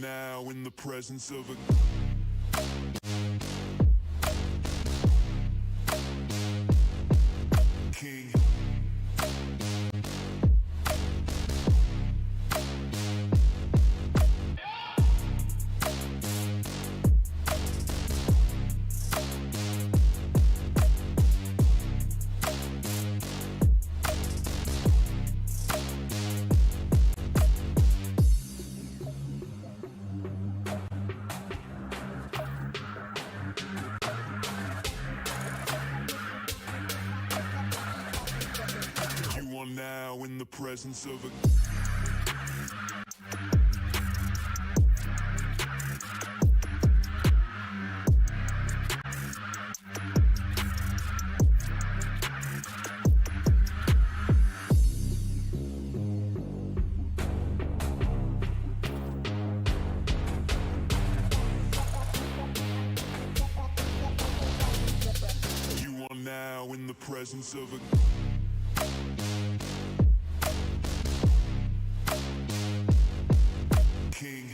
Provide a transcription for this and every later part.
Now in the presence of a king. Now in the presence of a You are now in the presence of a king.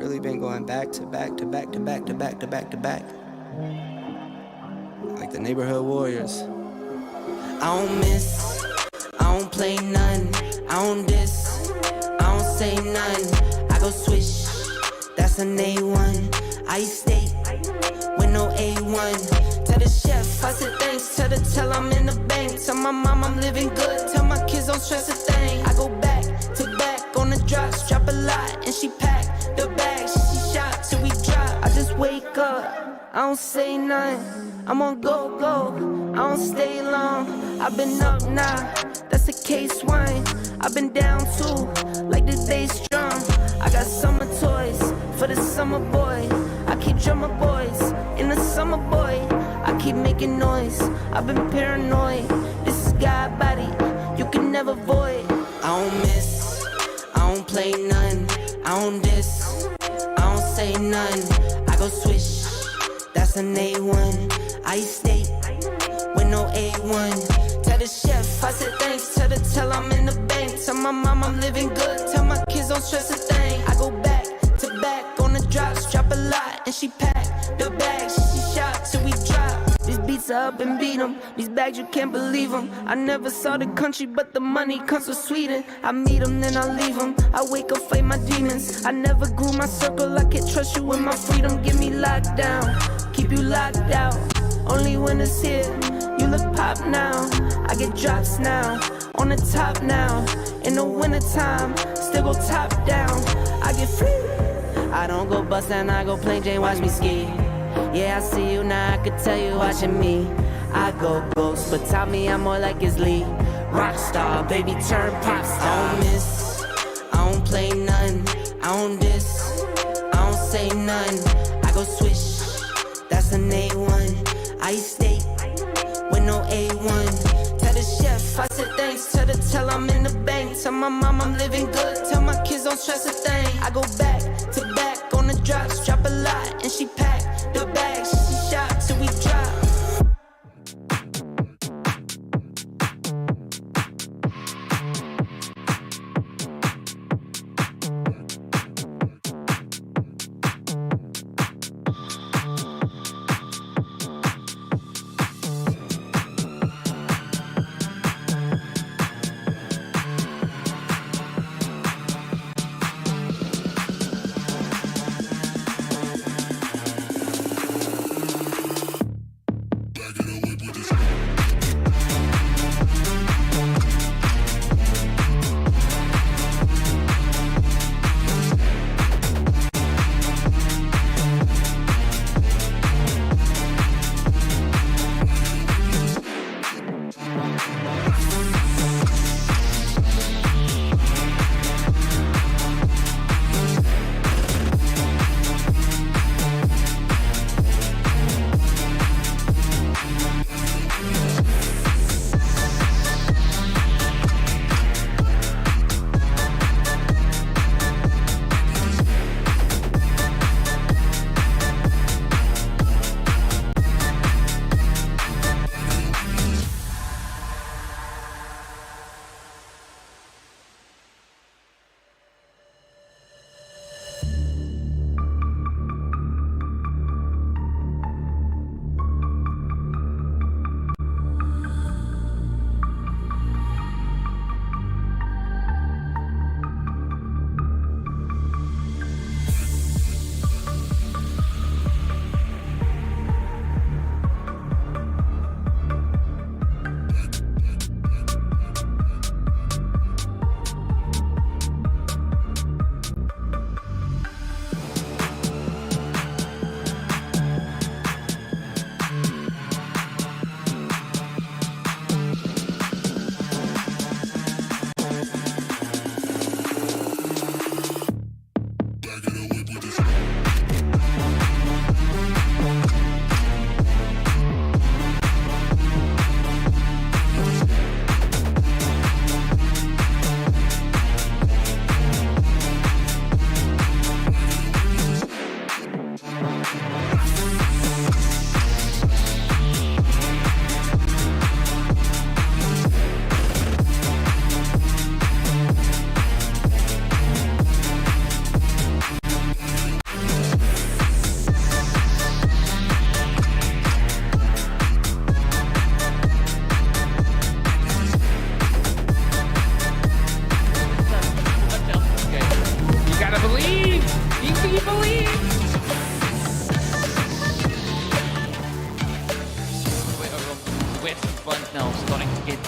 Really been going back to back to back to back to back to back to back, like the neighborhood warriors. I don't miss, I don't play none, I don't diss, I don't say none. I go swish, that's an A1. I stay with no A1. Tell the chef, I said thanks. Tell the tell I'm in the bank. Tell my mom I'm living good. Tell my kids don't stress a thing. I go back to back on the drops, drop a lot, and she pack the bags. She shot till we drop. I just wake up, I don't say nothing. I'm on go, I don't stay long. I've been up now, that's a case wine. I've been down too, like the bass drum. I got summer toys for the summer boy. I keep drummer boys in the summer boy. I keep making noise, I've been paranoid. This is God body, you can never void. I don't miss, I don't play none. I don't diss, I don't say none. I go swish, that's an A1. I stay with no A1. Tell the chef, I said thanks. Tell the tell I'm in the bank. Tell my mom I'm living good. Tell my kids don't stress a thing. I go back to back on the drops. Drop a lot and she pack the bags. She shot till we drop. These beats are up and beat them. These bags you can't believe them. I never saw the country but the money comes from Sweden. I meet them then I leave them. I wake up fight my demons. I never grew my circle. I can't trust you with my freedom. Get me locked down, keep you locked out. Only when it's here, you look pop now. I get drops now, on the top now. In the wintertime, still go top down. I get free. I don't go bust and I go plain Jane, watch me ski. Yeah, I see you now, I could tell you watching me. I go ghost, but tell me I'm more like his Lee. Rockstar, baby turn pop star. I don't miss, I don't play none. I don't diss, I don't say none. I go swish, that's an A1. I stay with no A1. Tell the chef, I said thanks. Tell the tell I'm in the bank. Tell my mom I'm living good. Tell my kids don't stress a thing. I go back to back on the drops. Drop a lot and she pack the bags. She shot till we drop.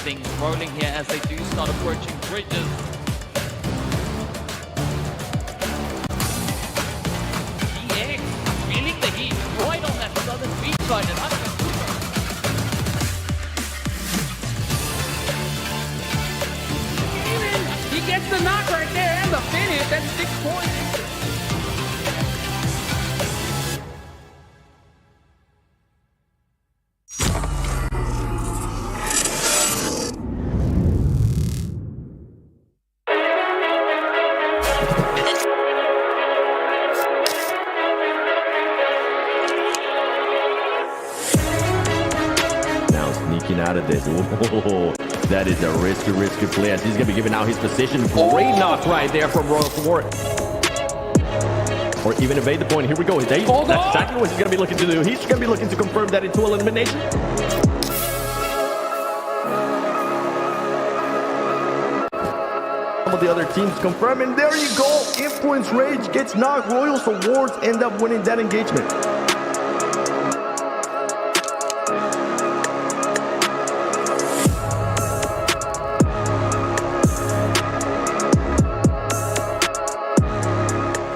things rolling here as they do start approaching bridges. GX feeling the heat right on that southern beach side and gets the knock right there and the finish. That's 6 points. Out of this. Whoa, that is a risky play as he's gonna be giving out his position. Great knock right there from Royal War. Or even evade the point. Here we go. That's exactly what he's gonna be looking to do. He's gonna be looking to confirm that into elimination. Some of the other teams confirm, and there you go. Influence Rage gets knocked. Royals Awards end up winning that engagement.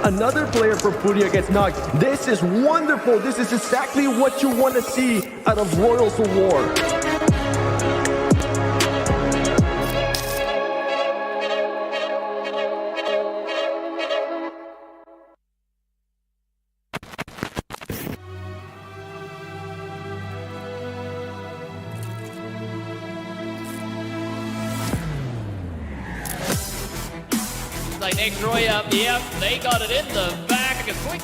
Another player from Furia gets knocked. This is wonderful. This is exactly what you want to see out of Royals Award. Like next Roy up, yep, they got it in the back. Quick.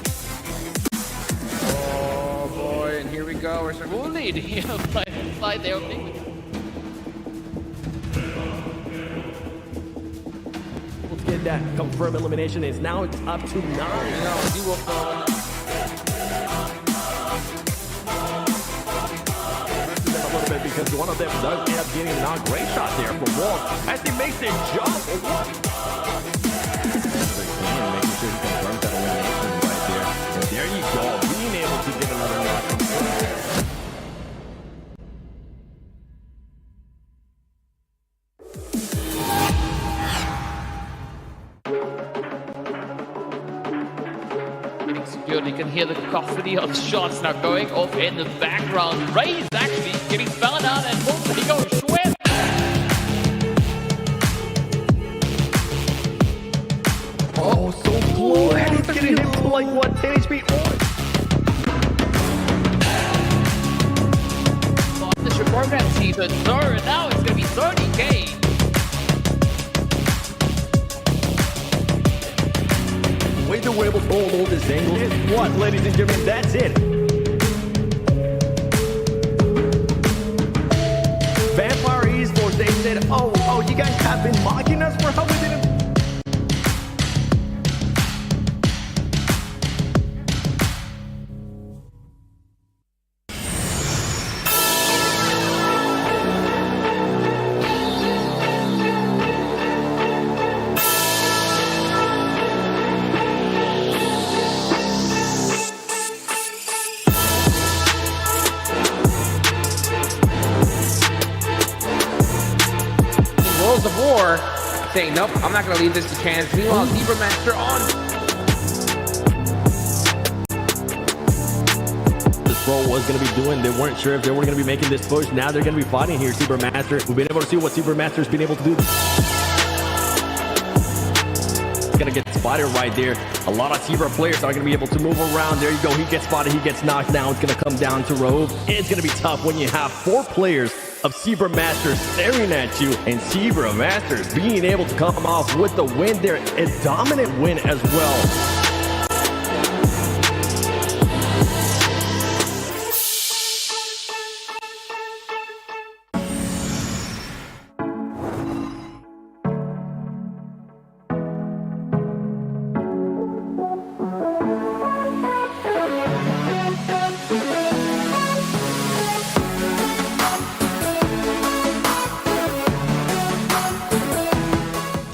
Oh boy, and here we go. We're starting. We'll need slide there. Let's get that confirmed elimination. Is now it's up to 9. He will fall. A little bit because one of them does end up getting a great shot there from Walt as he makes it jump. Making sure he confirms that elimination right there. And there you go, being able to get another knock. Good. You can hear the cacophony of shots now going off in the background. Ray's actually getting found out and boom, he goes Schweb. Oh, so close. And he's getting him to like what, 10 HP on. This program season third. Now it's gonna be 30K. The way they were able to hold all this angle is what, ladies and gentlemen, that's it. Vampire Esports, they said, oh, you guys have been mocking us for how we didn't. Of War saying, nope, I'm not going to leave this to chance. Meanwhile, Zebra Master on. This Pro was going to be doing. They weren't sure if they were going to be making this push. Now they're going to be fighting here, Zebra Master. We've been able to see what Zebra Master's been able to do. It's going to get spotted right there. A lot of Zebra players are going to be able to move around. There you go. He gets spotted. He gets knocked down. It's going to come down to Rove. It's going to be tough when you have 4 players of Zebra Masters staring at you, and Zebra Masters being able to come off with the win there, a dominant win as well.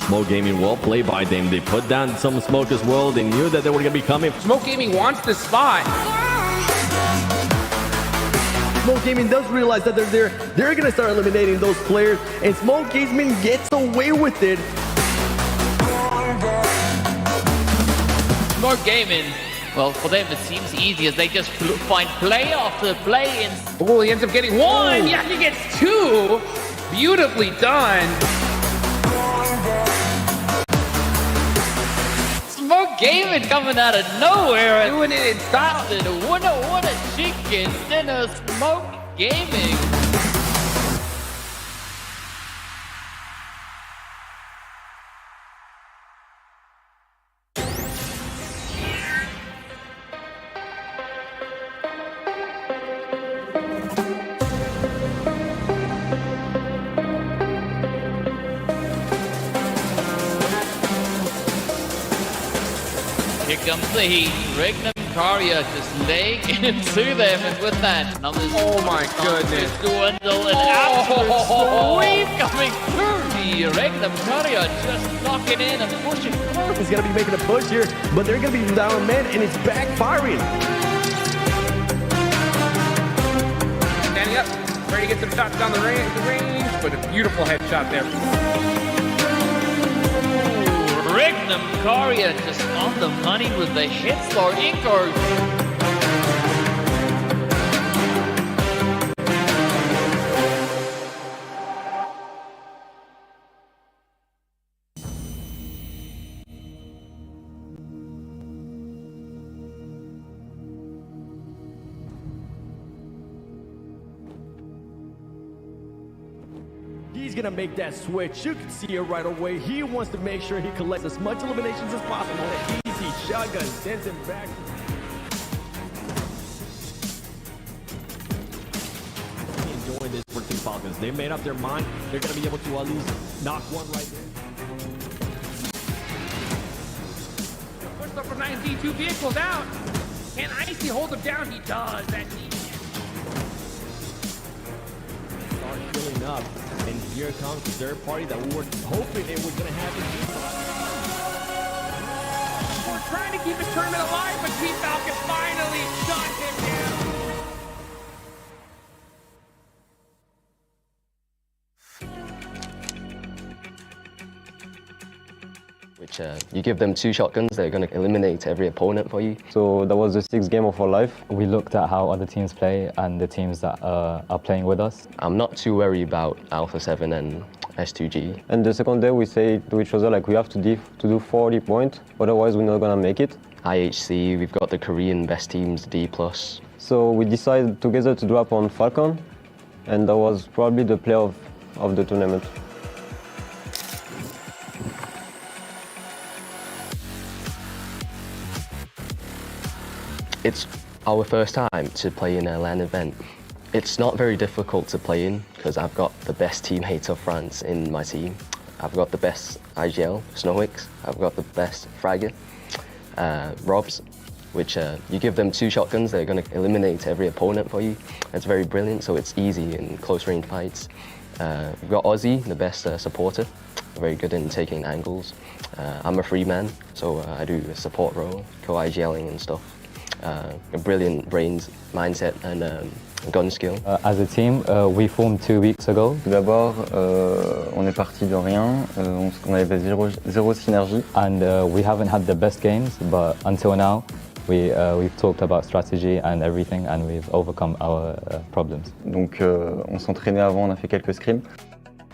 Smoke Gaming, well played by them. They put down some smoke as well. They knew that they were going to be coming. Smoke Gaming wants the spot. Smoke Gaming does realize that they're there. They're going to start eliminating those players, and Smoke Gaming gets away with it. Smoke Gaming, well, for them it seems easy as they just find play after play. Oh, he ends up getting 1. Yeah, he gets 2. Beautifully done. Gaming coming out of nowhere and Doing it in style. what a chicken dinner smoke gaming. Here comes the heat. Regnum Karya just laying into them, and with that, numbers. Oh my goodness. Dwindle, an absolute sweep coming through. The Regnum Karya just knocking in and pushing through. He's going to be making a push here, but they're going to be down men, and it's backfiring. Standing up, ready to get some shots down the range, but a beautiful headshot there. Regnum Karya just on the money with the hit score. Ingo. He's going to make that switch. You can see it right away. He wants to make sure he collects as much eliminations as possible. An easy shotgun sends him back. Enjoying this for Team Falcons. They made up their mind. They're going to be able to at least knock one right there. Push up from 92 vehicles out. Can Icy hold him down? He does. That Start filling up. And here comes the third party that we were hoping it was going to happen. We're trying to keep the tournament alive, but Team Falcon finally shut him down. Which you give them 2 shotguns, they're going to eliminate every opponent for you. So that was the 6th game of our life. We looked at how other teams play and the teams that are playing with us. I'm not too worried about Alpha 7 and S2G. And the second day we say to each other, like, we have to do 40 points, otherwise we're not gonna make it. IHC, we've got the Korean best teams, D+. So we decided together to drop on Falcon, and that was probably the play of the tournament. It's our first time to play in a LAN event. It's not very difficult to play in because I've got the best teammate of France in my team. I've got the best IGL, Snowix. I've got the best Fragger, Robs, which you give them 2 shotguns, they're going to eliminate every opponent for you. It's very brilliant, so it's easy in close range fights. We've got Ozzy, the best supporter, very good in taking angles. I'm a free man, so I do a support role, co-IGLing and stuff. A brilliant brains, mindset and gun skill. As a team, we formed 2 weeks ago. Tout d'abord, on est parti de rien, on avait zéro synergie. And we haven't had the best games, but until now, we've talked about strategy and everything, and we've overcome our problems. Donc on s'entraînait avant, on a fait quelques scrims.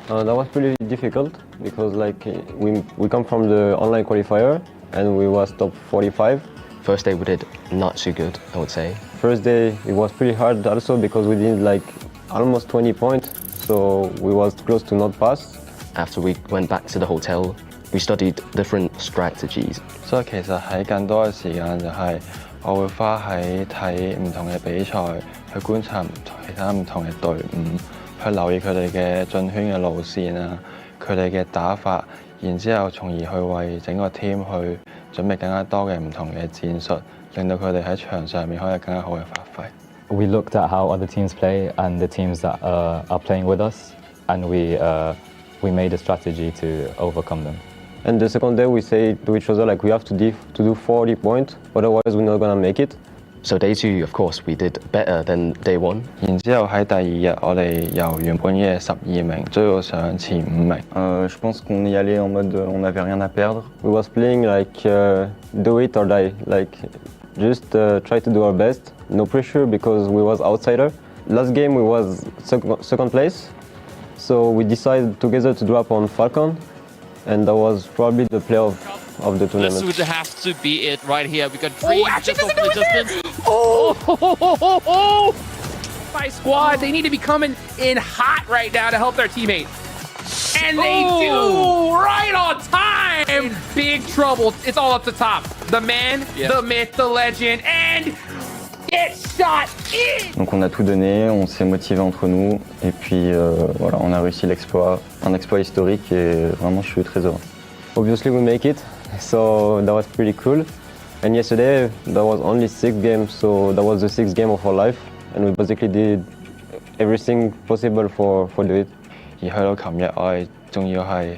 That was pretty difficult because like we come from the Online Qualifier and we was top 45. First day we did not too good, I would say. First day it was pretty hard also because we did like almost 20 points, so we was close to not pass. After we went back to the hotel, we studied different strategies. 所以其實喺更多嘅時間就係我會花喺睇唔同嘅比賽，去觀察其他唔同嘅隊伍，去留意佢哋嘅進圈嘅路線啊，佢哋嘅打法，然之後從而去為整個 team 去準備更加多嘅唔同嘅戰術，令到佢哋喺場上面可以有更加好嘅發揮。We looked at how other teams play and the teams that are playing with us, and we made a strategy to overcome them. And the second day we say to each other, like, we have to do 40 points, otherwise we're not gonna make it. So day 2, of course, we did better than day 1. 然之後喺第2日，我哋由原本嘅12名追到上前5名。Je pense qu'on y allait en mode on n'avait rien à perdre. We was playing like do it or die, like just try to do our best. No pressure because we was outsider. Last game we was second place, so we decided together to drop on Falcon, and that was probably the play of of the tournament. This would have to be it right here. We got Dream actually, just off doesn't the do it distance. Oh! My squad, they need to be coming in hot right now to help their teammate. And they do, right on time. Big trouble. It's all up the top. The man, the myth, the legend, and it's shot in. Donc on a tout donné, on s'est motivé entre nous et puis voilà, on a réussi l'exploit, un exploit historique et vraiment je suis très heureux. Obviously we make it, so that was pretty cool. And yesterday there was only 6 games, so that was the 6th game of our life, and we basically did everything possible for do it. 而去到琴日，我哋仲要係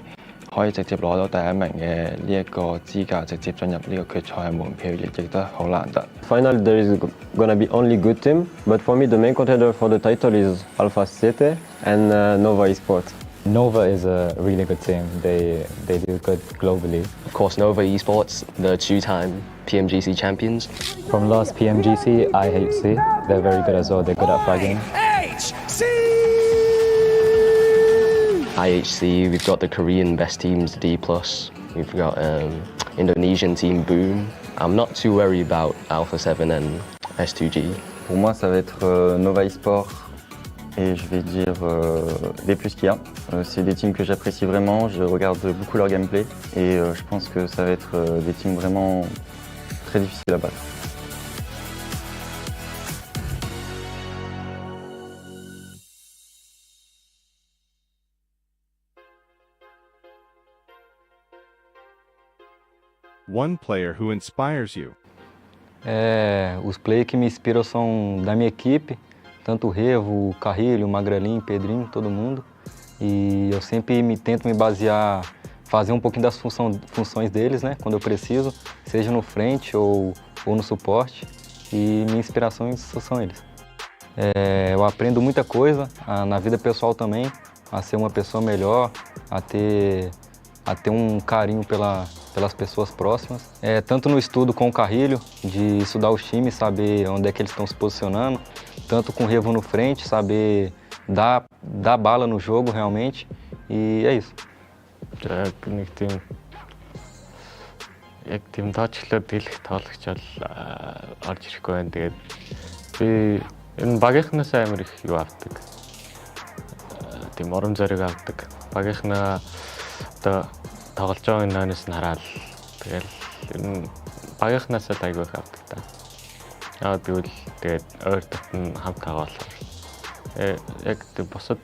可以直接攞到第一名嘅呢一個資格，直接進入呢個決賽嘅門票，亦都好難得。Finally there is gonna be only good team, but for me the main contender for the title is Alpha 7 and Nova Esports. Nova is a really good team. They do good globally. Of course, Nova Esports, the 2-time PMGC champions. From last PMGC, IHC, they're very good as well. They're good at fragging. IHC, we've got the Korean best teams, D+. We've got Indonesian team Boom. I'm not too worried about Alpha 7 and S2G. Pour moi, ça va être Nova Esports et je vais dire les plus qu'il y a. C'est des teams que j'apprécie vraiment, je regarde beaucoup leur gameplay et je pense que ça va être des teams vraiment très difficiles à battre. One player who inspires you. Os players que me inspiram são da minha equipe, tanto o Revo, o Carrilho, o Magrelinho, o Pedrinho, todo mundo. E eu sempre tento me basear, fazer um pouquinho das funções deles, né, quando eu preciso, seja no frente ou no suporte. E minha inspiração são eles. Eu aprendo muita coisa na vida pessoal também, a ser uma pessoa melhor, a ter um carinho pelas pessoas próximas. Tanto no estudo com o Carrilho, de estudar os times, saber onde é que eles estão se posicionando, tanto com o Revo no frente, saber dar bala no jogo realmente, e é isso. Яг тийм тоочлоод дийлэх тоглогч бол орж ирэхгүй байна. Тэгээд би энэ багийнхнаас амар их юу авдаг. Тийм урам зориг авдаг. Багийнхнаа одоо тоглож байгаа нойноос нь хараад тэгэл энэ багийнхнаас л айгүй их авдаг та. Яагаад гэвэл тэгээд ойр татн хамт байгаа болохоор. Яг тийм босод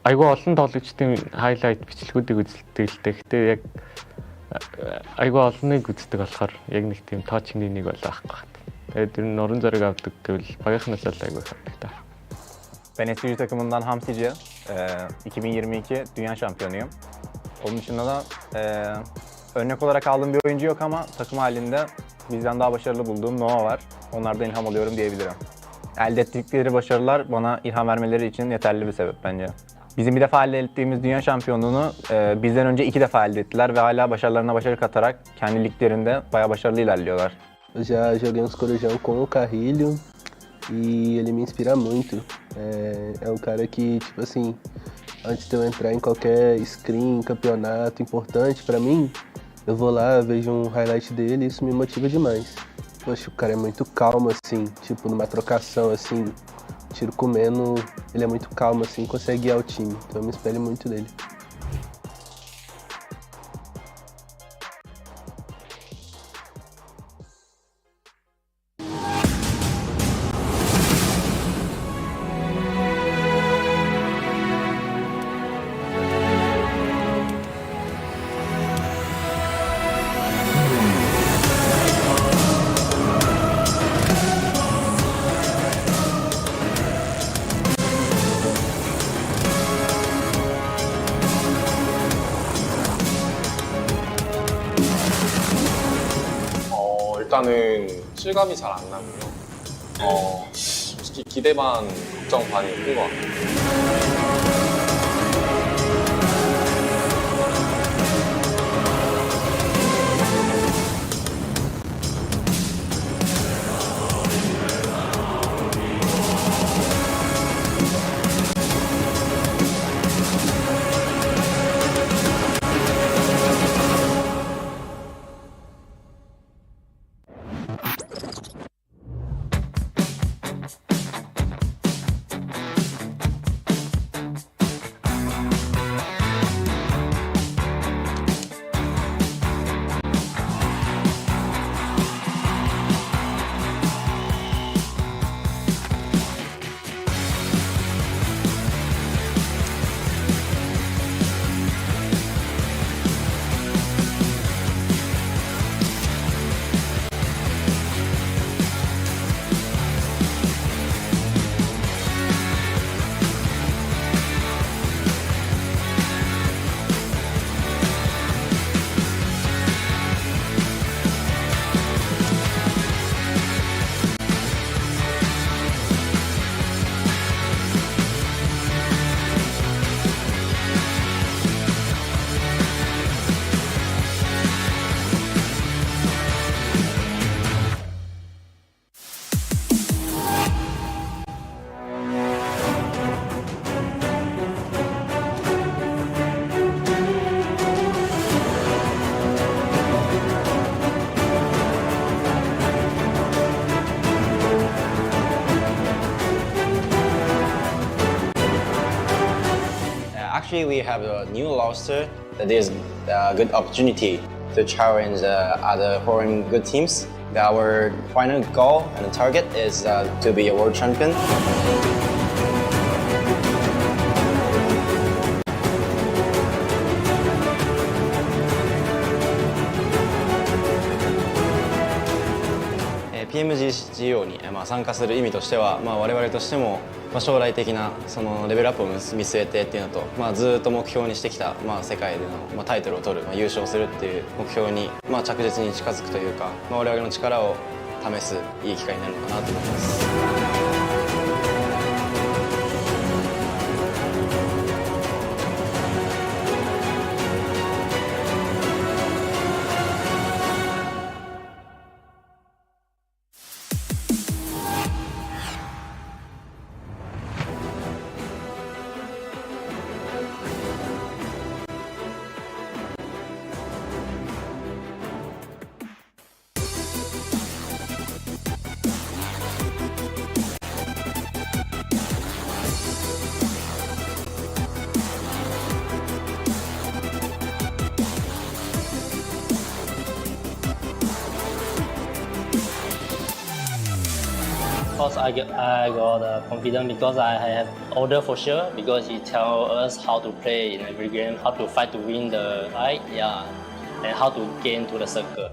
айгүй олон тоглогчдын хайлайт бичлэгүүдийг үзэлтэй л дээ. Гэтэ яг айгүй олныг үздэг болохоор яг нэг тийм тоочны нэг бол байхгүй байна. Тэгээд энэ уран зориг авдаг гэвэл багийнхнаас л айгүй их авдаг та. Ben STG takımından Hamsici, 2022 Dünya Şampiyonuyum. Onun dışında da örnek olarak aldığım bir oyuncu yok ama takım halinde bizden daha başarılı bulduğum Nova var. Onlardan ilham alıyorum diyebilirim. Elde ettikleri başarılar bana ilham vermeleri için yeterli bir sebep bence. Bizim bir defa elde ettiğimiz dünya şampiyonluğunu bizden önce 2 defa elde ettiler ve hala başarılarına başarı katarak kendi liglerinde bayağı başarılı ilerliyorlar. Eu já joguei uns corujão com o Carrilho e ele me inspira muito. É um cara que, tipo assim, antes de eu entrar em qualquer scrim, campeonato importante pra mim, eu vou lá, vejo um highlight dele e isso me motiva demais. Poxa, o cara é muito calmo assim, tipo numa trocação assim, tiro comendo, ele é muito calmo assim, consegue guiar o time, então eu me espelho muito dele. 일단은 실감이 잘 안 나고요. 솔직히 기대 반, 걱정 반이 큰 것 같아요. Actually, we have a new roster that is a good opportunity to challenge other foreign good teams. Our final goal and target is to be a world champion. PMGO に参加する意味としては、我々としても将来的なそのレベルアップを見据えてっていうのと、ずっと目標にしてきた、世界でのタイトルを取る、優勝するっていう目標に、着実に近づくというか、我々の力を試すいい機会になるのかなと思います。Of course, I got confident because I have order for sure, because he tell us how to play in every game, how to fight to win the fight, yeah, and how to get into the circle.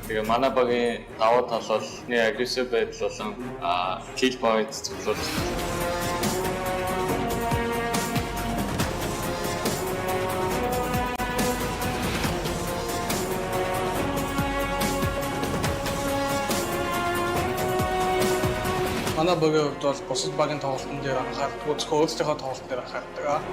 Тэгээ манай багийн давуу тал бол нэг агрессив байдал болон kill point зөвлөл. Манай багийн хувьд бол бусад багийн тоглолтын дээр анхаардаг, зөвхөн өөрсдийнхөө тоглолтын дээр анхаардаг.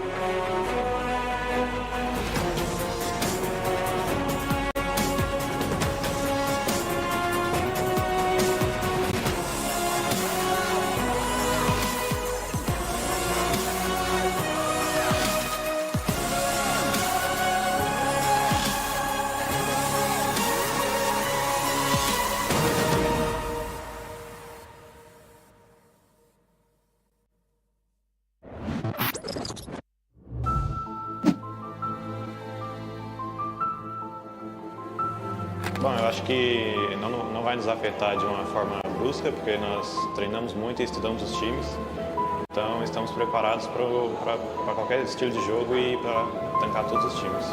Bom, eu acho que não vai nos afetar de uma forma brusca, porque nós treinamos muito e estudamos os times. Então, estamos preparados para qualquer estilo de jogo e para tancar todos os times.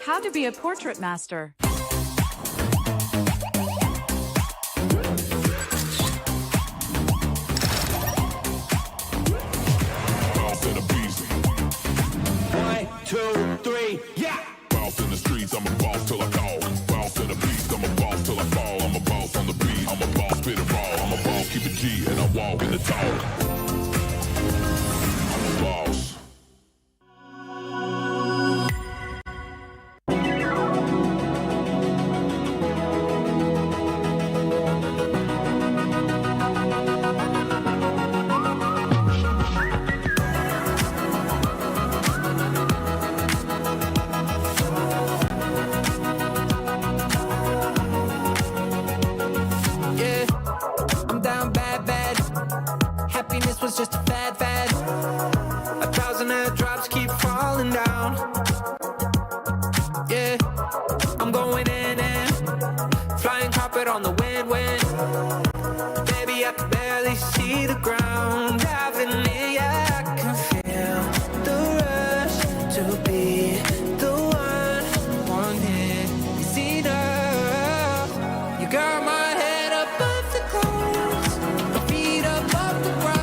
How to be a portrait master. One, two, three, yeah. Boss in the streets, I'm a boss till I call. Boss in the beast, I'm a boss till I fall. I'm a boss on the beat, I'm a boss, spit it raw. I'm a boss, keep it G, and I walk in the talk. I'm a boss. Was just a fad. 1,000 airdrops keep falling down. Yeah, I'm going in and flying carpet on the wind. Baby, I can barely see the ground. Driving in, yeah, I can feel the rush to be the one hit. It's enough. You got my head above the clouds, my feet above the ground.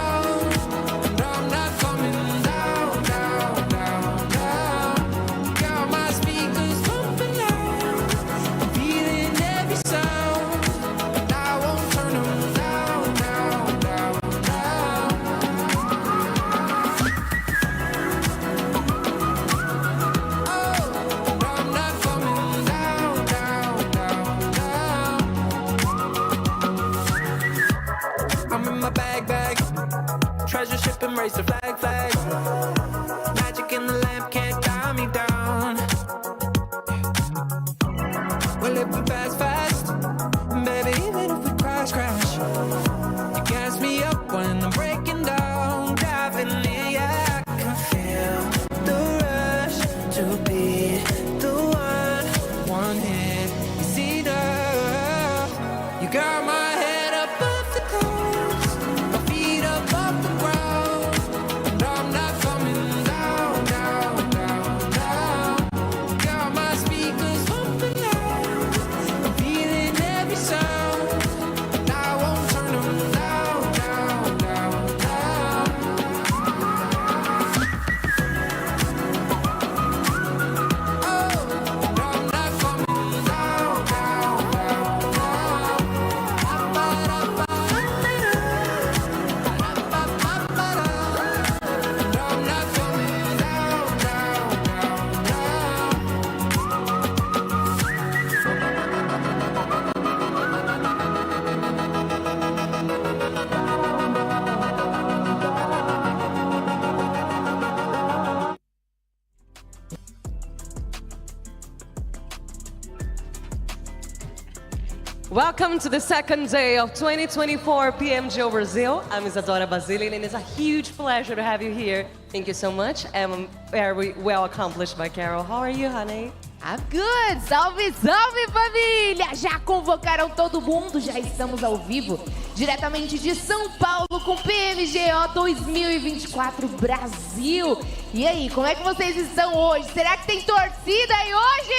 Treasure ship, embrace the flag. Magic in the lamp can't tie me down. We're living fast. Baby, even if we crash. You gas me up when I'm breaking down. Driving in, yeah, I can feel the rush to be the one hit. It's enough. You got my head above the clouds, my feet above the ground, and I'm not coming down. Got my speakers pumping loud, I'm feeling every sound, and I won't turn them down. Oh, and I'm not coming down. Welcome to the second day of 2024 PMGO Brazil. I'm Isadora Basile, and it's a huge pleasure to have you here. Thank you so much. I'm very well accomplished by Carol. How are you, honey? I'm good! Salve, salve, família! Já convocaram todo mundo? Já estamos ao vivo, diretamente de São Paulo, com PMGO 2024 Brasil. E aí, como é que vocês estão hoje? Será que tem torcida aí hoje?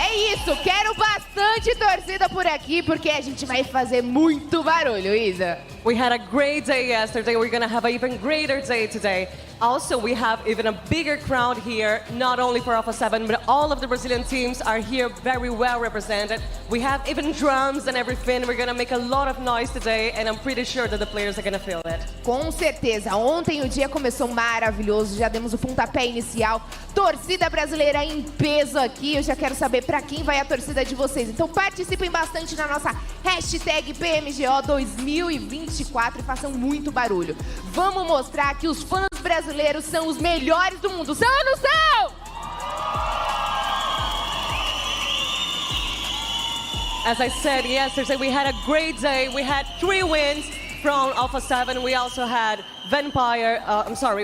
É isso, quero bastante torcida por aqui, porque a gente vai fazer muito barulho, Isa. We had a great day yesterday. We're going to have an even greater day today. Also, we have even a bigger crowd here, not only for Alpha 7, but all of the Brazilian teams are here very well represented. We have even drums and everything. We're going to make a lot of noise today, and I'm pretty sure that the players are going to feel it. Com certeza. Ontem o dia começou maravilhoso, já demos o pontapé inicial. Torcida brasileira em peso aqui. Eu já quero saber para quem vai a torcida de vocês. Então participem bastante na nossa hashtag PMGO 2024 e façam muito barulho. Vamos mostrar que os fãs brasileiros são os melhores do mundo. São ou não são? As I said yesterday, we had a great day. We had 3 wins from Alpha 7. We also had Vampire,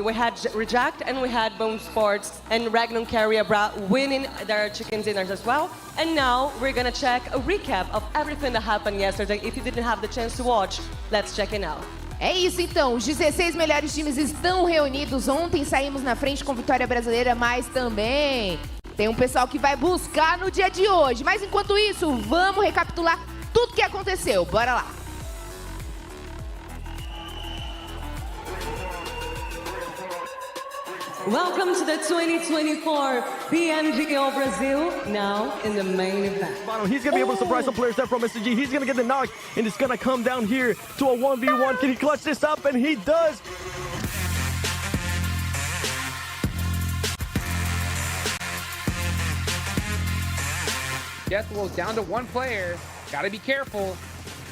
we had Reject, and we had Boom Sports and Ragnum Carrier winning their chicken dinners as well. And now we're gonna check a recap of everything that happened yesterday. If you didn't have the chance to watch, let's check it out. É isso então, os 16 melhores times estão reunidos. Ontem saímos na frente com vitória brasileira, mas também tem um pessoal que vai buscar no dia de hoje. Mas enquanto isso, vamos recapitular tudo que aconteceu. Bora lá! Welcome to the 2024 PMGO Brazil, now in the main event. He's going to be able to surprise some players there from SG. He's going to get the knock, and it's going to come down here to a 1v1. Can he clutch this up? And he does. Deathwolf down to one player. Gotta be careful.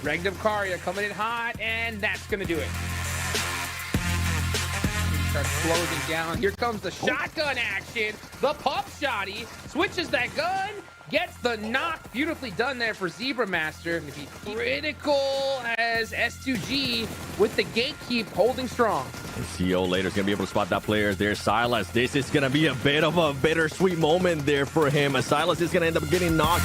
Regnum Karya coming in hot, and that's gonna do it. Starts closing down. Here comes the shotgun action. The pop shotty switches that gun, gets the knock. Beautifully done there for Zebra Master. Gonna be critical as S2G with the gatekeep holding strong. And CO later is going to be able to spot that player there. Silas, this is going to be a bit of a bittersweet moment there for him, as Silas is going to end up getting knocked.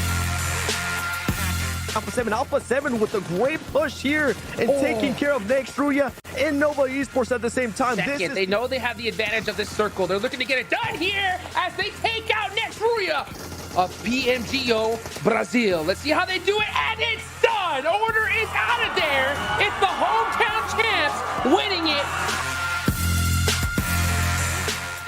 Alpha 7 with a great push here and taking care of Next Ruya and Nova Esports at the same time. They know they have the advantage of this circle. They're looking to get it done here as they take out Next Ruya of PMGO Brazil. Let's see how they do it, and it's done! Order is out of there. It's the hometown champs winning it.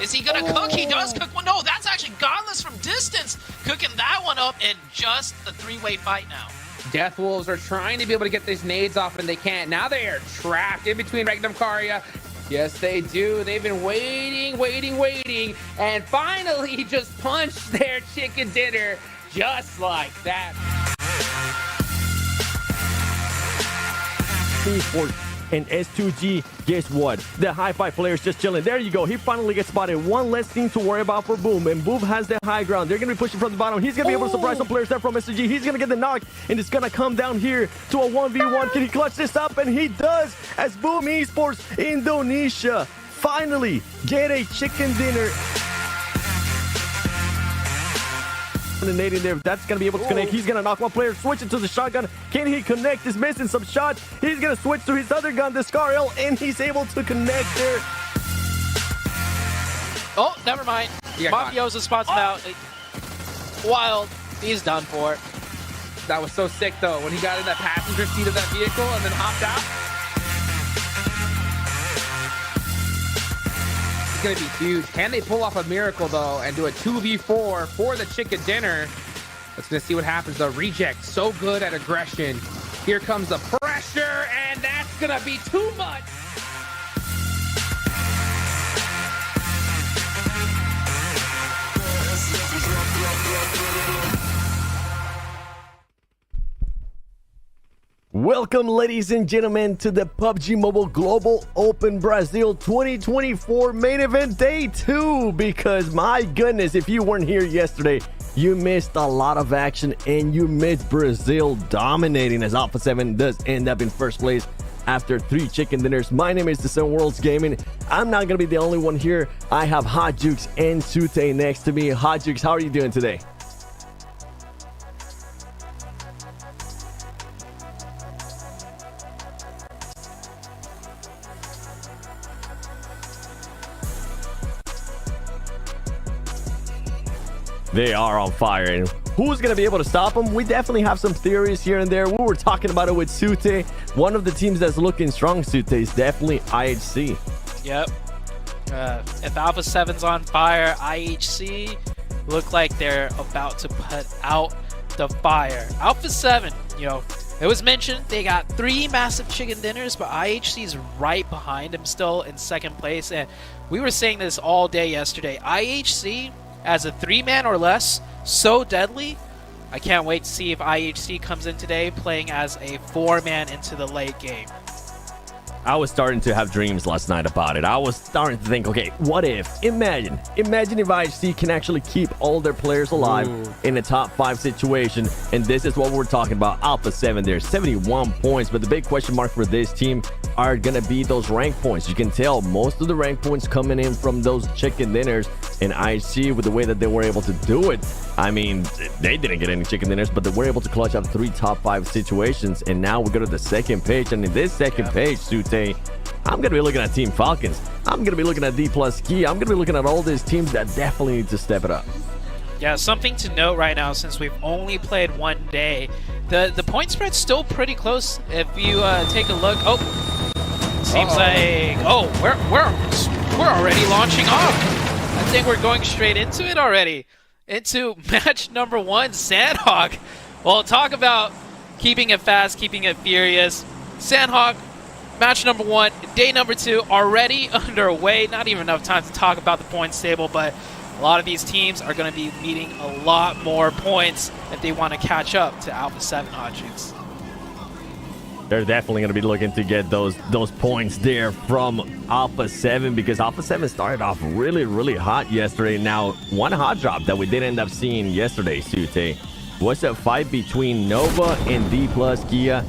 Is he gonna cook? He does cook one. No, that's actually Godless from distance, cooking that one up in just the three-way fight now. Deathwolves are trying to be able to get these nades off, and they can't. Now they are trapped in between Regnum Karya. Yes, they do. They've been waiting, and finally just punched their chicken dinner just like that. Esports and S2G, guess what? The high five players just chilling. There you go. He finally gets spotted. One less thing to worry about for Boom, and Boom has the high ground. They're going to be pushing from the bottom. He's going to be able to surprise some players there from S2G. He's going to get the knock, and it's going to come down here to a 1v1. Can he clutch this up? And he does, as Boom Esports Indonesia finally get a chicken dinner. In there, that's gonna be able to connect. He's gonna knock one player, switch it to the shotgun. Can he connect? He's missing some shots. He's gonna switch to his other gun, the Scar L, and he's able to connect there. Oh, never mind. Mafiosa spots him out. Wild. He's done for. That was so sick though when he got in that passenger seat of that vehicle and then hopped out. Going to be huge. Can they pull off a miracle though and do a 2v4 for the chicken dinner? Let's gonna see what happens. The reject so good at aggression. Here comes the pressure, and that's gonna be too much. Welcome, ladies and gentlemen, to the PUBG Mobile Global Open Brazil 2024 main event day 2. Because my goodness, if you weren't here yesterday, you missed a lot of action and you missed Brazil dominating, as Alpha 7 does end up in first place after 3 chicken dinners. My name is The Sun Worlds Gaming. I'm not gonna be the only one here. I have Hot Jukes and Sute next to me. Hot Jukes, how are you doing today? They are on fire, and who's going to be able to stop them? We definitely have some theories here and there. We were talking about it with Sute. One of the teams that's looking strong, Sute, is definitely IHC. Yep. If Alpha 7's on fire, IHC look like they're about to put out the fire. Alpha 7, you know, it was mentioned they got 3 massive chicken dinners, but IHC's right behind him still in second place. And we were saying this all day yesterday. IHC as a 3-man or less, so deadly. I can't wait to see if IHC comes in today playing as a 4-man into the late game. I was starting to have dreams last night about it. I was starting to think, okay, what if? Imagine if IHC can actually keep all their players alive in a top 5 situation. And this is what we're talking about. Alpha 7 there, 71 points. But the big question mark for this team are going to be those rank points. You can tell most of the rank points coming in from those chicken dinners. And IHC, with the way that they were able to do it, I mean, they didn't get any chicken dinners, but they were able to clutch up 3 top 5 situations. And now we go to the second page. And in this second page, Sute, I'm going to be looking at Team Falcons. I'm going to be looking at D+ Ski. I'm going to be looking at all these teams that definitely need to step it up. Yeah, something to note right now, since we've only played one day, the point spread's still pretty close. If you take a look, seems like we're already launching off. I think we're going straight into it already, into match number 1, Sandhawk. Well, talk about keeping it fast, keeping it furious. Sandhawk, match number 1, day number 2 already underway. Not even enough time to talk about the points table, but a lot of these teams are going to be needing a lot more points if they want to catch up to Alpha 7 Objects. They're definitely going to be looking to get those points there from Alpha 7, because Alpha 7 started off really, really hot yesterday. Now, one hot drop that we did end up seeing yesterday, Sute, was a fight between Nova and D+ Kia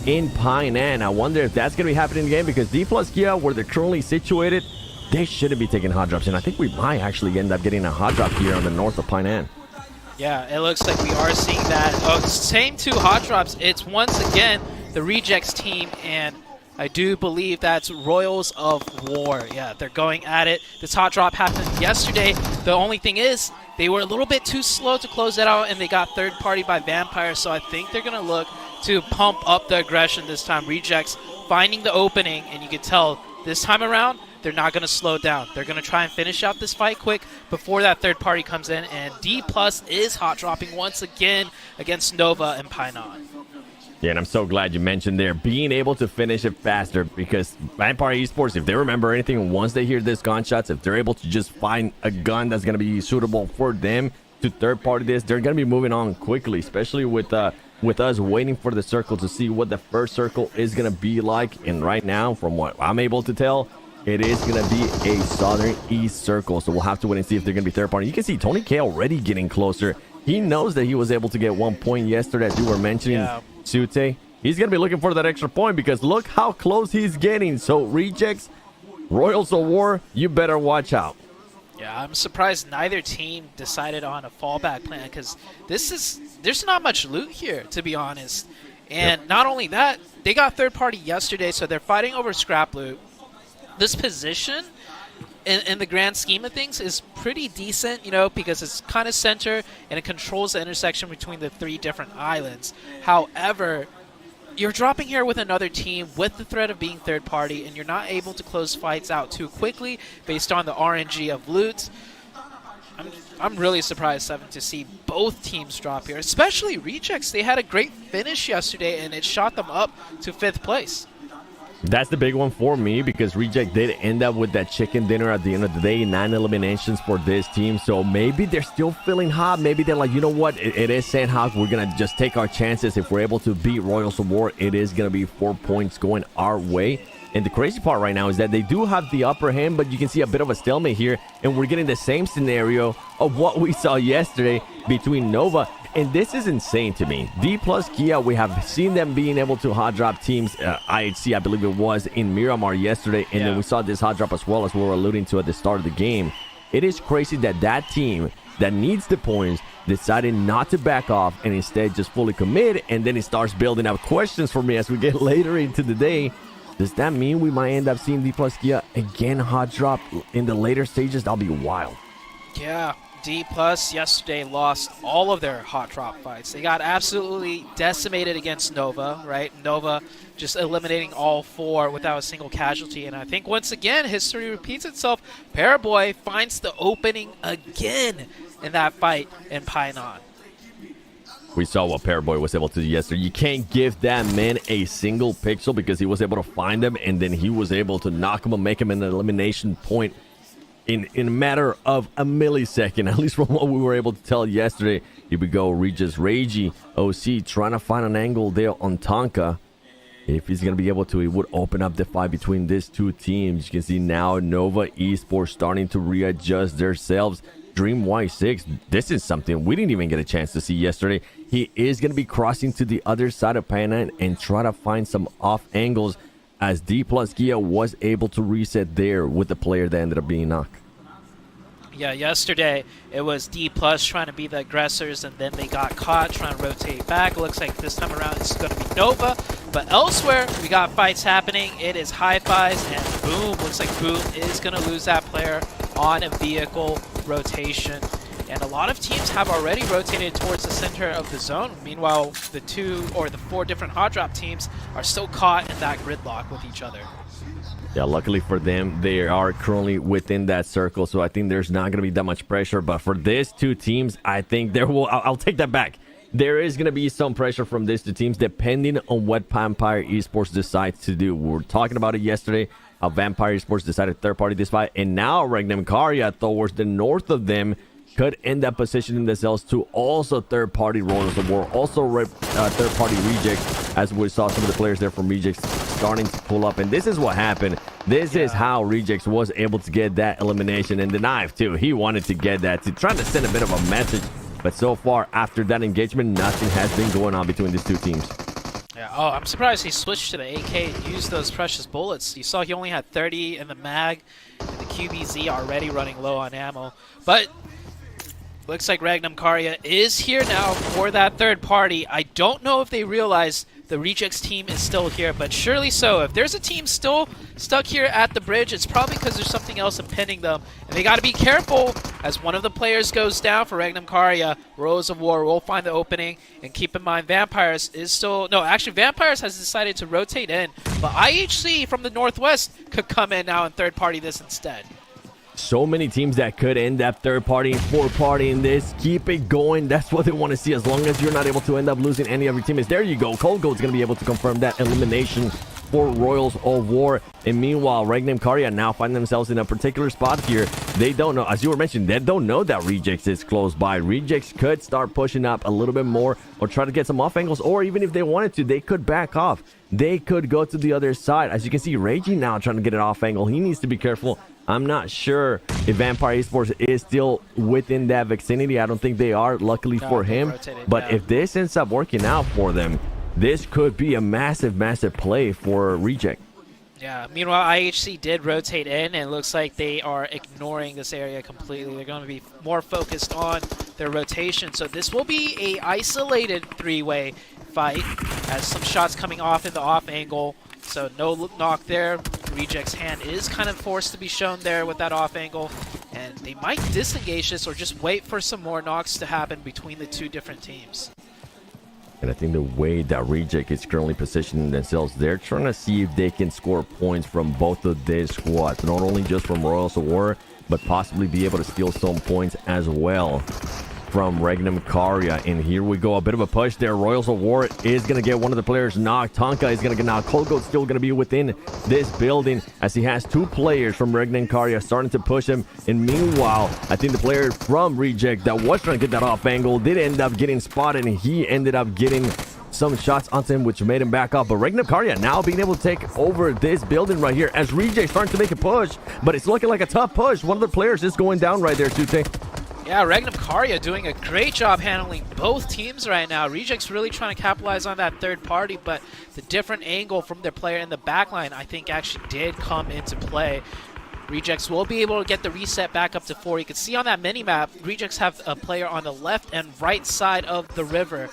in Painan. I wonder if that's going to be happening again, because D+ Kia, where they're currently situated, they shouldn't be taking hot drops, and I think we might actually end up getting a hot drop here on the north of Painan. Yeah, it looks like we are seeing that. Same 2 hot drops. It's once again the Rejects team, and I do believe that's Royals of War. Yeah, they're going at it. This hot drop happened yesterday. The only thing is, they were a little bit too slow to close that out, and they got third party by Vampire, so I think they're going to look to pump up the aggression this time. Rejects finding the opening, and you can tell this time around, they're not going to slow down. They're going to try and finish out this fight quick before that third party comes in, and D+ is hot dropping once again against Nova and Painan. Yeah, and I'm so glad you mentioned there being able to finish it faster, because Vampire Esports, if they remember anything, once they hear this gunshots, if they're able to just find a gun that's going to be suitable for them to third party this, they're going to be moving on quickly, especially with us waiting for the circle to see what the first circle is going to be like. And right now, from what I'm able to tell, it is going to be a Southern East circle, so we'll have to wait and see if they're going to be third party. You can see Tony K already getting closer. He knows that he was able to get 1 point yesterday, as you were mentioning. Yeah. Sute, he's going to be looking for that extra point, because look how close he's getting. So Rejects, Royals of War, you better watch out. Yeah, I'm surprised neither team decided on a fallback plan, because there's not much loot here, to be honest. And not only that, they got third party yesterday, so they're fighting over scrap loot. This position, in the grand scheme of things, is pretty decent, you know, because it's kind of center and it controls the intersection between the 3 different islands. However, you're dropping here with another team with the threat of being third party, and you're not able to close fights out too quickly based on the RNG of loot. I'm really surprised, Seven, to see both teams drop here, especially Rejects. They had a great finish yesterday, and it shot them up to 5th place. That's the big one for me, because Reject did end up with that chicken dinner at the end of the day. 9 eliminations for this team, so maybe they're still feeling hot. Maybe they're like, you know what, it is Sandhawk. We're going to just take our chances. If we're able to beat Royals of War, it is going to be 4 points going our way. And the crazy part right now is that they do have the upper hand, but you can see a bit of a stalemate here, and we're getting the same scenario of what we saw yesterday between Nova. And this is insane to me. D+ Kia, we have seen them being able to hot drop teams. IHC, I believe it was, in Miramar yesterday. And then we saw this hot drop as well, as we were alluding to at the start of the game. It is crazy that that team that needs the points decided not to back off and instead just fully commit. And then it starts building up questions for me as we get later into the day. Does that mean we might end up seeing D+ Kia again hot drop in the later stages? That'll be wild. Yeah. D+ yesterday lost all of their hot drop fights. They got absolutely decimated against Nova, right? Nova just eliminating all 4 without a single casualty. And I think once again, history repeats itself. Paraboy finds the opening again in that fight in Painan. We saw what Paraboy was able to do yesterday. You can't give that man a single pixel, because he was able to find them, and then he was able to knock him and make him an elimination point in a matter of a millisecond, at least from what we were able to tell yesterday. Here we go, Regis Ragey, OC trying to find an angle there on Tonka. If he's going to be able to, it would open up the fight between these 2 teams. You can see now Nova Esports starting to readjust themselves. Dream Y6, this is something we didn't even get a chance to see yesterday. He is going to be crossing to the other side of Painan and try to find some off angles, as D+ Kia was able to reset there with the player that ended up being knocked. Yeah, yesterday it was D+ trying to be the aggressors, and then they got caught trying to rotate back. It looks like this time around it's going to be Nova. But elsewhere, we got fights happening. It is Hi-Fi's, and Boom. Looks like Boom is going to lose that player on a vehicle rotation. And a lot of teams have already rotated towards the center of the zone. Meanwhile, the 4 different hot drop teams are still caught in that gridlock with each other. Yeah, luckily for them, they are currently within that circle, so I think there's not going to be that much pressure. But for these two teams, I think there will... I'll take that back. There is going to be some pressure from these two teams depending on what Vampire Esports decides to do. We were talking about it yesterday, how Vampire Esports decided third-party this fight, and now Regnum Karya, towards the north of them, could end up positioning themselves to also third-party Royals of War, also third-party Rejects, as we saw some of the players there from Rejects starting to pull up. And this is what happened. This is how Rejects was able to get that elimination. And the Knife, too, he wanted to get that, to try to send a bit of a message. But so far, after that engagement, nothing has been going on between these two teams. Yeah, oh, I'm surprised he switched to the AK and used those precious bullets. You saw he only had 30 in the mag, and the QBZ already running low on ammo. But looks like Regnum Karya is here now for that third party. I don't know if they realize the Rejects team is still here, but surely so. If there's a team still stuck here at the bridge, it's probably because there's something else impending them. And they got to be careful as one of the players goes down for Regnum Karya. Royals of War will find the opening. And keep in mind, Vampires is still... No, actually, Vampires has decided to rotate in. But IHC from the Northwest could come in now and third party this instead. So many teams that could end up third party and fourth party in this. Keep it going. That's what they want to see, as long as you're not able to end up losing any of your teammates. There you go. Cold Gold's going to be able to confirm that elimination for Royals of War. And meanwhile, Regnum Karya now find themselves in a particular spot here. They don't know, as you were mentioning, they don't know that Rejects is close by. Rejects could start pushing up a little bit more or try to get some off angles, or even if they wanted to, they could back off. They could go to the other side. As you can see, Reggie now trying to get an off angle. He needs to be careful. I'm not sure if Vampire Esports is still within that vicinity. I don't think they are, luckily for him. But if this ends up working out for them, this could be a massive, massive play for Reject. Yeah, meanwhile, IHC did rotate in, and it looks like they are ignoring this area completely. They're going to be more focused on their rotation. So this will be a isolated three-way fight, as some shots coming off in the off angle. So no knock there. Reject's hand is kind of forced to be shown there with that off angle, and they might disengage this or just wait for some more knocks to happen between the two different teams. And I think the way that Reject is currently positioning themselves, they're trying to see if they can score points from both of these squads, not only just from Royals of War, but possibly be able to steal some points as well from Regnum Karya. And here we go, a bit of a push there. Royals of War is going to get one of the players knocked. Tonka is going to get knocked. Kolgo's still going to be within this building, as he has two players from Regnum Karya starting to push him. And meanwhile, I think the player from Reject that was trying to get that off angle did end up getting spotted, and he ended up getting some shots onto him, which made him back off. But Regnum Karya now being able to take over this building right here, as Reject starting to make a push, but it's looking like a tough push. One of the players is going down right there, Sute. Yeah, Regnum Karya doing a great job handling both teams right now. Reject's really trying to capitalize on that third party, but the different angle from their player in the backline, I think, actually did come into play. Rejects will be able to get the reset back up to 4. You can see on that mini-map, Rejects have a player on the left and right side of the river.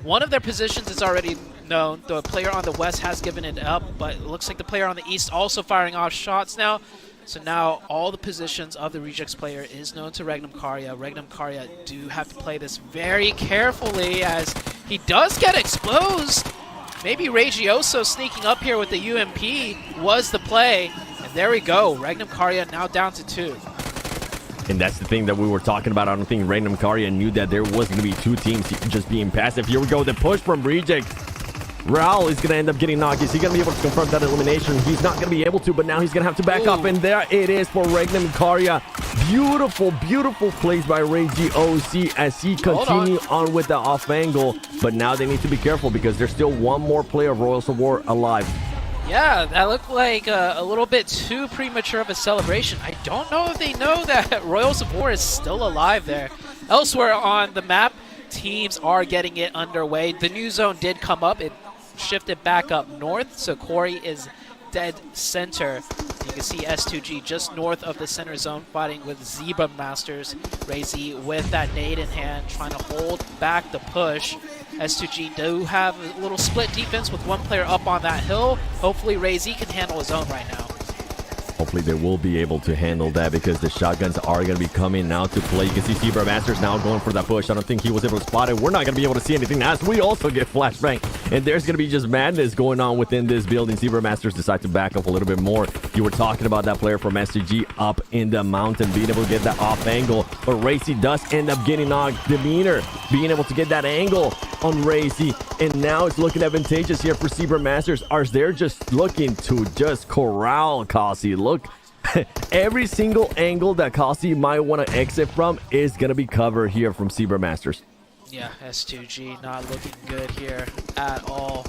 One of their positions is already known. The player on the west has given it up, but it looks like the player on the east also firing off shots now. So now all the positions of the Rejects player is known to Regnum Karya. Regnum Karya do have to play this very carefully, as he does get exposed. Maybe Regioso sneaking up here with the UMP was the play. And there we go. Regnum Karya now down to 2. And that's the thing that we were talking about. I don't think Regnum Karya knew that there was going to be two teams just being passive. Here we go. The push from Reject. Raul is going to end up getting knocked. Is he going to be able to confirm that elimination? He's not going to be able to, but now he's going to have to back up. And there it is for Regnum Karya. Beautiful, beautiful plays by Regioso as he continue on with the off angle. But now they need to be careful, because there's still one more player of Royals of War alive. Yeah, that looked like a little bit too premature of a celebration. I don't know if they know that Royals of War is still alive there. Elsewhere on the map, teams are getting it underway. The new zone did come up. It shifted back up north, so Corey is dead center. You can see S2G just north of the center zone fighting with Zebra Masters. Razy with that nade in hand, trying to hold back the push. S2G do have a little split defense with one player up on that hill. Hopefully Razy can handle his own right now. Hopefully they will be able to handle that because the shotguns are going to be coming now to play. You can see Zebra Masters now going for that push. I don't think he was able to spot it. We're not going to be able to see anything as we also get flashbang. And there's going to be just madness going on within this building. Zebra Masters decide to back up a little bit more. You were talking about that player from STG up in the mountain, being able to get that off angle. But Racy does end up getting knocked. Demeanor being able to get that angle on Racy. And now it's looking advantageous here for Zebra Masters. Are they're just looking to just corral Kasi. Look, every single angle that Kasi might want to exit from is going to be covered here from Zebra Masters. Yeah, S2G not looking good here at all.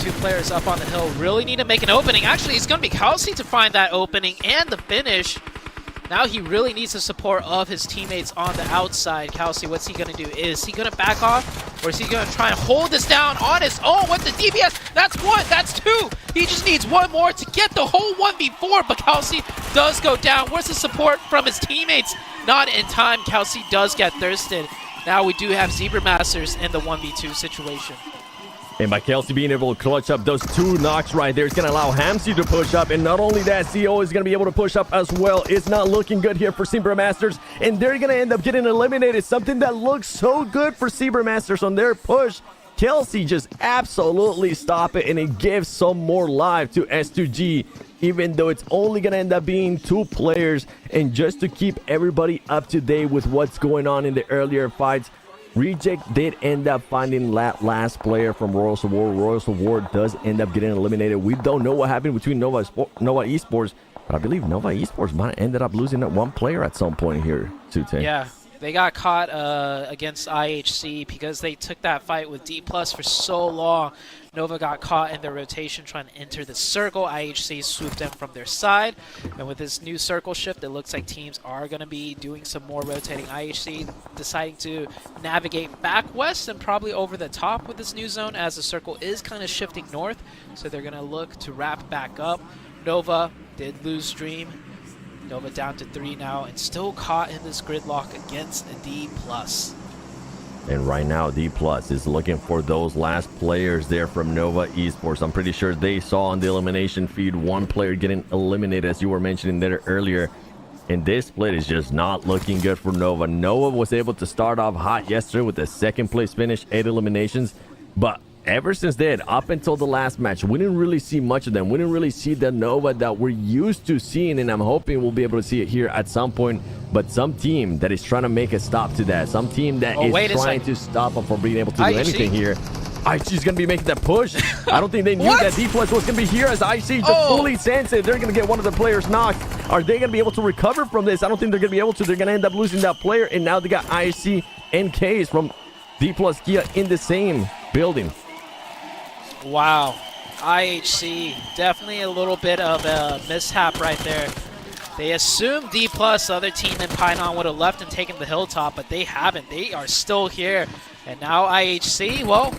Two players up on the hill really need to make an opening. Actually, it's going to be Kasi to find that opening and the finish. Now he really needs the support of his teammates on the outside. Kalsi, what's he going to do? Is he going to back off? Or is he going to try and hold this down on his own with the DPS? That's one. That's two. He just needs one more to get the whole 1v4. But Kalsi does go down. Where's the support from his teammates? Not in time. Kalsi does get thirsted. Now we do have Zebra Masters in the 1v2 situation. And by Kelsey being able to clutch up those two knocks right there, it's going to allow Hamsi to push up. And not only that, CO is going to be able to push up as well. It's not looking good here for Zebra Masters. And they're going to end up getting eliminated. Something that looks so good for Zebra Masters on their push. Kelsey just absolutely stop it. And it gives some more life to S2G. Even though it's only going to end up being two players. And just to keep everybody up to date with what's going on in the earlier fights, Reject did end up finding that last player from Royal Award. Royal Award does end up getting eliminated. We don't know what happened between Nova Esports, but I believe Nova Esports might have ended up losing that one player at some point here, Tute. Yeah, they got caught against IHC because they took that fight with D+ for so long. Nova got caught in their rotation trying to enter the circle. IHC swooped them from their side. And with this new circle shift, it looks like teams are going to be doing some more rotating. IHC deciding to navigate back west and probably over the top with this new zone as the circle is kind of shifting north. So they're going to look to wrap back up. Nova did lose Dream. Nova down to 3 now and still caught in this gridlock against a D+. And right now, D+ is looking for those last players there from Nova Esports. I'm pretty sure they saw on the elimination feed one player getting eliminated, as you were mentioning there earlier. And this split is just not looking good for Nova. Nova was able to start off hot yesterday with a second place finish, 8 eliminations. But ever since then, up until the last match, we didn't really see much of them. We didn't really see the Nova that we're used to seeing, and I'm hoping we'll be able to see it here at some point. But some team that is trying to make a stop to that, some team that is trying to stop them from being able to do anything here. IHC's going to be making that push. I don't think they knew that D+ was going to be here as IHC just fully sensed it. They're going to get one of the players knocked. Are they going to be able to recover from this? I don't think they're going to be able to. They're going to end up losing that player, and now they got IHC and K's from D+ Kia in the same building. Wow, IHC, definitely a little bit of a mishap right there. They assumed D+, other team in Pinon would have left and taken the hilltop, but they haven't. They are still here. And now IHC, well,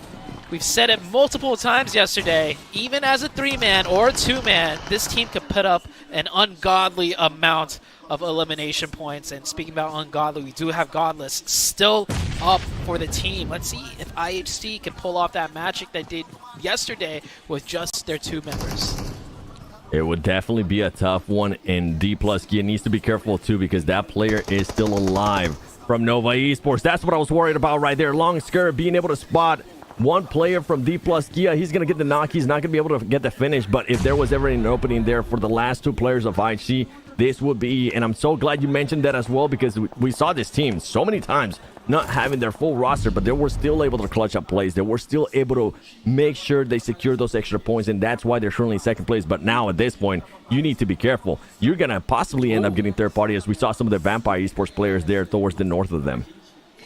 we've said it multiple times yesterday, even as a 3-man or a 2-man, this team could put up an ungodly amount of elimination points. And speaking about ungodly, we do have Godless still up for the team. Let's see if IHC can pull off that magic they did yesterday with just their 2 members. It would definitely be a tough one, and D+ Kia needs to be careful too because that player is still alive from Nova Esports. That's what I was worried about right there. Long skirt, being able to spot one player from D+ Kia. He's going to get the knock. He's not going to be able to get the finish, but if there was ever an opening there for the last 2 players of IHC, this would be, and I'm so glad you mentioned that as well because we saw this team so many times not having their full roster, but they were still able to clutch up plays. They were still able to make sure they secure those extra points, and that's why they're currently in second place. But now at this point, you need to be careful. You're going to possibly end up getting third party, as we saw some of the Vampire Esports players there towards the north of them.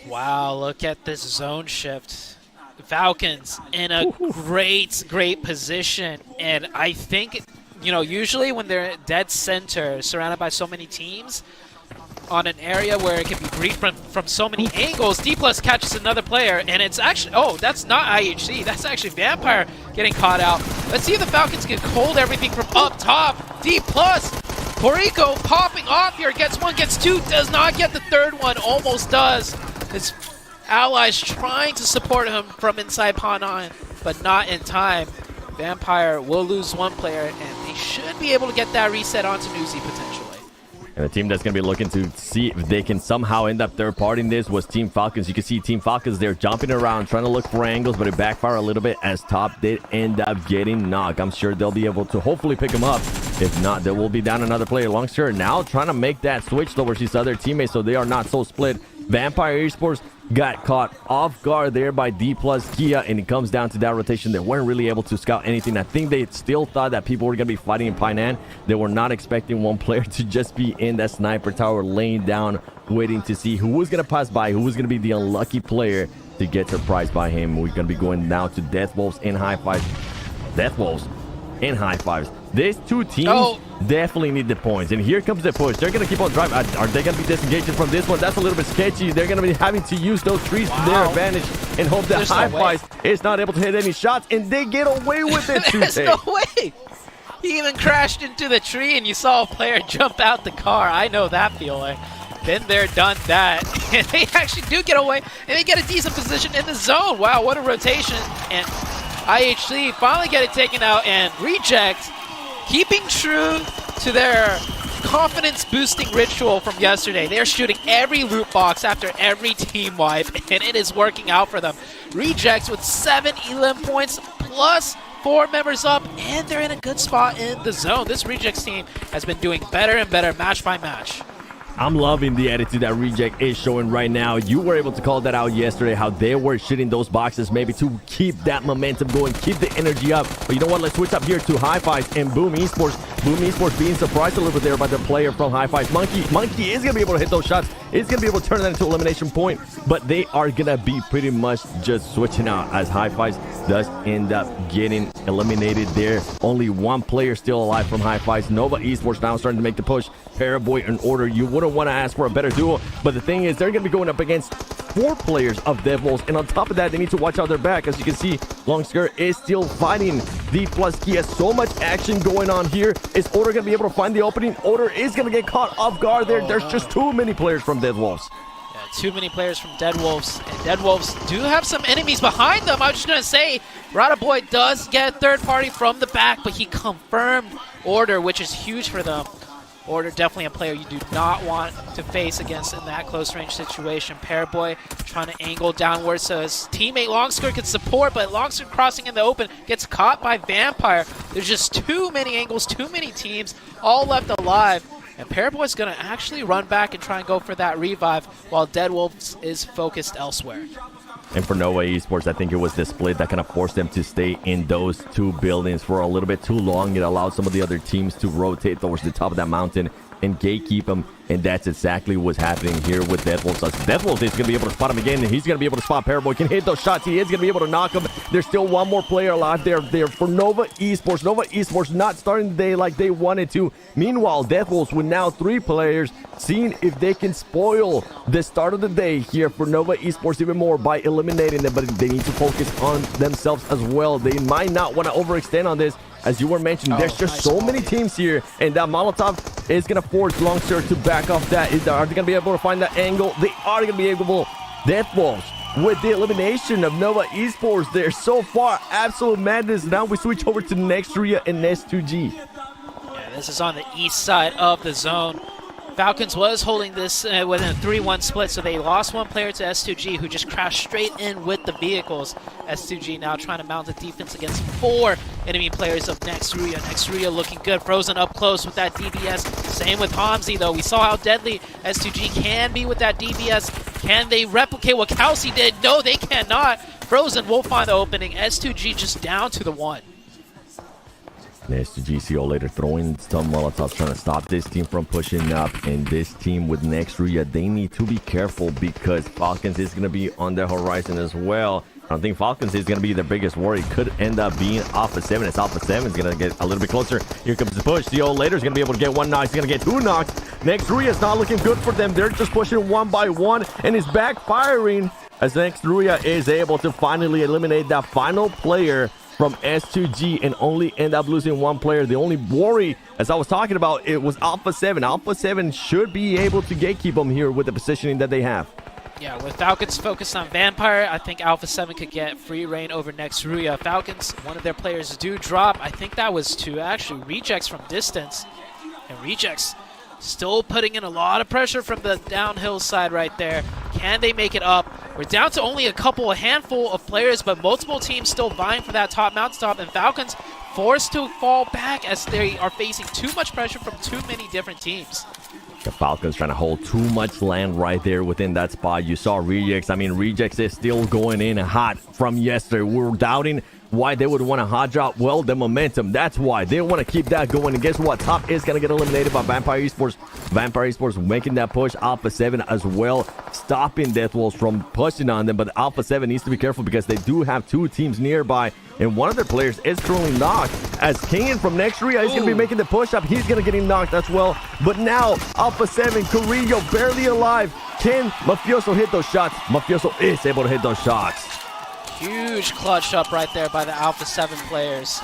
Wow, look at this zone shift. Falcons in a great position, and I think, you know, usually when they're dead center, surrounded by so many teams, on an area where it can be briefed from so many angles, D+ catches another player, and it's actually, oh, that's not IHC, that's actually Vampire getting caught out. Let's see if the Falcons can hold everything from up top. D+. Borrico popping off here. Gets one, gets two. Does not get the third one. Almost does. His allies trying to support him from inside Pawn 9, but not in time. Vampire will lose one player, and they should be able to get that reset onto Newsy potentially. And the team that's going to be looking to see if they can somehow end up third-partying this was Team Falcons. You can see Team Falcons, they're jumping around, trying to look for angles, but it backfired a little bit as Top did end up getting knocked. I'm sure they'll be able to hopefully pick him up. If not, they will be down another player. Longster now trying to make that switch towards his other teammates so they are not so split. Vampire Esports got caught off guard there by D+ Kia, and it comes down to that rotation. They weren't really able to scout anything. I think they still thought that people were going to be fighting in Painan. They were not expecting one player to just be in that sniper tower laying down, waiting to see who was going to pass by, who was going to be the unlucky player to get surprised by him. We're going to be going now to Deathwolves in high fives. Deathwolves in high fives. These two teams definitely need the points, and here comes the push. They're going to keep on driving. Are they going to be disengaging from this one? That's a little bit sketchy. They're going to be having to use those trees to their advantage and hope that high fives is not able to hit any shots, and they get away with it. There's no way. He even crashed into the tree, and you saw a player jump out the car. I know that feeling. Been there, done that. And they actually do get away, and they get a decent position in the zone. Wow, what a rotation. And IHC finally get it taken out, and Reject, keeping true to their confidence-boosting ritual from yesterday. They're shooting every loot box after every team wipe, and it is working out for them. Rejects with 7 elim points plus 4 members up, and they're in a good spot in the zone. This Rejects team has been doing better and better match by match. I'm loving the attitude that Reject is showing right now. You were able to call that out yesterday, how they were shooting those boxes maybe to keep that momentum going, keep the energy up. But you know what? Let's switch up here to High Fives and Boom Esports. Boom Esports being surprised a little bit there by the player from High Fives. Monkey is going to be able to hit those shots. It's going to be able to turn that into elimination point. But they are going to be pretty much just switching out as High Fives does end up getting eliminated there. Only one player still alive from High Fives. Nova Esports now starting to make the push. Paraboy and Order, you wouldn't want to ask for a better duo, but the thing is they're going to be going up against 4 players of Deathwolves, and on top of that they need to watch out their back. As you can see, Longskirt is still fighting D+ Kia. So much action going on here. Is Order going to be able to find the opening? Order is going to get caught off guard there. There's just too many players from Deathwolves. Yeah, too many players from Deadwolves, and Deadwolves do have some enemies behind them. I was just going to say, Rada Boy does get third party from the back, but he confirmed Order, which is huge for them. Order definitely a player you do not want to face against in that close range situation. Paraboy trying to angle downwards so his teammate Longskirt can support, but Longskirt crossing in the open gets caught by Vampire. There's just too many angles, too many teams, all left alive. And Paraboy's going to actually run back and try and go for that revive while Deadwolves is focused elsewhere. And for Nova Esports, I think it was the split that kind of forced them to stay in those 2 buildings for a little bit too long. It allowed some of the other teams to rotate towards the top of that mountain and gatekeep them, and that's exactly what's happening here with Deathwolves. Deathwolves is going to be able to spot him again, and he's going to be able to spot Paraboy. Can hit those shots. He is going to be able to knock him. There's still one more player alive there for Nova Esports. Nova Esports not starting the day like they wanted to. Meanwhile, Deathwolves with now 3 players, seeing if they can spoil the start of the day here for Nova Esports even more by eliminating them, but they need to focus on themselves as well. They might not want to overextend on this. As you were mentioning, there's just so many teams here, and that Molotov is going to force Longster to back off that. Are they going to be able to find that angle? They are going to be able. Deathwolves with the elimination of Nova Esports there so far. Absolute madness. Now we switch over to Nextria and S2G. Yeah, this is on the east side of the zone. Falcons was holding this within a 3-1 split, so they lost 1 player to S2G, who just crashed straight in with the vehicles. S2G now trying to mount the defense against 4 enemy players of Nextria. Nextria looking good, Frozen up close with that DBS. Same with Hamzi, though. We saw how deadly S2G can be with that DBS. Can they replicate what Kelsey did? No, they cannot. Frozen will find the opening. S2G just down to the 1. S2G later throwing some Molotovs, trying to stop this team from pushing up. And this team with Nextria, they need to be careful because Falcons is going to be on the horizon as well. I don't think Falcons is going to be their biggest worry. Could end up being Alpha 7. As Alpha 7 is going to get a little bit closer. Here comes the push. CO later is going to be able to get 1 knock. He's going to get 2 knocks. Nextria is not looking good for them. They're just pushing 1 by 1 and is backfiring as Nextria is able to finally eliminate that final player from S2G and only end up losing one player. The only worry, as I was talking about, it was Alpha 7. Alpha 7 should be able to gatekeep them here with the positioning that they have. Yeah, with Falcons focused on Vampire, I think Alpha 7 could get free reign over next Ruya. Falcons, one of their players do drop. I think that was to actually Rejects from distance. And Rejects still putting in a lot of pressure from the downhill side right there. Can they make it up? We're down to only a handful of players, but multiple teams still vying for that top mountaintop, and Falcons forced to fall back as they are facing too much pressure from too many different teams. The Falcons trying to hold too much land right there within that spot. You saw Rejects. I mean, Rejects is still going in hot from yesterday. We were doubting why they would want a hot drop. Well, the momentum, that's why they want to keep that going. And guess what? Top is going to get eliminated by Vampire Esports. Vampire Esports making that push. Alpha 7 as well, stopping Death Wolves from pushing on them. But Alpha 7 needs to be careful because they do have two teams nearby. And one of their players is currently knocked. As Kane from next Ria is going to be making the push up. He's going to get him knocked as well. But now, Alpha 7, Carrillo barely alive. Can Mafioso hit those shots? Mafioso is able to hit those shots. Huge clutch up right there by the Alpha 7 players.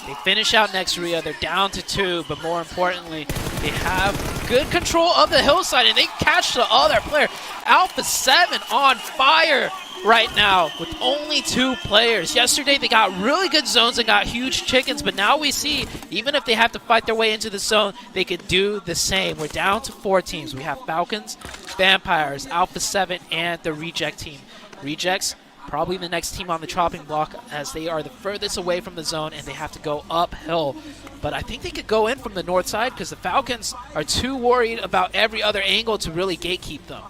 They finish out next Ria. They're down to 2, but more importantly, they have good control of the hillside, and they catch the other player. Alpha 7 on fire right now with only 2 players. Yesterday, they got really good zones and got huge chickens, but now we see, even if they have to fight their way into the zone, they could do the same. We're down to 4 teams. We have Falcons, Vampires, Alpha 7, and the Reject team. Rejects, probably the next team on the chopping block, as they are the furthest away from the zone and they have to go uphill. But I think they could go in from the north side because the Falcons are too worried about every other angle to really gatekeep them.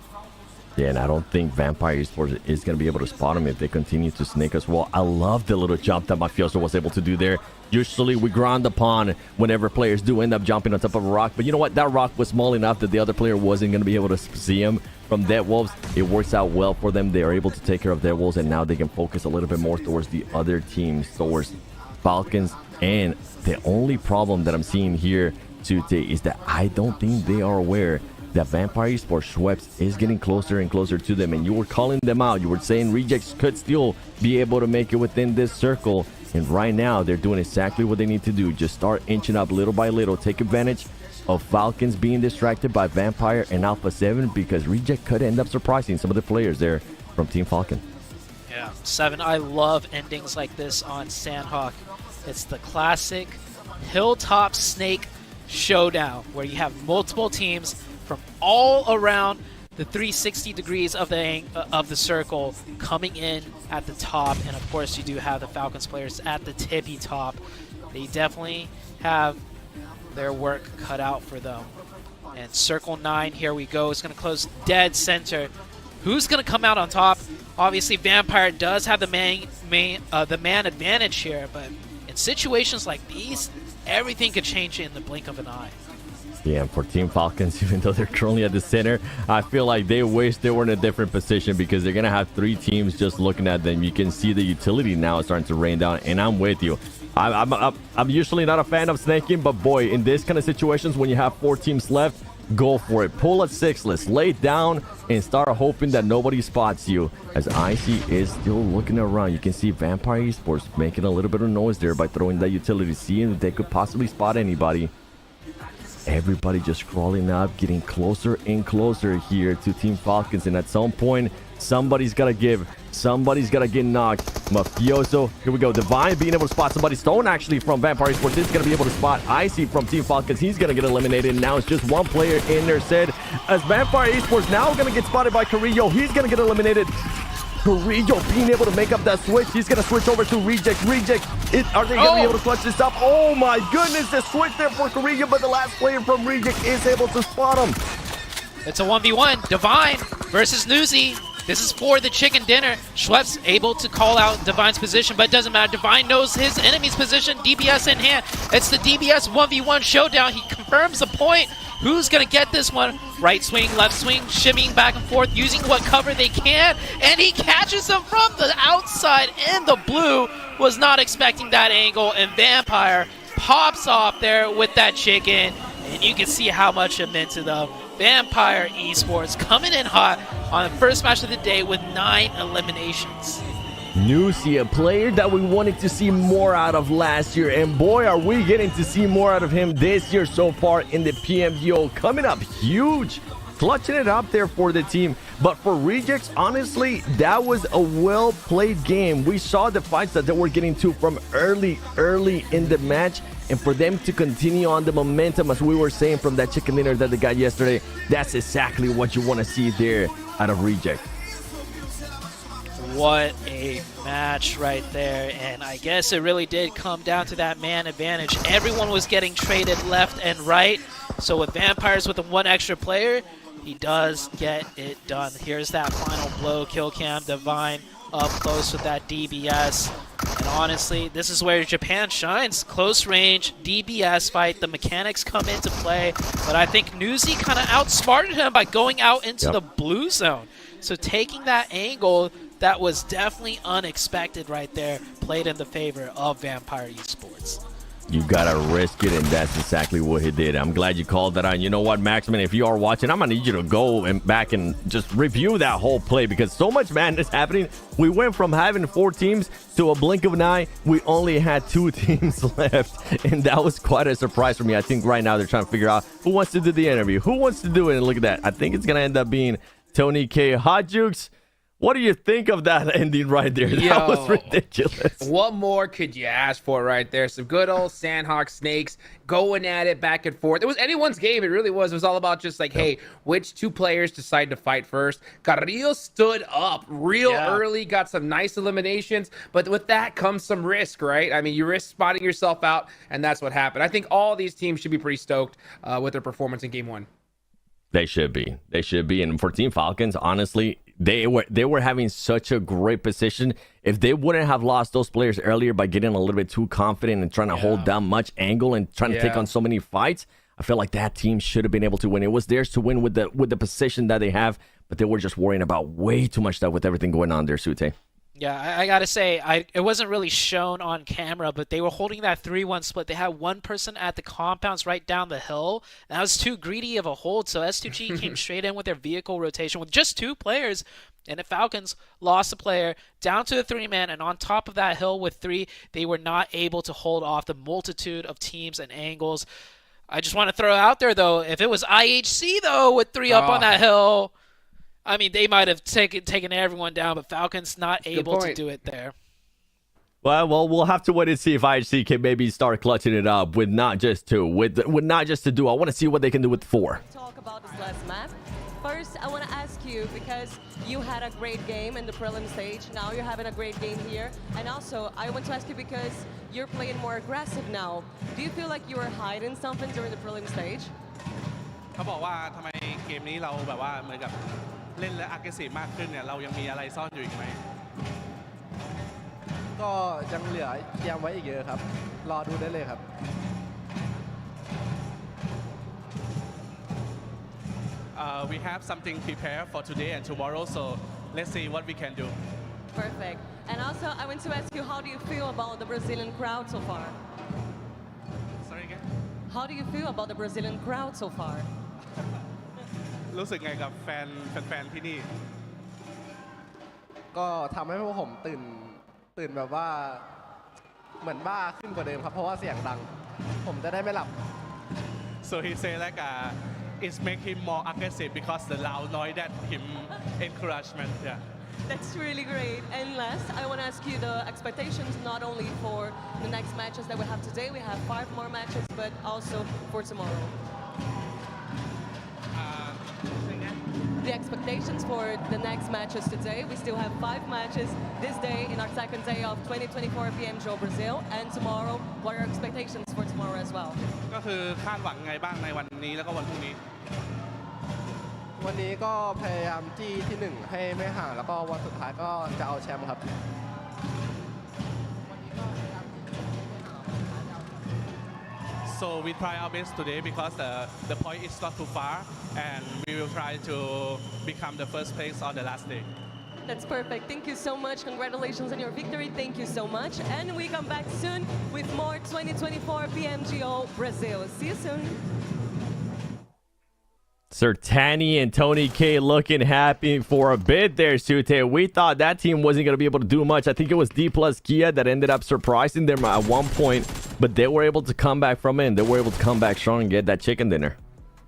Yeah, and I don't think Vampire Esports is going to be able to spot him if they continue to snake as well. I love the little jump that Mafioso was able to do there. Usually we ground upon whenever players do end up jumping on top of a rock. But you know what? That rock was small enough that the other player wasn't going to be able to see him. From Dead Wolves, it works out well for them. They are able to take care of Dead Wolves, and now they can focus a little bit more towards the other teams, towards Falcons. And the only problem that I'm seeing here today is that I don't think they are aware that Vampire Esports Schweppes is getting closer and closer to them. And you were calling them out. You were saying Rejects could still be able to make it within this circle. And right now, they're doing exactly what they need to do. Just start inching up little by little. Take advantage of Falcons being distracted by Vampire and Alpha 7, because Reject could end up surprising some of the players there from Team Falcon. Yeah, 7, I love endings like this on Sandhawk. It's the classic hilltop snake showdown where you have multiple teams from all around the 360 degrees of the circle coming in at the top. And of course, you do have the Falcons players at the tippy top. They definitely have their work cut out for them. And Circle 9, here we go. It's going to close dead center. Who's going to come out on top? Obviously, Vampire does have the man advantage here, but in situations like these, everything could change in the blink of an eye. Yeah, and for Team Falcons, even though they're currently at the center, I feel like they wish they were in a different position because they're going to have 3 teams just looking at them. You can see the utility now starting to rain down, and I'm with you. I'm usually not a fan of snaking, but boy, in this kind of situations when you have 4 teams left, go for it. Pull a 6-less, lay it down, and start hoping that nobody spots you. As Icy is still looking around, you can see Vampire Esports making a little bit of noise there by throwing that utility, seeing if they could possibly spot anybody. Everybody just crawling up, getting closer and closer here to Team Falcons, and at some point, somebody's got to give. Somebody's got to get knocked. Mafioso, here we go. Divine being able to spot somebody. Stone actually from Vampire Esports is going to be able to spot Icy from Team Falcons. He's going to get eliminated. And now it's just one player in there, said. As Vampire Esports now going to get spotted by Carrillo. He's going to get eliminated. Carrillo being able to make up that switch. He's going to switch over to Reject. Are they going to be able to clutch this up? Oh my goodness, the switch there for Carrillo, but the last player from Reject is able to spot him. It's a 1v1. Divine versus Newsy. This is for the chicken dinner. Schweppes able to call out Divine's position, but it doesn't matter. Divine knows his enemy's position. DBS in hand. It's the DBS 1v1 showdown. He confirms the point. Who's going to get this one? Right swing, left swing, shimmying back and forth, using what cover they can, and he catches him from the outside in the blue. Was not expecting that angle, and Vampire pops off there with that chicken, and you can see how much it meant to them. Vampire Esports coming in hot on the first match of the day with 9 eliminations. Nusi, a player that we wanted to see more out of last year, and boy, are we getting to see more out of him this year so far in the PMGO. Coming up huge, clutching it up there for the team. But for Rejects, honestly, that was a well-played game. We saw the fights that they were getting to from early in the match, and for them to continue on the momentum, as we were saying, from that chicken dinner that they got yesterday, that's exactly what you want to see there out of Reject. What a match right there, and I guess it really did come down to that man advantage. Everyone was getting traded left and right, so with Vampires with the one extra player, he does get it done. Here's that final blow, kill cam, Divine up close with that DBS. And honestly, this is where Japan shines. Close range, DBS fight, the mechanics come into play, but I think Nusi kind of outsmarted him by going out into the blue zone. So taking that angle, that was definitely unexpected right there, played in the favor of Vampire Esports. You gotta risk it, and that's exactly what he did. I'm glad you called that on. You know what, Maxman, if you are watching, I'm gonna need you to go and back and just review that whole play, because so much madness happening. We went from having 4 teams to a blink of an eye, we only had 2 teams left, and that was quite a surprise for me. I think right now they're trying to figure out who wants to do the interview, who wants to do it, and look at that. I think it's gonna end up being Tony K. Hot Jukes. What do you think of that ending right there? That was ridiculous. What more could you ask for right there? Some good old Sandhawk Snakes going at it back and forth. It was anyone's game. It really was. It was all about just like, hey, which 2 players decide to fight first? Carrillo stood up real early, got some nice eliminations, but with that comes some risk, right? I mean, you risk spotting yourself out, and that's what happened. I think all these teams should be pretty stoked with their performance in Game 1. They should be. They should be. And for Team Falcons, honestly, they were having such a great position. If they wouldn't have lost those players earlier by getting a little bit too confident and trying to hold down much angle and trying to take on so many fights, I feel like that team should have been able to win. It was theirs to win with the position that they have, but they were just worrying about way too much stuff with everything going on there, Sute. Yeah, I gotta say, it wasn't really shown on camera, but they were holding that 3-1 split. They had one person at the compounds right down the hill, and that was too greedy of a hold, so S2G came straight in with their vehicle rotation with just 2 players, and the Falcons lost a player down to the 3-man, and on top of that hill with 3, they were not able to hold off the multitude of teams and angles. I just want to throw out there, though, if it was IHC, though, with 3 up on that hill, I mean, they might have taken everyone down, but Falcons not able to do it there. Well, we'll have to wait and see if IHC can maybe start clutching it up with not just 2, with not just the duo. I want to see what they can do with 4. Talk about this last map. First, I want to ask you, because you had a great game in the prelim stage, now you're having a great game here, and also I want to ask you because you're playing more aggressive now. Do you feel like you were hiding something during the prelim stage? เขาบอกว่าทำไมเกมนี้เราแบบว่าเหมือนกับเล่นและ aggressive มากขึ้นเนี่ยเรายังมีอะไรซ่อนอยู่อีกไหมก็ยังเหลือเตรียมไว้อีกเยอะครับรอดูได้เลยครับ We have something prepared for today and tomorrow, so let's see what we can do. Perfect. And also, I want to ask you, how do you feel about the Brazilian crowd so far? Sorry again? How do you feel about the Brazilian crowd so far? รู้สึกไงกับแฟนที่นี่ก็ทำให้พวกผมตื่นแบบว่าเหมือนบ้าขึ้นกว่าเดิมครับเพราะว่าเสียงดังผมจะได้ไม่หลับ So he say like it's make him more aggressive because the loud noise that him encouragement. Yeah. That's really great. And last, I want to ask you the expectations not only for the next matches that we have today, we have 5 more matches, but also for tomorrow. The expectations for the next matches today, we still have 5 matches this day in our second day of 2024 PMGO Brazil, and tomorrow, what are your expectations for tomorrow as well? ก็คือคาดหวังไงบ้างในวันนี้แล้วก็วันพรุ่งนี้วันนี้ก็พยายามจี้ที่ 1ให้ไม่ห่างแล้วก็วันสุดท้ายก็จะเอาแชมป์ครับ So we try our best today because the point is not too far, and we will try to become the first place on the last day. That's perfect. Thank you so much. Congratulations on your victory. Thank you so much. And we come back soon with more 2024 PMGO Brazil. See you soon. Sertani and Tony K looking happy for a bit there, Sute. We thought that team wasn't going to be able to do much. I think it was D plus Kia that ended up surprising them at one point, but they were able to come back from it, and they were able to come back strong and get that chicken dinner.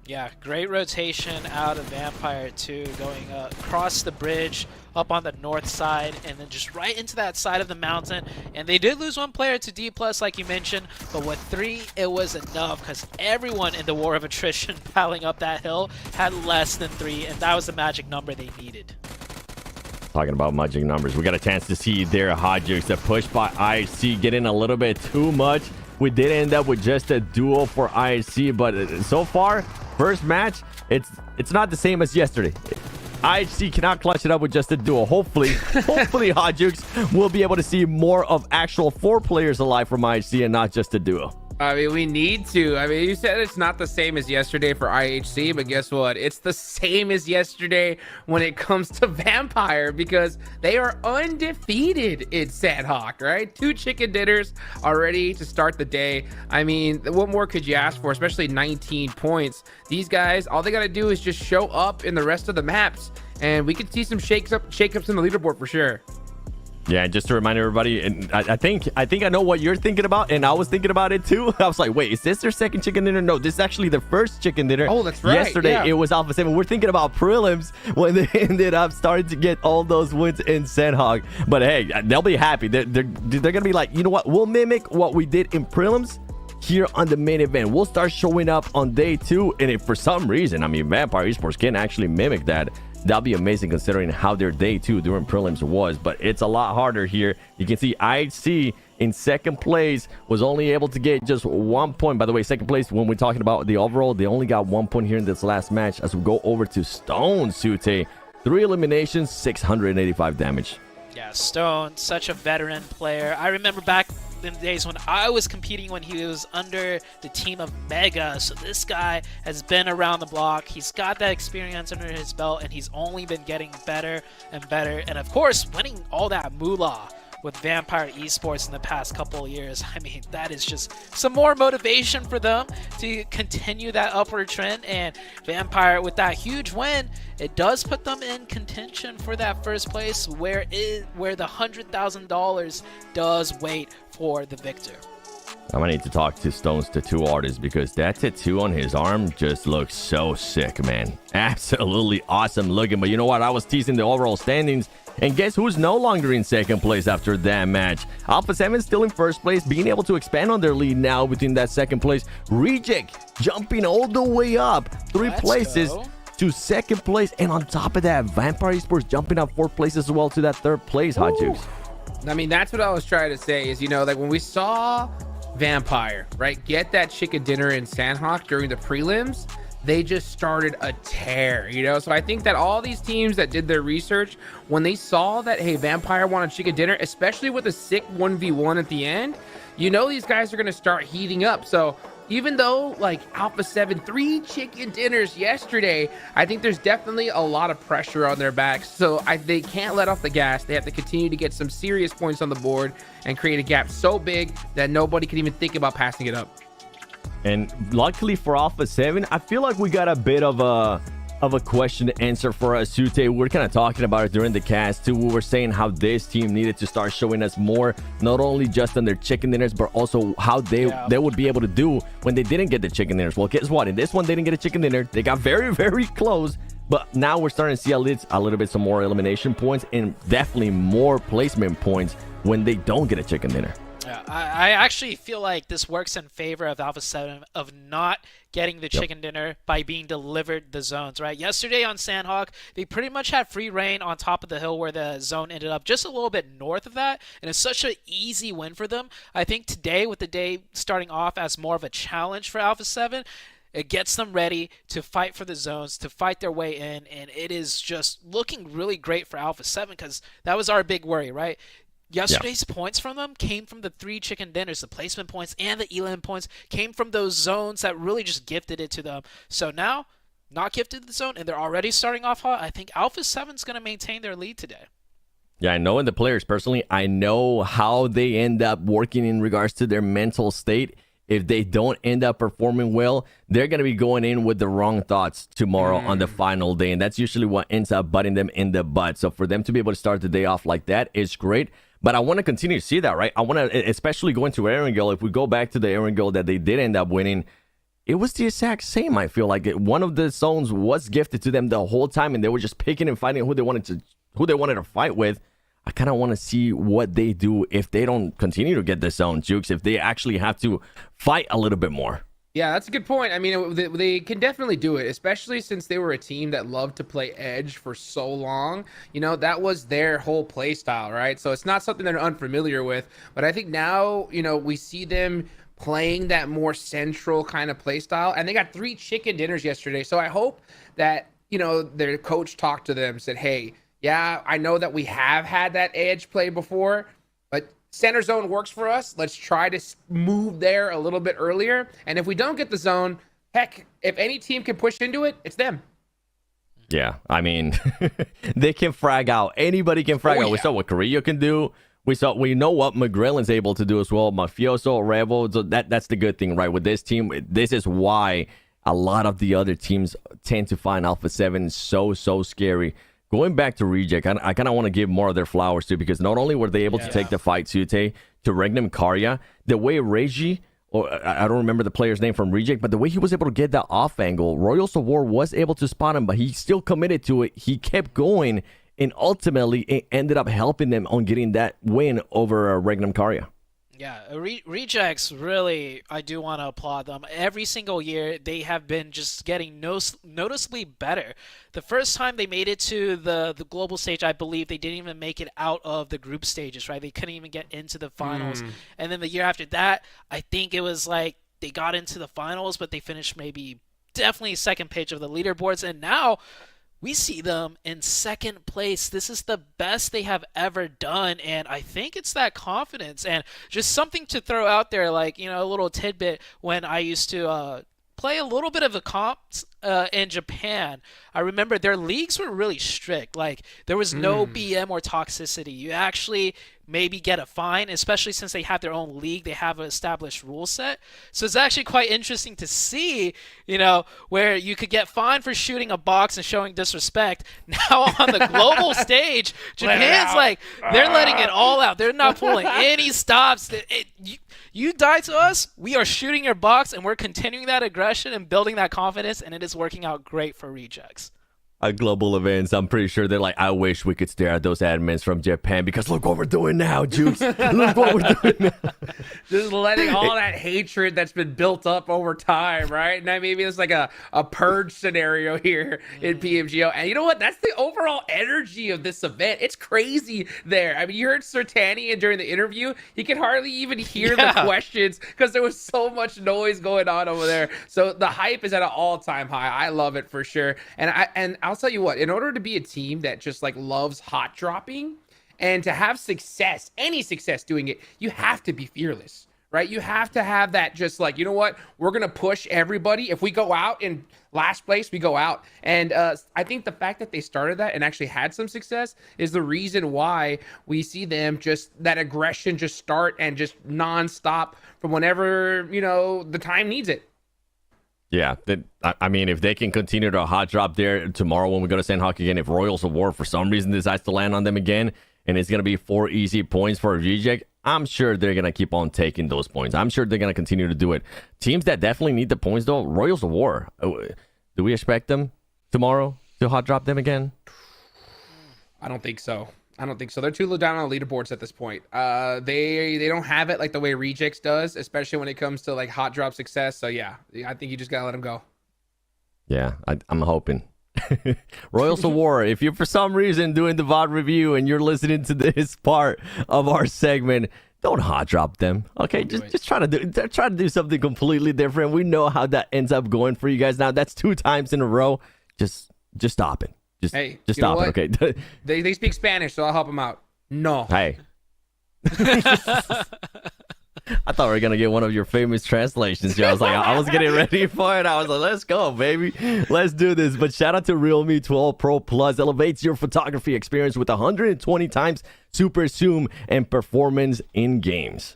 Yeah, great rotation out of Vampire too, going across the bridge, up on the north side, and then just right into that side of the mountain. And they did lose one player to D+, like you mentioned, but with 3, it was enough because everyone in the war of attrition piling up that hill had less than 3, and that was the magic number they needed. Talking about magic numbers, we got a chance to see there Hodgers, the push by IHC getting a little bit too much. We did end up with just a duo for IHC, but so far, first match, it's not the same as yesterday. IHC cannot clutch it up with just a duo. Hopefully Hodgers will be able to see more of actual 4 players alive from IHC and not just a duo. I mean, we need to. I mean, you said it's not the same as yesterday for IHC, but guess what? It's the same as yesterday when it comes to Vampire because they are undefeated in Sandhawk, right? 2 chicken dinners already to start the day. I mean, what more could you ask for, especially 19 points? These guys, all they got to do is just show up in the rest of the maps, and we could see some shakeups in the leaderboard for sure. Yeah, just to remind everybody, and I think I know what you're thinking about, and I was thinking about it too. I was like, wait, is this their second chicken dinner? No, this is actually their first chicken dinner. Oh, that's right. Yesterday, It was Alpha 7. We're thinking about prelims when they ended up starting to get all those wins in Sandhawk. But hey, they'll be happy. They're going to be like, you know what? We'll mimic what we did in prelims here on the main event. We'll start showing up on day 2, and if for some reason, I mean, Vampire Esports can actually mimic that, that'll be amazing considering how their day 2 during prelims was. But it's a lot harder here. You can see IHC in second place was only able to get just 1 point. By the way, second place, when we're talking about the overall, they only got 1 point here in this last match. As we go over to Stone Sute, 3 eliminations, 685 damage. Yeah, Stone, such a veteran player. I remember back in the days when I was competing when he was under the team of Mega. So this guy has been around the block. He's got that experience under his belt, and he's only been getting better and better. And of course, winning all that moolah with Vampire Esports in the past couple of years. I mean, that is just some more motivation for them to continue that upward trend. And Vampire, with that huge win, it does put them in contention for that first place where the $100,000 does wait for the victor. I'm gonna need to talk to Stone's tattoo artist because that tattoo on his arm just looks so sick, man. Absolutely awesome looking. But you know what? I was teasing the overall standings, and guess who's no longer in second place after that match? Alpha 7 still in first place, being able to expand on their lead now between that second place. Reject jumping all the way up 3 places to second place, and on top of that, Vampire Esports jumping up 4 places as well to that third place. Hot Jukes. I mean, that's what I was trying to say is, you know, like when we saw Vampire, right, get that chicken dinner in Sandhawk during the prelims, they just started a tear, you know? So I think that all these teams that did their research, when they saw that, hey, Vampire wanted chicken dinner, especially with a sick 1v1 at the end, you know these guys are going to start heating up. So even though, like, Alpha 7, 3 chicken dinners yesterday, I think there's definitely a lot of pressure on their backs. So they can't let off the gas. They have to continue to get some serious points on the board and create a gap so big that nobody can even think about passing it up. And luckily for Alpha 7, I feel like we got a bit of a question to answer for us, Sute. We're kind of talking about it during the cast too. We were saying how this team needed to start showing us more, not only just on their chicken dinners, but also how they would be able to do when they didn't get the chicken dinners. Well, guess what? In this one, they didn't get a chicken dinner. They got very, very close. But now we're starting to see a little bit some more elimination points and definitely more placement points when they don't get a chicken dinner. Yeah, I actually feel like this works in favor of Alpha 7 of not getting the chicken dinner by being delivered the zones, right? Yesterday on Sandhawk, they pretty much had free reign on top of the hill where the zone ended up just a little bit north of that, and it's such an easy win for them. I think today, with the day starting off as more of a challenge for Alpha 7, it gets them ready to fight for the zones, to fight their way in, and it is just looking really great for Alpha 7 because that was our big worry, right? Yesterday's points from them came from the 3 chicken dinners. The placement points and the elim points came from those zones that really just gifted it to them. So now, not gifted the zone, and they're already starting off hot. I think Alpha 7's going to maintain their lead today. Yeah, I know, and the players personally, I know how they end up working in regards to their mental state. if they don't end up performing well, they're going to be going in with the wrong thoughts tomorrow on the final day. And that's usually what ends up butting them in the butt. So for them to be able to start the day off like that is great. But I want to continue to see that, right? I want to, especially going to Erangel, if we go back to the Erangel that they did end up winning, it was the exact same. I feel like one of the zones was gifted to them the whole time, and they were just picking and fighting who they wanted to fight with. I kind of want to see what they do if they don't continue to get the zone, Jukes, if they actually have to fight a little bit more. Yeah, that's a good point. I mean, they can definitely do it, especially since they were a team that loved to play edge for so long. You know, that was their whole play style, right? So it's not something they're unfamiliar with. But I think now, you know, we see them playing that more central kind of play style. And they got 3 chicken dinners yesterday. So I hope that, you know, their coach talked to them, said, hey, yeah, I know that we have had that edge play before, but center zone works for us. Let's try to move there a little bit earlier. And if we don't get the zone, heck, if any team can push into it, it's them. Yeah, I mean, they can frag out. Anybody can frag out. Yeah. We saw what Carrillo can do. We know what McGrillen's able to do as well. Mafioso, Revo. So that's the good thing, right? With this team, this is why a lot of the other teams tend to find Alpha 7 so scary. Going back to Reject, I kind of want to give more of their flowers too, because not only were they able to take the fight to Regnum Karya, the way Reiji, or I don't remember the player's name from Reject, but the way he was able to get that off angle, Royals of War was able to spot him, but he still committed to it. He kept going, and ultimately it ended up helping them on getting that win over Regnum Karya. Yeah, Rejects, really, I do want to applaud them. Every single year, they have been just getting noticeably better. The first time they made it to the global stage, I believe they didn't even make it out of the group stages, right? They couldn't even get into the finals. And then the year after that, I think it was like they got into the finals, but they finished definitely second page of the leaderboards. And now we see them in second place. This is the best they have ever done, and I think it's that confidence. And just something to throw out there, like, you know, a little tidbit. When I used to play a little bit of the comps in Japan, I remember their leagues were really strict. Like, there was no BM or toxicity. You actually maybe get a fine, especially since they have their own league. They have an established rule set. So it's actually quite interesting to see, you know, where you could get fined for shooting a box and showing disrespect. Now on the global stage, Japan's like, they're letting it all out. They're not pulling any stops. You die to us, we are shooting your box, and we're continuing that aggression and building that confidence, and it is working out great for Rejects. At global events, I'm pretty sure they're like, I wish we could stare at those admins from Japan, because look what we're doing now, Jukes. Look what we're doing now. Just letting all that hatred that's been built up over time, right? Now maybe it's like a purge scenario here in PMGO. And you know what? That's the overall energy of this event. It's crazy there. I mean, you heard Sertani during the interview. He could hardly even hear the questions because there was so much noise going on over there. So the hype is at an all-time high. I love it for sure. And I'll tell you what, in order to be a team that just like loves hot dropping and to have success, any success doing it, you have to be fearless, right? You have to have that just like, you know what, we're going to push everybody. If we go out in last place, we go out. And I think the fact that they started that and actually had some success is the reason why we see them just that aggression just start and just nonstop from whenever, you know, the time needs it. Yeah, I mean, if they can continue to hot drop there tomorrow when we go to San Hawk again, if Royals of War for some reason decides to land on them again, and it's going to be 4 easy points for a reject, I'm sure they're going to keep on taking those points. I'm sure they're going to continue to do it. Teams that definitely need the points, though, Royals of War. Do we expect them tomorrow to hot drop them again? I don't think so. They're too low down on the leaderboards at this point. They don't have it like the way Rejects does, especially when it comes to like hot drop success. So yeah, I think you just gotta let them go. Yeah, I'm hoping. Royals of War, if you're for some reason doing the VOD review and you're listening to this part of our segment, don't hot drop them. Okay, just try to do something completely different. We know how that ends up going for you guys. Now that's 2 times in a row. Just stop it. Just stop it, okay? They speak Spanish, so I'll help them out. No. Hey. I thought we were going to get one of your famous translations. I was like, I was getting ready for it. I was like, let's go, baby. Let's do this. But shout out to Realme 12 Pro Plus. Elevates your photography experience with 120 times super zoom and performance in games.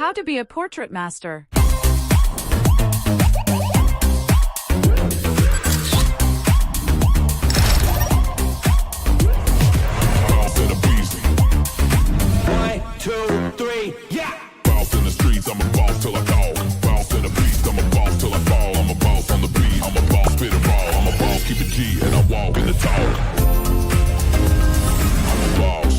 How to be a portrait master. Bounce in a beast. 1, 2, 3, yeah. Bounce in the streets, I'm a boss till I call. Bounce in the beast, I'm a boss till I fall. I'm a boss on the beat, I'm a boss, spit it raw. I'm a boss, keep it G, and I walk in the talk. I'm a boss.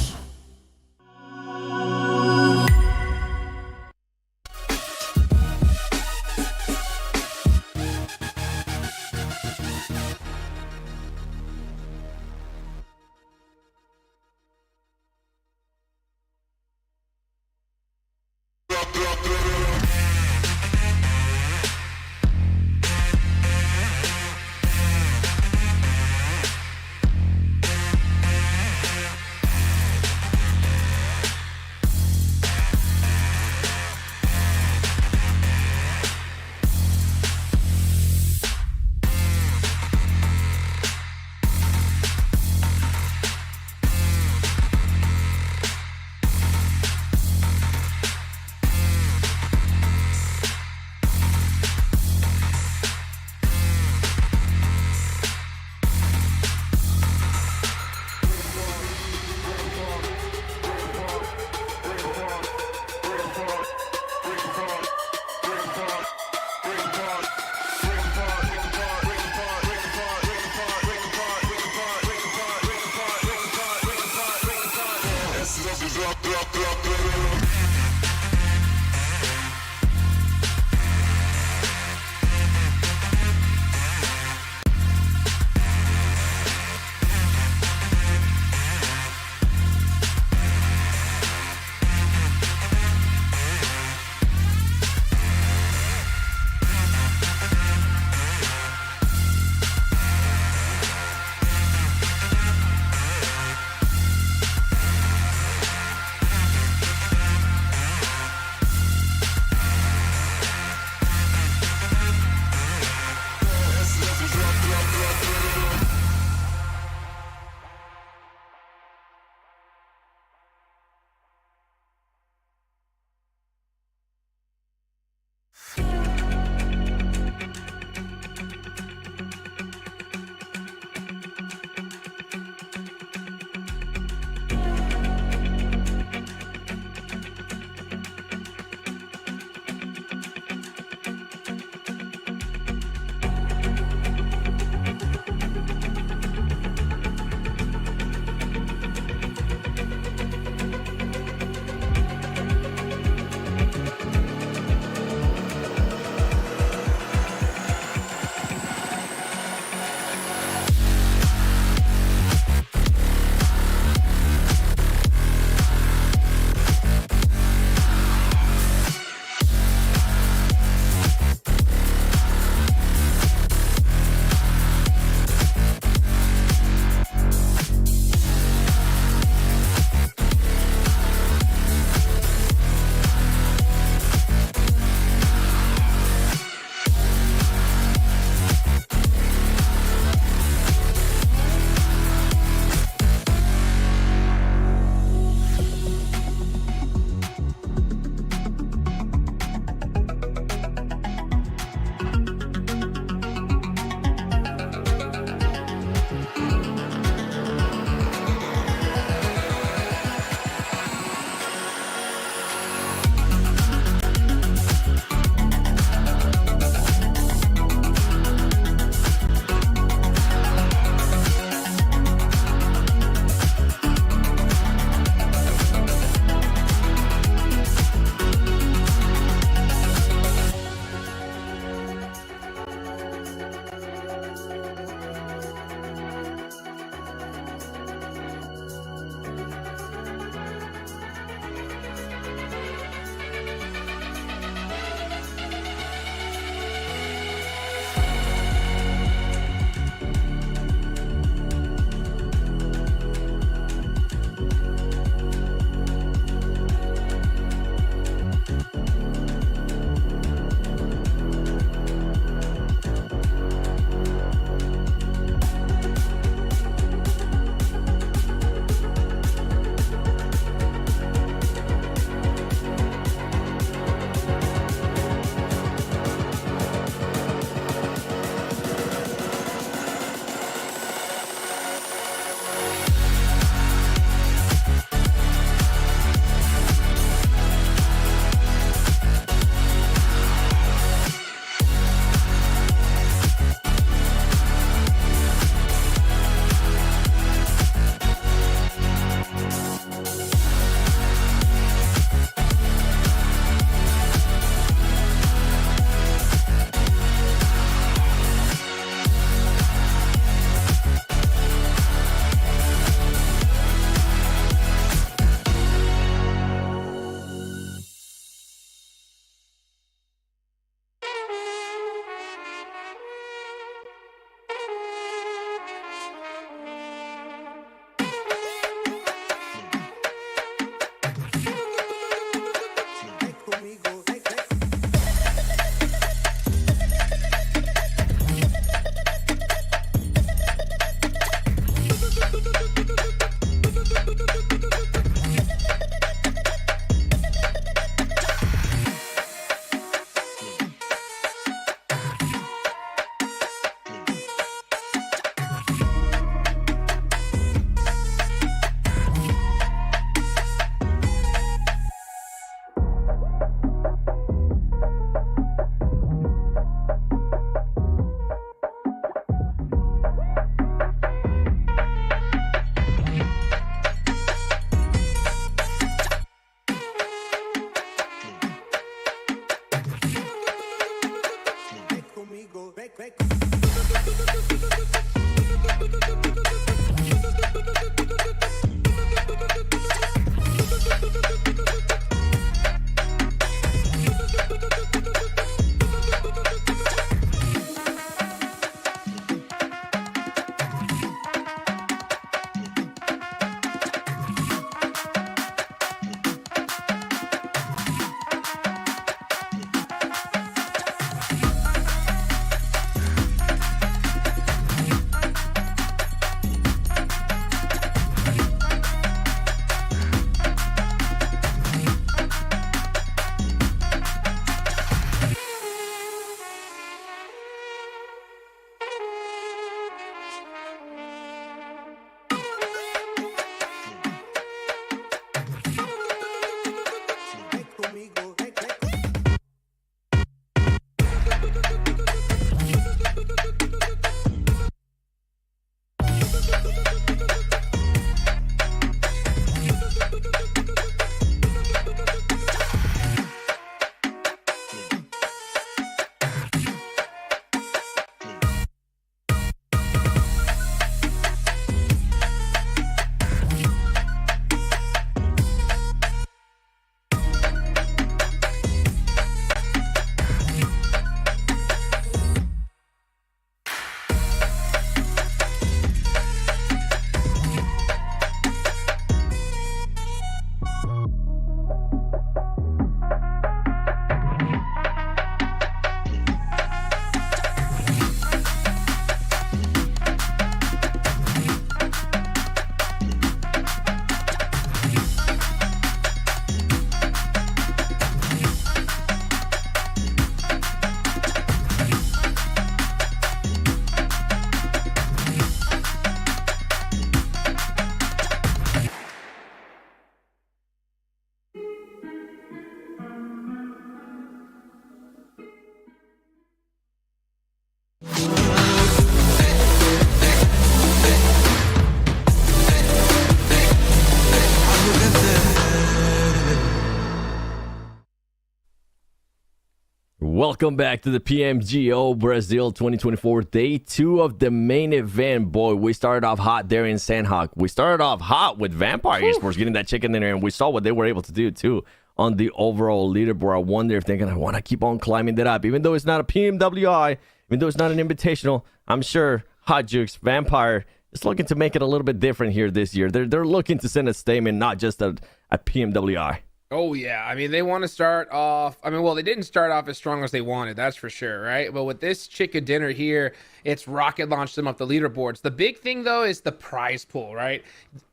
Welcome back to the PMGO Brazil 2024 Day 2 of the main event. Boy, we started off hot there in Sandhawk. We started off hot with Vampire Esports getting that chicken dinner, and we saw what they were able to do too on the overall leaderboard. I wonder if they're going to want to keep on climbing that up. Even though it's not a PMWI, even though it's not an invitational, I'm sure Hot Jukes, Vampire is looking to make it a little bit different here this year. They're looking to send a statement, not just a PMWI. Oh, yeah. I mean, they want to start off. I mean, well, they didn't start off as strong as they wanted. That's for sure, right? But with this chicken dinner here, it's rocket launched them up the leaderboards. The big thing, though, is the prize pool, right?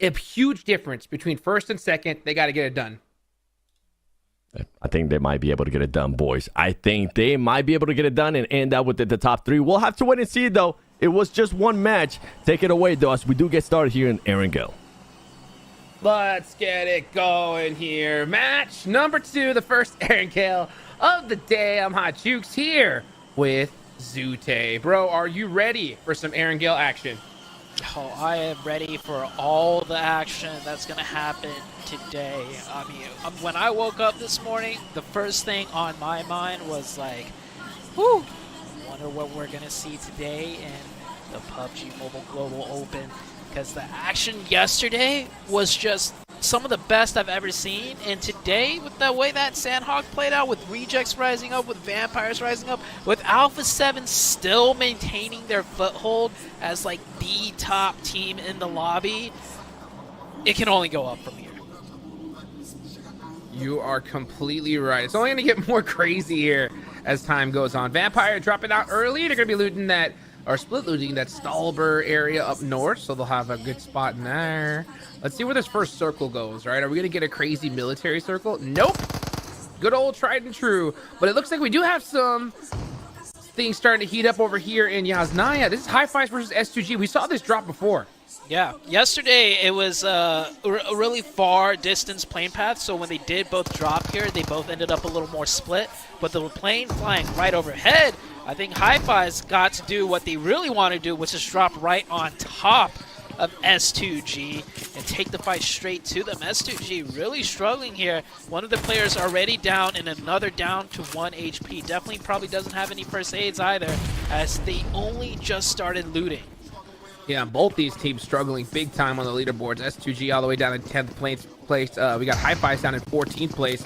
A huge difference between first and second. They got to get it done. I think they might be able to get it done, boys. I think they might be able to get it done and end up with the top 3. We'll have to wait and see, though. It was just one match. Take it away, though, as we do get started here in Erangel. Let's get it going here. Match number 2, the first Erangel of the day. I'm Hot Jukes here with Zute. Bro, are you ready for some Erangel action? Oh, I am ready for all the action that's going to happen today. I mean, when I woke up this morning, the first thing on my mind was like, whew, wonder what we're going to see today in the PUBG Mobile Global Open. Because the action yesterday was just some of the best I've ever seen. And today, with the way that Sandhawk played out, with Rejects rising up, with Vampires rising up, with Alpha 7 still maintaining their foothold as like the top team in the lobby, it can only go up from here. You are completely right. It's only going to get more crazy here as time goes on. Vampire dropping out early. They're going to be looting that, or split looting that Stalber area up north, so they'll have a good spot in there. Let's see where this first circle goes, right? Are we going to get a crazy military circle? Nope. Good old tried and true. But it looks like we do have some things starting to heat up over here in Yasnaya. This is Hi-Fi's versus S2G. We saw this drop before. Yeah, yesterday it was a really far distance plane path, so when they did both drop here, they both ended up a little more split, but the plane flying right overhead, I think Hi-Fi's got to do what they really want to do, which is drop right on top of S2G and take the fight straight to them. S2G really struggling here. One of the players already down and another down to 1 HP. Definitely probably doesn't have any first aids either, as they only just started looting. Yeah, both these teams struggling big time on the leaderboards. S2G all the way down in 10th place. We got Hi-Fi's down in 14th place.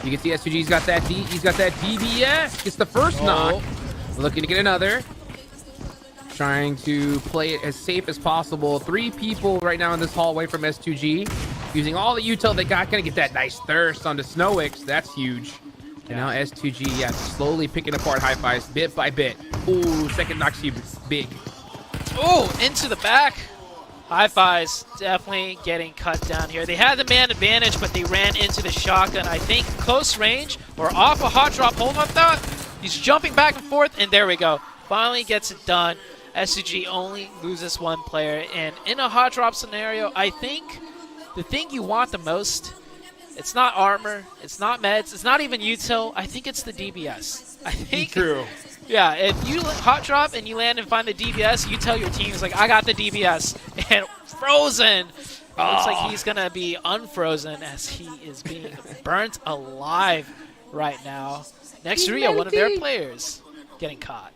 You can see S2G's got that he's got that DBS. Gets the first knock. Looking to get another. Trying to play it as safe as possible. 3 people right now in this hallway from S2G. Using all the util they got. Gonna get that nice thirst onto Snowix. That's huge. And now S2G, yeah, slowly picking apart Hi-Fi's bit by bit. Ooh, second knock's big. Oh, into the back. Hi-Fi's definitely getting cut down here. They had the man advantage, but they ran into the shotgun. I think close range or off a hot drop. Hold on that. He's jumping back and forth, and there we go. Finally gets it done. SCG only loses 1 player, and in a hot drop scenario, I think the thing you want the most, it's not armor, it's not meds, it's not even util. I think it's the DBS. I think. True. Yeah, if you hot drop and you land and find the DBS, you tell your teams, like, I got the DBS. And Frozen looks like he's going to be unfrozen as he is being burnt alive right now. Next to Rio, one of their players getting caught.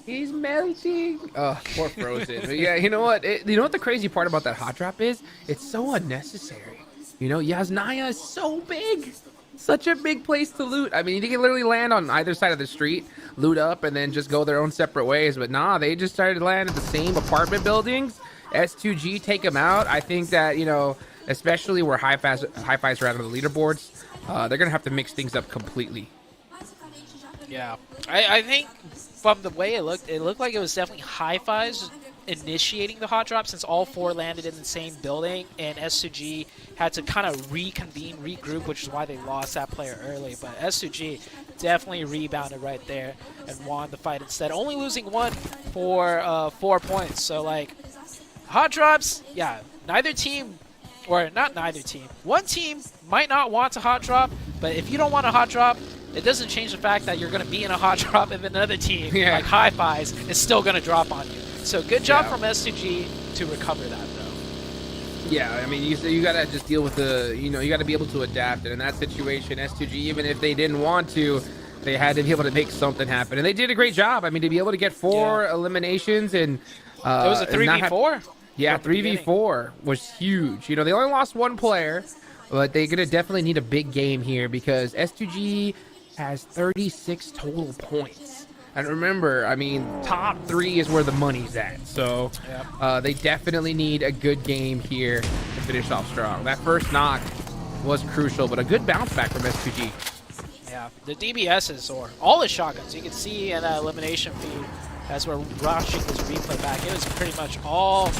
He's melting. Oh, poor Frozen. But yeah, you know what? You know what the crazy part about that hot drop is? It's so unnecessary. You know, Yasnaya is so big. Such a big place to loot. I mean, you can literally land on either side of the street, loot up, and then just go their own separate ways. But nah, they just started to land at the same apartment buildings. S2G take them out. I think that, you know, especially where Hi-Fi's are out on the leaderboards, they're going to have to mix things up completely. Yeah. I think from the way it looked like it was definitely Hi-Fi's initiating the hot drop, since all 4 landed in the same building, and S2G had to kind of regroup, which is why they lost that player early. But S2G definitely rebounded right there and won the fight instead, only losing 1 for 4 points. So, like, hot drops, yeah, neither team, or not neither team, one team might not want to hot drop, but if you don't want a hot drop, it doesn't change the fact that you're going to be in a hot drop if another team, like Hi-Fi's, is still going to drop on you. So good job from S2G to recover that, though. Yeah, I mean, you got to just deal with the, you know, you got to be able to adapt. And in that situation, S2G, even if they didn't want to, They had to be able to make something happen, and they did a great job. I mean, to be able to get 4 eliminations and it was a 3v4. Yeah, 3v4 was huge. You know, they only lost 1 player, but they're gonna definitely need a big game here because S2G has 36 total points. And remember, I mean, top 3 is where the money's at. So they definitely need a good game here to finish off strong. That first knock was crucial, but a good bounce back from S2G. Yeah, the DBSs or all the shotguns, you can see in that elimination feed as we're watching this replay back, it was pretty much all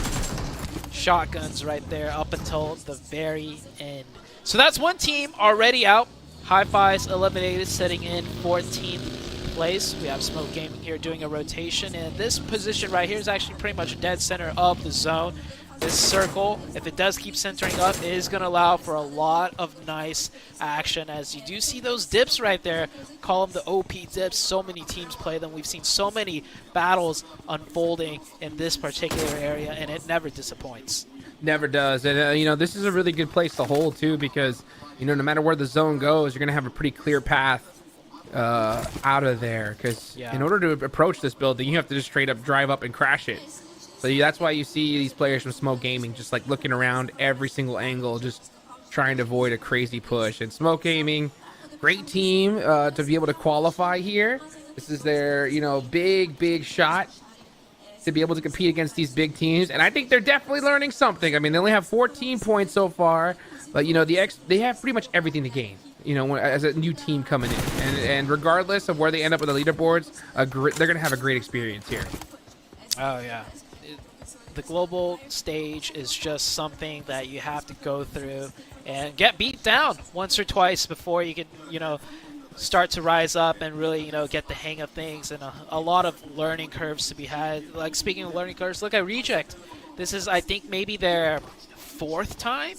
shotguns right there up until the very end. So that's one team already out. Hi-Fi's eliminated, sitting in 14th place. We have Smoke Gaming here doing a rotation, and this position right here is actually pretty much dead center of the zone. This circle, if it does keep centering up, is going to allow for a lot of nice action, as you do see those dips right there. Call them the OP dips. So many teams play them. We've seen so many battles unfolding in this particular area, and it never disappoints. Never does. And, you know, this is a really good place to hold, too, because, you know, no matter where the zone goes, you're going to have a pretty clear path out of there, because in order to approach this building, you have to just straight up drive up and crash it. So that's why you see these players from Smoke Gaming just like looking around every single angle, just trying to avoid a crazy push. And Smoke Gaming, great team to be able to qualify here. This is their, you know, big shot to be able to compete against these big teams, and I think they're definitely learning something. I mean, they only have 14 points so far, but you know, they have pretty much everything to gain, you know, as a new team coming in, and regardless of where they end up with the leaderboards, they're gonna have a great experience here. Oh yeah, the global stage is just something that you have to go through and get beat down once or twice before you can, you know, start to rise up and really, you know, get the hang of things, and a lot of learning curves to be had. Like, speaking of learning curves, look at Reject. This is, I think, maybe their 4th time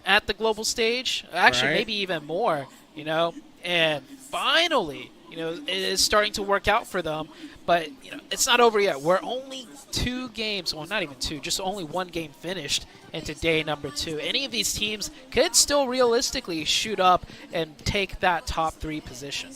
at the global stage. Actually, maybe even more, you know, and finally, you know, it is starting to work out for them. But, you know, it's not over yet. We're only 2 games, well, not even 2, just only 1 game finished into day number 2. Any of these teams could still realistically shoot up and take that top 3 position.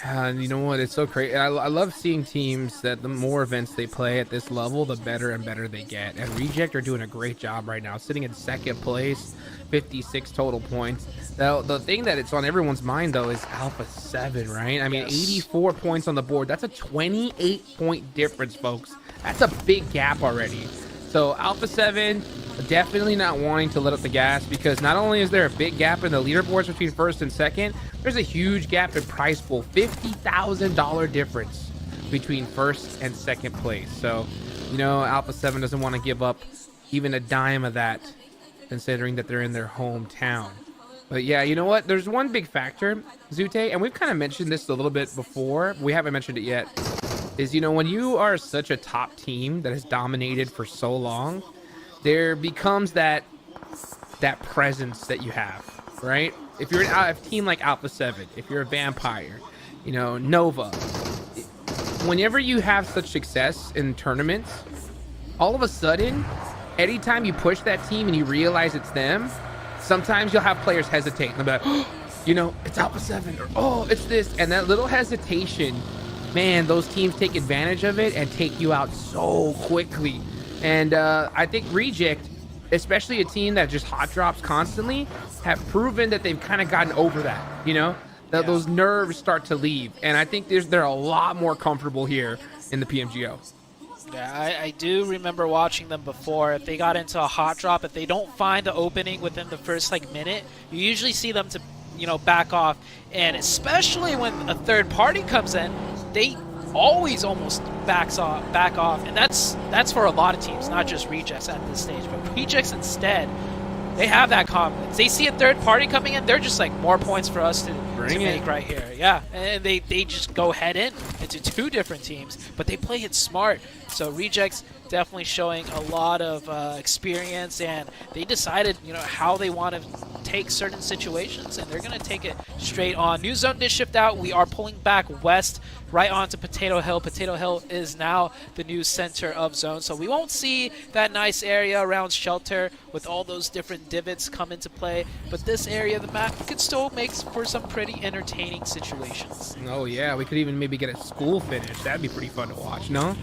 And you know what? It's so crazy. I love seeing teams that the more events they play at this level, the better and better they get. And Reject are doing a great job right now, sitting in 2nd place, 56 total points. Now, the thing that it's on everyone's mind, though, is Alpha 7, right? I mean, 84 points on the board. That's a 28-point difference, folks. That's a big gap already. So Alpha 7 definitely not wanting to let up the gas, because not only is there a big gap in the leaderboards between 1st and 2nd, there's a huge gap in prize pool. $50,000 difference between 1st and 2nd place. So, you know, Alpha 7 doesn't want to give up even a dime of that, considering that they're in their hometown. But yeah, you know what? There's one big factor, Zute, and we've kind of mentioned this a little bit before. We haven't mentioned it yet. Is, you know, when you are such a top team that has dominated for so long, there becomes that presence that you have, right? If you're a team like Alpha 7, if you're a Vampire, you know, Nova, whenever you have such success in tournaments, all of a sudden, anytime you push that team and you realize it's them, sometimes you'll have players hesitate. And they'll be like, oh, you know, it's Alpha 7, or oh, it's this. And that little hesitation, man, those teams take advantage of it and take you out so quickly. And I think Reject, especially a team that just hot drops constantly, have proven that they've kind of gotten over that, you know? Those nerves start to leave. And I think they're a lot more comfortable here in the PMGO. Yeah, I do remember watching them before. If they got into a hot drop, if they don't find the opening within the first minute, you usually see them to, you know, back off. And especially when a third party comes in, they always almost back off. And that's for a lot of teams, not just Rejects at this stage. But Rejects instead, they have that confidence. They see a third party coming in, they're just like, more points for us to make right here. Yeah, and they just go head into 2 different teams, but they play it smart. So Rejects definitely showing a lot of experience, and they decided, you know, how they want to take certain situations, and they're going to take it straight on. New zone did shift out. We are pulling back west right onto Potato Hill. Potato Hill is now the new center of zone, so we won't see that nice area around Shelter with all those different divots come into play, but this area of the map could still make for some pretty entertaining situations. Oh yeah, we could even maybe get a school finish. That'd be pretty fun to watch, no?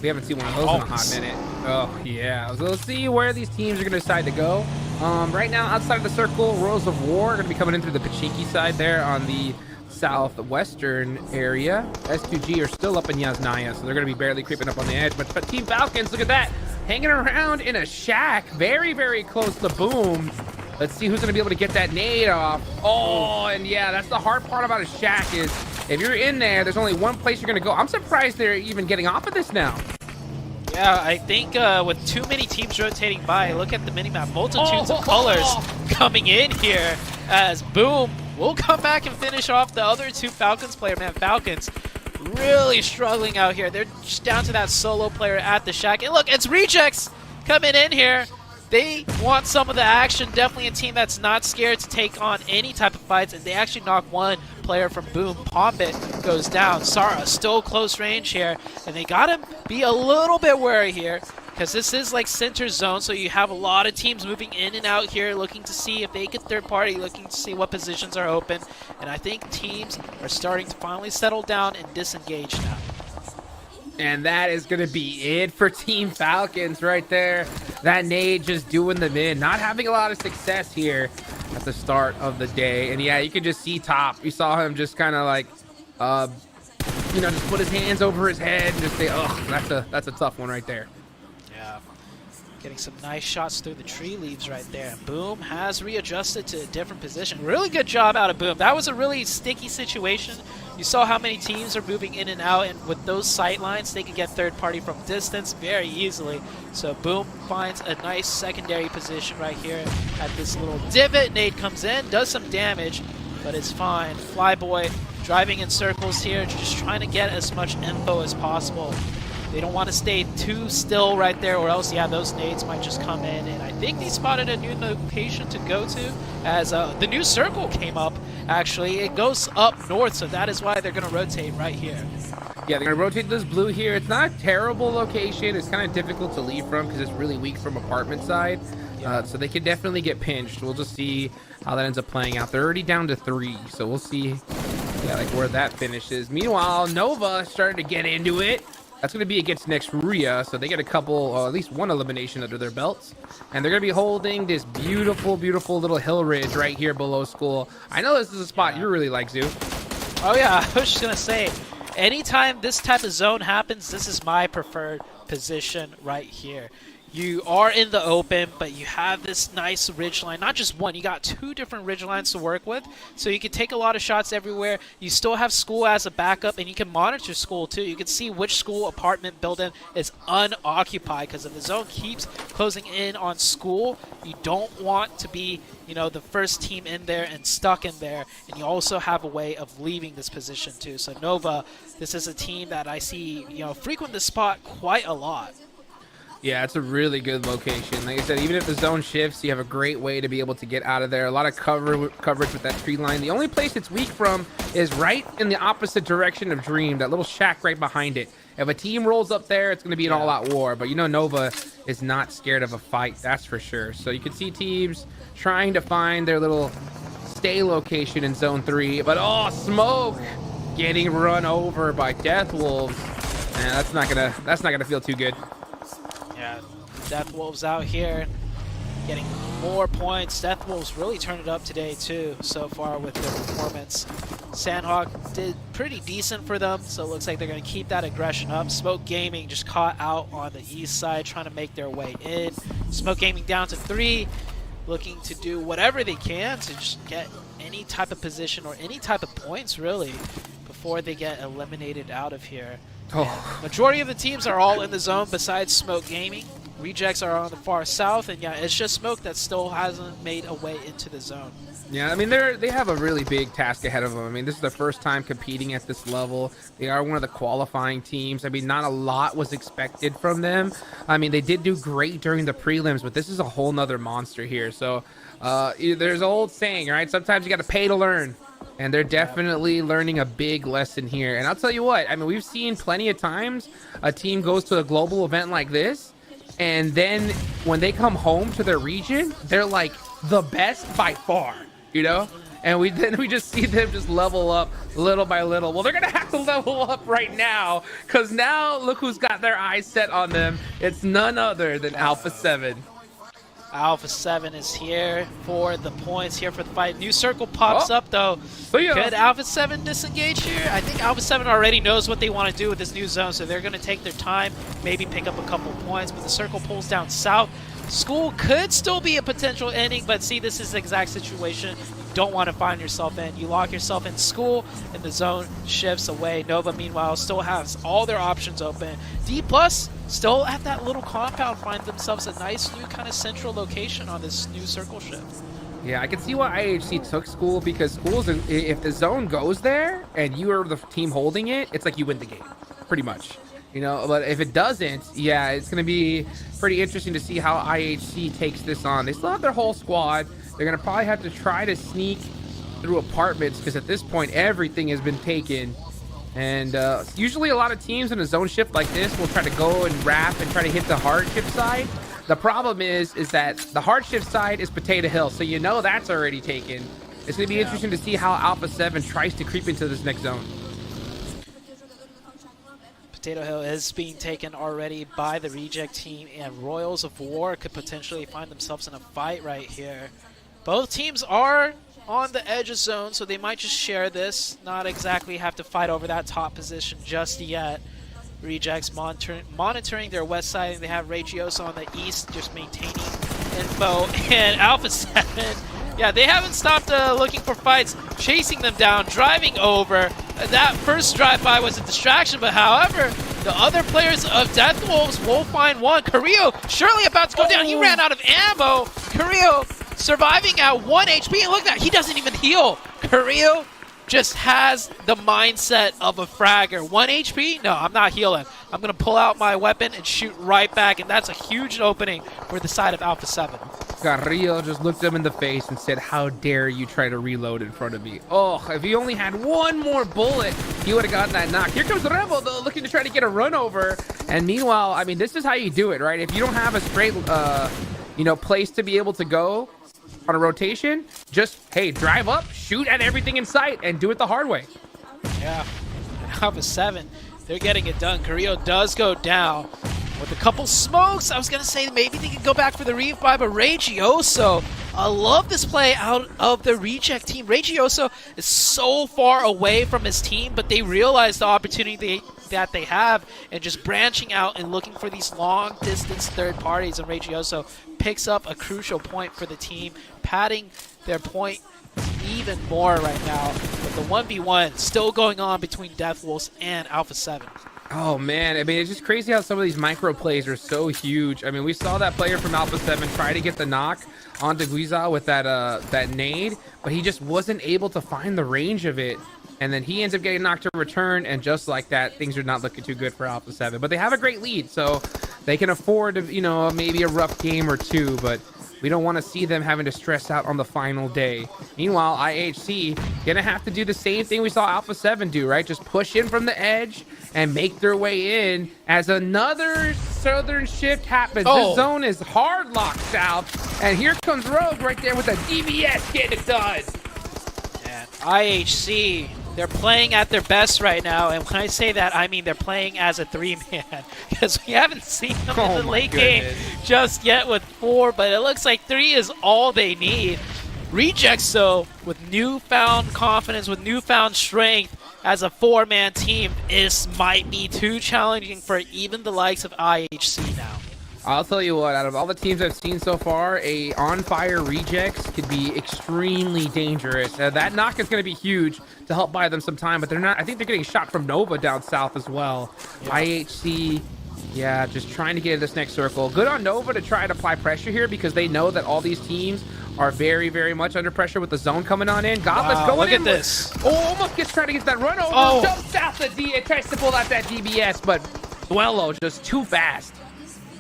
We haven't seen one of those in a hot minute. Oh yeah, so let's see where these teams are going to decide to go. Right now, outside of the circle, Royals of War are going to be coming in through the Pachiki side there on the southwestern area. S2G are still up in Yasnaya, so they're going to be barely creeping up on the edge. But Team Falcons, look at that, hanging around in a shack, very, very close to Boom. Let's see who's going to be able to get that nade off. Oh, and yeah, that's the hard part about a shack is if you're in there, there's only one place you're going to go. I'm surprised they're even getting off of this now. Yeah, I think with too many teams rotating by, look at the minimap, multitudes of colors coming in here as Boom will come back and finish off the other two Falcons player. Man, Falcons really struggling out here. They're just down to that solo player at the shack. And look, it's Rejects coming in here. They want some of the action. Definitely a team that's not scared to take on any type of fights, and they actually knock one player from Boom. Pombit goes down. Sara still close range here, and they gotta be a little bit wary here because this is like center zone, so you have a lot of teams moving in and out here looking to see if they get third party, looking to see what positions are open, and I think teams are starting to finally settle down and disengage now. And that is going to be it for Team Falcons right there. That nade just doing them in. Not having a lot of success here at the start of the day. And yeah, you can just see Top. You saw him just kind of like, you know, just put his hands over his head and just say, oh, that's a tough one right there. Yeah. Getting some nice shots through the tree leaves right there. Boom has readjusted to a different position. Really good job out of Boom. That was a really sticky situation. You saw how many teams are moving in and out, and with those sight lines, they can get third party from distance very easily. So Boom finds a nice secondary position right here at this little divot. Nade comes in, does some damage, but it's fine. Flyboy driving in circles here, just trying to get as much info as possible. They don't want to stay too still right there, or else, yeah, those nades might just come in. And I think they spotted a new location to go to as the new circle came up, actually. It goes up north, so that is why they're going to rotate right here. Yeah, they're going to rotate this blue here. It's not a terrible location. It's kind of difficult to leave from because it's really weak from apartment side. So they could definitely get pinched. We'll just see how that ends up playing out. They're already down to 3, so we'll see like where that finishes. Meanwhile, Nova starting to get into it. That's going to be against Nexria, so they get a couple, at least one elimination under their belts. And they're going to be holding this beautiful, beautiful little hill ridge right here below school. I know this is a spot you really like, Zoo. Oh, yeah, I was just going to say, anytime this type of zone happens, this is my preferred position right here. You are in the open, but you have this nice ridge line. Not just one, you got 2 different ridge lines to work with. So you can take a lot of shots everywhere. You still have school as a backup, and you can monitor school too. You can see which school apartment building is unoccupied, because if the zone keeps closing in on school, you don't want to be, you know, the first team in there and stuck in there. And you also have a way of leaving this position too. So Nova, this is a team that I see, you know, frequent this spot quite a lot. Yeah, it's a really good location. Like I said, even if the zone shifts, you have a great way to be able to get out of there. A lot of coverage with that tree line. The only place it's weak from is right in the opposite direction of Dream, that little shack right behind it. If a team rolls up there, it's going to be an all-out war. But you know Nova is not scared of a fight, that's for sure. So you can see teams trying to find their little stay location in Zone 3. But, oh, Smoke getting run over by Death Wolves. Man, that's not gonna feel too good. Yeah, Death Wolves out here getting more points. Death Wolves really turned it up today too so far with their performance. Sandhawk did pretty decent for them, so it looks like they're going to keep that aggression up. Smoke Gaming just caught out on the east side, trying to make their way in. Smoke Gaming down to 3, looking to do whatever they can to just get any type of position or any type of points really before they get eliminated out of here. Majority of the teams are all in the zone besides Smoke Gaming. Rejects are on the far south, and yeah, it's just Smoke that still hasn't made a way into the zone. Yeah, I mean, they have a really big task ahead of them. I mean, this is their first time competing at this level. They are one of the qualifying teams. I mean, not a lot was expected from them. I mean, they did do great during the prelims, but this is a whole nother monster here. So there's an old saying, right? Sometimes you got to pay to learn. And they're definitely learning a big lesson here. And I'll tell you what, I mean, we've seen plenty of times a team goes to a global event like this, and then when they come home to their region, they're like the best by far, you know? And then we just see them just level up little by little. Well, they're gonna have to level up right now, because now look who's got their eyes set on them. It's none other than Alpha 7. Alpha 7 is here for the points, here for the fight. New circle pops up, though. Could Alpha 7 disengage here? I think Alpha 7 already knows what they want to do with this new zone, so they're going to take their time, maybe pick up a couple points, but the circle pulls down south. School could still be a potential ending, but see, this is the exact situation you don't want to find yourself in. You lock yourself in school, and the zone shifts away. Nova, meanwhile, still has all their options open. D+, still at that little compound, find themselves a nice new kind of central location on this new circle shift. Yeah, I can see why IHC took school, because schools, if the zone goes there and you are the team holding it, it's like you win the game, pretty much. You know, but if it doesn't, yeah, it's going to be pretty interesting to see how IHC takes this on. They still have their whole squad. They're going to probably have to try to sneak through apartments, because at this point, everything has been taken. And usually a lot of teams in a zone shift like this will try to go and wrap and try to hit the hardship side. The problem is that the hardship side is Potato Hill, so you know that's already taken. It's going to be interesting to see how Alpha 7 tries to creep into this next zone. Potato Hill is being taken already by the Reject team, and Royals of War could potentially find themselves in a fight right here. Both teams are on the edge of zone, so they might just share this, not exactly have to fight over that top position just yet. Rejects monitoring their west side, and they have Regioso on the east just maintaining info, and Alpha 7, yeah, they haven't stopped looking for fights, chasing them down, driving over. That first drive-by was a distraction, but however, the other players of Death Wolves will find one. Carrillo surely about to go down. He ran out of ammo. Carrillo surviving at 1 HP, and look at that, he doesn't even heal. Carrillo just has the mindset of a fragger. 1 HP? No, I'm not healing. I'm going to pull out my weapon and shoot right back, and that's a huge opening for the side of Alpha 7. Carrillo just looked him in the face and said, "How dare you try to reload in front of me?" Oh, if he only had one more bullet, he would have gotten that knock. Here comes Rebel, though, looking to try to get a run over. And meanwhile, I mean, this is how you do it, right? If you don't have a straight, place to be able to go on a rotation, just, hey, drive up, shoot at everything in sight, and do it the hard way. Yeah, and Alpha 7, they're getting it done. Carrillo does go down with a couple smokes. I was going to say maybe they could go back for the revive, but Regioso, I love this play out of the Reject team. Regioso is so far away from his team, but they realize the opportunity that they have and just branching out and looking for these long-distance third parties, and Regioso picks up a crucial point for the team, padding their point even more right now. But the 1v1 still going on between Death Wolves and Alpha 7. Oh, man. I mean, it's just crazy how some of these micro plays are so huge. I mean, we saw that player from Alpha 7 try to get the knock onto Guiza with that nade, but he just wasn't able to find the range of it. And then he ends up getting knocked to return, and just like that, things are not looking too good for Alpha 7. But they have a great lead, so they can afford, maybe a rough game or two, but we don't want to see them having to stress out on the final day. Meanwhile, IHC gonna have to do the same thing we saw Alpha 7 do, right? Just push in from the edge and make their way in as another southern shift happens. This zone is hard locked south, and here comes Rogue right there with a DBS getting it done. And IHC, they're playing at their best right now, and when I say that, I mean they're playing as a 3-man, because we haven't seen them in the late game just yet with 4, but it looks like 3 is all they need. Rejects, though, with newfound confidence, with newfound strength as a 4-man team, this might be too challenging for even the likes of IHC now. I'll tell you what, out of all the teams I've seen so far, a on-fire Rejects could be extremely dangerous. That knock is going to be huge to help buy them some time, but they're not. I think they're getting shot from Nova down south as well. Yeah. IHC Yeah, just trying to get in this next circle. Good on Nova to try to apply pressure here because they know that all these teams are very, very much under pressure with the zone coming on in. Godless going look in. Look at this. Oh, almost gets trying to get that run over. Oh. Jumps out the D. Tries to pull out that DBS, but Duello just too fast.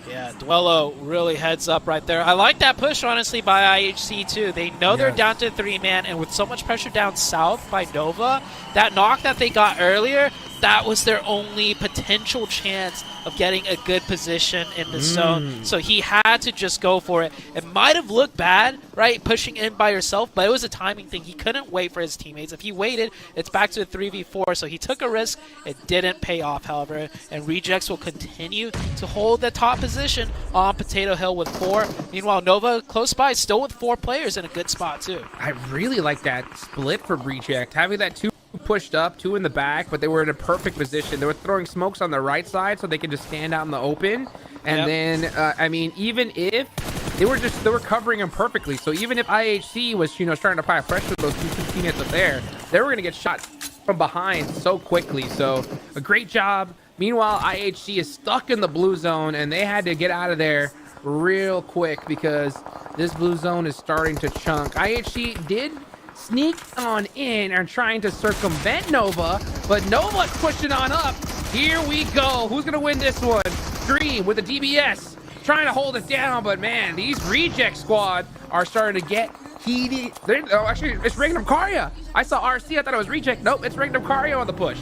Yeah, Duello really heads up right there. I like that push, honestly, by IHC, too. They know they're down to 3-man, and with so much pressure down south by Nova, that knock that they got earlier, that was their only potential chance of getting a good position in the zone. So he had to just go for it. It might have looked bad, right, pushing in by yourself, but it was a timing thing. He couldn't wait for his teammates. If he waited, it's back to a 3v4, so he took a risk. It didn't pay off, however, and Rejects will continue to hold the top position on Potato Hill with 4. Meanwhile, Nova close by, still with 4 players in a good spot, too. I really like that split from Reject, having that 2 pushed up, 2 in the back, but they were in a perfect position. They were throwing smokes on the right side so they could just stand out in the open. And then, I mean, even if they were covering him perfectly. So even if IHC was, starting to apply pressure with those 2 teammates up there, they were going to get shot from behind so quickly. So a great job. Meanwhile, IHC is stuck in the blue zone, and they had to get out of there real quick because this blue zone is starting to chunk. IHC did sneak on in and trying to circumvent Nova, but Nova's pushing on up. Here we go. Who's gonna win this one? Dream with the DBS trying to hold it down, but man, these Reject squad are starting to get heated. Actually, it's Regnum Karya. I saw RC. I thought it was Reject. Nope, it's Regnum Karya on the push.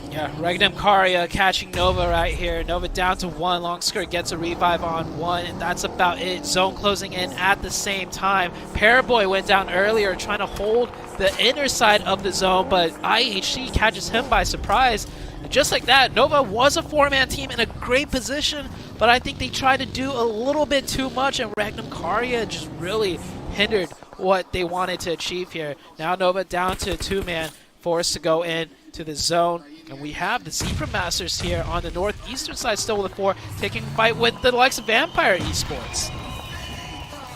Yeah, Regnum Karya catching Nova right here. Nova down to 1. Long Skirt gets a revive on 1, and that's about it. Zone closing in at the same time. Paraboy went down earlier trying to hold the inner side of the zone, but IHC catches him by surprise. And just like that, Nova was a 4-man team in a great position, but I think they tried to do a little bit too much, and Regnum Karya just really hindered what they wanted to achieve here. Now Nova down to 2-man, forced to go in to the zone. And we have the Zebra Masters here on the northeastern side still with a 4, taking a fight with the likes of Vampire Esports.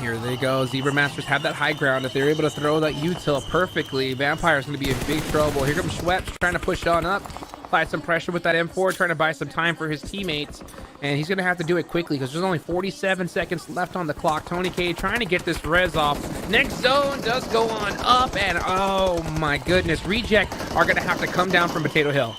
Here they go. Zebra Masters have that high ground. If they're able to throw that util perfectly, Vampire's going to be in big trouble. Here comes Schweppes trying to push on up. Apply some pressure with that M4, trying to buy some time for his teammates. And he's going to have to do it quickly because there's only 47 seconds left on the clock. Tony K trying to get this res off. Next zone does go on up, and oh my goodness, Reject are going to have to come down from Potato Hill.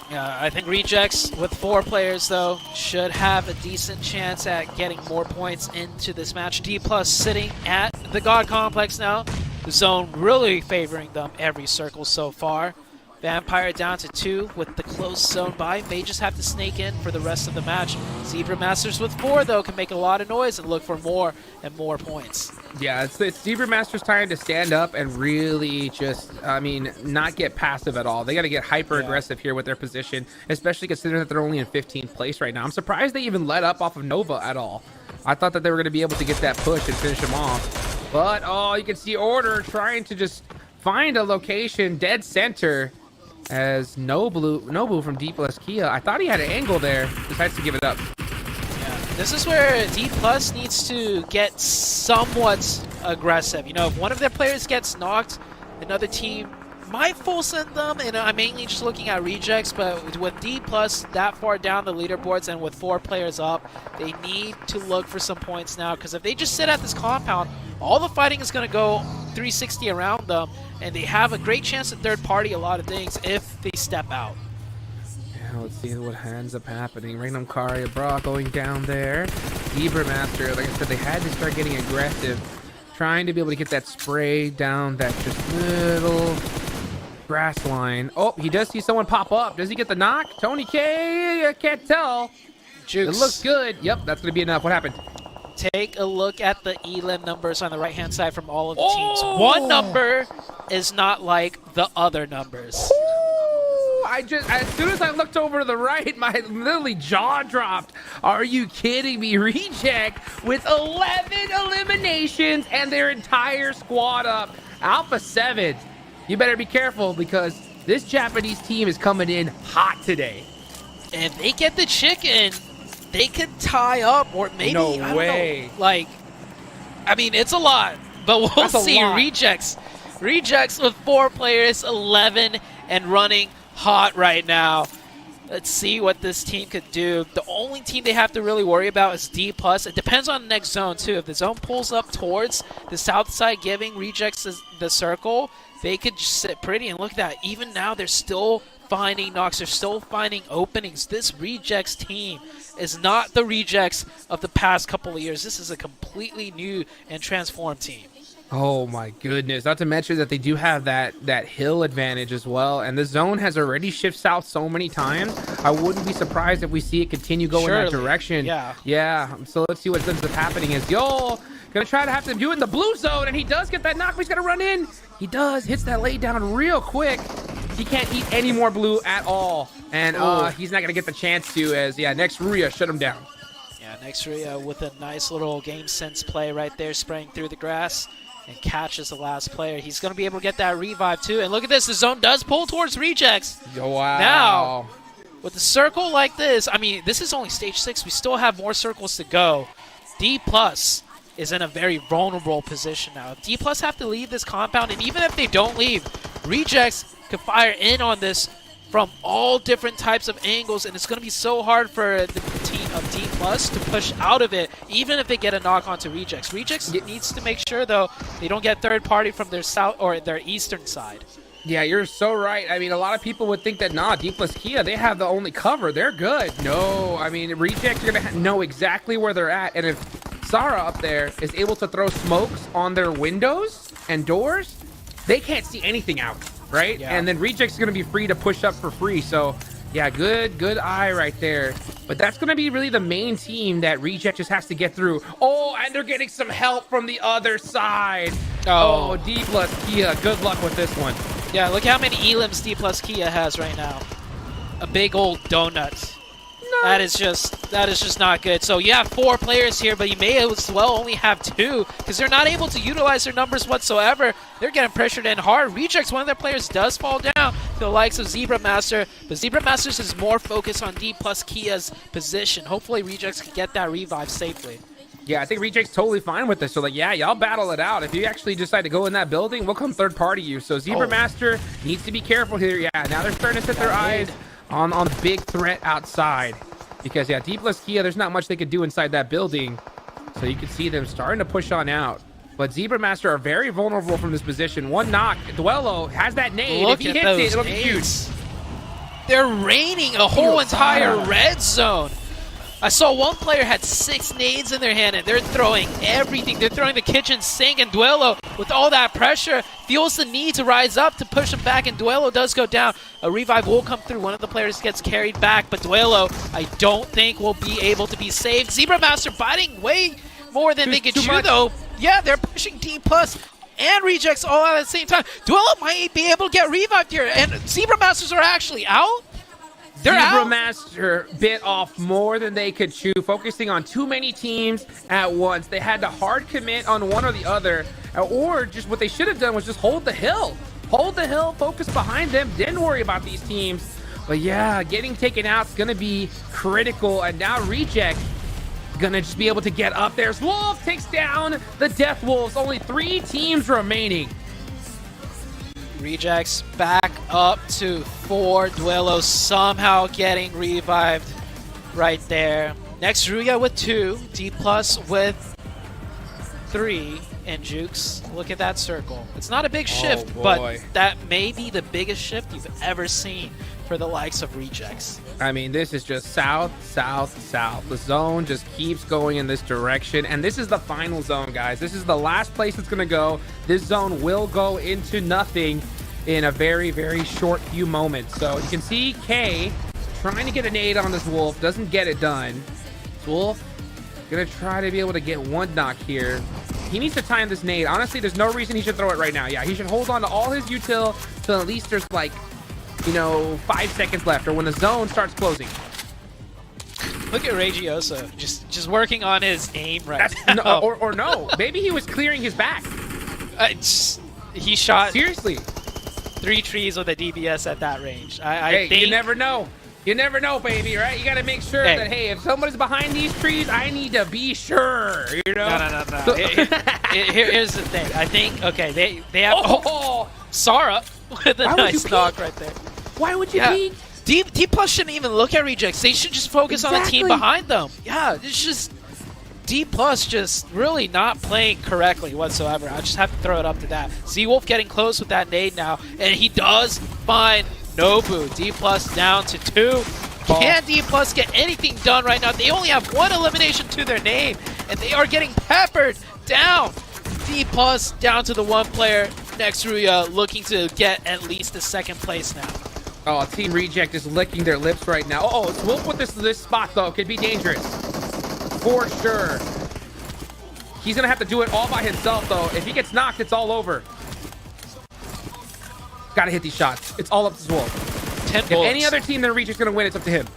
Yeah, I think Rejects with 4 players, though, should have a decent chance at getting more points into this match. D+ sitting at the God Complex now. The zone really favoring them every circle so far. Vampire down to 2 with the close zone by. May just have to snake in for the rest of the match. Zebra Masters with 4, though, can make a lot of noise and look for more and more points. Yeah, it's Zebra Masters time to stand up and really just, not get passive at all. They got to get hyper-aggressive here with their position, especially considering that they're only in 15th place right now. I'm surprised they even let up off of Nova at all. I thought that they were going to be able to get that push and finish him off. But, oh, you can see Order trying to just find a location dead center as Nobu from D+ Kia. I thought he had an angle there. Decides to give it up. This is where D+ needs to get somewhat aggressive. If one of their players gets knocked, another team might full send them, and I'm mainly just looking at Rejects, but with D+ that far down the leaderboards and with 4 players up, they need to look for some points now, because if they just sit at this compound, all the fighting is going to go 360 around them, and they have a great chance at third party a lot of things if they step out. Let's see what ends up happening. Regnum Karya, Brock going down there. Zebra Master, like I said, they had to start getting aggressive, trying to be able to get that spray down that just little grass line. Oh, he does see someone pop up. Does he get the knock? Tony K, I can't tell. Jukes. It looks good. Yep, that's going to be enough. What happened? Take a look at the elim numbers on the right-hand side from all of the teams. One number is not like the other numbers. As soon as I looked over to the right, my literally jaw dropped. Are you kidding me? Reject with 11 eliminations and their entire squad up. Alpha 7, you better be careful because this Japanese team is coming in hot today. If they get the chicken, they could tie up, or maybe, no I way. don't know. It's a lot, but we'll see. Rejects with 4 players, 11 and running hot right now. Let's see what this team could do. The only team they have to really worry about is D+. It depends on the next zone, too. If the zone pulls up towards the south side, giving Rejects the circle, they could just sit pretty. And look at that. Even now, they're still finding knocks. They're still finding openings. This Rejects team is not the Rejects of the past couple of years. This is a completely new and transformed team. Oh my goodness. Not to mention that they do have that hill advantage as well. And the zone has already shifted south so many times. I wouldn't be surprised if we see it continue going that direction. Yeah. Yeah. So let's see what ends up happening is Yo gonna try to have to do it in the blue zone, and he does get that knock, but he's gonna run in. He does, hits that lay down real quick. He can't eat any more blue at all. And he's not gonna get the chance to, as next Ruya shut him down. Yeah, next Ruya with a nice little game sense play right there, spraying through the grass. And catches the last player. He's going to be able to get that revive too. And look at this. The zone does pull towards Rejects. Wow. Now, with the circle like this, I mean, this is only stage 6. We still have more circles to go. D+ is in a very vulnerable position now. D+ have to leave this compound. And even if they don't leave, Rejects could fire in on this from all different types of angles. And it's going to be so hard for the team of D+ to push out of it, even if they get a knock onto Rejects. Rejects needs to make sure, though, they don't get third party from their south or their eastern side. Yeah, you're so right. I mean, a lot of people would think that, nah, D+ Kia, they have the only cover. They're good. No, I mean, Rejects are going to know exactly where they're at. And if Sara up there is able to throw smokes on their windows and doors, they can't see anything out, right? Yeah. And then Rejects is going to be free to push up for free. So, yeah, good eye right there. But that's going to be really the main team that Reject just has to get through. Oh, and they're getting some help from the other side. Oh, D+ Kia, good luck with this one. Yeah, look how many elims D+ Kia has right now. A big old donut. That is just not good. So you have 4 players here, but you may as well only have 2 because they're not able to utilize their numbers whatsoever. They're getting pressured in hard. Rejects, one of their players does fall down to the likes of Zebra Master, but Zebra Masters is more focused on D+ Kia's position. Hopefully Rejects can get that revive safely. Yeah, I think Reject's totally fine with this. So, like, yeah, y'all battle it out. If you actually decide to go in that building, we'll come third party you. So Zebra Master needs to be careful here. Yeah, now they're starting to set their eyes on the big threat outside. Because, yeah, D+ Kia, there's not much they could do inside that building. So you can see them starting to push on out. But Zebra Master are very vulnerable from this position. One knock. Duello has that nade. Look if he at hits those it, it'll be nades. huge. They're raining a whole entire red zone. I saw one player had 6 nades in their hand, and they're throwing everything. They're throwing the kitchen sink, and Duello, with all that pressure, feels the need to rise up to push him back, and Duello does go down. A revive will come through. One of the players gets carried back, but Duello, I don't think, will be able to be saved. Zebra Master biting way more than they could chew, though. Yeah, they're pushing D+ and Rejects all at the same time. Duello might be able to get revived here, and Zebra Masters are actually out. They're Zebra out. Master bit off more than they could chew, focusing on too many teams at once. They had to hard commit on one or the other, or just what they should have done was just hold the hill. Hold the hill, focus behind them, didn't worry about these teams. But yeah, getting taken out is going to be critical, and now Reject going to just be able to get up there. Wolf takes down the Death Wolves. Only 3 teams remaining. Rejects back up to 4. Duello somehow getting revived right there. Next, Ruya with 2. D+ with 3. And Jukes, look at that circle. It's not a big shift, but that may be the biggest shift you've ever seen for the likes of Rejects. I mean, this is just south, south, south. The zone just keeps going in this direction. And this is the final zone, guys. This is the last place it's going to go. This zone will go into nothing in a very, very short few moments. So you can see K trying to get a nade on this Wolf. Doesn't get it done. Wolf going to try to be able to get one knock here. He needs to time this nade. Honestly, there's no reason he should throw it right now. Yeah, he should hold on to all his util till at least there's like, 5 seconds left, or when the zone starts closing. Look at Regioso, just working on his aim right now. Or no, maybe he was clearing his back. He shot seriously 3 trees with a DBS at that range. I think you never know. You never know, baby, right? You got to make sure that, hey, if somebody's behind these trees, I need to be sure, No. So, here's the thing. I think, okay, they have... Sara with a nice knock right there. Why would you peek? D Plus shouldn't even look at rejects. They should just focus on the team behind them. Yeah, it's just D Plus just really not playing correctly whatsoever. I just have to throw it up to that. Z-Wolf getting close with that nade now, and he does find Nobu. D Plus down to 2. Can D Plus get anything done right now? They only have 1 elimination to their name, and they are getting peppered down. D Plus down to the 1 player. Next Ruya looking to get at least the 2nd place now. Oh, Team Reject is licking their lips right now. Oh, Wolf with this spot, though, could be dangerous. For sure. He's going to have to do it all by himself, though. If he gets knocked, it's all over. Got to hit these shots. It's all up to Wolf. 10 if bullets. Any other team than Reject's going to win, it's up to him.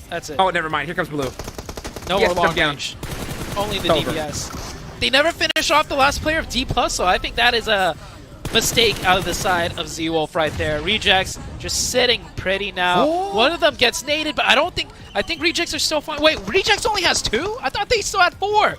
That's it. Oh, never mind. Here comes Blue. No more long range. Only the DBS. They never finish off the last player of D+, so I think that is a mistake out of the side of Z-Wolf right there. Rejects just sitting pretty now. Oh. One of them gets naded, but I think Rejects are still fine. Wait, Rejects only has 2? I thought they still had 4.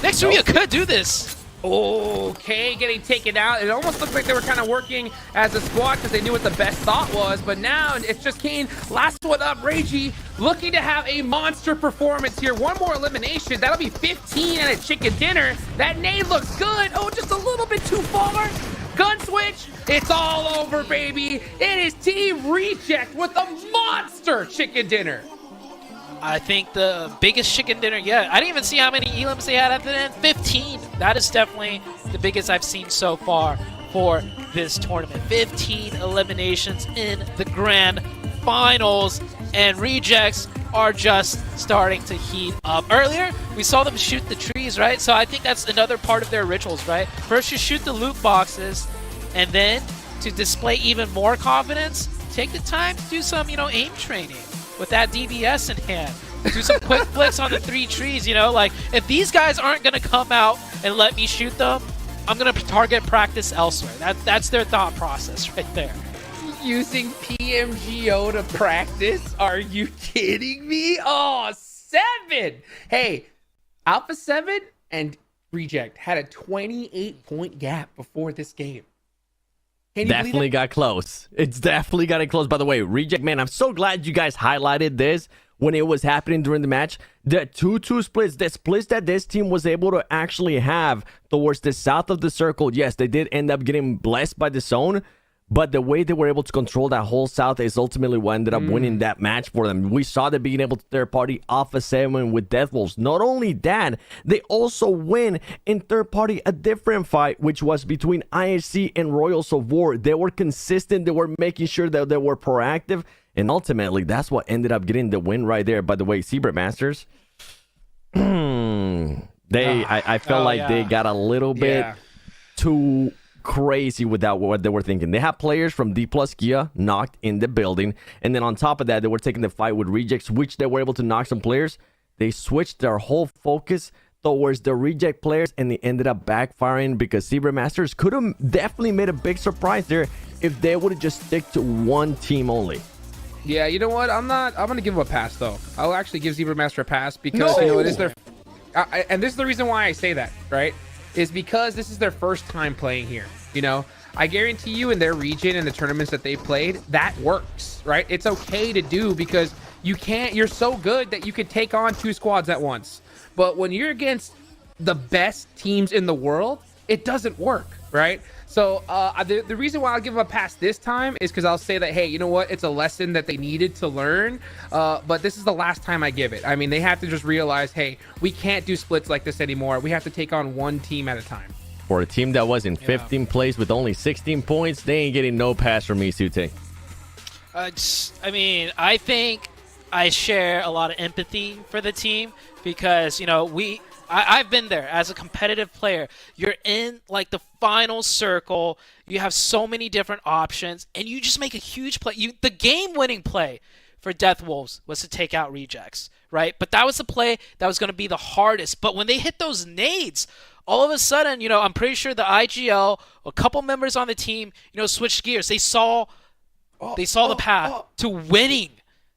Next Ruya could do this. Okay, getting taken out. It almost looked like they were kind of working as a squad because they knew what the best thought was, but now it's just Kane. Last one up, Reiji, looking to have a monster performance here. 1 more elimination. That'll be 15 and a chicken dinner. That nade looks good. Oh, just a little bit too far. Gun switch. It's all over, baby. It is Team Reject with a monster chicken dinner. I think the biggest chicken dinner yet. I didn't even see how many elims they had at the end. 15. That is definitely the biggest I've seen so far for this tournament. 15 eliminations in the grand finals, and Rejects are just starting to heat up. Earlier, we saw them shoot the trees, right? So I think that's another part of their rituals, right? First, you shoot the loot boxes, and then to display even more confidence, take the time to do some, aim training with that DBS in hand. Do some quick flicks on the 3 trees, like if these guys aren't going to come out and let me shoot them, I'm going to target practice elsewhere. That's their thought process right there. Using PMGO to practice? Are you kidding me? Oh, 7! Hey, Alpha 7 and Reject had a 28-point gap before this game. Definitely got close. It's definitely got it close. By the way, Reject, man, I'm so glad you guys highlighted this when it was happening during the match. The 2-2 splits, the splits that this team was able to actually have towards the south of the circle. Yes, they did end up getting blessed by the zone, but the way they were able to control that whole south is ultimately what ended up winning that match for them. We saw them being able to third party Alpha 7 with Death Wolves. Not only that, they also win in third party a different fight, which was between IHC and Royals of War. They were consistent. They were making sure that they were proactive. And ultimately, that's what ended up getting the win right there. By the way, Zebra Masters, I felt like they got a little bit too crazy without what they were thinking. They have players from D plus Kia knocked in the building, and then on top of that, they were taking the fight with Rejects, which they were able to knock some players. They switched their whole focus towards the Reject players, and they ended up backfiring because Zebra Masters could have definitely made a big surprise there if they would have just stick to one team only. Yeah, you know what? I'm gonna give them a pass though. I'll actually give Zebra Master a pass because it is their and this is the reason why I say that, right? Is because this is their first time playing here. I guarantee you in their region and the tournaments that they played, that works, right? It's okay to do because you're so good that you could take on 2 squads at once. But when you're against the best teams in the world, it doesn't work, right? So the reason why I'll give them a pass this time is because I'll say that, hey, you know what? It's a lesson that they needed to learn, but this is the last time I give it. I mean, they have to just realize, hey, we can't do splits like this anymore. We have to take on one team at a time. For a team that was in 15th place with only 16 points, they ain't getting no pass from me, Sute. I think I share a lot of empathy for the team because, I've been there as a competitive player. You're in like the final circle. You have so many different options, and you just make a huge play. The game-winning play for Death Wolves was to take out Rejects, right? But that was the play that was going to be the hardest. But when they hit those nades, all of a sudden, I'm pretty sure the IGL, a couple members on the team, switched gears. They saw the path to winning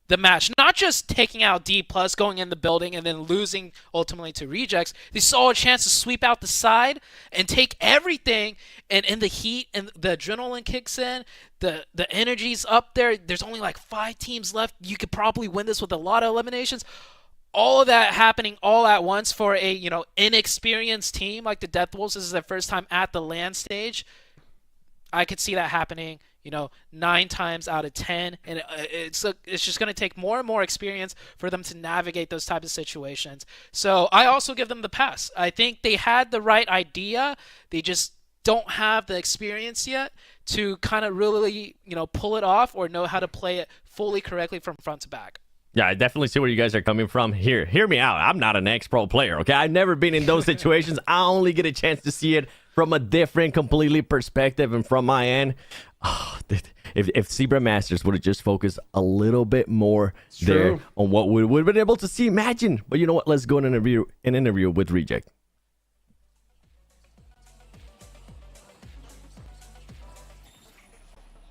the match. Not not just taking out D+, going in the building, and then losing ultimately to Rejects. They saw a chance to sweep out the side and take everything, and in the heat and the adrenaline kicks in, the energy's up there. There's only like 5 teams left. You could probably win this with a lot of eliminations. All of that happening all at once for a, you know, inexperienced team like the Death Wolves. This is their first time at the LAN stage. I could see that happening, you know, 9 times out of 10, and it's just going to take more and more experience for them to navigate those types of situations. So I also give them the pass. I think they had the right idea. They just don't have the experience yet to kind of really, you know, pull it off or know how to play it fully correctly from front to back. Yeah, I definitely see where you guys are coming from. Here, hear me out. I'm not an ex-pro player, okay? I've never been in those situations. I only get a chance to see it from a different, completely perspective, and from my end. Oh, if Zebra Masters would have just focused a little bit more there on what we would have been able to see, imagine. But you know what? Let's go and an interview with Reject.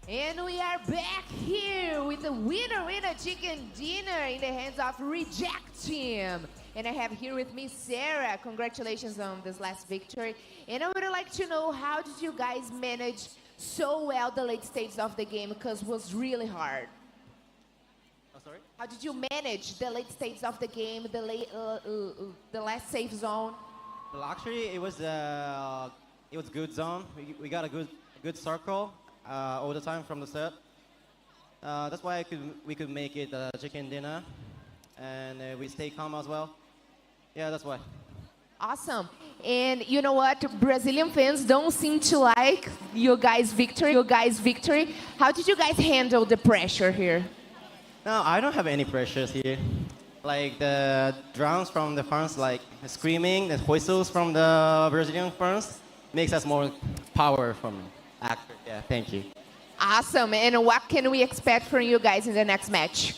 And we are back here with the winner chicken dinner in the hands of Reject Team. And I have here with me Sarah. Congratulations on this last victory. And I would like to know, how did you guys manage so well the late stages of the game, because it was really hard? Oh, sorry? How did you manage the late stages of the game, the last safe zone? Well, actually, it was good zone. We got a good circle all the time from the set. That's why we could make it chicken dinner, and we stay calm as well. Yeah, that's why. Awesome. And you know what? Brazilian fans don't seem to like you guys' victory. How did you guys handle the pressure here? No, I don't have any pressures here. Like the drums from the fans, like screaming, the whistles from the Brazilian fans makes us more power from actor. Yeah, thank you. Awesome. And what can we expect from you guys in the next match?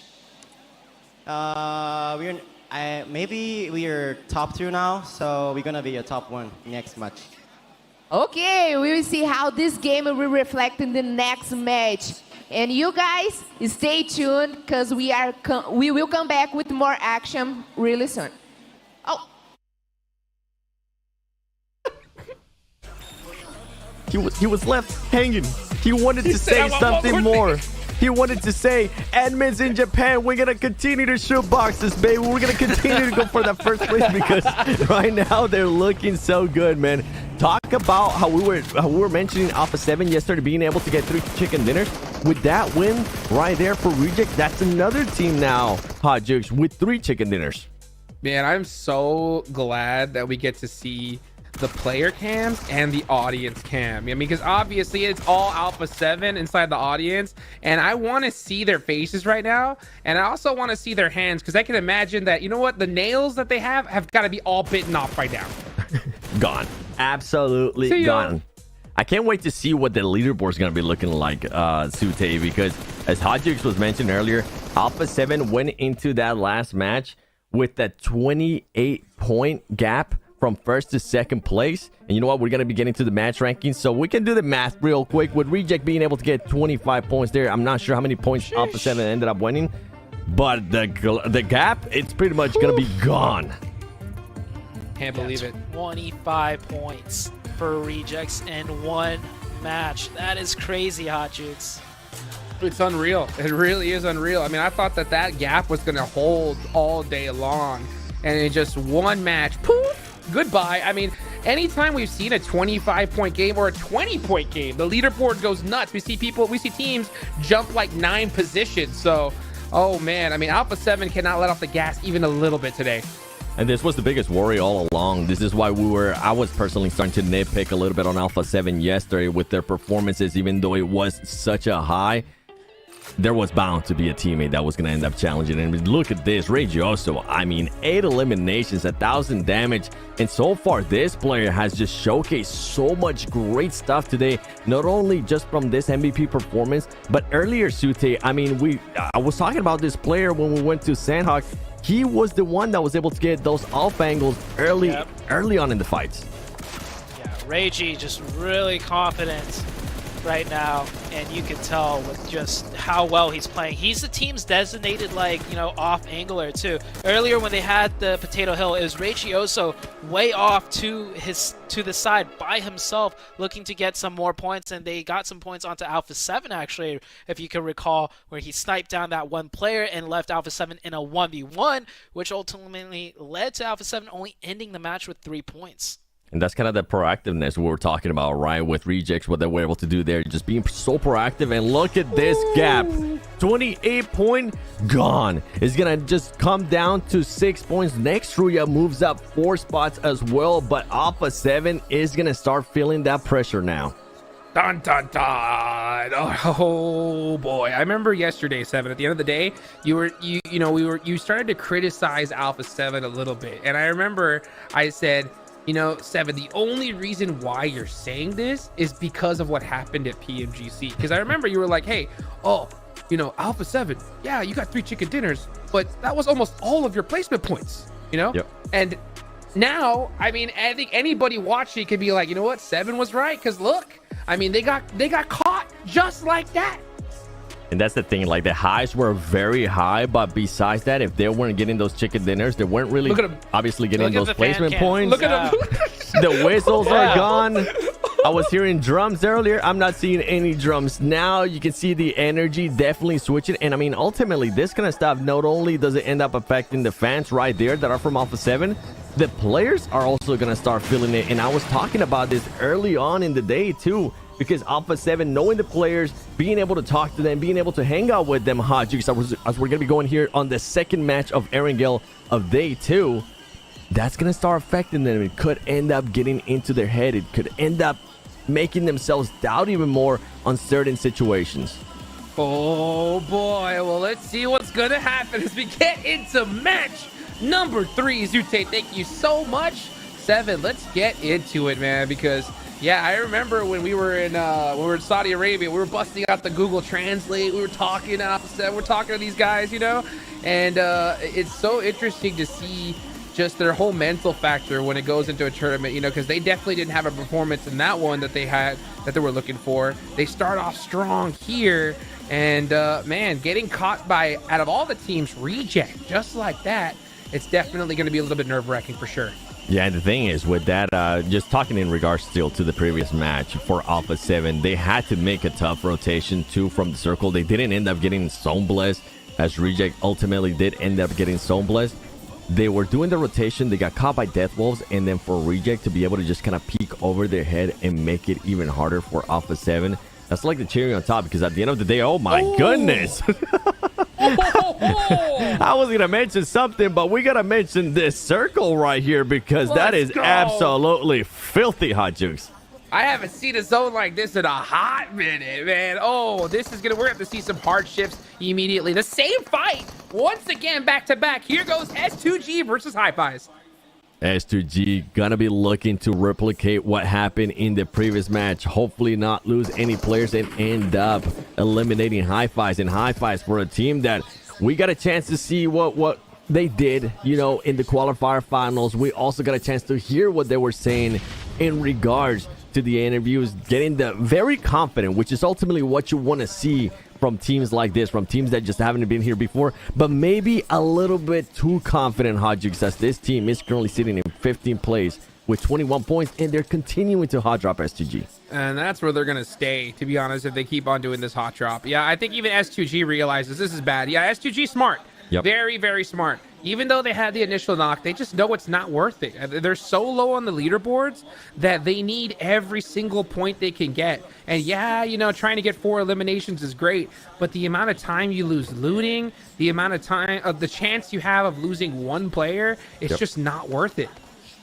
Maybe we are top 2 now, so we're gonna be a top 1 next match. Okay, we will see how this game will reflect in the next match. And you guys, stay tuned, because we will come back with more action really soon. Oh. He was left hanging. He wanted to say something more. He wanted to say, admins in Japan, we're going to continue to shoot boxes, baby. We're going to continue to go for that first place, because right now they're looking so good, man. Talk about how we were mentioning Alpha 7 yesterday being able to get 3 chicken dinners. With that win right there for Reject, that's another team now, Hot Jukes, with 3 chicken dinners. Man, I'm so glad that we get to see the player cams and the audience cam. I mean, because obviously it's all Alpha 7 inside the audience, and I want to see their faces right now, and I also want to see their hands, because I can imagine that, you know what, the nails that they have got to be all bitten off right now. Gone. Absolutely gone. I can't wait to see what the leaderboard is going to be looking like, Sute, because as Hotjix was mentioned earlier, Alpha 7 went into that last match with that 28-point gap from first to second place. And you know what? We're going to be getting to the match rankings, so we can do the math real quick. With Reject being able to get 25 points there, I'm not sure how many points Alpha 7 ended up winning, but the gap, it's pretty much going to be gone. Can't believe it. 25 points for Rejects in one match. That is crazy, Hot Jukes. It's unreal. It really is unreal. I mean, I thought that gap was going to hold all day long, and in just one match, poof, goodbye. I mean, anytime we've seen a 25-point game or a 20-point game, the leaderboard goes nuts. We see teams jump like 9 positions. So, oh man, I mean, Alpha 7 cannot let off the gas even a little bit today. And this was the biggest worry all along. This is why I was personally starting to nitpick a little bit on Alpha 7 yesterday with their performances. Even though it was such a high, there was bound to be a teammate that was going to end up challenging. And look at this, Regioso. I mean, 8 eliminations, 1,000 damage. And so far, this player has just showcased so much great stuff today. Not only just from this MVP performance, but earlier, Sute, I mean, I was talking about this player when we went to Sandhawk. He was the one that was able to get those off angles early on in the fights. Yeah, Reiji just really confident right now, and you can tell with just how well he's playing. He's the team's designated, like, you know, off angler too. Earlier when they had the Potato Hill, it was Rachioso way off to the side by himself, looking to get some more points, and they got some points onto Alpha 7 actually, if you can recall, where he sniped down that one player and left Alpha 7 in a 1v1, which ultimately led to Alpha 7 only ending the match with 3 points. And that's kind of the proactiveness we were talking about, right? With Rejects, what they were able to do there, just being so proactive. And look at this gap. 28 point gone. It's going to just come down to 6 points. Next, Ruya moves up 4 spots as well. But Alpha 7 is going to start feeling that pressure now. Dun dun dun! Oh boy! I remember yesterday, 7. At the end of the day, you started to criticize Alpha 7 a little bit, and I remember I said, you know, 7, the only reason why you're saying this is because of what happened at PMGC. Because I remember you were like, hey, oh, you know, Alpha 7, yeah, you got 3 chicken dinners, but that was almost all of your placement points, you know? Yep. And now, I mean, I think anybody watching could be like, you know what, 7 was right, because look, I mean, they got caught just like that. And that's the thing, like the highs were very high, but besides that, if they weren't getting those chicken dinners, they weren't really obviously getting those placement points. Look at them. The whistles are gone. I was hearing drums earlier. I'm not seeing any drums now. You can see the energy definitely switching. And I mean, ultimately, this kind of stuff, not only does it end up affecting the fans right there that are from Alpha 7, the players are also going to start feeling it. And I was talking about this early on in the day too, because Alpha 7, knowing the players, being able to talk to them, being able to hang out with them, as we're going to be going here on the second match of Erangel of day 2, that's going to start affecting them. It could end up getting into their head. It could end up making themselves doubt even more on certain situations. Oh boy, well, let's see what's going to happen as we get into match number 3. Zute, thank you so much. 7, let's get into it, man, because yeah, I remember when we were in Saudi Arabia, we were busting out the Google Translate. We were talking to these guys, you know, and it's so interesting to see just their whole mental factor when it goes into a tournament, you know, because they definitely didn't have a performance in that one that they were looking for. They start off strong here, and man, getting caught by, out of all the teams, Reject just like that, it's definitely going to be a little bit nerve-wracking for sure. Yeah, and the thing is with that, just talking in regards still to the previous match for Alpha 7, they had to make a tough rotation too from the circle. They didn't end up getting Zone Blessed, as Reject ultimately did end up getting Zone Blessed. They were doing the rotation, they got caught by Death Wolves, and then for Reject to be able to just kind of peek over their head and make it even harder for Alpha 7, that's like the cherry on top, because at the end of the day, oh my goodness. I was going to mention something, but we got to mention this circle right here, because that is absolutely filthy, Hot Jukes. I haven't seen a zone like this in a hot minute, man. Oh, we're going to have to see some hardships immediately. The same fight, once again, back to back. Here goes S2G versus Hi-Fi's. S2G gonna be looking to replicate what happened in the previous match. Hopefully not lose any players and end up eliminating Hi-Fi's. And Hi-Fi's, for a team that we got a chance to see what they did, you know, in the qualifier finals. We also got a chance to hear what they were saying in regards to the interviews, getting the very confident, which is ultimately what you want to see from teams like this, from teams that just haven't been here before, but maybe a little bit too confident, Hodgix, as this team is currently sitting in 15th place with 21 points, and they're continuing to hot drop S2G. And that's where they're going to stay, to be honest, if they keep on doing this hot drop. Yeah, I think even S2G realizes this is bad. Yeah, S2G smart. Yep. Very, very smart. Even though they had the initial knock, they just know it's not worth it. They're so low on the leaderboards that they need every single point they can get. And yeah, you know, trying to get 4 eliminations is great, but the amount of time you lose looting, the amount of time of the chance you have of losing one player, it's just not worth it.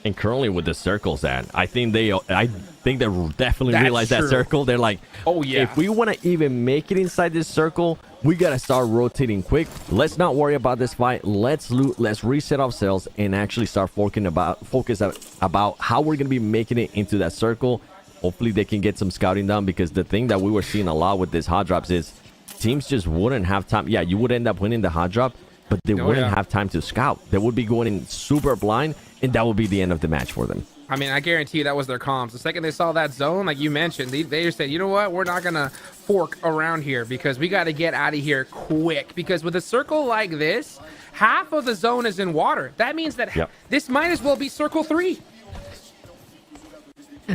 And currently with the circles I think they definitely realize that circle. They're like, oh yeah, if we want to even make it inside this circle, we got to start rotating quick. Let's not worry about this fight. Let's loot, let's reset ourselves, and actually start focus about how we're going to be making it into that circle. Hopefully they can get some scouting done, because the thing that we were seeing a lot with this hot drops is teams just wouldn't have time. Yeah, you would end up winning the hot drop, but they wouldn't have time to scout. They would be going in super blind, and that would be the end of the match for them. I mean, I guarantee you that was their comms. The second they saw that zone, like you mentioned, they just said, you know what, we're not gonna fork around here because we got to get out of here quick. Because with a circle like this, half of the zone is in water. That means that this might as well be circle 3.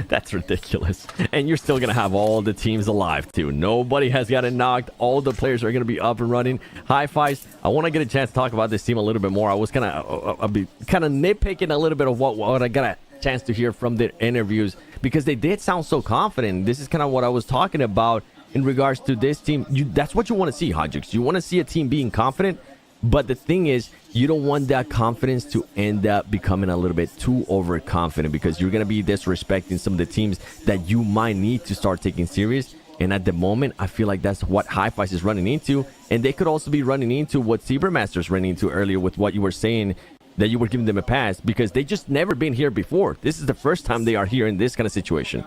That's ridiculous. And you're still going to have all the teams alive, too. Nobody has gotten knocked. All the players are going to be up and running. High fives. I want to get a chance to talk about this team a little bit more. I was kind of nitpicking a little bit of what I got a chance to hear from their interviews because they did sound so confident. This is kind of what I was talking about in regards to this team. That's what you want to see, Hodgix. You want to see a team being confident. But the thing is, you don't want that confidence to end up becoming a little bit too overconfident because you're going to be disrespecting some of the teams that you might need to start taking serious. And at the moment, I feel like that's what Hi-Fi's is running into. And they could also be running into what Zebra Masters ran into earlier with what you were saying, that you were giving them a pass because they just never been here before. This is the first time they are here in this kind of situation.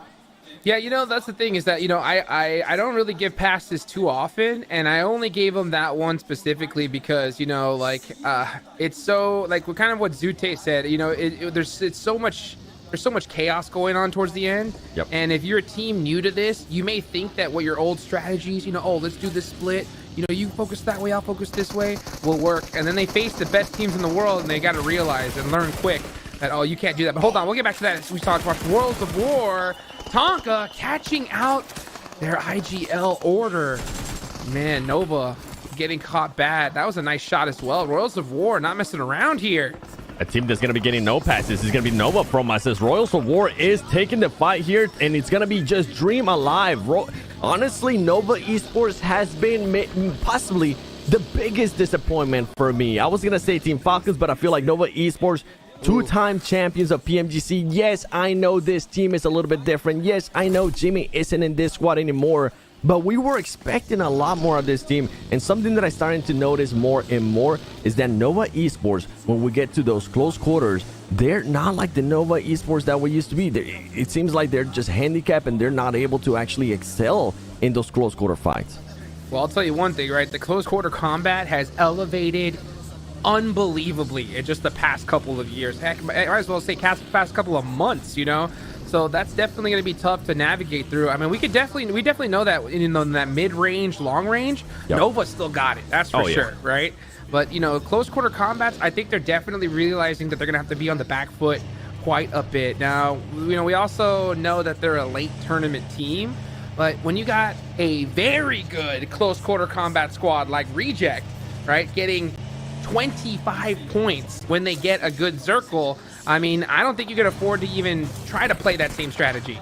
Yeah, you know, that's the thing is that, you know, I don't really give passes too often, and I only gave him that one specifically because, you know, like, it's so, like, kind of what Zute said, you know, there's so much chaos going on towards the end. Yep. And if you're a team new to this, you may think that what your old strategies, you know, oh, let's do this split, you know, you focus that way, I'll focus this way, will work. And then they face the best teams in the world, and they got to realize and learn quick that, oh, you can't do that. But hold on, we'll get back to that. We talked about Worlds of War. Tonka catching out their IGL order. Man, Nova getting caught bad. That was a nice shot as well. Royals of War not messing around here. A team that's going to be getting no passes is going to be Nova from us as Royals of War is taking the fight here, and it's going to be just Dream Alive. Honestly, Nova Esports has been possibly the biggest disappointment for me. I was going to say Team Falcons, but I feel like Nova Esports, two-time champions of PMGC. Yes, I know this team is a little bit different. Yes, I know Jimmy isn't in this squad anymore. But we were expecting a lot more of this team. And something that I'm starting to notice more and more is that Nova Esports, when we get to those close quarters, they're not like the Nova Esports that we used to be. It seems like they're just handicapped and they're not able to actually excel in those close quarter fights. Well, I'll tell you one thing, right? The close quarter combat has elevated unbelievably in just the past couple of years. Heck, I might as well say past couple of months, you know? So that's definitely going to be tough to navigate through. I mean, we definitely know that in that mid-range, long range, Nova still got it. That's for sure, right? But, you know, close quarter combats, I think they're definitely realizing that they're going to have to be on the back foot quite a bit. Now, you know, we also know that they're a late tournament team, but when you got a very good close quarter combat squad like Reject, right, getting 25 points when they get a good circle, I mean, I don't think you can afford to even try to play that same strategy.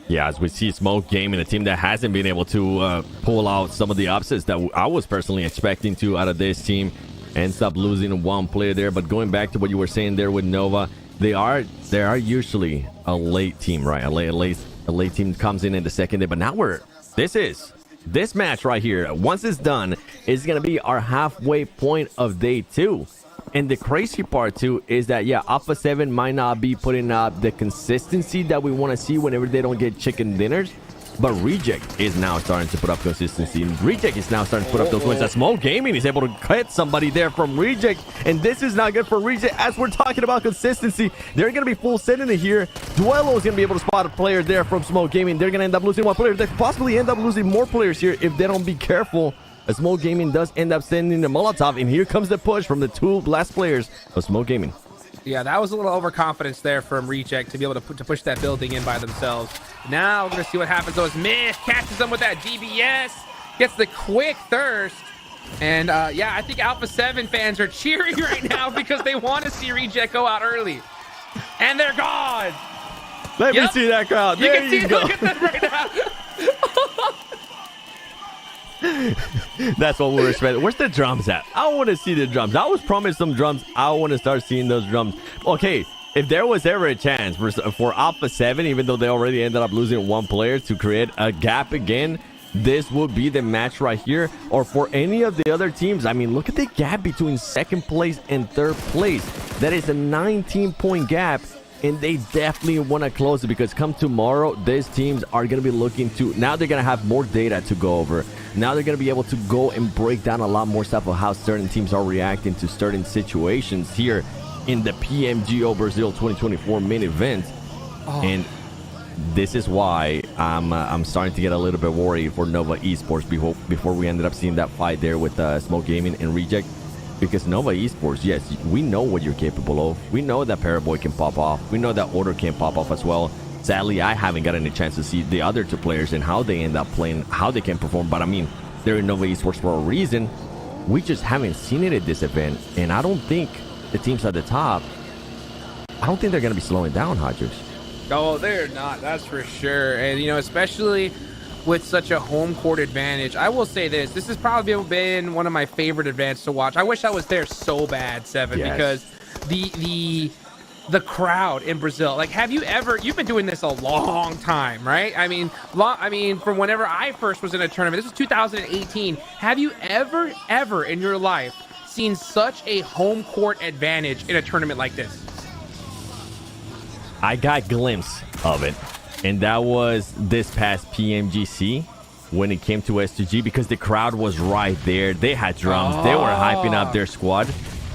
Yeah, as we see Smoke Gaming, a team that hasn't been able to pull out some of the upsets that I was personally expecting to out of this team, ends up losing one player there. But going back to what you were saying there with Nova, they are usually a late team, right? A late team comes in the second day, but now this match right here, once it's done, is going to be our halfway point of day 2. And the crazy part too is that, yeah, Alpha 7 might not be putting up the consistency that we want to see whenever they don't get chicken dinners, but Reject is now starting to put up consistency, and Reject is now starting to put up those wins. That Small Gaming is able to hit somebody there from Reject, and this is not good for Reject. As we're talking about consistency, they're going to be full sending it here. Duelo is going to be able to spot a player there from Small Gaming. They're going to end up losing one player. They possibly end up losing more players here if they don't be careful. Smoke Gaming does end up sending the Molotov, and here comes the push from the two last players of Smoke Gaming. Yeah, that was a little overconfidence there from Reject to be able to push that building in by themselves. Now we're going to see what happens. Those Myth catches them with that DBS, gets the quick thirst. And yeah, I think Alpha 7 fans are cheering right now because they want to see Reject go out early. And they're gone. Let me see that crowd. There you go. Look at them right now. That's what we're expecting. Where's the drums at? I want to see the drums. I was promised some drums. I want to start seeing those drums. Okay, if there was ever a chance for Alpha 7, even though they already ended up losing one player, to create a gap again, this would be the match right here. Or for any of the other teams, I mean, look at the gap between second place and third place. That is a 19-point gap. And they definitely want to close it because come tomorrow, these teams are going to be looking to, now they're going to have more data to go over. Now they're going to be able to go and break down a lot more stuff of how certain teams are reacting to certain situations here in the PMGO Brazil 2024 main event. And this is why I'm starting to get a little bit worried for Nova Esports before we ended up seeing that fight there with Smoke Gaming and Reject. Because Nova Esports, yes, we know what you're capable of. We know that Paraboy can pop off. We know that Order can pop off as well. Sadly, I haven't gotten a chance to see the other two players and how they end up playing, how they can perform. But I mean, they're in Nova Esports for a reason. We just haven't seen it at this event. And I don't think the teams at the top, I don't think they're going to be slowing down, Hodges. Oh, they're not. That's for sure. And, you know, especially with such a home court advantage, I will say this. This has probably been one of my favorite events to watch. I wish I was there so bad, Seven, because the crowd in Brazil. Like, have you ever? You've been doing this a long time, right? I mean, from whenever I first was in a tournament. This is 2018. Have you ever in your life seen such a home court advantage in a tournament like this? I got a glimpse of it, and that was this past PMGC when it came to S2G, because the crowd was right there. They had drums. They were hyping up their squad.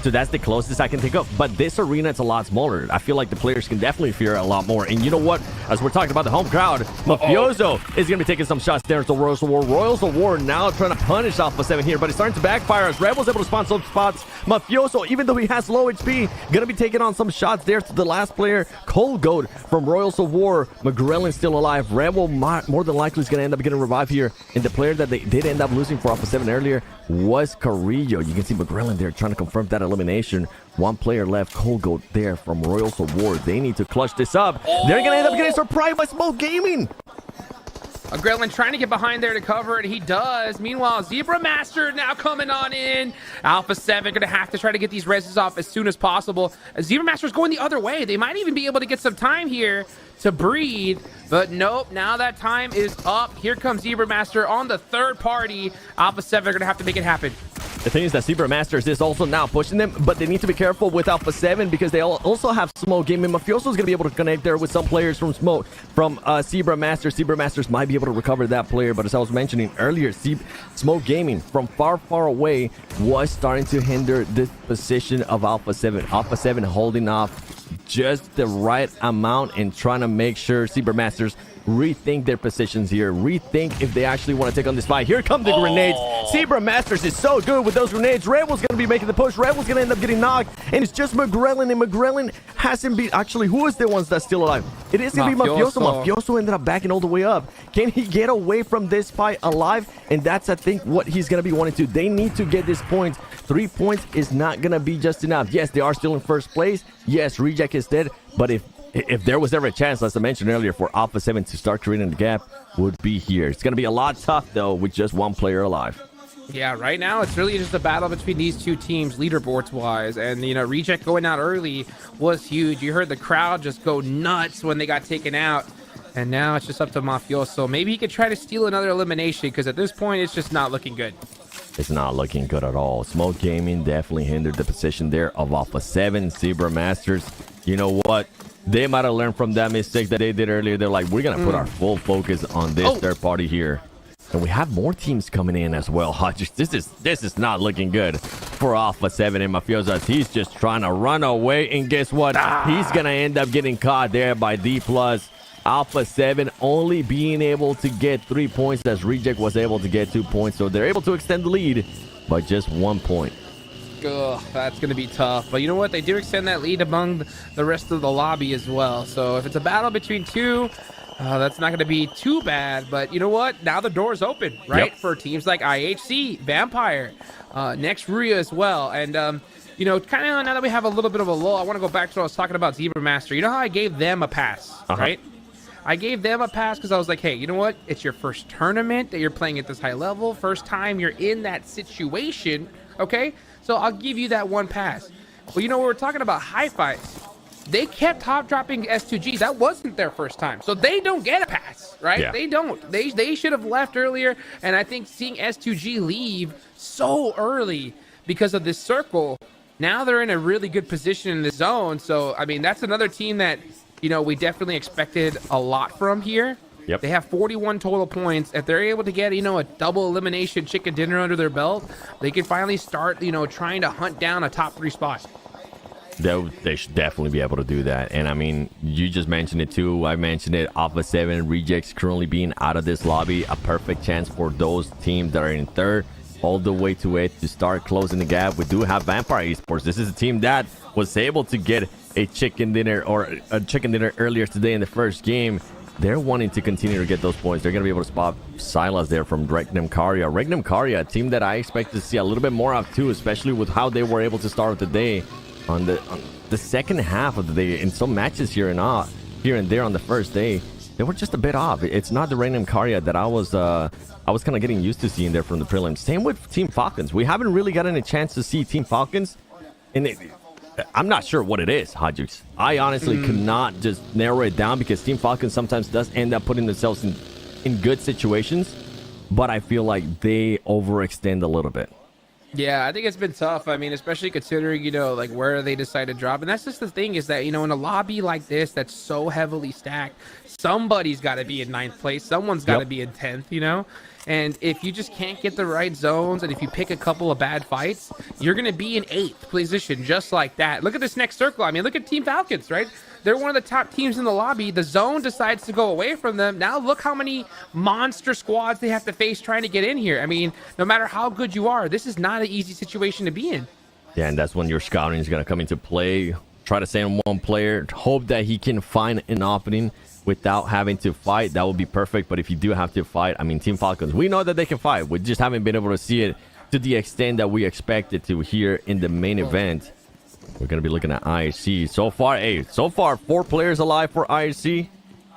So that's the closest I can think of. But this arena, it's a lot smaller. I feel like the players can definitely fear a lot more. And you know what? As we're talking about the home crowd, Mafioso is going to be taking some shots there. It's the Royals of War. Royals of War now trying to punish Alpha 7 here, but it's starting to backfire as Rebel's able to spawn some spots. Mafioso, even though he has low HP, going to be taking on some shots there to the last player, Cold Goat from Royals of War. McGrellin's still alive. Rebel more than likely is going to end up getting revived here. And the player that they did end up losing for Alpha 7 earlier was Carrillo. You can see McGrellin there trying to confirm that elimination. One player left, Cold Goat there from Royals of War. They need to clutch this up. They're going to end up getting surprised by Smoke Gaming. Gremlin trying to get behind there to cover it. He does. Meanwhile, Zebra Master now coming on in. Alpha 7 going to have to try to get these reses off as soon as possible. Zebra Master's going the other way. They might even be able to get some time here to breathe, but nope, now that time is up. Here comes Zebra Master on the third party. Alpha 7 are going to have to make it happen. The thing is that Zebra Masters is also now pushing them, but they need to be careful with Alpha 7 because they also have Smoke Gaming. Mafioso is going to be able to connect there with some players from Zebra Masters. Zebra Masters might be able to recover that player, but as I was mentioning earlier, Smoke Gaming from far away was starting to hinder the position of Alpha 7. Alpha 7 holding off just the right amount and trying to make sure Zebra Masters rethink their positions here, rethink if they actually want to take on this fight. Here come the grenades. Zebra Masters is so good with those grenades. Rebel's going to be making the push. Rebel's going to end up getting knocked, and it's just McGrellin, and McGrellin hasn't been... Actually, who is the ones that's still alive? It is going to be Mafioso. Mafioso ended up backing all the way up. Can he get away from this fight alive? And that's, I think, what he's going to be wanting to. They need to get this point. 3 points is not going to be just enough. Yes, they are still in first place. Yes, Reject is dead, but if there was ever a chance, as I mentioned earlier, for Alpha 7 to start creating the gap, would be here. It's going to be a lot tough, though, with just one player alive. Yeah, right now it's really just a battle between these two teams, leaderboards-wise. And, you know, Reject going out early was huge. You heard the crowd just go nuts when they got taken out. And now it's just up to Mafioso. Maybe he could try to steal another elimination, because at this point, it's just not looking good. It's not looking good at all. Smoke Gaming definitely hindered the position there of Alpha 7. Zebra Masters, you know what? They might have learned from that mistake that they did earlier. They're like, we're going to put our full focus on this third party here. And we have more teams coming in as well. This is not looking good for Alpha 7 and Mafioso. He's just trying to run away. And guess what? He's going to end up getting caught there by D+. Alpha 7 only being able to get 3 points as Reject was able to get 2 points. So they're able to extend the lead by just 1 point. Ugh, that's going to be tough. But you know what? They do extend that lead among the rest of the lobby as well. So if it's a battle between two, that's not going to be too bad. But you know what? Now the door's open, right? Yep. For teams like IHC, Vampire, next Ruya as well. And, you know, kind of now that we have a little bit of a lull, I want to go back to what I was talking about Zebra Master. You know how I gave them a pass, right? I gave them a pass because I was like, hey, you know what? It's your first tournament that you're playing at this high level. First time you're in that situation, okay? So I'll give you that one pass. Well, you know, we're talking about Hi-Fi's. They kept top dropping S2G. That wasn't their first time. So they don't get a pass, right? Yeah. They don't. They should have left earlier. And I think seeing S2G leave so early because of this circle, now they're in a really good position in the zone. So, I mean, that's another team that, you know, we definitely expected a lot from here. Yep. They have 41 total points. If they're able to get, you know, a double elimination chicken dinner under their belt, they can finally start, you know, trying to hunt down a top 3 spot. They should definitely be able to do that. And I mean, you just mentioned it too. I mentioned it. Alpha 7 Rejects currently being out of this lobby. A perfect chance for those teams that are in third all the way to it to start closing the gap. We do have Vampire Esports. This is a team that was able to get a chicken dinner earlier today in the first game. They're wanting to continue to get those points. They're going to be able to spot Silas there from Regnum Karya. Regnum Karya, a team that I expect to see a little bit more of too, especially with how they were able to start the day on the second half of the day. In some matches here and there on the first day, they were just a bit off. It's not the Regnum Karya that I was kind of getting used to seeing there from the prelims. Same with Team Falcons. We haven't really gotten a chance to see Team Falcons, and I'm not sure what it is, Hajux. I honestly could not just narrow it down, because Team Falcons sometimes does end up putting themselves in good situations, but I feel like they overextend a little bit. Yeah, I think it's been tough. I mean, especially considering, like where they decide to drop. And that's just the thing, is that, in a lobby like this that's so heavily stacked, somebody's got to be in 9th place. Someone's got to be in 10th, And if you just can't get the right zones, and if you pick a couple of bad fights, you're going to be in 8th position just like that. Look at this next circle. I mean, look at Team Falcons, right? They're one of the top teams in the lobby. The zone decides to go away from them. Now look how many monster squads they have to face trying to get in here. I mean, no matter how good you are, this is not an easy situation to be in. Yeah, and that's when your scouting is going to come into play. Try to send one player, hope that he can find an opening without having to fight. That would be perfect. But if you do have to fight, I mean, Team Falcons, we know that they can fight. We just haven't been able to see it to the extent that we expected to here in the main event. We're going to be looking at IHC. So far, 4 players alive for IHC.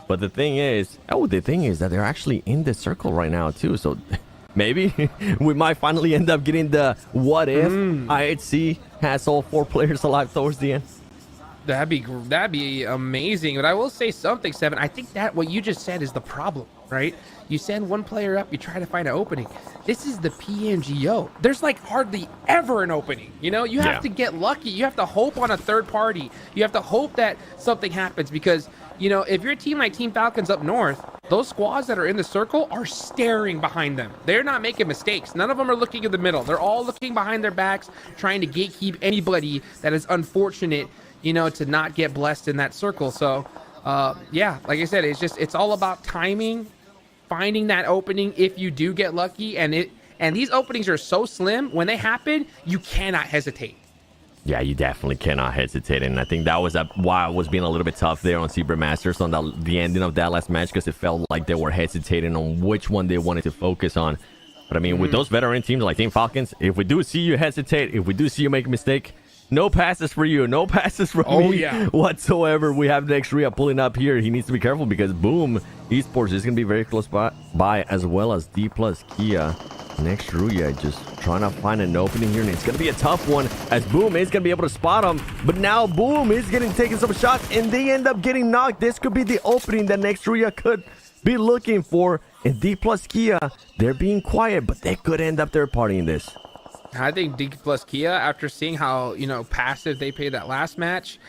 But the thing is that they're actually in the circle right now too. So maybe we might finally end up getting the what if IHC has all 4 players alive towards the end. That'd be amazing. But I will say something, Seven. I think that what you just said is the problem, right? You send one player up, you try to find an opening. This is the PMGO. There's like hardly ever an opening. You have to get lucky. You have to hope on a third party. You have to hope that something happens, because if you're a team like Team Falcons up north, those squads that are in the circle are staring behind them. They're not making mistakes. None of them are looking in the middle. They're all looking behind their backs, trying to gatekeep anybody that is unfortunate to not get blessed in that circle. So, like I said, it's all about timing, finding that opening if you do get lucky. And these openings are so slim. When they happen, you cannot hesitate. Yeah, you definitely cannot hesitate. And I think that was why it was being a little bit tough there on Zebra Masters on the ending of that last match, because it felt like they were hesitating on which one they wanted to focus on. But I mean, with those veteran teams like Team Falcons, if we do see you hesitate, if we do see you make a mistake, no passes for you. No passes for me whatsoever. We have next Ria pulling up here. He needs to be careful, because Boom Esports is going to be very close by, as well as D plus Kia. Next Ria just trying to find an opening here, and it's going to be a tough one, as Boom is going to be able to spot him. But now Boom is taking some shots, and they end up getting knocked. This could be the opening that next Ria could be looking for. And D plus Kia, they're being quiet, but they could end up third partying this. I think D plus Kia, after seeing how, passive they played that last match,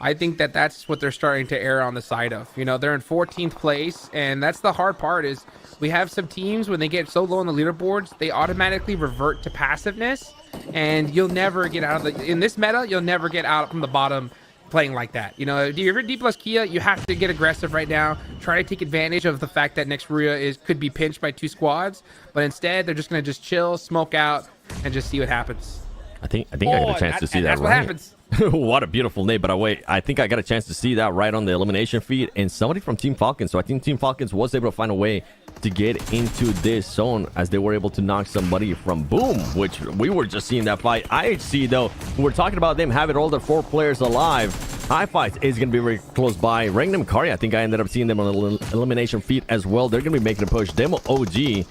I think that's what they're starting to err on the side of. They're in 14th place, and that's the hard part, is we have some teams, when they get so low on the leaderboards, they automatically revert to passiveness, and you'll never get out of in this meta, you'll never get out from the bottom playing like that. If you're D plus Kia, you have to get aggressive right now, try to take advantage of the fact that next Ria could be pinched by 2 squads, but instead they're just going to chill, smoke out, and just see what happens. I think I got a chance to see that. That's what happens. What a beautiful name. But I think I got a chance to see that right on the elimination feed, and somebody from Team Falcons. So I think Team Falcons was able to find a way to get into this zone, as they were able to knock somebody from Boom, which we were just seeing that fight. IHC, though, we're talking about them having all their 4 players alive. High Fights is going to be very close by. Regnum Karya, I think I ended up seeing them on the elimination feed as well. They're going to be making a push. Demo OG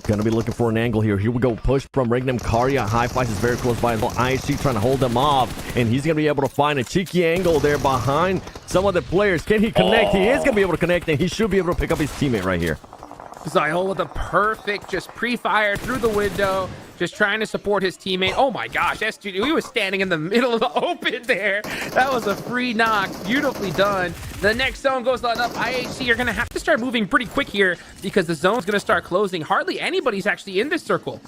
gonna be looking for an angle here. Here we go. Push from Regnum Karya. High Fights is very close by. IHC trying to hold them off, and he's gonna be able to find a cheeky angle there behind some of the players. Can he connect? He is gonna be able to connect, and he should be able to pick up his teammate right here. Zyhole with a perfect just pre-fire through the window, just trying to support his teammate. Oh my gosh, SGD, he was standing in the middle of the open there. That was a free knock. Beautifully done. The next zone goes on up. IHC, you're going to have to start moving pretty quick here, because the zone's going to start closing. Hardly anybody's actually in this circle.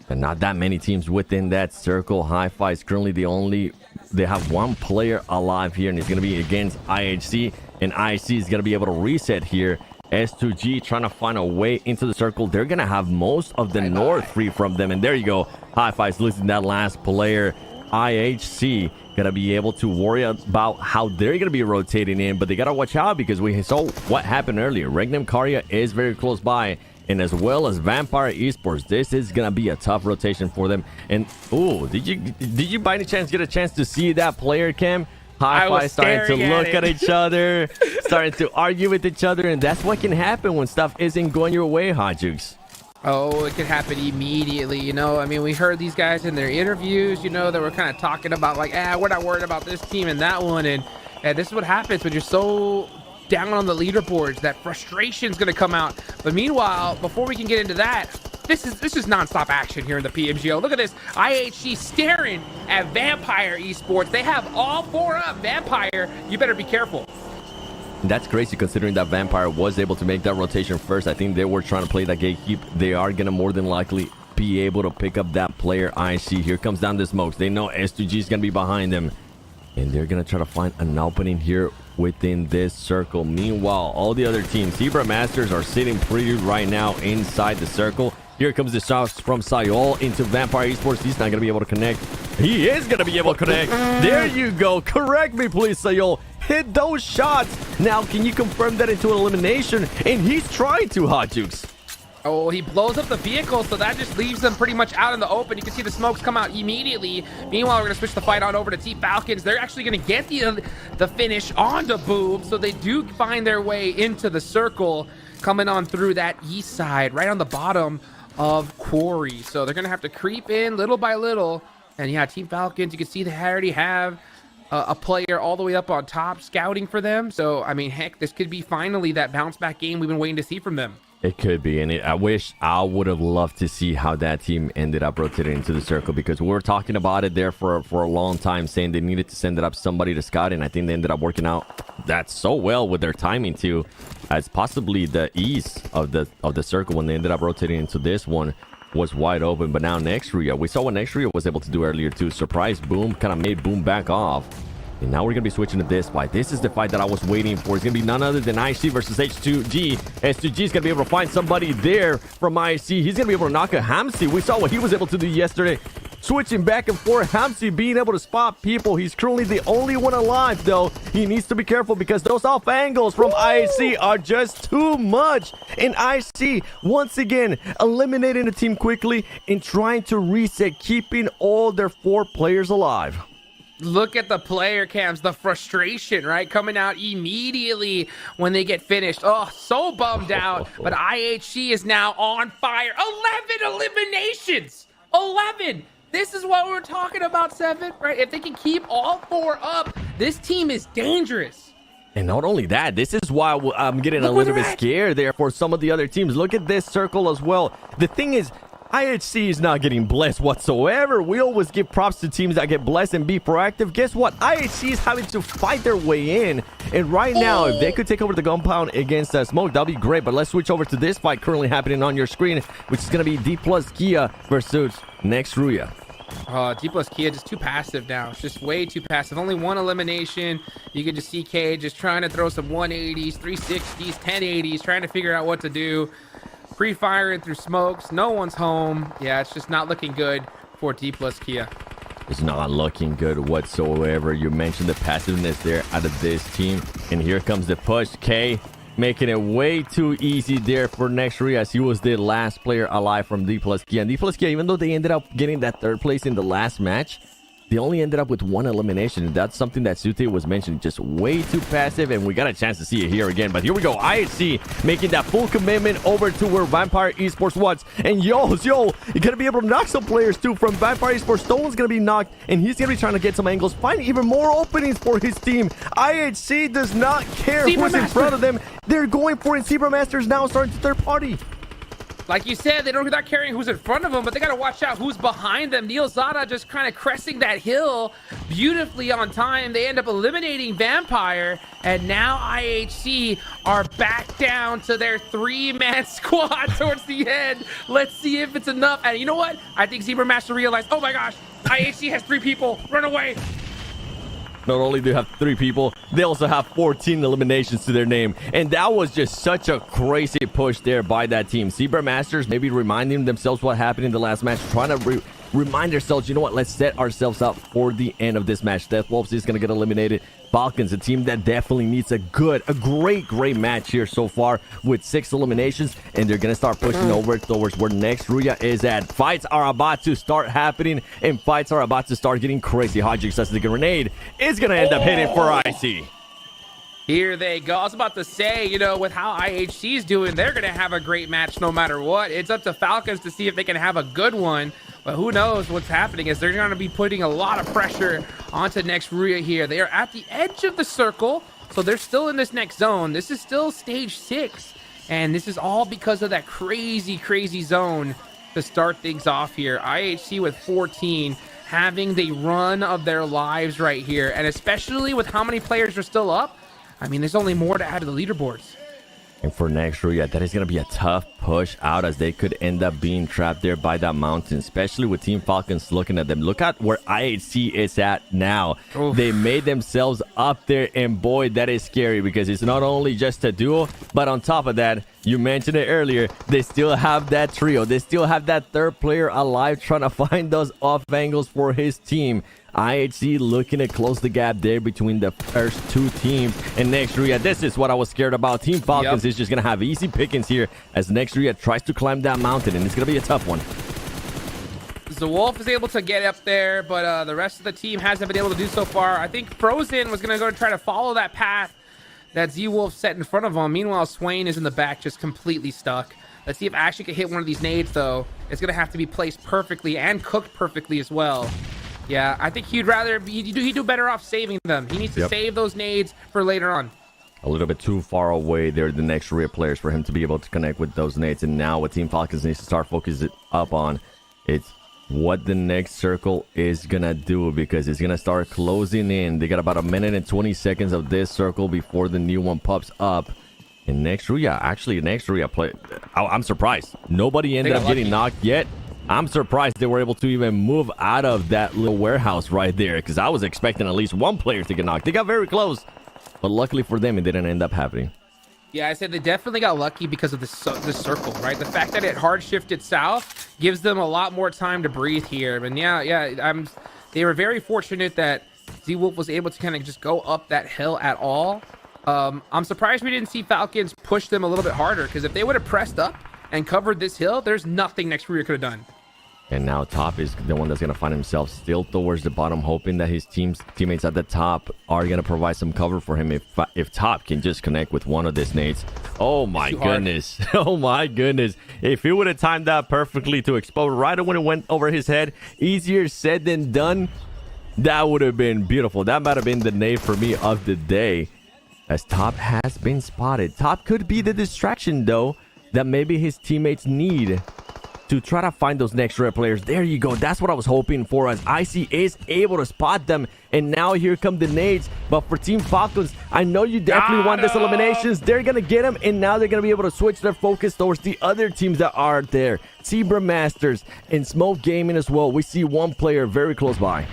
And not that many teams within that circle. Hi-Fi is currently the only they have one player alive here, and it's going to be against IHC, and IHC is going to be able to reset here. S2G trying to find a way into the circle. They're going to have most of the north free from them, and there you go. High fives losing that last player. IHC going to be able to worry about how they're going to be rotating in, but they got to watch out because we saw what happened earlier. Regnum Karya is very close by, and as well as Vampire Esports. This is gonna be a tough rotation for them. And oh, did you by any chance get a chance to see that player cam? High five starting to look at each other, starting to argue with each other, and that's what can happen when stuff isn't going your way, Hajux. Oh, it can happen immediately, you know. I mean, we heard these guys in their interviews, you know, that were kind of talking about like, we're not worried about this team and that one, and this is what happens when you're so down on the leaderboards. That frustration's going to come out. But meanwhile, before we can get into that, this is non-stop action here in the PMGO. Look at this. IHC staring at Vampire Esports. They have all 4 up. Vampire, you better be careful. That's crazy considering that Vampire was able to make that rotation first. I think they were trying to play that gatekeep. They are going to more than likely be able to pick up that player. IHC, here comes down the smokes. They know S2G is going to be behind them, and they're going to try to find an opening here within this circle. Meanwhile, all the other teams, Zebra Masters, are sitting pretty right now inside the circle. Here comes the shots from Sayol into Vampire Esports. He's not going to be able to connect. He is going to be able to connect. There you go. Correct me, please, Sayol. Hit those shots. Now, can you confirm that into an elimination? And he's trying to, Hotjukes. Oh, he blows up the vehicle, so that just leaves them pretty much out in the open. You can see the smokes come out immediately. Meanwhile, we're going to switch the fight on over to Team Falcons. They're actually going to get the finish on the Boob, so they do find their way into the circle, coming on through that east side, right on the bottom of Quarry. So they're going to have to creep in little by little. And yeah, Team Falcons, you can see they already have a player all the way up on top scouting for them. So, I mean, heck, this could be finally that bounce back game we've been waiting to see from them. It could be, and I wish I would have loved to see how that team ended up rotating into the circle, because we were talking about it there for a long time, saying they needed to send it up somebody to scout, and I think they ended up working out that so well with their timing too, as possibly the east of the circle when they ended up rotating into this one was wide open. But now Nextria, we saw what Nextria was able to do earlier too. Surprise Boom kind of made Boom back off. And now we're going to be switching to this fight. This is the fight that I was waiting for. It's going to be none other than IC versus H2G. S2G is going to be able to find somebody there from IC. He's going to be able to knock a Hamsi. We saw what he was able to do yesterday. Switching back and forth. Hamsi being able to spot people. He's currently the only one alive, though. He needs to be careful because those off angles from IC are just too much. And IC, once again, eliminating the team quickly and trying to reset, keeping all their 4 players alive. Look at the player cams, the frustration, right? Coming out immediately when they get finished. Oh, so bummed out. But IHC is now on fire. 11 eliminations. 11. This is what we're talking about, 7, right? If they can keep all 4 up, this team is dangerous. And not only that, this is why I'm getting a little bit scared there for some of the other teams. Look at this circle as well. The thing is, IHC is not getting blessed whatsoever. We always give props to teams that get blessed and be proactive. Guess what? IHC is having to fight their way in. And right now, if they could take over the compound against Smoke, that'd be great. But let's switch over to this fight currently happening on your screen, which is going to be D plus Kia versus Nextria. D plus Kia just too passive now. It's just way too passive. Only 1 elimination. You can just see K just trying to throw some 180s, 360s, 1080s, trying to figure out what to do. Pre-firing through smokes. No one's home. Yeah, it's just not looking good for D plus Kia. It's not looking good whatsoever. You mentioned the passiveness there out of this team. And here comes the push. K making it way too easy there for Nextria, as he was the last player alive from D plus Kia. And D plus Kia, even though they ended up getting that 3rd place in the last match, they only ended up with 1 elimination. And that's something that Sute was mentioning. Just way too passive, and we got a chance to see it here again. But here we go. IHC making that full commitment over to where Vampire Esports wants. And you're going to be able to knock some players too from Vampire Esports. Stolen's going to be knocked, and he's going to be trying to get some angles, find even more openings for his team. IHC does not care who's in front of them. They're going for it. Zebra Masters now starting to 3rd party. Like you said, they're not caring who's in front of them, but they got to watch out who's behind them. Neil Zada just kind of cresting that hill beautifully on time. They end up eliminating Vampire, and now IHC are back down to their 3-man squad towards the end. Let's see if it's enough. And you know what? I think Zebra Master realized, oh my gosh, IHC has 3 people. Run away. not only do you have 3 people, they also have 14 eliminations to their name. And that was just such a crazy push there by that team. Zebra Masters maybe reminding themselves what happened in the last match, trying to remind ourselves, you know what, let's set ourselves up for the end of this match. Death Wolves is going to get eliminated. Falcons, a team that definitely needs a great match here so far with 6 eliminations, and they're going to start pushing over towards where next Ruya is at. Fights are about to start happening, and fights are about to start getting crazy. Hodgix says the grenade is going to end up hitting for IC. Here they go. I was about to say, you know, with how IHC is doing, they're going to have a great match no matter what. It's up to Falcons to see if they can have a good one. But who knows what's happening is they're going to be putting a lot of pressure onto next Ruya here. They are at the edge of the circle, so they're still in this next zone. This is still stage 6, and this is all because of that crazy zone to start things off here. IHC with 14 having the run of their lives right here, and especially with how many players are still up, I mean, there's only more to add to the leaderboards. And for next Ruya, that is going to be a tough push out, as they could end up being trapped there by that mountain, especially with Team Falcons looking at them. Look at where IHC is at now. Oof. They made themselves up there, and boy, that is scary, because it's not only just a duo, but on top of that, you mentioned it earlier, they still have that trio. They still have that third player alive trying to find those off angles for his team. IHC looking to close the gap there between the first 2 teams. And next Ruya, this is what I was scared about. Team Falcons is just going to have easy pickings here as next Ruya tries to climb that mountain, and it's going to be a tough one. The Wolf is able to get up there, but the rest of the team hasn't been able to do so far. I think Frozen was going to go try to follow that path that Z-Wolf set in front of him. Meanwhile, Swain is in the back, just completely stuck. Let's see if Ashley can hit one of these nades, though. It's going to have to be placed perfectly and cooked perfectly as well. Yeah, I think he'd do better off saving them. He needs to save those nades for later on. A little bit too far away there, the next Ruya players, for him to be able to connect with those nades. And now what Team Falcons needs to start focusing up on, it's what the next circle is going to do, because it's going to start closing in. They got about 1 minute and 20 seconds of this circle before the new one pops up. And next Ruya play. I'm surprised. Nobody ended up getting knocked yet. I'm surprised they were able to even move out of that little warehouse right there, because I was expecting at least 1 player to get knocked. They got very close, but luckily for them, it didn't end up happening. Yeah, I said they definitely got lucky because of this circle, right? The fact that it hard shifted south gives them a lot more time to breathe here. And they were very fortunate that Z-Wolf was able to kind of just go up that hill at all. I'm surprised we didn't see Falcons push them a little bit harder, because if they would have pressed up and covered this hill, there's nothing next Ruya could have done. And now Top is the one that's going to find himself still towards the bottom, hoping that his teammates at the top are going to provide some cover for him if Top can just connect with one of these nades. Oh my goodness. Oh my goodness. If he would have timed that perfectly to explode right when it went over his head, easier said than done, that would have been beautiful. That might have been the nade for me of the day, as Top has been spotted. Top could be the distraction, though, that maybe his teammates need to try to find those next Ruya players. There you go. That's what I was hoping for, as IC is able to spot them. And now here come the nades. But for Team Falcons, I know you definitely want this eliminations. They're going to get them, and now they're going to be able to switch their focus towards the other teams that are there. Zebra Masters and Smoke Gaming as well. We see 1 player very close by.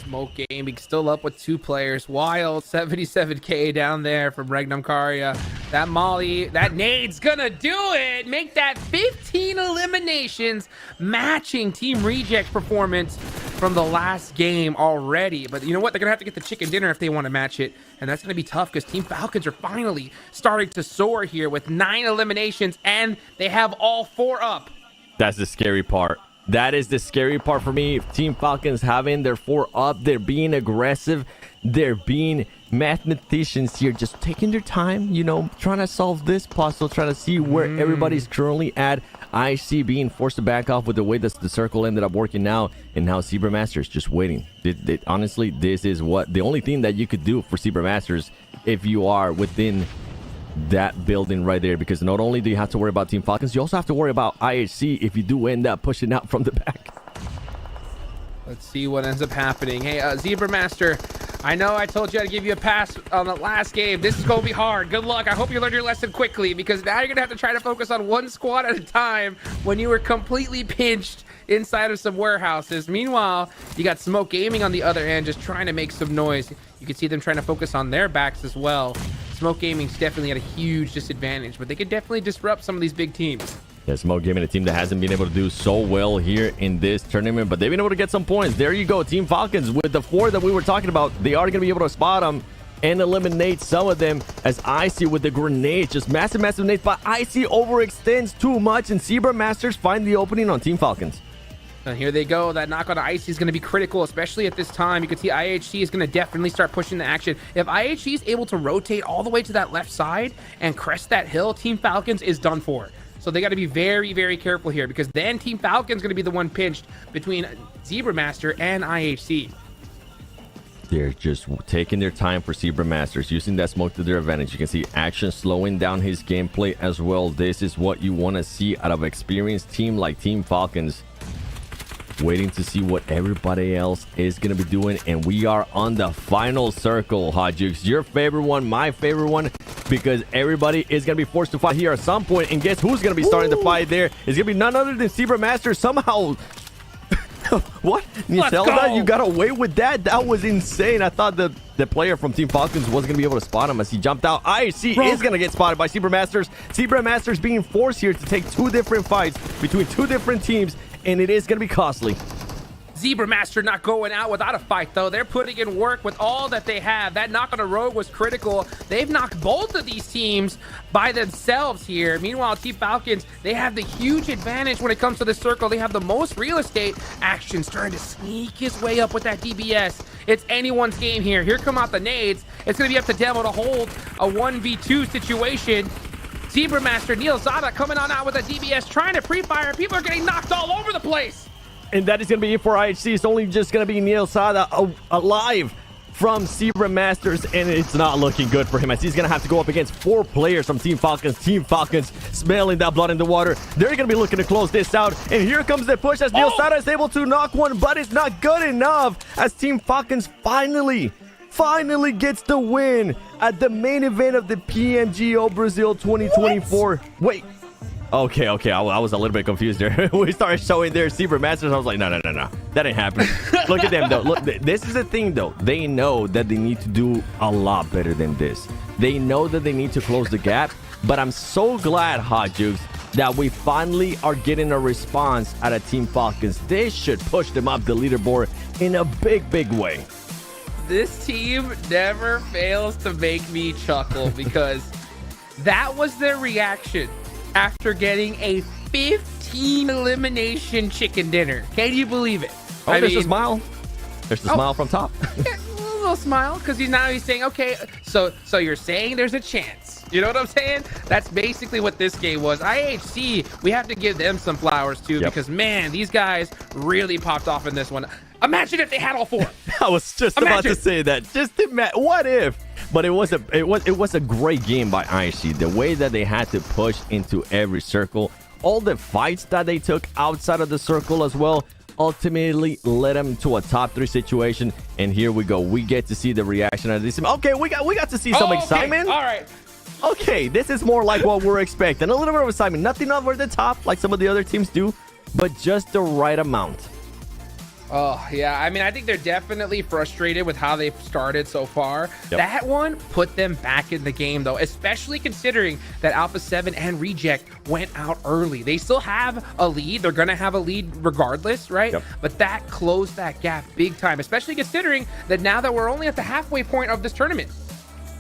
Smoke Gaming still up with 2 players. Wild 77k down there from Regnum Karya. That Molly, that nade's gonna do it. Make that 15 eliminations, matching Team Reject's performance from the last game already. But you know what? They're gonna have to get the chicken dinner if they want to match it, and that's gonna be tough, because Team Falcons are finally starting to soar here with 9 eliminations, and they have all 4 up. That's the scary part. That is the scary part for me. Team Falcons having their 4 up, they're being aggressive, they're being mathematicians here, just taking their time, you know, trying to solve this puzzle, trying to see where everybody's currently at. I see being forced to back off with the way that the circle ended up working out, and now Zebra Masters just waiting. Honestly, this is what the only thing that you could do for Zebra Masters if you are within that building right there, because not only do you have to worry about Team Falcons, you also have to worry about IHC if you do end up pushing out from the back. Let's see what ends up happening. Hey, Zebra Master, I know I told you I'd give you a pass on the last game. This is going to be hard. Good luck. I hope you learned your lesson quickly, because now you're going to have to try to focus on 1 squad at a time when you were completely pinched inside of some warehouses. Meanwhile, you got Smoke Gaming on the other end, just trying to make some noise. You can see them trying to focus on their backs as well. Smoke Gaming's definitely at a huge disadvantage, but they could definitely disrupt some of these big teams. Yeah, Smoke Gaming, a team that hasn't been able to do so well here in this tournament, but they've been able to get some points. There you go, Team Falcons with the 4 that we were talking about. They are going to be able to spot them and eliminate some of them, as Icy with the grenades, just massive nades, but Icy overextends too much, and Zebra Masters find the opening on Team Falcons. And here they go. That knock on Icy is going to be critical, especially at this time. You can see IHC is going to definitely start pushing the action. If IHC is able to rotate all the way to that left side and crest that hill, Team Falcons is done for. So they got to be very, very careful here, because then Team Falcons going to be the one pinched between Zebra Master and IHC. They're just taking their time for Zebra Masters, using that smoke to their advantage. You can see Action slowing down his gameplay as well. This is what you want to see out of an experienced team like Team Falcons. Waiting to see what everybody else is going to be doing. And we are on the final circle, Hot Jukes. Your favorite one, my favorite one, because everybody is going to be forced to fight here at some point. And guess who's going to be starting the fight there? It's going to be none other than Zebra Masters somehow. What? Niselda, you got away with that? That was insane. I thought the player from Team Falcons wasn't going to be able to spot him as he jumped out. IHC is going to get spotted by Zebra Masters. Zebra Masters being forced here to take 2 different fights between 2 different teams, and it is going to be costly. Zebra Master not going out without a fight, though. They're putting in work with all that they have. That knock on a Rogue was critical. They've knocked both of these teams by themselves here. Meanwhile, Team Falcons, they have the huge advantage when it comes to the circle. They have the most real estate. Action's trying to sneak his way up with that DBS. It's anyone's game here. Here come out the nades. It's going to be up to Demo to hold a 1v2 situation. Zebra Master, Neil Zada coming on out with a DBS, trying to pre-fire. People are getting knocked all over the place. And that is going to be it for IHC. It's only just going to be Neil Sada alive from Zebra Masters, and it's not looking good for him, as he's going to have to go up against 4 players from Team Falcons. Team Falcons smelling that blood in the water. They're going to be looking to close this out, and here comes the push as Neil Sada is able to knock one, but it's not good enough, as Team Falcons finally gets the win at the main event of the PMGO Brazil 2024. Wait. Okay, I was a little bit confused there. We started showing their Zebra Masters. I was like, no. That ain't happening. Look at them, though. Look, this is the thing, though. They know that they need to do a lot better than this. They know that they need to close the gap. But I'm so glad, Hot Jukes, that we finally are getting a response out of Team Falcons. This should push them up the leaderboard in a big way. This team never fails to make me chuckle, because that was their reaction after getting a 15 elimination chicken dinner. Can you believe it? Oh, there's a smile. There's the smile from top. Yeah, a little smile, because he's saying, okay, so you're saying there's a chance. You know what I'm saying? That's basically what this game was. IHC, we have to give them some flowers too, because man, these guys really popped off in this one. Imagine if they had all 4. I was just about to say that. Just imagine, what if? But it was a great game by IHC. The way that they had to push into every circle, all the fights that they took outside of the circle as well, ultimately led them to a top 3 situation. And here we go. We get to see the reaction of this team. Okay, we got to see some excitement. All right. Okay, this is more like what we're expecting. A little bit of excitement. Nothing over the top like some of the other teams do, but just the right amount. Oh, yeah. I mean, I think they're definitely frustrated with how they've started so far. Yep. That one put them back in the game, though, especially considering that Alpha 7 and Reject went out early. They still have a lead. They're going to have a lead regardless, right? Yep. But that closed that gap big time, especially considering that now that we're only at the halfway point of this tournament.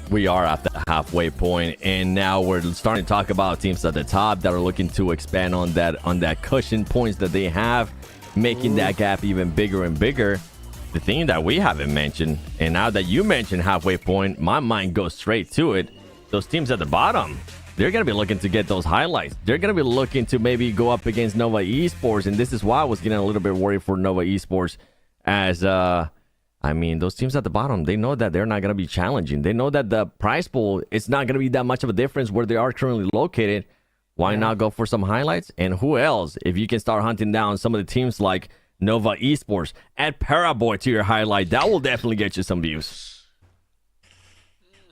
We are at the halfway point, and now we're starting to talk about teams at the top that are looking to expand on that cushion points that they have, making that gap even bigger and bigger. The thing that we haven't mentioned, and now that you mentioned halfway point, my mind goes straight to it. Those teams at the bottom, they're going to be looking to get those highlights. They're going to be looking to maybe go up against Nova Esports, and this is why I was getting a little bit worried for Nova Esports, as I mean, those teams at the bottom, they know that they're not going to be challenging. They know that the prize pool, it's not going to be that much of a difference where they are currently located. Why not go for some highlights? And who else? If you can start hunting down some of the teams like Nova Esports, add Paraboy to your highlight. That will definitely get you some views.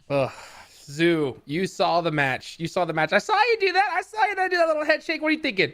Ugh. Zoo, you saw the match. I saw you do that. I saw you do that little head shake. What are you thinking?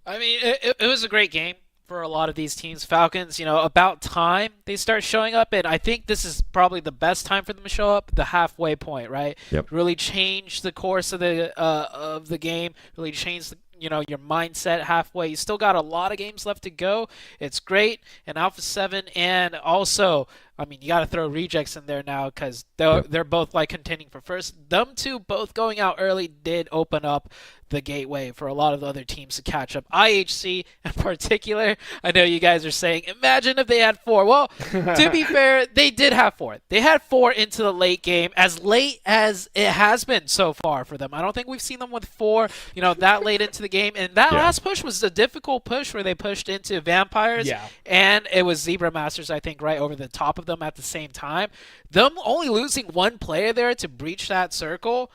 I mean, it was a great game for a lot of these teams. Falcons, about time they start showing up, and I think this is probably the best time for them to show up, the halfway point, right? Yep. Really change the course of the game, really change your mindset halfway. You still got a lot of games left to go. It's great. And Alpha 7, and also, I mean, you got to throw Rejects in there now because they're both like contending for first. Them two both going out early did open up the gateway for a lot of the other teams to catch up. IHC in particular, I know you guys are saying, imagine if they had 4. Well, to be fair, they did have 4. They had 4 into the late game, as late as it has been so far for them. I don't think we've seen them with 4, that late into the game. And that last push was a difficult push where they pushed into Vampires, and it was Zebra Masters, I think, right over the top of them at the same time. Them only losing 1 player there to breach that circle,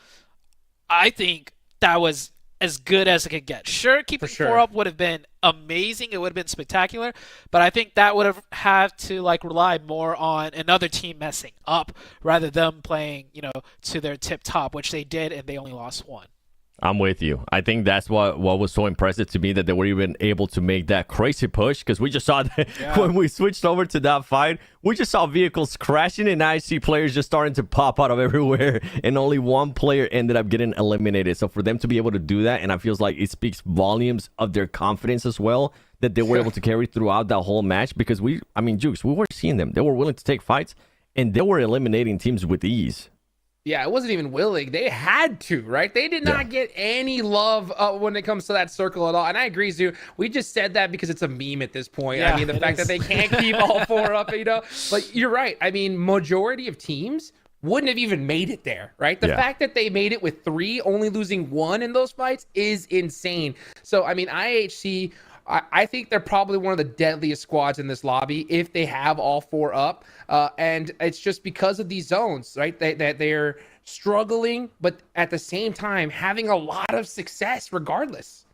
I think that was as good as it could get. Sure, keeping 4 up would have been amazing. It would have been spectacular. But I think that would have had to rely more on another team messing up rather than playing, to their tip top, which they did, and they only lost 1. I'm with you. I think that's what was so impressive to me, that they were even able to make that crazy push, because we just saw that when we switched over to that fight, we just saw vehicles crashing and I see players just starting to pop out of everywhere, and only 1 player ended up getting eliminated. So for them to be able to do that, and I feels like it speaks volumes of their confidence as well, that they were able to carry throughout that whole match, because Jukes, we were seeing them. They were willing to take fights, and they were eliminating teams with ease. Yeah, it wasn't even willing. They had to, right? They did not get any love when it comes to that circle at all. And I agree, Zoo. We just said that because it's a meme at this point. Yeah, I mean, the fact that they can't keep all 4 up, But you're right. I mean, majority of teams wouldn't have even made it there, right? The fact that they made it with 3, only losing 1 in those fights is insane. So, I mean, IHC... I think they're probably one of the deadliest squads in this lobby if they have all 4 up. And it's just because of these zones, right? That they're struggling, but at the same time having a lot of success regardless.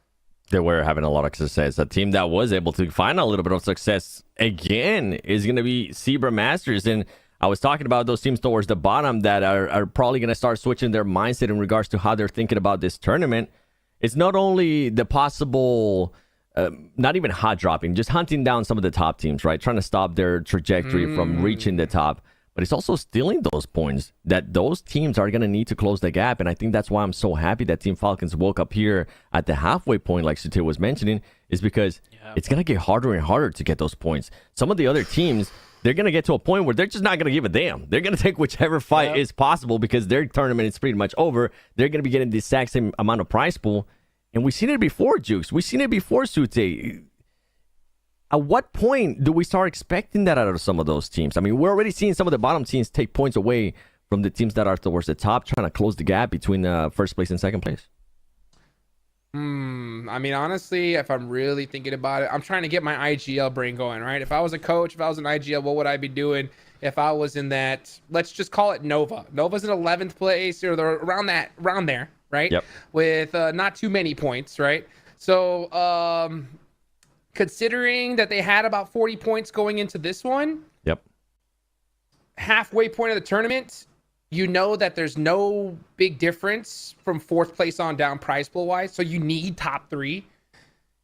They were having a lot of success. A team that was able to find a little bit of success again is going to be Zebra Masters. And I was talking about those teams towards the bottom that are probably going to start switching their mindset in regards to how they're thinking about this tournament. It's not only the possible... not even hot dropping, just hunting down some of the top teams, right? Trying to stop their trajectory from reaching the top. But it's also stealing those points that those teams are going to need to close the gap. And I think that's why I'm so happy that Team Falcons woke up here at the halfway point, like Sute was mentioning, is because it's going to get harder and harder to get those points. Some of the other teams, they're going to get to a point where they're just not going to give a damn. They're going to take whichever fight is possible because their tournament is pretty much over. They're going to be getting the exact same amount of prize pool. And we've seen it before, Jukes. We've seen it before, Sute. At what point do we start expecting that out of some of those teams? I mean, we're already seeing some of the bottom teams take points away from the teams that are towards the top, trying to close the gap between first place and second place. I mean, honestly, if I'm really thinking about it, I'm trying to get my IGL brain going, right? If I was a coach, if I was an IGL, what would I be doing if I was in that, let's just call it Nova. Nova's in 11th place, or they're around there, right? Yep. With not too many points, right? So, considering that they had about 40 points going into this one, halfway point of the tournament, you know that there's no big difference from 4th place on down prize pool wise. So you need top 3.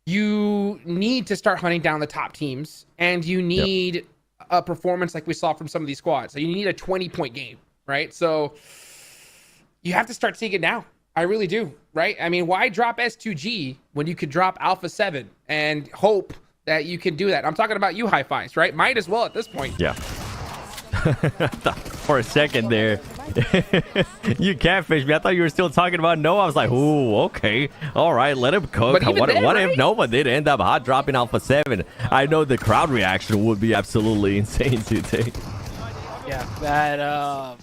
You need to start hunting down the top teams, and you need a performance like we saw from some of these squads. So you need a 20-point game, right? So you have to start seeing it now. I really do, right? I mean, why drop S2G when you could drop Alpha 7 and hope that you can do that? I'm talking about you, High Fives, right? Might as well at this point. Yeah. For a second there, you catfished me. I thought you were still talking about Nova. I was like, ooh, okay. All right, let him cook. What if Nova did end up hot dropping Alpha 7? I know the crowd reaction would be absolutely insane today. Yeah, that...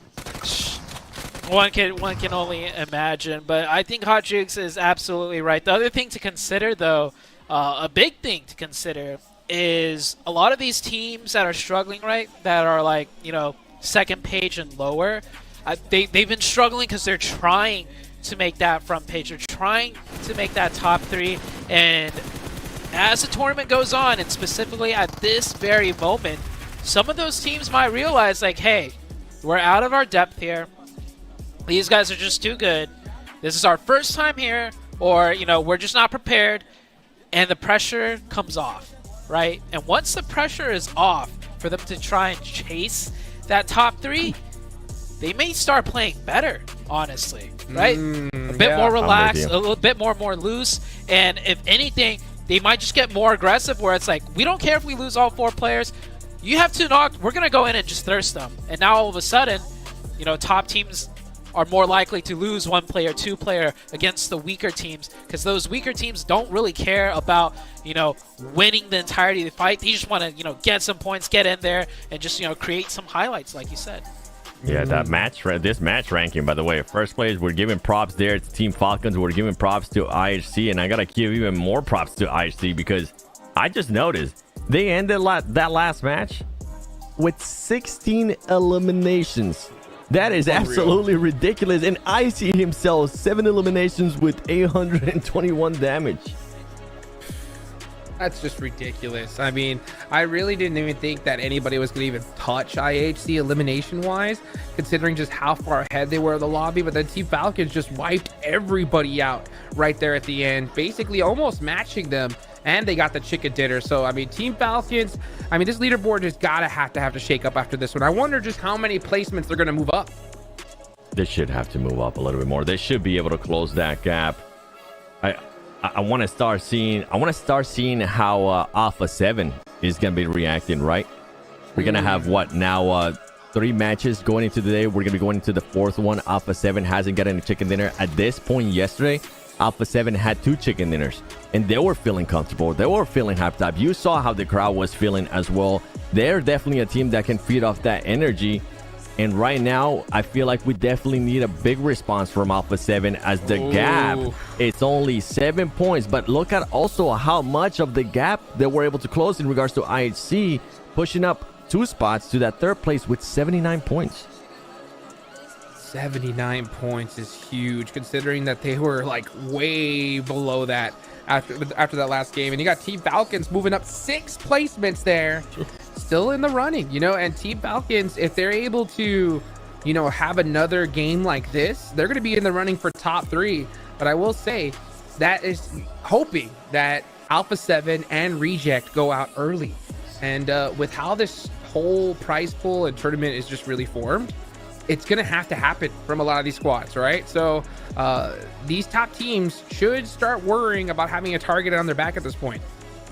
One can only imagine, but I think Hot Jukes is absolutely right. The other thing to consider, though, a big thing to consider, is a lot of these teams that are struggling, right, that are like, second page and lower, they've been struggling because they're trying to make that front page. They're trying to make that top 3, and as the tournament goes on, and specifically at this very moment, some of those teams might realize, like, hey, we're out of our depth here. These guys are just too good. This is our first time here, or, we're just not prepared. and the pressure comes off, right? And once the pressure is off for them to try and chase that top 3, they may start playing better, honestly, right? A bit more relaxed, a little bit more loose, and if anything, they might just get more aggressive where it's like, we don't care if we lose all 4 players. You have 2 knocked, we're going to go in and just thirst them. And now all of a sudden, you know, top teams are more likely to lose 1 player, 2 player against the weaker teams, because those weaker teams don't really care about, you know, winning the entirety of the fight. They just want to, you know, get some points, get in there, and just, you know, create some highlights, like you said. Yeah, that match, this match ranking, by the way, first place, we're giving props there to Team Falcons. We're giving props to IHC, and I gotta give even more props to IHC because I just noticed they ended that last match with 16 eliminations. That is absolutely ridiculous. And IHC himself, 7 eliminations with 821 damage. That's just ridiculous. I mean, I really didn't even think that anybody was going to even touch IHC elimination-wise, considering just how far ahead they were in the lobby. But then Team Falcons just wiped everybody out right there at the end, basically almost matching them. And they got the chicken dinner. So, I mean, Team Falcons, I mean, this leaderboard just have to shake up after this one. I wonder just how many placements they're going to move up. They should have to move up a little bit more. They should be able to close that gap. I want to start seeing how Alpha 7 is going to be reacting, right? We're going to have what now 3 matches going into the day. We're going to be going into the 4th one. Alpha 7 hasn't got any chicken dinner at this point. Yesterday, Alpha 7 had 2 chicken dinners, and they were feeling comfortable. They were feeling hyped up. You saw how the crowd was feeling as well. They're definitely a team that can feed off that energy. And right now, I feel like we definitely need a big response from Alpha 7 as the gap, it's only 7 points. But look at also how much of the gap they were able to close in regards to IHC, pushing up 2 spots to that 3rd place with 79 points. 79 points is huge, considering that they were like way below that after that last game. And you got Team Falcons moving up 6 placements there, still in the running, you know. And Team Falcons, if they're able to, you know, have another game like this, they're going to be in the running for top 3. But I will say that is hoping that Alpha 7 and Reject go out early. And with how this whole prize pool and tournament is just really formed, it's going to have to happen from a lot of these squads, right? So these top teams should start worrying about having a target on their back at this point.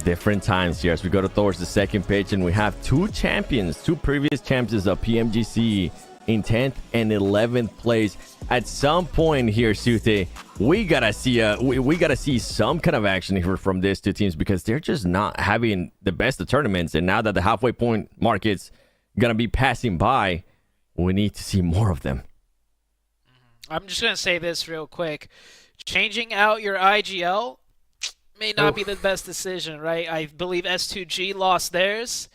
Different times here as we go towards the 2nd pitch, and we have 2 champions, 2 previous champions of PMGC in 10th and 11th place. At some point here, Sute, we gotta see some kind of action here from these 2 teams, because they're just not having the best of tournaments. And now that the halfway point market's gonna be passing by, we need to see more of them. I'm just going to say this real quick. Changing out your IGL may not be the best decision, right? I believe S2G lost theirs.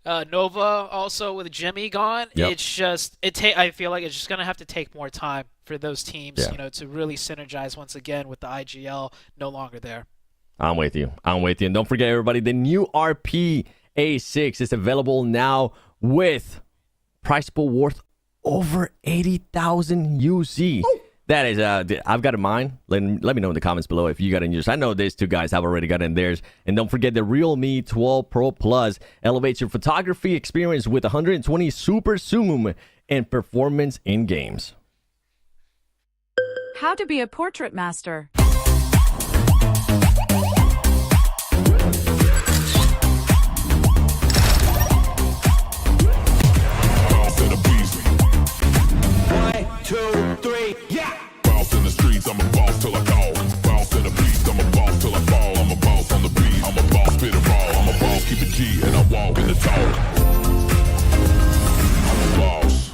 Nova also with Jimmy gone. Yep. It's just, I feel like it's just going to have to take more time for those teams, you know, to really synergize once again with the IGL no longer there. I'm with you. And don't forget, everybody, the new RP A6 is available now with price pool worth over 80,000 UC. That is, I've got in mine. Let me know in the comments below if you got in yours. I know these 2 guys have already got in theirs. And don't forget the Realme 12 Pro Plus elevates your photography experience with 120 super zoom and performance in games. How to be a portrait master. I'm a boss till I call. Boss in the beast, I'm a boss till I fall. I'm a boss on the beat, I'm a boss, spit it raw. I'm a boss, keep it G, and I walk in the talk. I'm a boss.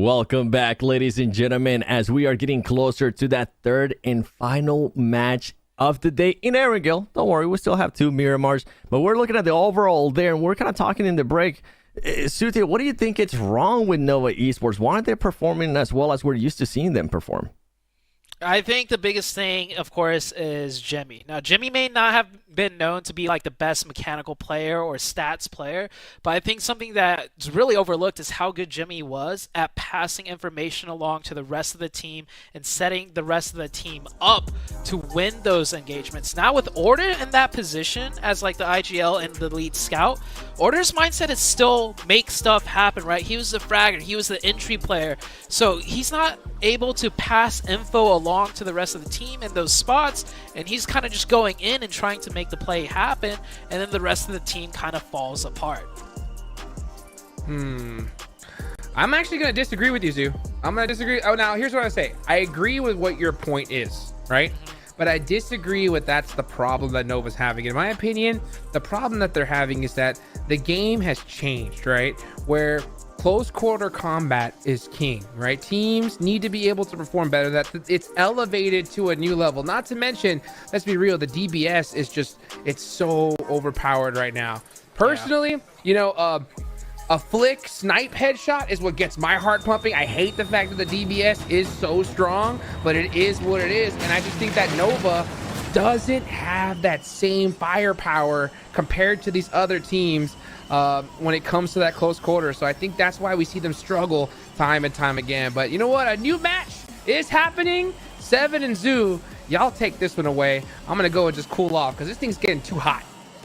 Welcome back, ladies and gentlemen, as we are getting closer to that third and final match of the day in Erangel. Don't worry, we still have 2 Miramars, but we're looking at the overall there, and we're kind of talking in the break. Sutia, what do you think is wrong with Nova Esports? Why aren't they performing as well as we're used to seeing them perform? I think the biggest thing, of course, is Jimmy. Now, Jimmy may not have been known to be like the best mechanical player or stats player, but I think something that's really overlooked is how good Jimmy was at passing information along to the rest of the team and setting the rest of the team up to win those engagements. Now with Order in that position as like the IGL and the lead scout, Order's mindset is still make stuff happen, right? He was the fragger, he was the entry player, so he's not able to pass info along to the rest of the team in those spots, and he's kind of just going in and trying to make the play happen, and then the rest of the team kind of falls apart. I'm actually going to disagree with you, Zoo. I'm going to disagree. Oh, now here's what I say. I agree with what your point is, right? But I disagree with that's the problem that Nova's having. In my opinion, the problem that they're having is that the game has changed, right? Where close quarter combat is king, right? Teams need to be able to perform better. That it's elevated to a new level. Not to mention, let's be real, the DBS is just, it's so overpowered right now. Personally, you know, a flick snipe headshot is what gets my heart pumping. I hate the fact that the DBS is so strong, but it is what it is. And I just think that Nova doesn't have that same firepower compared to these other teams when it comes to that close quarter. So I think that's why we see them struggle time and time again. But you know what? A new match is happening. Seven and Zoo, y'all take this one away. I'm going to go and just cool off because this thing's getting too hot.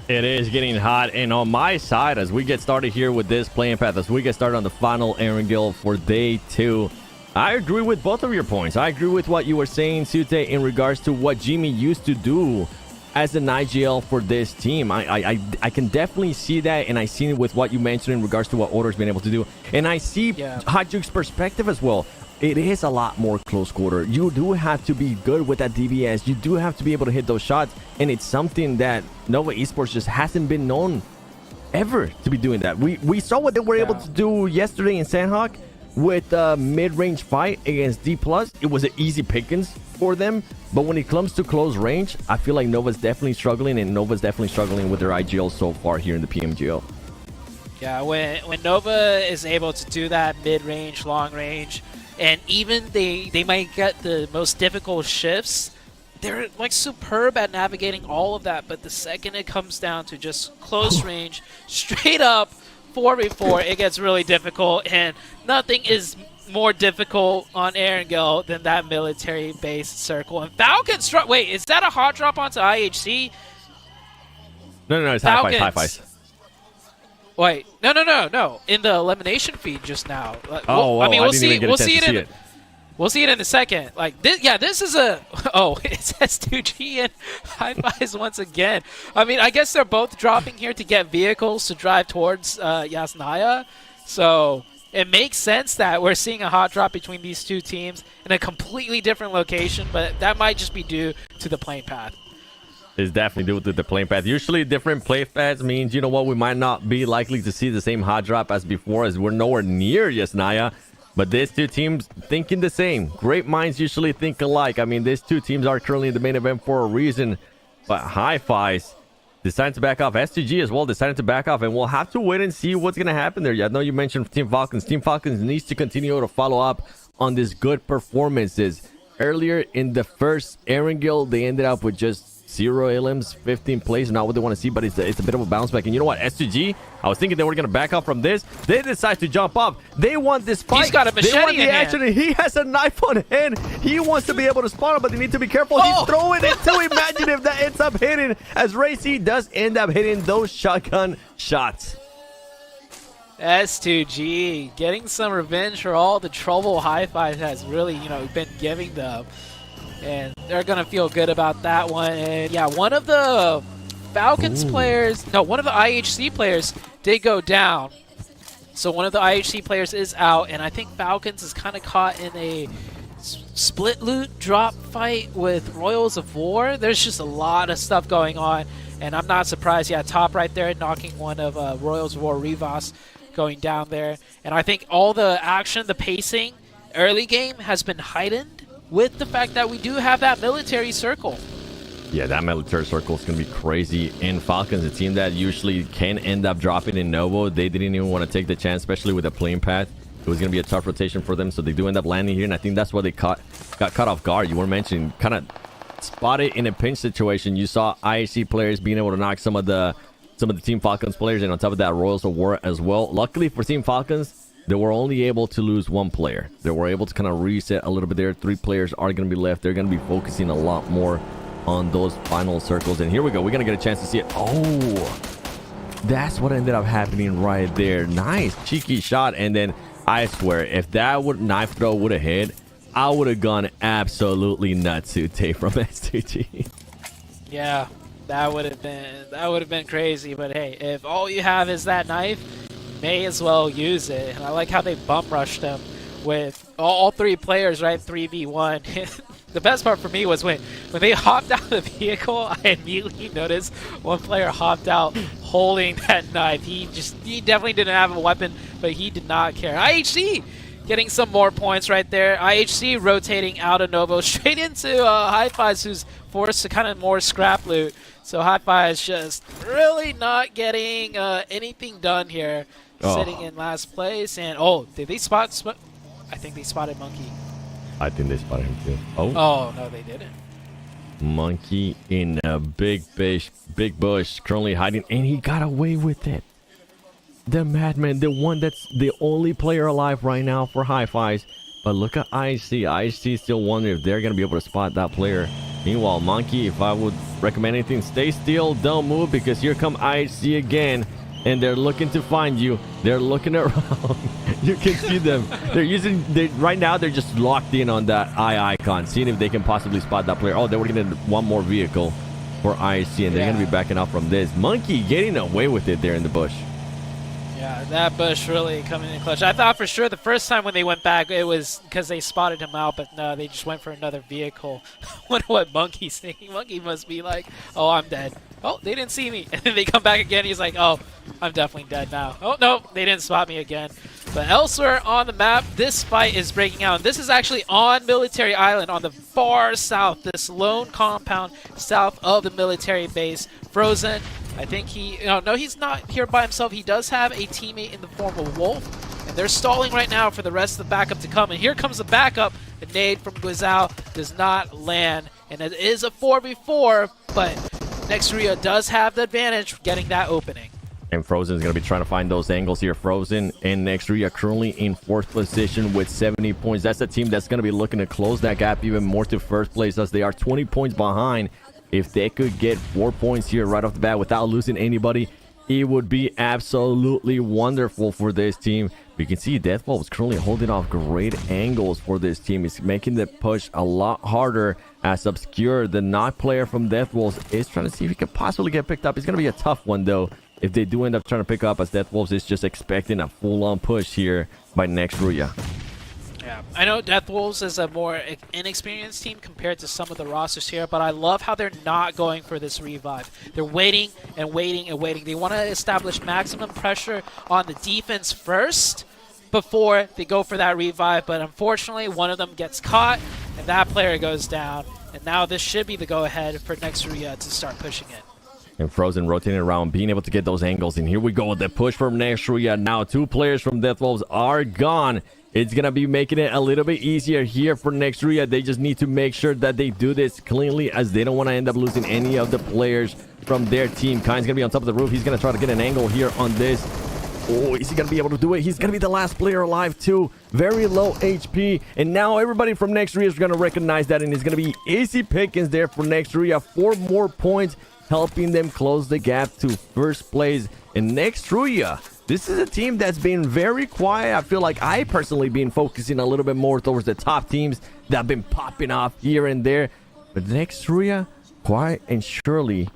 It is getting hot, and on my side, as we get started here with this playing path, as we get started on the final Erangel for day 2, I agree with both of your points. I agree with what you were saying, Sute, in regards to what Jimmy used to do as an IGL for this team. I can definitely see that, and I see it with what you mentioned in regards to what Order's been able to do. And I see Hot Juke's perspective as well. It is a lot more close quarter. You do have to be good with that DBS. You do have to be able to hit those shots, and it's something that Nova Esports just hasn't been known ever to be doing that. We saw what they were able to do yesterday in Sandhawk with a mid-range fight against D+. It was an easy pickings for them, but when it comes to close range, I feel like Nova's definitely struggling, and Nova's definitely struggling with their IGL so far here in the PMGO. Yeah, when Nova is able to do that mid-range, long-range, and even they might get the most difficult shifts, they're like superb at navigating all of that. But the second it comes down to just close range, straight up 4v4, it gets really difficult. And nothing is more difficult on Erangel than that military base circle. And Falcon struck. Wait, is that a hot drop onto IHC? No, it's high fives. Wait, no. In the elimination feed just now. We'll see it. We'll see it in a second. Like this, this is a. Oh, it says 2G and high fives once again. I mean, I guess they're both dropping here to get vehicles to drive towards Yasnaya. So it makes sense that we're seeing a hot drop between these two teams in a completely different location, but that might just be due to the playing path. Is definitely due to the playing path. Usually different play paths means, you know what, we might not be likely to see the same hot drop as before, as we're nowhere near Yasnaya. But these two teams thinking the same. Great minds usually think alike. I mean, these two teams are currently in the main event for a reason. But Hi-Fi's decided to back off. STG as well decided to back off. And we'll have to wait and see what's going to happen there. I know you mentioned Team Falcons. Team Falcons needs to continue to follow up on these good performances. Earlier in the first Erangel, they ended up with just 0 elims, 15 plays, not what they want to see, but it's a bit of a bounce back. And you know what, STG, I was thinking they were going to back off from this. They decide to jump up. They want this fight. He's got a machete they want the in action. hand. He has a knife on hand. He wants to be able to spawn, but they need to be careful. He's throwing it too. Imagine if that ends up hitting, as Racy does end up hitting those shotgun shots. S2G getting some revenge for all the trouble Hi-Fi has really, been giving them. And they're going to feel good about that one. And yeah, one of the Falcons players, no, one of the IHC players did go down. So one of the IHC players is out. And I think Falcons is kind of caught in a split loot drop fight with Royals of War. There's just a lot of stuff going on. And I'm not surprised. Yeah, top right there, knocking one of Royals War Rivas going down there. And I think all the action, the pacing, early game has been heightened with the fact that we do have that military circle. Yeah, that military circle is going to be crazy. And Falcons, a team that usually can end up dropping in Novo, they didn't even want to take the chance, especially with the plane path. It was going to be a tough rotation for them, so they do end up landing here, and I think that's why they got caught off guard. You were mentioning kind of spotted in a pinch situation. You saw IHC players being able to knock some of the Team Falcons players, and on top of that, Royals of War as well. Luckily for Team Falcons, they were only able to lose one player. They were able to kind of reset a little bit there. 3 players are going to be left. They're going to be focusing a lot more on those final circles. And here we go. We're going to get a chance to see it. Oh, that's what ended up happening right there. Nice cheeky shot. And then I swear, if that knife throw would have hit, I would have gone absolutely nuts to take from S2G. Yeah, that would have been crazy. But hey, if all you have is that knife, may as well use it. And I like how they bum rushed them with all 3 players, right? 3v1. The best part for me was when they hopped out of the vehicle, I immediately noticed one player hopped out holding that knife. He definitely didn't have a weapon, but he did not care. IHC getting some more points right there. IHC rotating out of Novo straight into Hi-Fi's, who's forced to kind of more scrap loot. So Hi-Fi is just really not getting anything done here, sitting in last place. And did they spot? I think they spotted Monkey. I think they spotted him too. Oh, no, they didn't. Monkey in a big bush, currently hiding, and he got away with it. The Madman, the one that's the only player alive right now for Hi-Fi's. But look at IHC. IHC still wondering if they're going to be able to spot that player. Meanwhile, Monkey, if I would recommend anything, stay still, don't move, because here come IHC again. And they're looking to find you. They're looking around. You can see them. Right now, they're just locked in on that eye icon, seeing if they can possibly spot that player. Oh, they were getting one more vehicle for IHC, and they're going to be backing up from this. Monkey getting away with it there in the bush. Yeah, that bush really coming in clutch. I thought for sure the first time when they went back, it was because they spotted him out, but no, they just went for another vehicle. I wonder what Monkey's thinking. Monkey must be like, oh, I'm dead. Oh, they didn't see me. And then they come back again. He's like, oh, I'm definitely dead now. Oh, no, they didn't spot me again. But elsewhere on the map, this fight is breaking out. This is actually on Military Island on the far south, this lone compound south of the military base. Frozen, I think no, he's not here by himself. He does have a teammate in the form of Wolf. And they're stalling right now for the rest of the backup to come. And here comes the backup. The nade from Guizao does not land. And it is a 4v4, but Nextria does have the advantage getting that opening. And Frozen is going to be trying to find those angles here. Frozen and Nextria currently in 4th position with 70 points. That's a team that's going to be looking to close that gap even more to 1st place, as they are 20 points behind. If they could get 4 points here right off the bat without losing anybody, it would be absolutely wonderful for this team. You can see Deathwolf is currently holding off great angles for this team. It's making the push a lot harder, as Obscure, the knock player from Deathwolves, is trying to see if he could possibly get picked up. It's going to be a tough one, though, if they do end up trying to pick up, as Deathwolves is just expecting a full-on push here by Nextria. Yeah, I know Deathwolves is a more inexperienced team compared to some of the rosters here, but I love how they're not going for this revive. They're waiting and waiting and waiting. They want to establish maximum pressure on the defense first before they go for that revive, but unfortunately one of them gets caught and that player goes down. And now this should be the go-ahead for Nextria to start pushing it. And Frozen rotating around, being able to get those angles. And here we go with the push from Nextria. Now 2 players from Deathwolves are gone. It's going to be making it a little bit easier here for Nextria. They just need to make sure that they do this cleanly, as they don't want to end up losing any of the players from their team. Kain's going to be on top of the roof. He's going to try to get an angle here on this. Oh, is he going to be able to do it? He's going to be the last player alive too. Very low HP. And now everybody from Nextria is going to recognize that, and it's going to be easy pickings there for Nextria. 4 more points, helping them close the gap to 1st place. And Nextria, this is a team that's been very quiet. I feel like I personally been focusing a little bit more towards the top teams that have been popping off here and there. But Nextria, quiet and surely,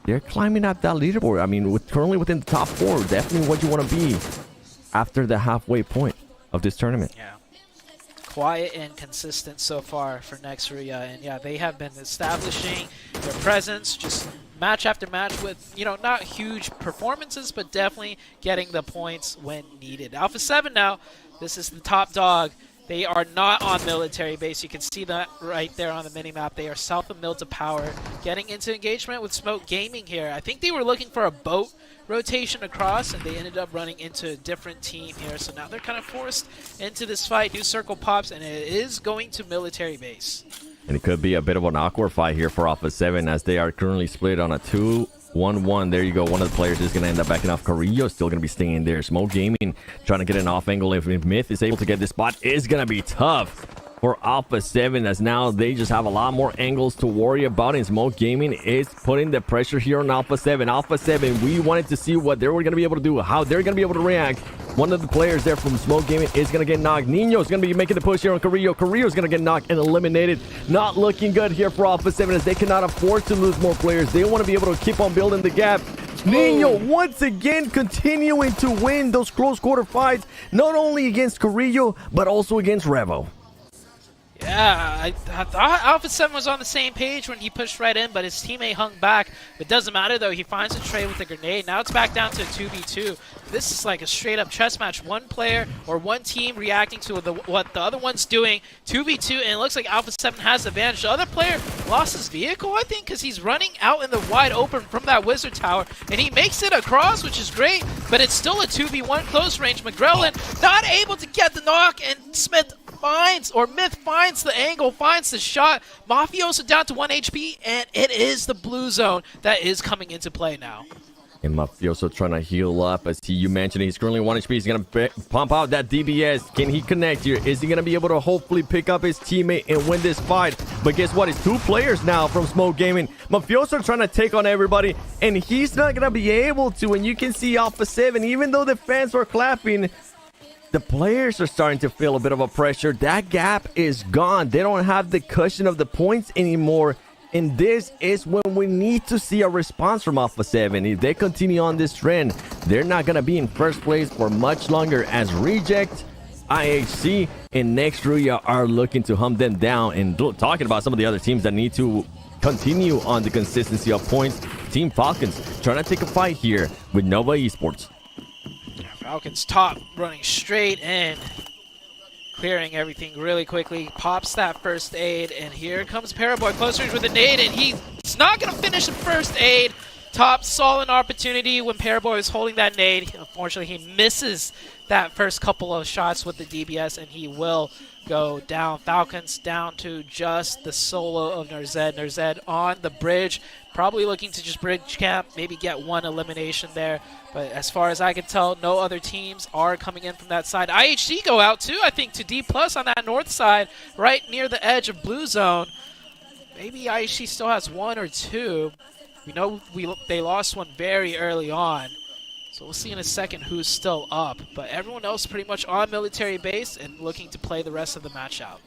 they're climbing up that leaderboard. I mean, currently within the top 4, definitely what you want to be after the halfway point of this tournament. Yeah. Quiet and consistent so far for Nextria. And yeah, they have been establishing their presence, just match after match with, you know, not huge performances, but definitely getting the points when needed. Alpha 7 now, this is the top dog. They are not on military base. You can see that right there on the minimap. They are south of Milta Power, getting into engagement with Smoke Gaming here. I think they were looking for a boat rotation across, and they ended up running into a different team here. So now they're kind of forced into this fight. New circle pops, and it is going to military base. And it could be a bit of an awkward fight here for Alpha 7 as they are currently split on a 2-1-1. There you go. One of the players is going to end up backing off. Carrillo still going to be staying there. Smoke Gaming trying to get an off angle. If Myth is able to get this spot, it's going to be tough for Alpha 7 as now they just have a lot more angles to worry about. And Smoke Gaming is putting the pressure here on Alpha 7. Alpha 7, we wanted to see what they were going to be able to do, how they're going to be able to react. One of the players there from Smoke Gaming is going to get knocked. Nino's going to be making the push here on Carrillo. Carrillo's going to get knocked and eliminated. Not looking good here for Alpha 7 as they cannot afford to lose more players. They want to be able to keep on building the gap. Nino once again continuing to win those close quarter fights, not only against Carrillo, but also against Revo. Yeah, I thought Alpha 7 was on the same page when he pushed right in, but his teammate hung back. It doesn't matter, though. He finds a trade with a grenade. Now it's back down to a 2v2. This is like a straight-up chess match. One player or one team reacting to what the other one's doing. 2v2, and it looks like Alpha 7 has the advantage. The other player lost his vehicle, I think, because he's running out in the wide open from that wizard tower, and he makes it across, which is great, but it's still a 2v1 close range. McGrelin not able to get the knock, and Myth finds the angle, finds the shot. Mafioso down to 1 HP, and it is the blue zone that is coming into play now. And Mafioso trying to heal up. As you mentioned, he's currently 1 HP. He's going to pump out that DBS. Can he connect here? Is he going to be able to hopefully pick up his teammate and win this fight? But guess what? It's 2 players now from Smoke Gaming. Mafioso trying to take on everybody, and he's not going to be able to. And you can see Alpha 7, even though the fans are clapping, the players are starting to feel a bit of a pressure. That gap is gone. They don't have the cushion of the points anymore. And this is when we need to see a response from Alpha 7. If they continue on this trend, they're not going to be in first place for much longer as Reject, IHC, and Next Ruya are looking to hunt them down. And talking about some of the other teams that need to continue on the consistency of points, Team Falcons trying to take a fight here with Nova Esports. Falcons top, running straight in, clearing everything really quickly, pops that first aid, and here comes Paraboy close range with a nade, and he's not going to finish the first aid. Top saw an opportunity when Paraboy was holding that nade. Unfortunately, he misses that first couple of shots with the DBS, and he will go down. Falcons down to just the solo of Nerzed. Nerzed on the bridge, probably looking to just bridge camp, maybe get 1 elimination there. But as far as I can tell, no other teams are coming in from that side. IHC go out too, I think, to D+ on that north side, right near the edge of blue zone. Maybe IHC still has 1 or 2. We know they lost one very early on. So we'll see in a second who's still up. But everyone else pretty much on military base and looking to play the rest of the match out.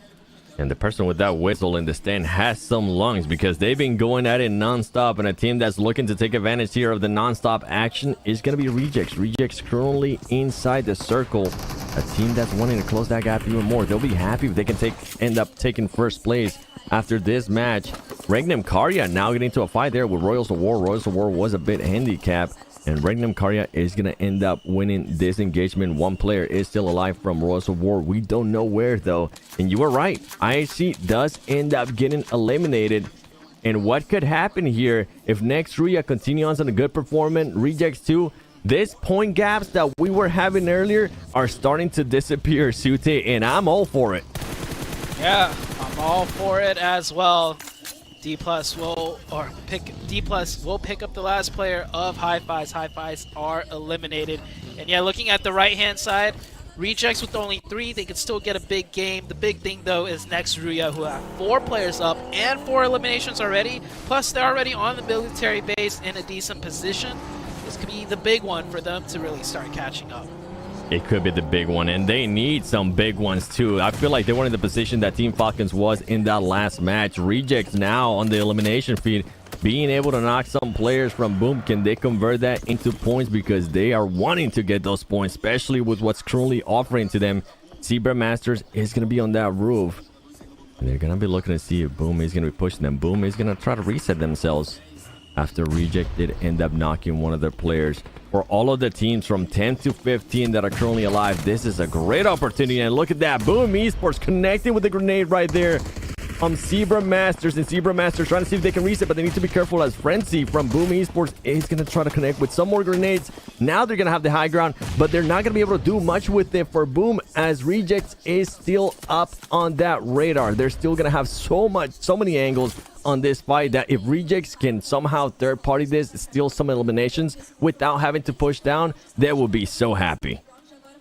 And the person with that whistle in the stand has some lungs because they've been going at it non-stop. And a team that's looking to take advantage here of the non-stop action is going to be Rejects. Rejects currently inside the circle. A team that's wanting to close that gap even more. They'll be happy if they can end up taking first place after this match. Regnum Karya now getting into a fight there with Royals of War. Royals of War was a bit handicapped, and Regnum Karya is going to end up winning this engagement. 1 player is still alive from Royals of War. We don't know where, though. And you were right. IHC does end up getting eliminated. And what could happen here if Next Ruya continues on a good performance, Rejects too? These point gaps that we were having earlier are starting to disappear, Sute, and I'm all for it. Yeah, I'm all for it as well. D+ will pick up the last player of Hi-Fi's. Hi-Fi's are eliminated. And yeah, looking at the right-hand side, Rejects with only 3, they can still get a big game. The big thing, though, is Next Ruya, who have 4 players up and 4 eliminations already. Plus, they're already on the military base in a decent position. This could be the big one for them to really start catching up. It could be the big one, and they need some big ones too. I feel like they were in the position that Team Falcons was in that last match. Rejects now on the elimination feed, being able to knock some players from Boom. Can they convert that into points? Because they are wanting to get those points, especially with what's currently offering to them. Zebra Masters is going to be on that roof. And they're going to be looking to see if Boom is going to be pushing them. Boom is going to try to reset themselves. after Reject did end up knocking one of their players. For all of the teams from 10 to 15 that are currently alive, this is a great opportunity. And look at that. Boom Esports connecting with the grenade right there. Zebra Masters, and Zebra Masters trying to see if they can reset, but they need to be careful as Frenzy from Boom Esports is going to try to connect with some more grenades. Now they're going to have the high ground, but they're not going to be able to do much with it for Boom, as Rejects is still up on that radar. They're still going to have so many angles on this fight that if Rejects can somehow third party this, steal some eliminations without having to push down, they will be so happy.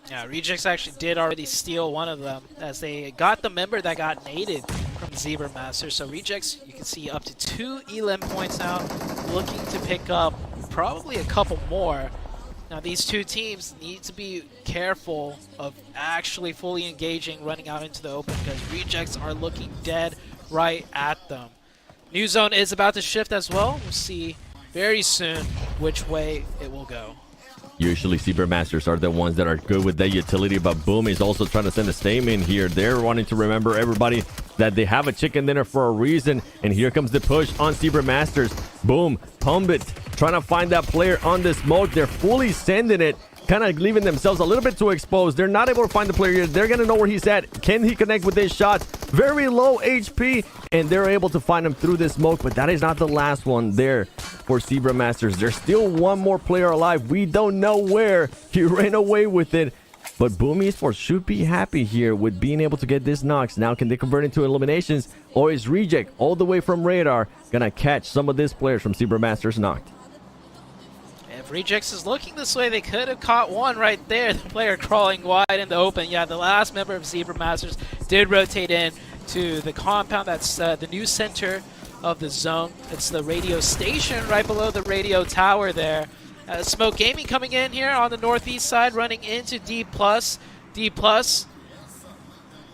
Yeah, Rejects actually did already steal one of them, as they got the member that got naded from Zebra Master. So Rejects, you can see up to 2 elim points now, looking to pick up probably a couple more. Now these two teams need to be careful of actually fully engaging, running out into the open, because Rejects are looking dead right at them. New zone is about to shift as well. We'll see very soon which way it will go. Usually Zebra Masters are the ones that are good with that utility, but Boom is also trying to send a statement here. They're wanting to remember everybody that they have a chicken dinner for a reason, and here comes the push on Zebra Masters. Boom, Pumbit trying to find that player on the smoke. They're fully sending it, kind of leaving themselves a little bit too exposed. They're not able to find the player yet. They're going to know where he's at. Can he connect with his shots? Very low HP, and they're able to find him through the smoke, but that is not the last one there for Zebra Masters. There's still one more player alive. We don't know where. He ran away with it, but Boom Esports should be happy here with being able to get this knocks. Now, can they convert into eliminations, or is Reject all the way from radar going to catch some of these players from Zebra Masters knocked? If Rejects is looking this way, they could have caught one right there. The player crawling wide in the open. Yeah, the last member of Zebra Masters did rotate in to the compound. That's the new center of the zone. It's the radio station right below the radio tower there. Smoke Gaming coming in here on the northeast side, running into D+. D+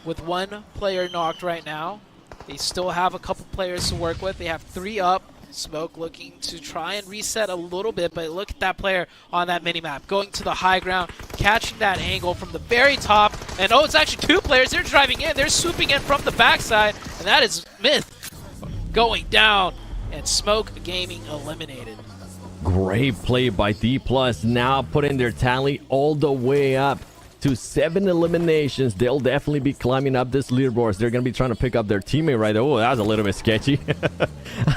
with one player knocked right now. They still have a couple players to work with. They have 3 up. Smoke looking to try and reset a little bit, but look at that player on that minimap going to the high ground, catching that angle from the very top. And oh, it's actually 2 players. They're driving in. They're swooping in from the backside, and that is Myth going down, and Smoke Gaming eliminated. Great play by D+, now putting their tally all the way up to 7 eliminations. They'll definitely be climbing up this leaderboard. They're going to be trying to pick up their teammate right there. Oh, that was a little bit sketchy.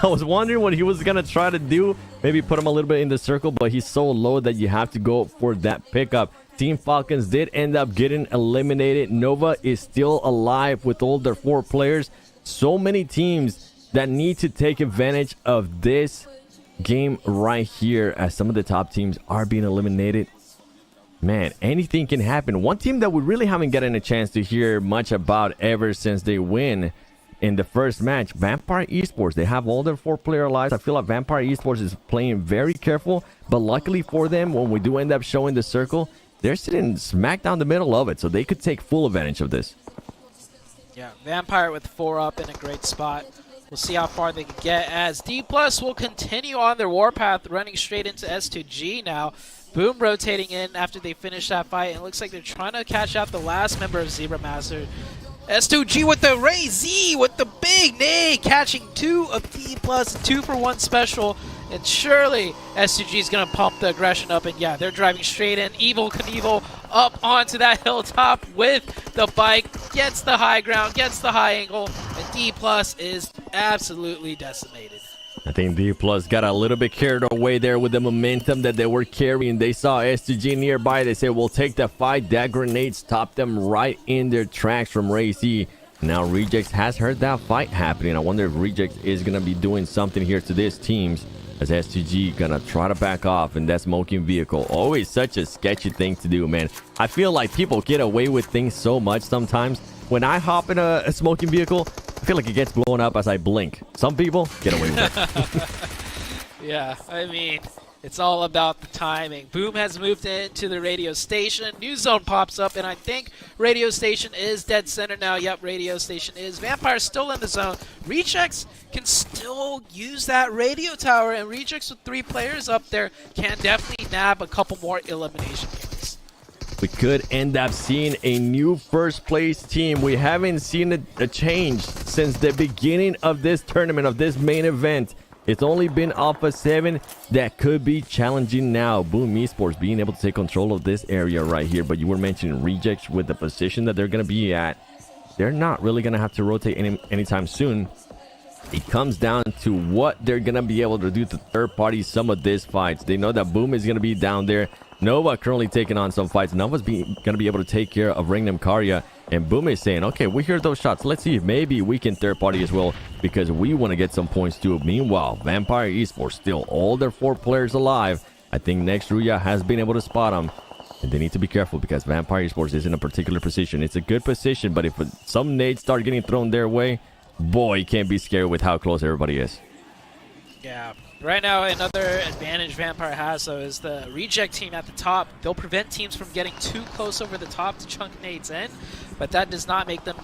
I was wondering what he was going to try to do. Maybe put him a little bit in the circle, but he's so low that you have to go for that pickup. Team Falcons did end up getting eliminated. Nova is still alive with all their 4 players. So many teams that need to take advantage of this game right here, as some of the top teams are being eliminated. Man, anything can happen. One team that we really haven't gotten a chance to hear much about ever since they win in the first match, Vampire Esports. They have all their 4 player lives. I feel like Vampire Esports is playing very careful, but luckily for them, when we do end up showing the circle, they're sitting smack down the middle of it, so they could take full advantage of this. Yeah, Vampire with 4 up in a great spot. We'll see how far they can get, as D+ will continue on their warpath, running straight into S2G now. Boom rotating in after they finish that fight, and it looks like they're trying to catch out the last member of Zebra Master. S2G with the Ray Z with the big nade, catching 2 of D+, 2-for-1 special, and surely S2G is going to pump the aggression up, and yeah, they're driving straight in. Evil Knievel up onto that hilltop with the bike, gets the high ground, gets the high angle, and D+ is absolutely decimated. I think D+ got a little bit carried away there with the momentum that they were carrying. They saw S2G nearby. They said, we'll take the fight. That grenade stopped them right in their tracks from Ray Z. Now Rejects has heard that fight happening. I wonder if Rejects is going to be doing something here to this teams, as S2G going to try to back off in that smoking vehicle. Always such a sketchy thing to do, man. I feel like people get away with things so much sometimes. When I hop in a smoking vehicle, I feel like it gets blown up as I blink. Some people get away with it. Yeah, I mean, it's all about the timing. Boom has moved into the radio station. New zone pops up, and I think radio station is dead center now. Yep, radio station is. Vampire's still in the zone. Rejects can still use that radio tower, and Rejects with 3 players up there can definitely nab a couple more elimination points. We could end up seeing a new first place team. We haven't seen a change since the beginning of this tournament, of this main event. It's only been Alpha 7 that could be challenging now. Boom Esports being able to take control of this area right here. But you were mentioning Rejects with the position that they're going to be at. They're not really going to have to rotate anytime soon. It comes down to what they're going to be able to do to third party some of these fights. They know that Boom is going to be down there. Nova currently taking on some fights. Nova's going to be able to take care of Regnum Karya. And Boom is saying, okay, we hear those shots. Let's see if maybe we can third party as well, because we want to get some points too. Meanwhile, Vampire Esports still all their 4 players alive. I think Nextruya has been able to spot them. And they need to be careful because Vampire Esports is in a particular position. It's a good position, but if some nades start getting thrown their way, boy, you can't be scared with how close everybody is. Yeah. Right now, another advantage Vampire has, though, is the reject team at the top. They'll prevent teams from getting too close over the top to chunk nades in, but that does not make them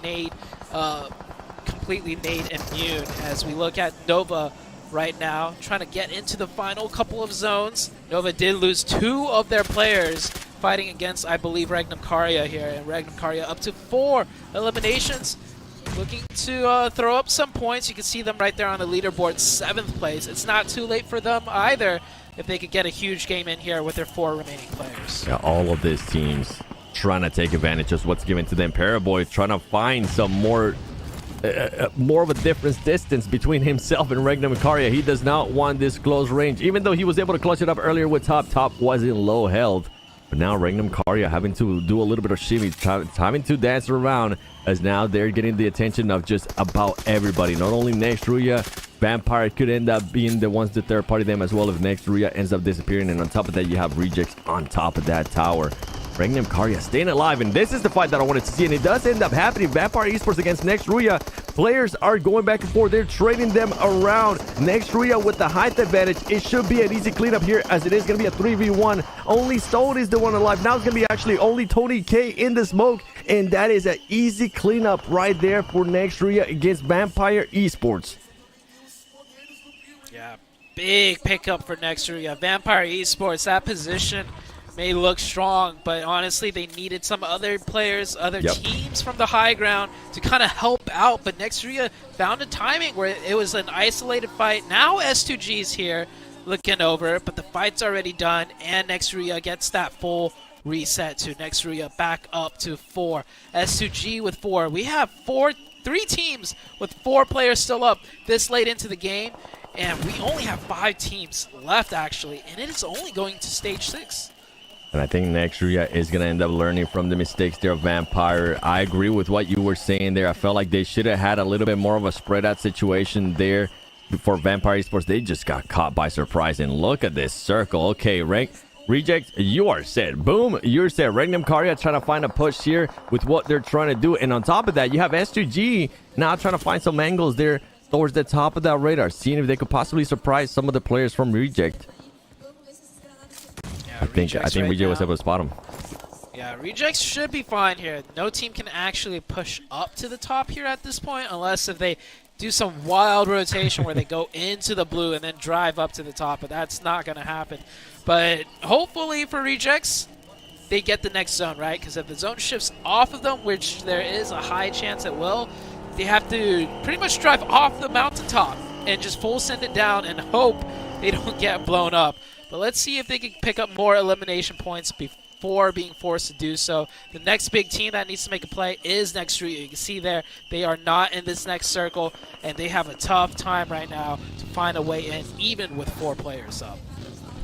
completely nade immune. As we look at Nova right now, trying to get into the final couple of zones. Nova did lose 2 of their players fighting against, I believe, Regnum Karya here, and Regnum Karya up to 4 eliminations. Looking to throw up some points. You can see them right there on the leaderboard, 7th place. It's not too late for them either if they could get a huge game in here with their 4 remaining players. Yeah, all of these teams trying to take advantage of what's given to them. Paraboy trying to find some more of a difference distance between himself and Regnum Karya. He does not want this close range, even though he was able to clutch it up earlier with Top. Top was in low health. But now Regnum Karya having to do a little bit of shimmy, having to dance around, as now they're getting the attention of just about everybody. Not only Nextruya, Vampire could end up being the ones to third party them as well if Nextruya ends up disappearing. And on top of that, you have Rejects on top of that tower. Regnum Karya staying alive, and this is the fight that I wanted to see, and it does end up happening. Vampire Esports against Nextruya. Players are going back and forth. They're trading them around. Nextruya with the height advantage. It should be an easy cleanup here, as it is going to be a 3v1. Only Stone is the one alive. Now it's going to be actually only Tony K in the smoke, and that is an easy cleanup right there for Nextruya against Vampire Esports. Yeah, big pickup for Nextruya. Vampire Esports, that position may look strong, but honestly, they needed some other players, other teams from the high ground to kind of help out. But Nextruya found a timing where it was an isolated fight. Now S2G's here looking over, but the fight's already done, and Nextruya gets that full reset to Nextruya back up to 4. S2G with 4. We have 3 teams with 4 players still up this late into the game, and we only have 5 teams left actually, and it is only going to stage 6. And I think Nextruya is going to end up learning from the mistakes there of Vampire. I agree with what you were saying there. I felt like they should have had a little bit more of a spread out situation there for Vampire Esports. They just got caught by surprise. And look at this circle. Okay, Reject, you are set. Boom, you're set. Regnum Karya trying to find a push here with what they're trying to do. And on top of that, you have S2G now trying to find some angles there towards the top of that radar, seeing if they could possibly surprise some of the players from Reject. I think Reject was able to spot him. Yeah, Rejects should be fine here. No team can actually push up to the top here at this point, unless if they do some wild rotation where they go into the blue and then drive up to the top, but that's not going to happen. But hopefully for Rejects, they get the next zone, right? Because if the zone shifts off of them, which there is a high chance it will, they have to pretty much drive off the mountaintop and just full send it down and hope they don't get blown up. But let's see if they can pick up more elimination points before being forced to do so. The next big team that needs to make a play is Nextruya. You can see there, they are not in this next circle, and they have a tough time right now to find a way in, even with 4 players up.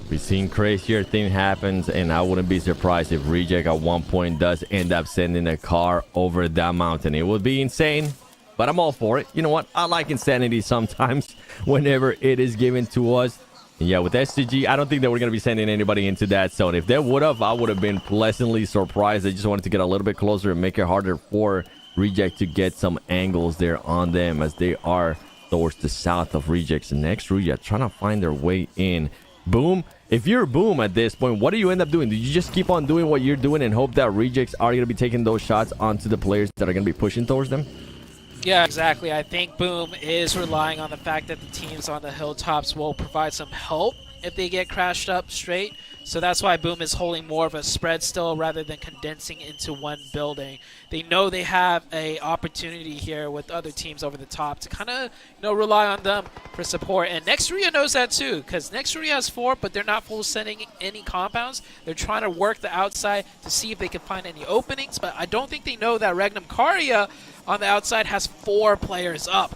We've seen crazier thing happens, and I wouldn't be surprised if Reject at one point does end up sending a car over that mountain. It would be insane, but I'm all for it. You know what? I like insanity sometimes whenever it is given to us. Yeah, with SCG, I don't think that we're going to be sending anybody into that zone. If they would have, I would have been pleasantly surprised. They just wanted to get a little bit closer and make it harder for Reject to get some angles there on them, as they are towards the south of Rejects. And Nextruya trying to find their way in. Boom. If you're Boom at this point, what do you end up doing? Do you just keep on doing what you're doing and hope that Rejects are going to be taking those shots onto the players that are going to be pushing towards them? Yeah, exactly. I think Boom is relying on the fact that the teams on the hilltops will provide some help if they get crashed up straight. So that's why Boom is holding more of a spread still rather than condensing into one building. They know they have a opportunity here with other teams over the top to kind of rely on them for support. And Nexteria knows that too, because Nexteria has 4, but they're not full sending any compounds. They're trying to work the outside to see if they can find any openings, but I don't think they know that Regnum Karia on the outside has 4 players up.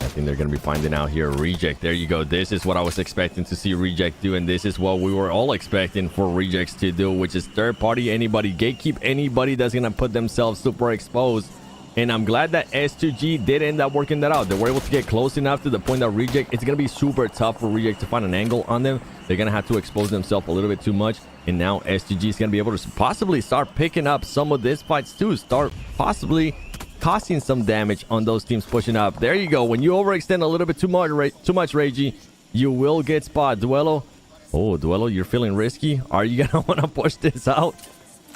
I think they're going to be finding out here. Reject, there you go. This is what I was expecting to see Reject do, and this is what we were all expecting for Rejects to do, which is third party anybody, gatekeep anybody that's going to put themselves super exposed. And I'm glad that S2G did end up working that out. They were able to get close enough to the point that Reject, it's going to be super tough for Reject to find an angle on them. They're going to have to expose themselves a little bit too much. And now S2G is going to be able to possibly start picking up some of these fights too. Start possibly costing some damage on those teams pushing up. There you go. When you overextend a little bit too much, Reiji, you will get spot. Duelo. Oh, Duelo, you're feeling risky. Are you going to want to push this out?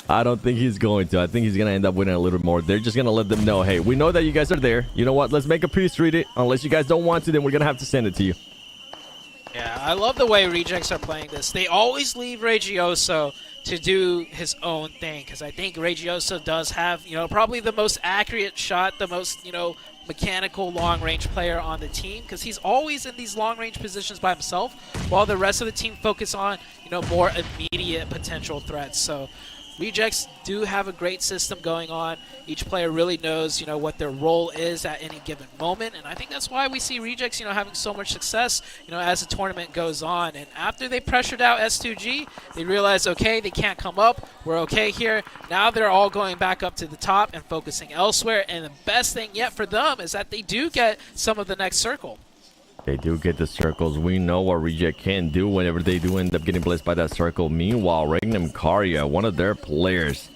I don't think he's going to. I think he's going to end up winning a little bit more. They're just going to let them know, hey, we know that you guys are there. You know what? Let's make a peace treaty. Unless you guys don't want to, then we're going to have to send it to you. Yeah, I love the way Rejects are playing this. They always leave Regioso to do his own thing, because I think Regioso does have, probably the most accurate shot, the most, mechanical long-range player on the team, because he's always in these long-range positions by himself, while the rest of the team focus on, more immediate potential threats. So Rejects do have a great system going on. Each player really knows, what their role is at any given moment, and I think that's why we see Rejects, having so much success, as the tournament goes on. And after they pressured out S2G, they realized, okay, they can't come up. We're okay here. Now they're all going back up to the top and focusing elsewhere. And the best thing yet for them is that they do get some of the next circle. They do get the circles. We know what Reject can do whenever they do end up getting blessed by that circle. Meanwhile, Regnum Karia, one of their players,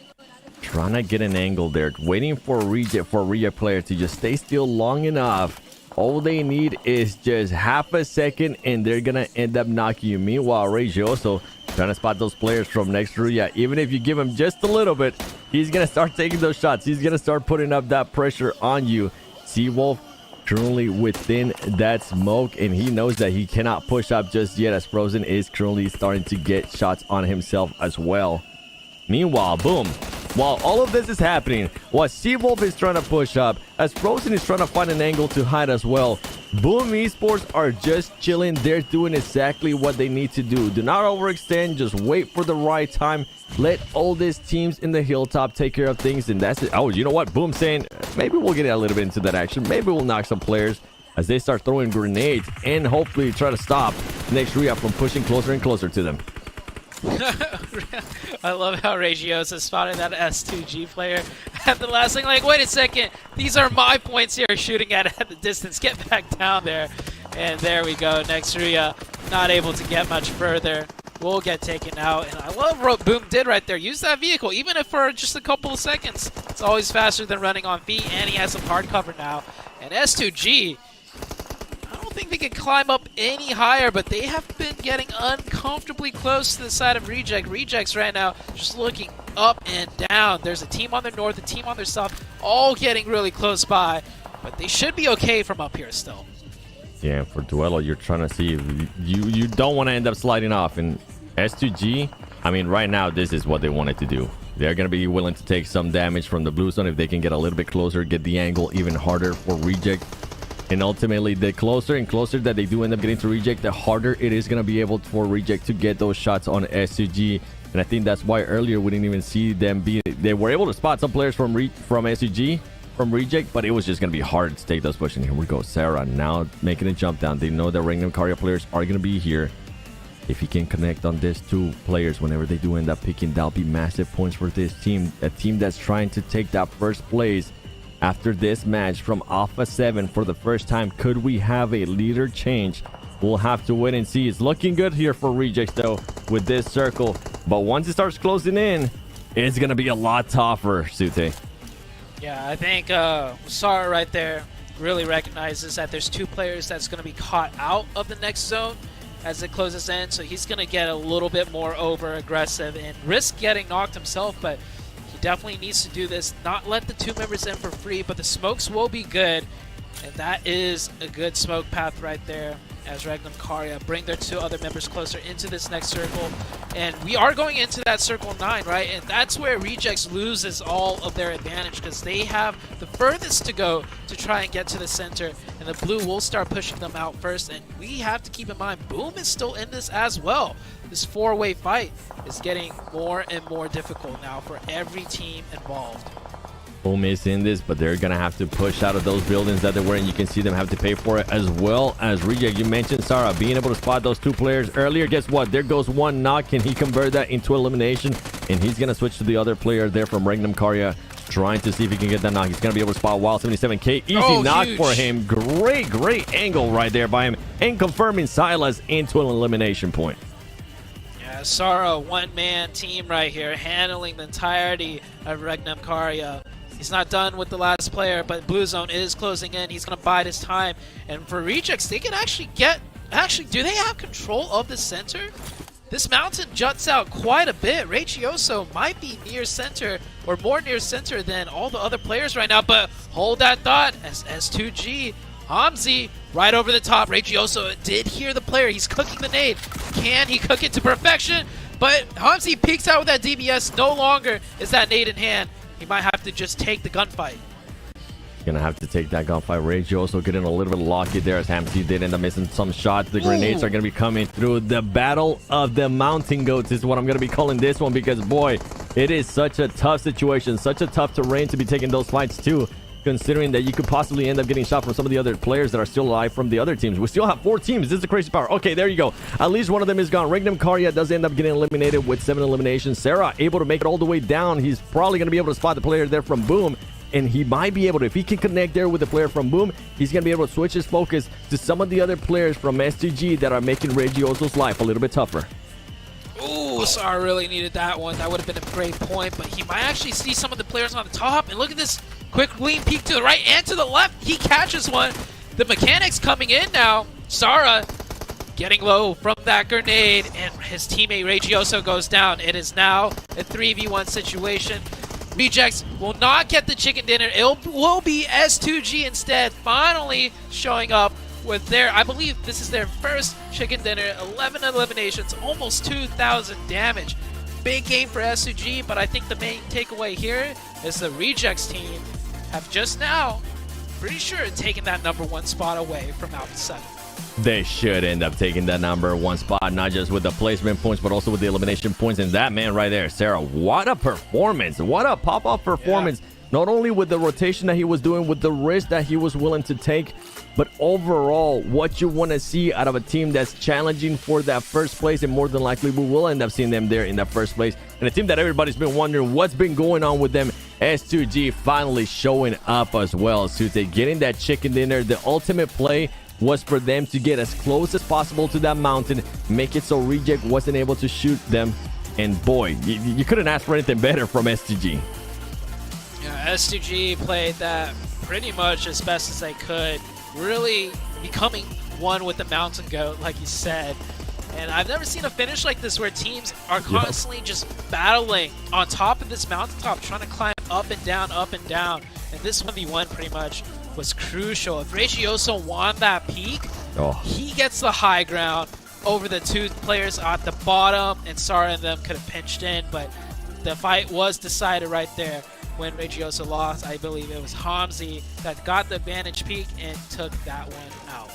trying to get an angle there, waiting for a Reject player to just stay still long enough. All they need is just half a second, and they're going to end up knocking you. Meanwhile, Regioso trying to spot those players from Nexteria. Even if you give him just a little bit, he's going to start taking those shots. He's going to start putting up that pressure on you. Seawolf currently within that smoke, and he knows that he cannot push up just yet, as Frozen is currently starting to get shots on himself as well. Meanwhile, Boom, while all of this is happening, while Seawolf is trying to push up, as Frozen is trying to find an angle to hide as well, Boom Esports are just chilling. They're doing exactly what they need to do. Do not overextend, just wait for the right time. Let all these teams in the hilltop take care of things, and that's it. Oh, you know what? Boom saying, maybe we'll get a little bit into that action. Maybe we'll knock some players as they start throwing grenades and hopefully try to stop Nexteria from pushing closer and closer to them. I love how Regiosa spotted that S2G player at the last thing. Like, wait a second, these are my points here, shooting at the distance. Get back down there. And there we go. Nexteria not able to get much further. Will get taken out. And I love what Boom did right there. Use that vehicle, even if for just a couple of seconds. It's always faster than running on feet, and he has some hard cover now. And S2G, I don't think they can climb up any higher, but they have been getting uncomfortably close to the side of Reject. Rejects right now just looking up and down. There's a team on their north, a team on their south, all getting really close by, but they should be okay from up here still. Yeah, for Duelo, you're trying to see if you don't want to end up sliding off. And S2G, I mean, right now, this is what they wanted to do. They're going to be willing to take some damage from the blue zone if they can get a little bit closer, get the angle even harder for Reject. And ultimately, the closer and closer that they do end up getting to Reject, the harder it is going to be able for Reject to get those shots on S2G. And I think that's why earlier we didn't even see them be... They were able to spot some players from S2G, from Reject, but it was just going to be hard to take those pushes. Here we go. Sarah now making a jump down. They know that Regnum Karia players are going to be here. If he can connect on these two players whenever they do end up picking, that'll be massive points for this team. A team that's trying to take that first place after this match from Alpha 7 for the first time. Could we have a leader change? We'll have to wait and see. It's looking good here for Rejects though with this circle, but once it starts closing in, it's going to be a lot tougher, Sute. Yeah, I think Sara right there really recognizes that there's two players that's going to be caught out of the next zone as it closes in, so he's going to get a little bit more over aggressive and risk getting knocked himself, but he definitely needs to do this, not let the two members in for free, but the smokes will be good, and that is a good smoke path right there. as Regnum Karya bring their 2 other members closer into this next circle. And we are going into that circle 9, right? And that's where Rejects loses all of their advantage because they have the furthest to go to try and get to the center. And the blue will start pushing them out first. And we have to keep in mind, Boom is still in this as well. This 4-way fight is getting more and more difficult now for every team involved. Boom is in this, but they're gonna have to push out of those buildings that they were in. You can see them have to pay for it, as well as Reject. You mentioned Sarah being able to spot those 2 players earlier. Guess what? There goes 1 knock. Can he convert that into elimination? And he's gonna switch to the other player there from Regnum Karya, trying to see if he can get that knock. He's gonna be able to spot Wild 77K. Easy knock for him. Great angle right there by him, and confirming Silas into an elimination point. Yeah, Sarah, one-man team right here, handling the entirety of Regnum Karya. He's not done with the last player, but Blue Zone is closing in. He's going to bide his time. And for Rejects, they can actually get... Actually, do they have control of the center? This mountain juts out quite a bit. Rachioso might be near center, or more near center than all the other players right now. But hold that thought, as S2G, Hamzi, right over the top. Rachioso did hear the player. He's cooking the nade. Can he cook it to perfection? But Hamzi peeks out with that DBS. No longer is that nade in hand. He might have to just take the gunfight. Gonna have to take that gunfight. Rage also getting a little bit lucky there as Hamzy did end up missing some shots. The grenades are gonna be coming through. The battle of the mountain goats is what I'm gonna be calling this one, because boy, it is such a tough situation, such a tough terrain to be taking those fights too, considering that you could possibly end up getting shot from some of the other players that are still alive from the other teams. We still have 4 teams. This is the crazy power. Okay, there you go. At least one of them is gone. Regnum Karya does end up getting eliminated with 7 eliminations. Sarah able to make it all the way down. He's probably going to be able to spot the player there from Boom, and he might be able to, if he can connect there with the player from Boom, he's going to be able to switch his focus to some of the other players from STG that are making Regioso's life a little bit tougher. Ooh, Sarah really needed that one. That would have been a great point, but he might actually see some of the players on the top. And look at this quick lean peek to the right and to the left. He catches one. The mechanics coming in now. Sarah getting low from that grenade, and his teammate Regioso goes down. It is now a 3v1 situation. Rejects will not get the chicken dinner. It will be S2G instead, finally showing up with their, I believe this is their first chicken dinner. 11 eliminations, almost 2,000 damage. Big game for S2G, but I think the main takeaway here is the Rejects team have just now, pretty sure, taken that #1 spot away from Alpha 7. They should end up taking that #1 spot, not just with the placement points, but also with the elimination points. And that man right there, Sarah, what a performance. What a pop-off performance. Yeah. Not only with the rotation that he was doing, with the risk that he was willing to take, but overall, what you want to see out of a team that's challenging for that first place. And more than likely, we will end up seeing them there in that first place. And a team that everybody's been wondering what's been going on with them. S2G finally showing up as well. Sute getting that chicken dinner. The ultimate play was for them to get as close as possible to that mountain, make it so Reject wasn't able to shoot them. And boy, you couldn't ask for anything better from STG. Yeah, S2G played that pretty much as best as they could, really becoming one with the mountain goat, like you said. And I've never seen a finish like this where teams are constantly just battling on top of this mountaintop, trying to climb up and down, up and down. And this 1v1 pretty much was crucial. If Regioso won that peak, he gets the high ground over the 2 players at the bottom, and Sarah and them could have pinched in, but the fight was decided right there. When Regioso lost, I believe it was Hamzi that got the advantage peak and took that one out.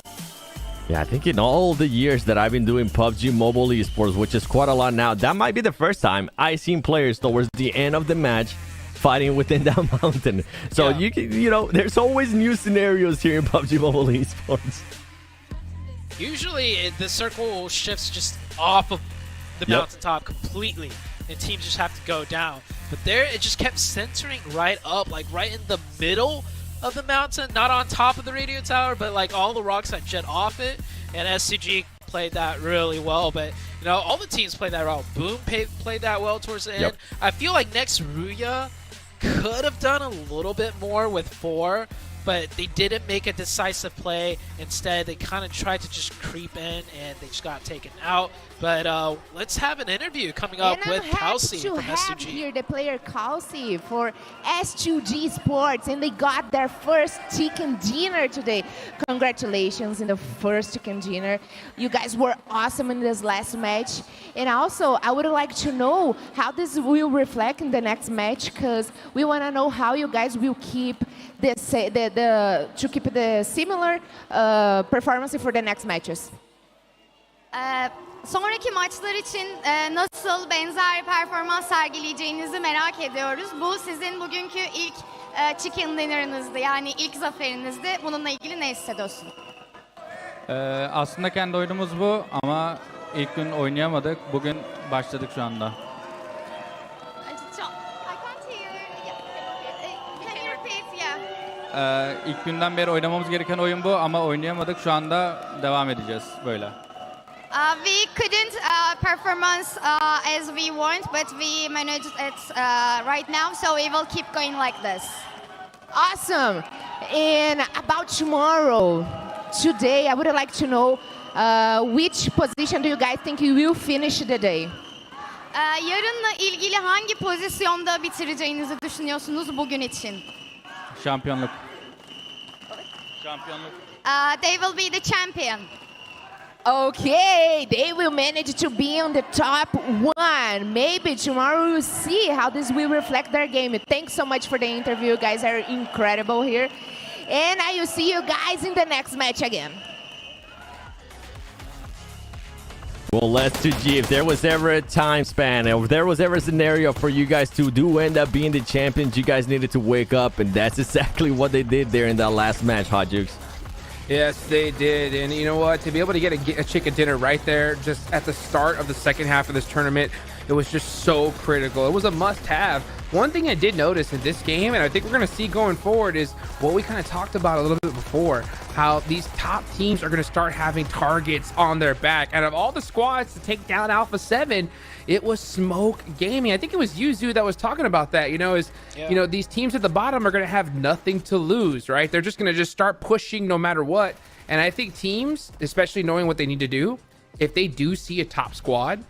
Yeah, I think in all the years that I've been doing PUBG Mobile esports, which is quite a lot now, that might be the first time I've seen players towards the end of the match fighting within that mountain. So you know, there's always new scenarios here in PUBG Mobile esports. Usually the circle shifts just off of the mountaintop completely, and teams just have to go down. But there, it just kept centering right up, like right in the middle of the mountain, not on top of the radio tower, but like all the rocks that jet off it. And SCG played that really well, but you know, all the teams played that well. Boom played that well towards the end. I feel like next Ruya could have done a little bit more with 4, but they didn't make a decisive play. Instead, they kind of tried to just creep in, and they just got taken out. But let's have an interview coming up with Kelsey from S2G. Here the player Kelsey for S2G Sports, and they got their first chicken dinner today. Congratulations in the first chicken dinner. You guys were awesome in this last match. And also, I would like to know how this will reflect in the next match, because we want to know how you guys will keep this, to keep the similar performance for the next matches. Sonraki maçlar için nasıl benzer performans sergileyeceğinizi merak ediyoruz. Bu sizin bugünkü ilk chicken dinner'ınızdı, yani ilk zaferinizdi. Bununla ilgili ne hissediyorsunuz? Aslında kendi oyunumuz bu ama ilk gün oynayamadık. Bugün başladık şu anda. İlk günden beri oynamamız gereken oyun bu ama oynayamadık. Şu anda devam edeceğiz böyle. We couldn't performance as we want, but we managed it right now, so we will keep going like this. Awesome. And about tomorrow, today, I would like to know which position do you guys think you will finish the day? Yarınla ilgili hangi pozisyonda bitireceğinizi düşünüyorsunuz bugün için? Şampiyonluk. Şampiyonluk. They will be the champion. Okay, they will manage to be on the top one. Maybe tomorrow we'll see how this will reflect their game. Thanks so much for the interview. You guys are incredible here. And I will see you guys in the next match again. Well, let's see if there was ever a time span, or if there was ever a scenario for you guys to end up being the champions, you guys needed to wake up, and that's exactly what they did there in that last match, Hot Jukes. Yes, they did. And you know what? To be able to get a chicken dinner right there, just at the start of the second half of this tournament, it was just so critical. It was a must-have. One thing I did notice in this game, and I think we're going to see going forward, is what we kind of talked about a little bit before, how these top teams are going to start having targets on their back. Out of all the squads to take down Alpha 7, it was Smoke Gaming. I think it was Yuzu that was talking about that, you know, you know, these teams at the bottom are going to have nothing to lose, right? They're just going to just start pushing no matter what. And I think teams, especially knowing what they need to do, if they do see a top squad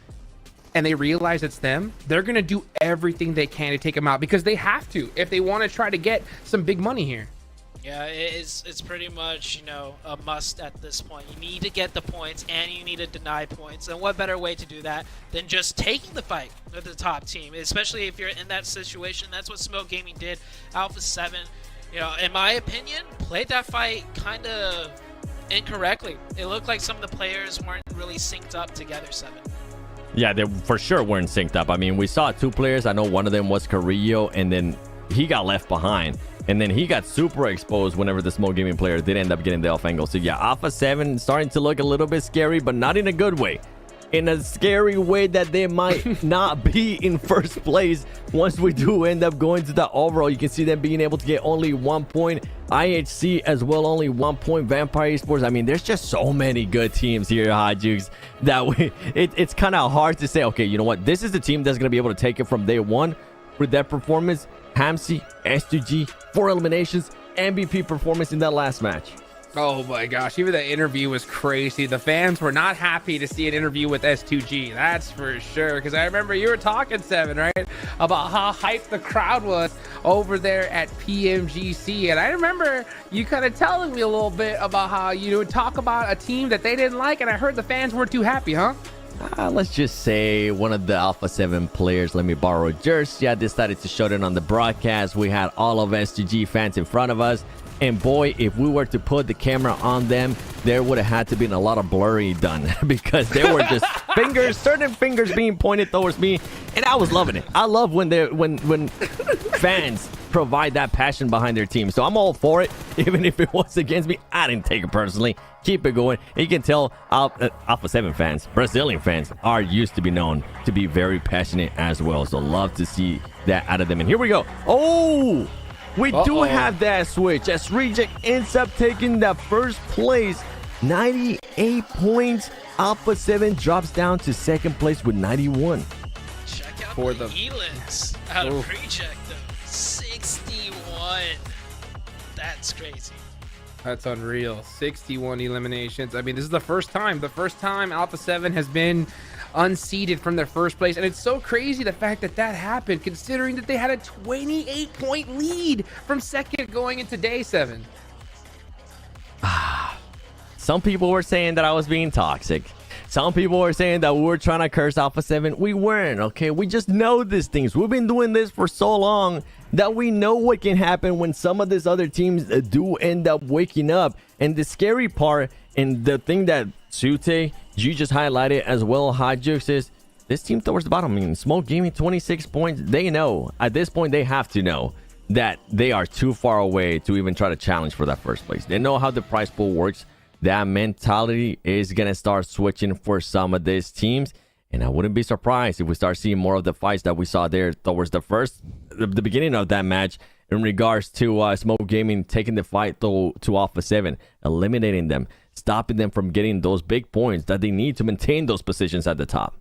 and they realize it's them, they're going to do everything they can to take them out, because they have to if they want to try to get some big money here. Yeah, it's pretty much, you know, a must at this point. You need to get the points, and you need to deny points. And what better way to do that than just taking the fight with the top team, especially if you're in that situation. That's what Smoke Gaming did. Alpha 7, you know, in my opinion, played that fight kind of incorrectly. It looked like some of the players weren't really synced up together, 7. Yeah, they for sure weren't synced up. I mean, we saw 2 players. I know one of them was Carrillo, and then he got left behind. And then he got super exposed whenever the Smoke Gaming player did end up getting the off angle. So yeah, Alpha 7 starting to look a little bit scary, but not in a good way. In a scary way that they might not be in first place once we do end up going to the overall. You can see them being able to get only 1 point. IHC as well, only 1 point. Vampire Esports. I mean, there's just so many good teams here, Hot Jukes, that it's kind of hard to say, okay, you know what? This is the team that's going to be able to take it from day one with that performance. Hamsi, S2G, 4 eliminations, MVP performance in that last match. Oh my gosh, even the interview was crazy. The fans were not happy to see an interview with S2G, that's for sure. Because I remember you were talking, 7, right? About how hyped the crowd was over there at PMGC. And I remember you kind of telling me a little bit about how you would talk about a team that they didn't like, and I heard the fans weren't too happy, huh? Let's just say one of the Alpha 7 players, let me borrow a jersey, I decided to show it on the broadcast. We had all of S2G fans in front of us. And boy, if we were to put the camera on them, there would have had to been a lot of blurry done because there were just certain fingers being pointed towards me, and I was loving it. I love when fans provide that passion behind their team. So I'm all for it, even if it was against me. I didn't take it personally. Keep it going. And you can tell Alpha 7 fans, Brazilian fans, are used to be known to be very passionate as well. So love to see that out of them. And here we go. Oh! We do have that switch as Reject ends up taking that first place. 98 points. Alpha 7 drops down to second place with 91. Check out for the Elix out of Reject, though. 61. That's crazy. That's unreal. 61 eliminations. I mean, this is the first time Alpha 7 has been unseeded from their first place. And it's so crazy the fact that that happened, considering that they had a 28-point lead from second going into day 7. Some people were saying that I was being toxic. Some people were saying that we were trying to curse Alpha 7. We weren't, okay? We just know these things. We've been doing this for so long that we know what can happen when some of these other teams do end up waking up. And the scary part, and the thing that Sute, you just highlighted as well, Hot Jukes, is this team towards the bottom. I mean, Smoke Gaming, 26 points. They know. At this point, they have to know that they are too far away to even try to challenge for that first place. They know how the prize pool works. That mentality is going to start switching for some of these teams. And I wouldn't be surprised if we start seeing more of the fights that we saw there towards the beginning of that match in regards to Smoke Gaming taking the fight to Alpha 7, eliminating them, stopping them from getting those big points that they need to maintain those positions at the top.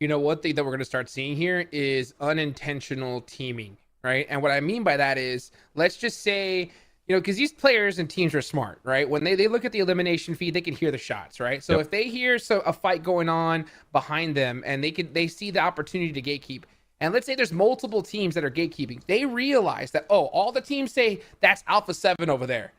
You know, one thing that we're going to start seeing here is unintentional teaming, right? And what I mean by that is, let's just say, you know, because these players and teams are smart, right? When they look at the elimination feed, they can hear the shots, right? So if they hear a fight going on behind them and they see the opportunity to gatekeep, and let's say there's multiple teams that are gatekeeping, they realize that, oh, all the teams say that's Alpha 7 over there.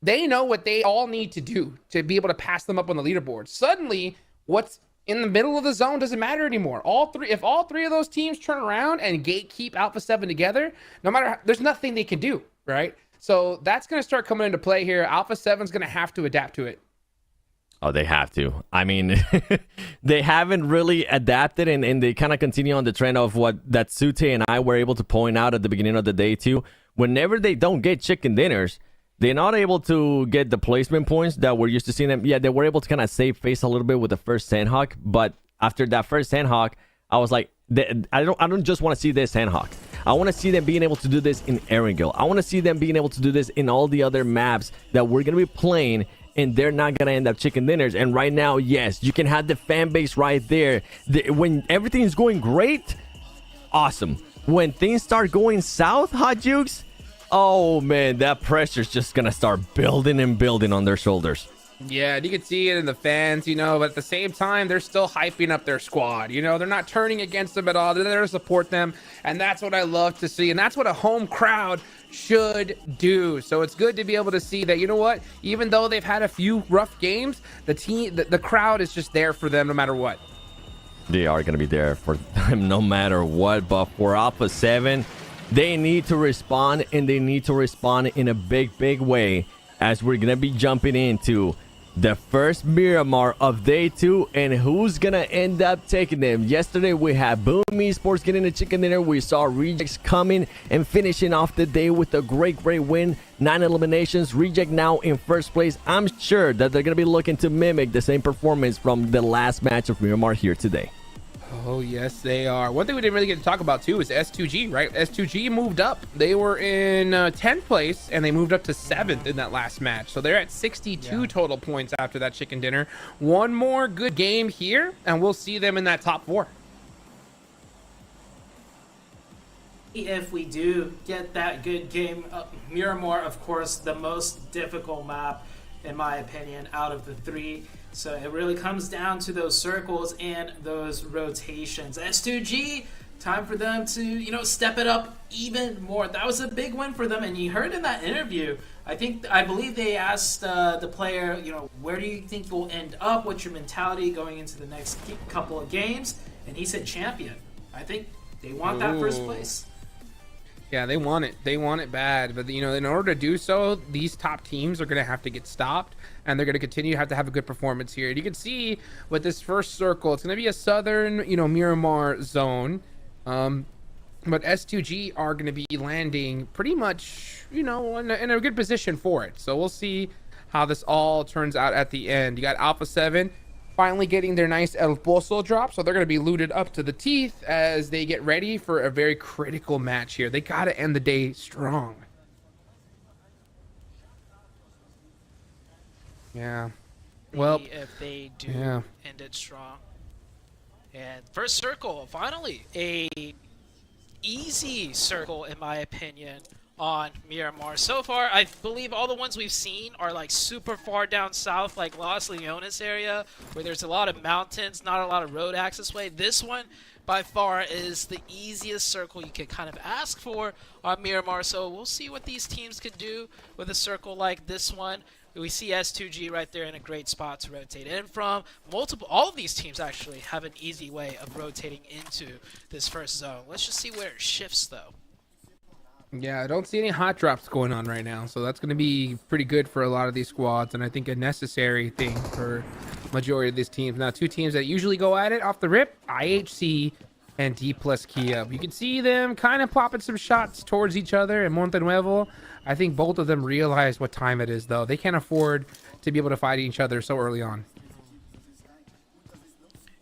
They know what they all need to do to be able to pass them up on the leaderboard. Suddenly, what's in the middle of the zone doesn't matter anymore. If all three of those teams turn around and gatekeep Alpha 7 together, no matter how, there's nothing they can do, right? So that's going to start coming into play here. Alpha 7's going to have to adapt to it. Oh, they have to. I mean, they haven't really adapted, and they kind of continue on the trend of what that Sute and I were able to point out at the beginning of the day too. Whenever they don't get chicken dinners, they're not able to get the placement points that we're used to seeing them. Yeah, they were able to kind of save face a little bit with the first Sandhawk, but after that first Sandhawk, I was like, I don't just want to see this Sandhawk. I want to see them being able to do this in Erangel. I want to see them being able to do this in all the other maps that we're going to be playing, and they're not going to end up chicken dinners. And right now, yes, you can have the fan base right there. When everything is going great, awesome. When things start going south, Hot Jukes, oh man, that pressure's just going to start building and building on their shoulders. Yeah, and you can see it in the fans, you know, but at the same time, they're still hyping up their squad. You know, they're not turning against them at all. They're there to support them, and that's what I love to see, and that's what a home crowd should do. So it's good to be able to see that, you know what, even though they've had a few rough games, the crowd is just there for them no matter what. They are going to be there for them no matter what, but for Alpha 7, they need to respond, and they need to respond in a big way, as we're going to be jumping into the first Miramar of day 2, and who's gonna end up taking them. Yesterday we had Boom Esports getting the chicken dinner. We saw Rejects coming and finishing off the day with a great win, 9 eliminations. Reject now in first place. I'm sure that they're gonna be looking to mimic the same performance from the last match of Miramar here today. Oh, yes, they are. One thing we didn't really get to talk about, too, is S2G, right? S2G moved up. They were in 10th place, and they moved up to 7th in that last match. So they're at 62 total points after that chicken dinner. One more good game here, and we'll see them in that top 4. If we do get that good game, Miramar, of course, the most difficult map, in my opinion, out of the 3. So it really comes down to those circles and those rotations. S2G, time for them to, you know, step it up even more. That was a big win for them, and you heard in that interview, I believe they asked the player, you know, where do you think you'll end up? What's your mentality going into the next couple of games? And he said champion. I think they want that first place. Yeah, they want it. They want it bad. But, you know, in order to do so, these top teams are going to have to get stopped, and they're going to continue to have a good performance here. And you can see with this first circle, it's going to be a southern, you know, Miramar zone. But S2G are going to be landing pretty much, you know, in a good position for it. So we'll see how this all turns out at the end. You got Alpha 7 finally getting their nice El Pozo drop, so they're going to be looted up to the teeth as they get ready for a very critical match here. They got to end the day strong. Yeah. Well, if they do end it strong. And first circle, finally, a easy circle in my opinion on Miramar. So far, I believe all the ones we've seen are like super far down south, like Los Leones area, where there's a lot of mountains, not a lot of road access way. This one, by far, is the easiest circle you could kind of ask for on Miramar. So we'll see what these teams can do with a circle like this one. We see S2G right there in a great spot to rotate in from. All of these teams actually have an easy way of rotating into this first zone. Let's just see where it shifts, though. Yeah, I don't see any hot drops going on right now, so that's going to be pretty good for a lot of these squads, and I think a necessary thing for majority of these teams. Now, two teams that usually go at it off the rip, IHC and D plus Kia. You can see them kind of popping some shots towards each other in Monte Nuevo. I think both of them realize what time it is, though. They can't afford to be able to fight each other so early on.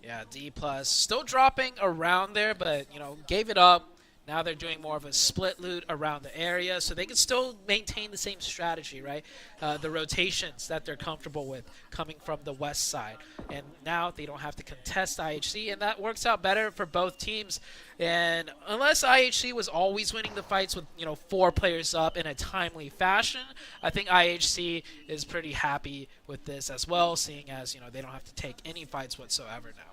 Yeah, D plus still dropping around there, but, you know, gave it up. Now they're doing more of a split loot around the area, so they can still maintain the same strategy, right? The rotations that they're comfortable with coming from the west side. And now they don't have to contest IHC, and that works out better for both teams. And unless IHC was always winning the fights with, you know, 4 players up in a timely fashion, I think IHC is pretty happy with this as well, seeing as, you know, they don't have to take any fights whatsoever now.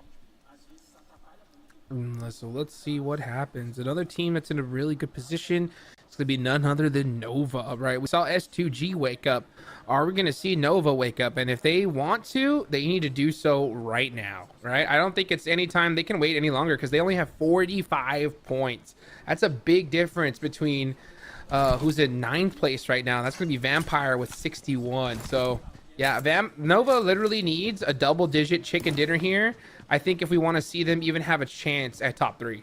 So let's see what happens. Another team that's in a really good position. It's going to be none other than Nova, right? We saw S2G wake up. Are we going to see Nova wake up? And if they want to, they need to do so right now, right? I don't think it's any time they can wait any longer because they only have 45 points. That's a big difference between who's in 9th place right now. That's going to be Vampire with 61. So, yeah, Nova literally needs a double-digit chicken dinner here. I think if we want to see them even have a chance at top 3.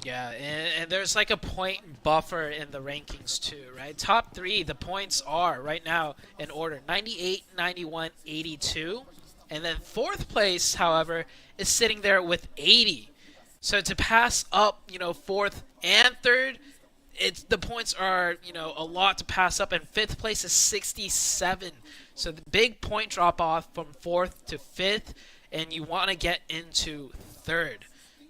Yeah, and there's like a point buffer in the rankings too, right? Top 3, the points are right now in order 98, 91, 82. And then 4th place, however, is sitting there with 80. So to pass up, you know, 4th and 3rd, the points are, you know, a lot to pass up, and 5th place is 67. So the big point drop off from 4th to 5th, and you want to get into 3rd.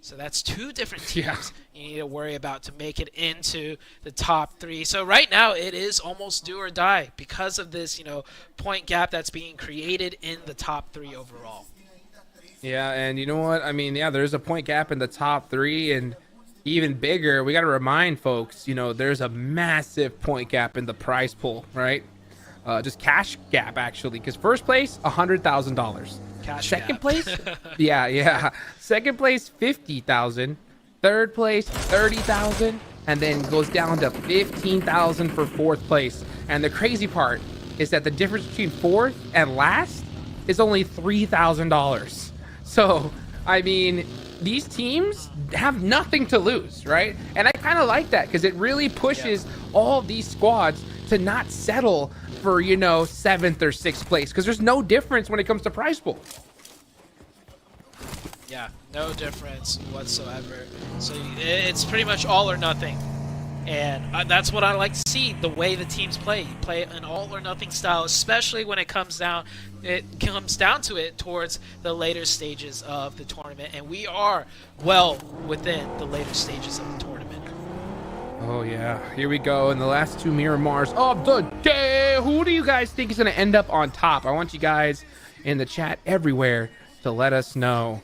So that's 2 different teams you need to worry about to make it into the top 3. So right now it is almost do or die because of this, you know, point gap that's being created in the top 3 overall. Yeah, and you know what? I mean, yeah, there's a point gap in the top 3, and even bigger, we got to remind folks, you know, there's a massive point gap in the prize pool, right? Just cash gap, actually, because first place, $100,000. Second place, yeah. Second place, $50,000. Third place, $30,000, and then goes down to $15,000 for 4th place. And the crazy part is that the difference between 4th and last is only $3,000. So, I mean, these teams have nothing to lose, right? And I kind of like that because it really pushes all these squads to not settle for, you know, 7th or 6th place because there's no difference when it comes to prize pool. Yeah, no difference whatsoever. So it's pretty much all or nothing. And that's what I like to see, the way the teams play. You play an all or nothing style, especially when it comes down to it towards the later stages of the tournament. And we are well within the later stages of the tournament. Oh yeah, here we go in the last 2 Miramars of the day. Who do you guys think is going to end up on top? I want you guys in the chat everywhere to let us know.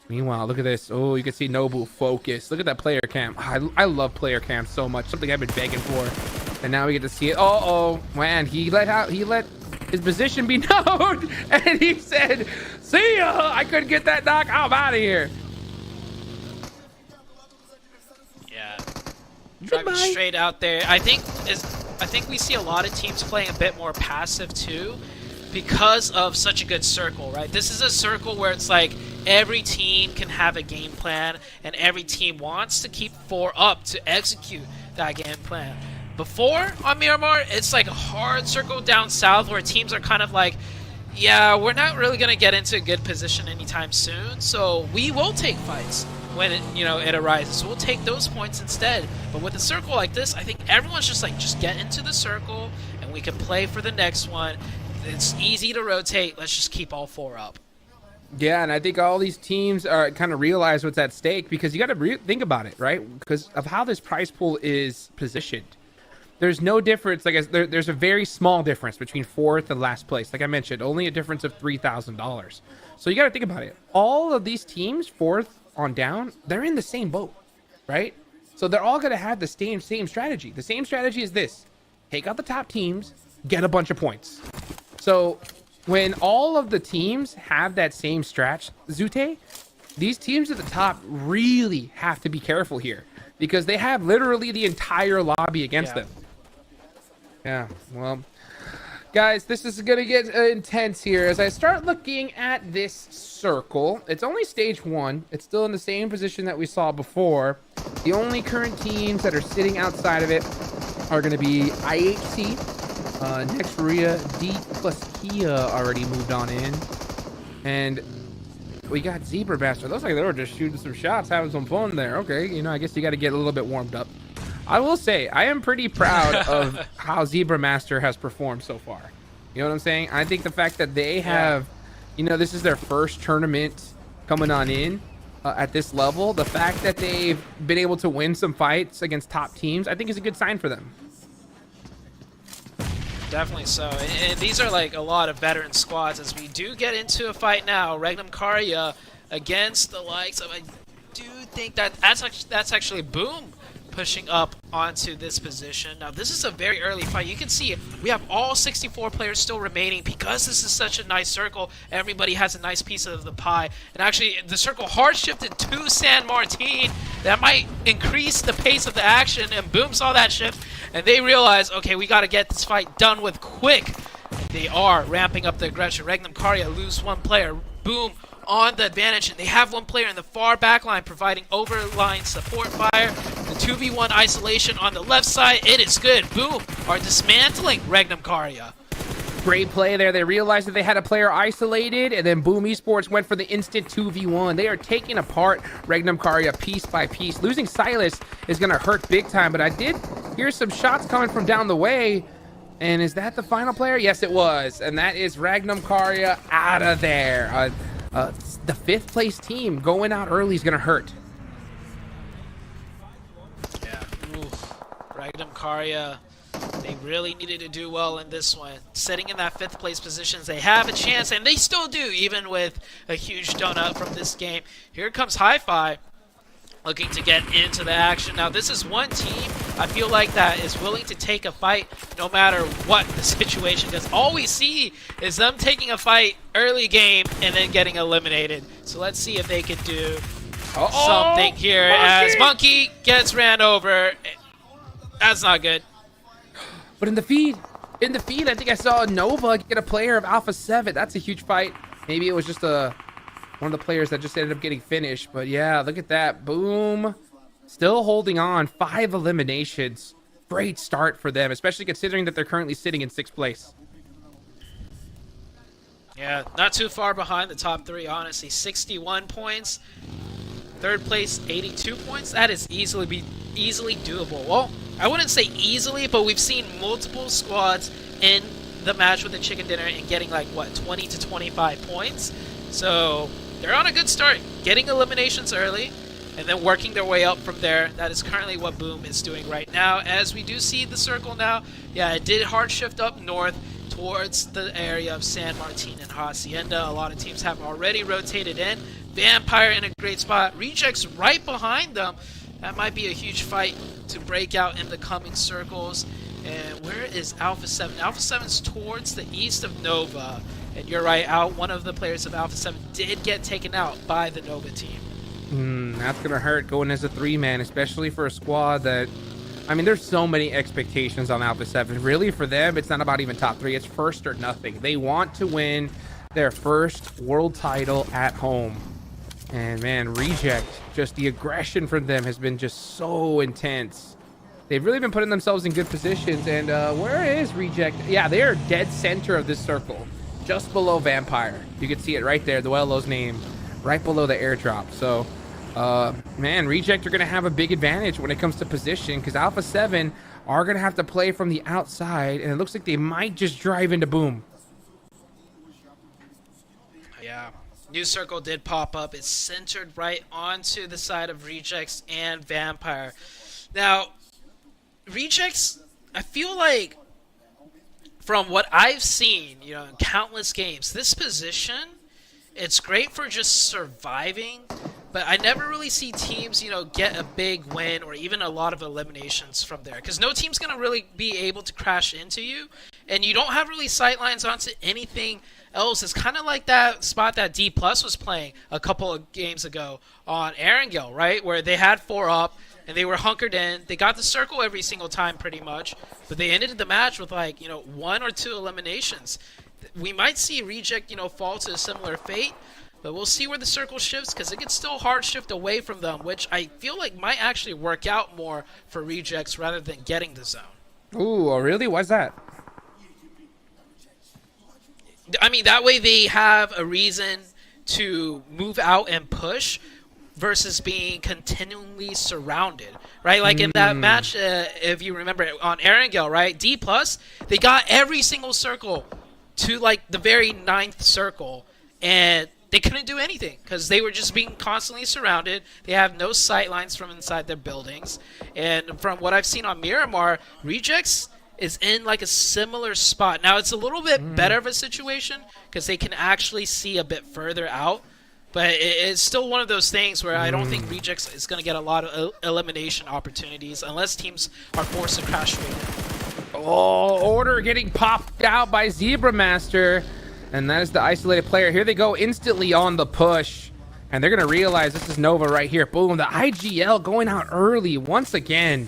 Meanwhile, look at this. Oh, you can see Nobu focus. Look at that player cam. I love player cam so much. Something I've been begging for. And now we get to see it. Oh, man, he let his position be known. And he said, see ya. I couldn't get that knock. I'm out of here. Yeah. Driving straight out there. I think we see a lot of teams playing a bit more passive too, because of such a good circle, right? This is a circle where it's like every team can have a game plan, and every team wants to keep 4 up to execute that game plan. Before, on Miramar, it's like a hard circle down south where teams are kind of like, yeah, we're not really going to get into a good position anytime soon, so we will take fights when it arises. So we'll take those points instead. But with a circle like this, I think everyone's just like, just get into the circle, and we can play for the next one. It's easy to rotate. Let's just keep all 4 up. Yeah, and I think all these teams are kind of realize what's at stake because you got to think about it, right? Because of how this prize pool is positioned. There's no difference. Like there's a very small difference between 4th and last place. Like I mentioned, only a difference of $3,000. So you got to think about it. All of these teams, 4th on down, they're in the same boat, right? So they're all going to have the same strategy. The same strategy is this: take out the top teams, get a bunch of points. So when all of the teams have that same strat, Zute, these teams at the top really have to be careful here because they have literally the entire lobby against them. Yeah, well, guys, this is going to get intense here as I start looking at this circle. It's only stage 1. It's still in the same position that we saw before. The only current teams that are sitting outside of it are going to be IHC. Next, Maria D plus Kia already moved on in. And we got Zebra Master. Looks like they were just shooting some shots, having some fun there. Okay, you know, I guess you got to get a little bit warmed up. I will say, I am pretty proud of how Zebra Master has performed so far. You know what I'm saying? I think the fact that they have, you know, this is their first tournament coming on in at this level. The fact that they've been able to win some fights against top teams, I think is a good sign for them. Definitely so. And these are like a lot of veteran squads as we do get into a fight now. Regnum Karya against the likes of, I do think that that's actually Boom pushing up onto this position. Now this is a very early fight. You can see we have all 64 players still remaining because this is such a nice circle. Everybody has a nice piece of the pie. And actually the circle hard shifted to San Martin. That might increase the pace of the action, and Boom saw that shift and they realized, okay, we got to get this fight done with quick. They are ramping up the aggression. Regnum Karya lose one player. Boom on the advantage, and they have one player in the far back line providing overline support fire. The 2v1 isolation on the left side, it is good. Boom are dismantling Regnum Karya. Great play there. They realized that they had a player isolated, and then Boom Esports went for the instant 2v1. They are taking apart Regnum Karya piece by piece. Losing Silas is going to hurt big time, but I did hear some shots coming from down the way. And is that the final player? Yes, it was. And that is Regnum Karya out of there. The 5th place team going out early is going to hurt. Yeah, Regnum Karya, they really needed to do well in this one. Sitting in that 5th place positions, they have a chance, and they still do, even with a huge donut from this game. Here comes Hi-Fi, looking to get into the action. Now, this is one team I feel like that is willing to take a fight no matter what the situation, because all we see is them taking a fight early game and then getting eliminated. So let's see if they can do something here as Monkey gets ran over. That's not good. But in the feed, I think I saw Nova get a player of Alpha 7. That's a huge fight. Maybe it was just one of the players that just ended up getting finished. But yeah, look at that. Boom. Still holding on. 5 eliminations. Great start for them, especially considering that they're currently sitting in 6th place. Yeah, not too far behind the top 3, honestly. 61 points. 3rd place, 82 points. That is easily doable. Well, I wouldn't say easily, but we've seen multiple squads in the match with the Chicken Dinner and getting like, what, 20 to 25 points. So they're on a good start, getting eliminations early and then working their way up from there. That is currently what Boom is doing right now. As we do see the circle now, yeah, it did hard shift up north towards the area of San Martin and Hacienda. A lot of teams have already rotated in. Vampire in a great spot. Rejects right behind them. That might be a huge fight to break out in the coming circles. And where is Alpha 7? Alpha 7's towards the east of Nova. And you're right, one of the players of Alpha 7 did get taken out by the Nova team. That's going to hurt going as a 3-man, especially for a squad that, I mean, there's so many expectations on Alpha 7. Really, for them, it's not about even top 3. It's first or nothing. They want to win their first world title at home. And man, Reject, just the aggression from them has been just so intense. They've really been putting themselves in good positions. And where is Reject? Yeah, they are dead center of this circle, just below Vampire. You can see it right there, the Duelo's name, right below the airdrop. So, man, Reject are going to have a big advantage when it comes to position, because Alpha 7 are going to have to play from the outside, and it looks like they might just drive into Boom. Yeah. New circle did pop up. It's centered right onto the side of Rejects and Vampire. Now, Rejects, I feel like from what I've seen, you know, in countless games, this position, it's great for just surviving, but I never really see teams, you know, get a big win or even a lot of eliminations from there. Because no team's going to really be able to crash into you, and you don't have really sightlines onto anything else. It's kind of like that spot that D+ was playing a couple of games ago on Erangel, right? Where they had 4 up, and they were hunkered in. They got the circle every single time pretty much, but they ended the match with, like, you know, 1 or 2 eliminations. We might see Reject, you know, fall to a similar fate, but we'll see where the circle shifts, because it can still hard shift away from them, which I feel like might actually work out more for Rejects rather than getting the zone. Ooh, oh really? Why's that? I mean, that way they have a reason to move out and push versus being continually surrounded, right? Like in that match, if you remember on Erangel, right? D+, they got every single circle to like the very 9th circle, and they couldn't do anything because they were just being constantly surrounded. They have no sight lines from inside their buildings. And from what I've seen on Miramar, Rejects is in like a similar spot. Now, it's a little bit better of a situation because they can actually see a bit further out. But it's still one of those things where I don't think Rejects is going to get a lot of elimination opportunities unless teams are forced to crash straight in. Oh, Order getting popped out by Zebra Master. And that is the isolated player. Here they go instantly on the push. And they're going to realize this is Nova right here. Boom, the IGL going out early once again.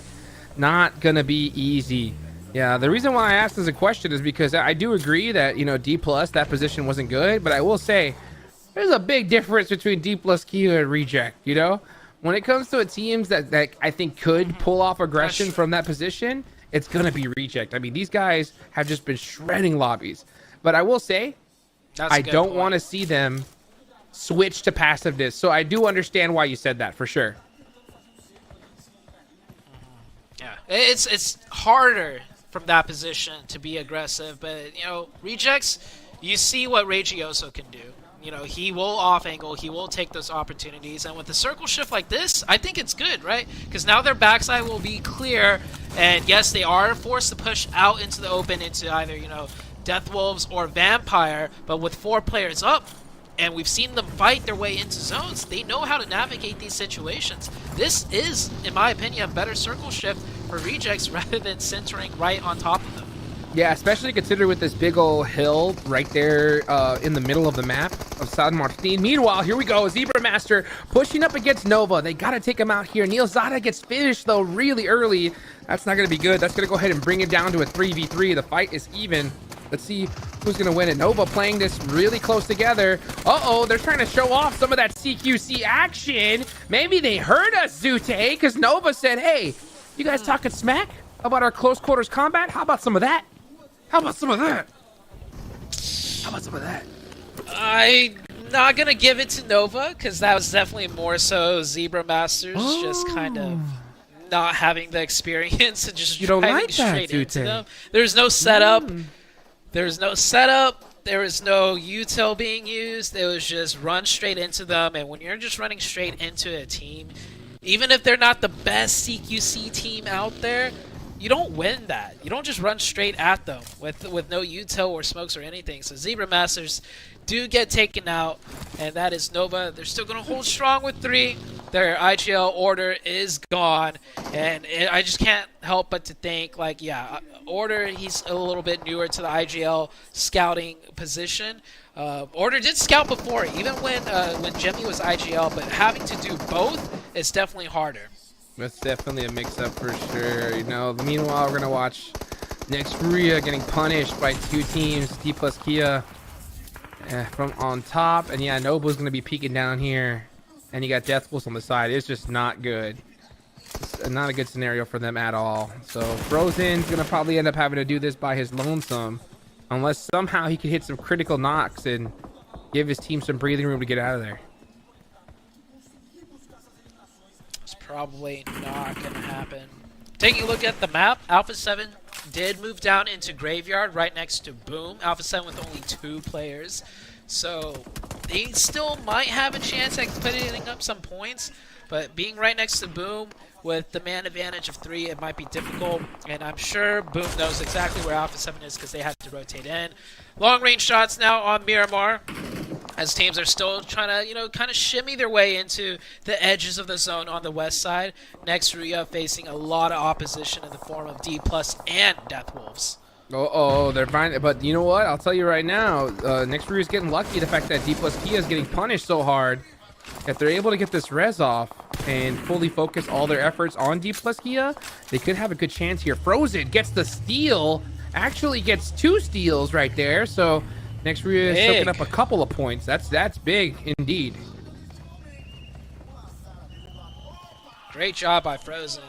Not going to be easy. Yeah, the reason why I asked this a question is because I do agree that, you know, D+, that position wasn't good. But I will say, there's a big difference between D+ Kia and Reject, you know? When it comes to teams that I think could pull off aggression from that position, it's going to be Reject. I mean, these guys have just been shredding lobbies. But I will say, I don't want to see them switch to passiveness. So I do understand why you said that, for sure. Yeah, it's harder from that position to be aggressive. But, you know, Rejects, you see what Regioso can do. You know, he will off angle, he will take those opportunities, and with the circle shift like this, I think it's good, right? Because now their backside will be clear, and yes, they are forced to push out into the open into either, you know, Death Wolves or Vampire, but with 4 players up, and we've seen them fight their way into zones, they know how to navigate these situations. This is, in my opinion, a better circle shift for Rejects rather than centering right on top of them. Yeah, especially consider with this big old hill right there in the middle of the map of San Martin. Meanwhile, here we go. Zebra Master pushing up against Nova. They got to take him out here. Neil Zada gets finished, though, really early. That's not going to be good. That's going to go ahead and bring it down to a 3v3. The fight is even. Let's see who's going to win it. Nova playing this really close together. Uh-oh, they're trying to show off some of that CQC action. Maybe they heard us, Zute, because Nova said, hey, you guys talking smack about our close quarters combat? How about some of that? How about some of that? How about some of that? I'm not going to give it to Nova, because that was definitely more so Zebra Masters just kind of not having the experience and just driving straight into them. There's no setup. There's no setup. There was no util being used. It was just run straight into them. And when you're just running straight into a team, even if they're not the best CQC team out there, you don't win that. You don't just run straight at them with no util or smokes or anything. So Zebra Masters do get taken out, and that is Nova. They're still going to hold strong with 3. Their IGL order is gone, and I just can't help but to think, like, yeah, Order, he's a little bit newer to the IGL scouting position. Order did scout before, even when Jemmy was IGL, but having to do both is definitely harder. That's definitely a mix-up for sure. You know, meanwhile, we're going to watch next Korea getting punished by 2 teams, D+ Kia from on top. And yeah, Nobu's going to be peeking down here. And you got Death Wolves on the side. It's just not good. It's not a good scenario for them at all. So Frozen's going to probably end up having to do this by his lonesome. Unless somehow he can hit some critical knocks and give his team some breathing room to get out of there. It's probably not going to happen. Taking a look at the map, Alpha 7 did move down into Graveyard right next to Boom. Alpha 7 with only 2 players. So they still might have a chance at putting up some points, but being right next to Boom with the man advantage of 3, it might be difficult, and I'm sure Boom knows exactly where Alpha 7 is because they had to rotate in. Long range shots now on Miramar, as teams are still trying to, kind of shimmy their way into the edges of the zone on the west side. Next, Ruya facing a lot of opposition in the form of D+ and Death Wolves. They're fine. But you know what? I'll tell you right now, next Ruya's getting lucky. The fact that D+ Kia is getting punished so hard. If they're able to get this res off and fully focus all their efforts on D+ Kia, they could have a good chance here. Frozen gets the steal. Actually gets 2 steals right there. So next Ruya is soaking up a couple of points. That's big indeed. Great job by Frozen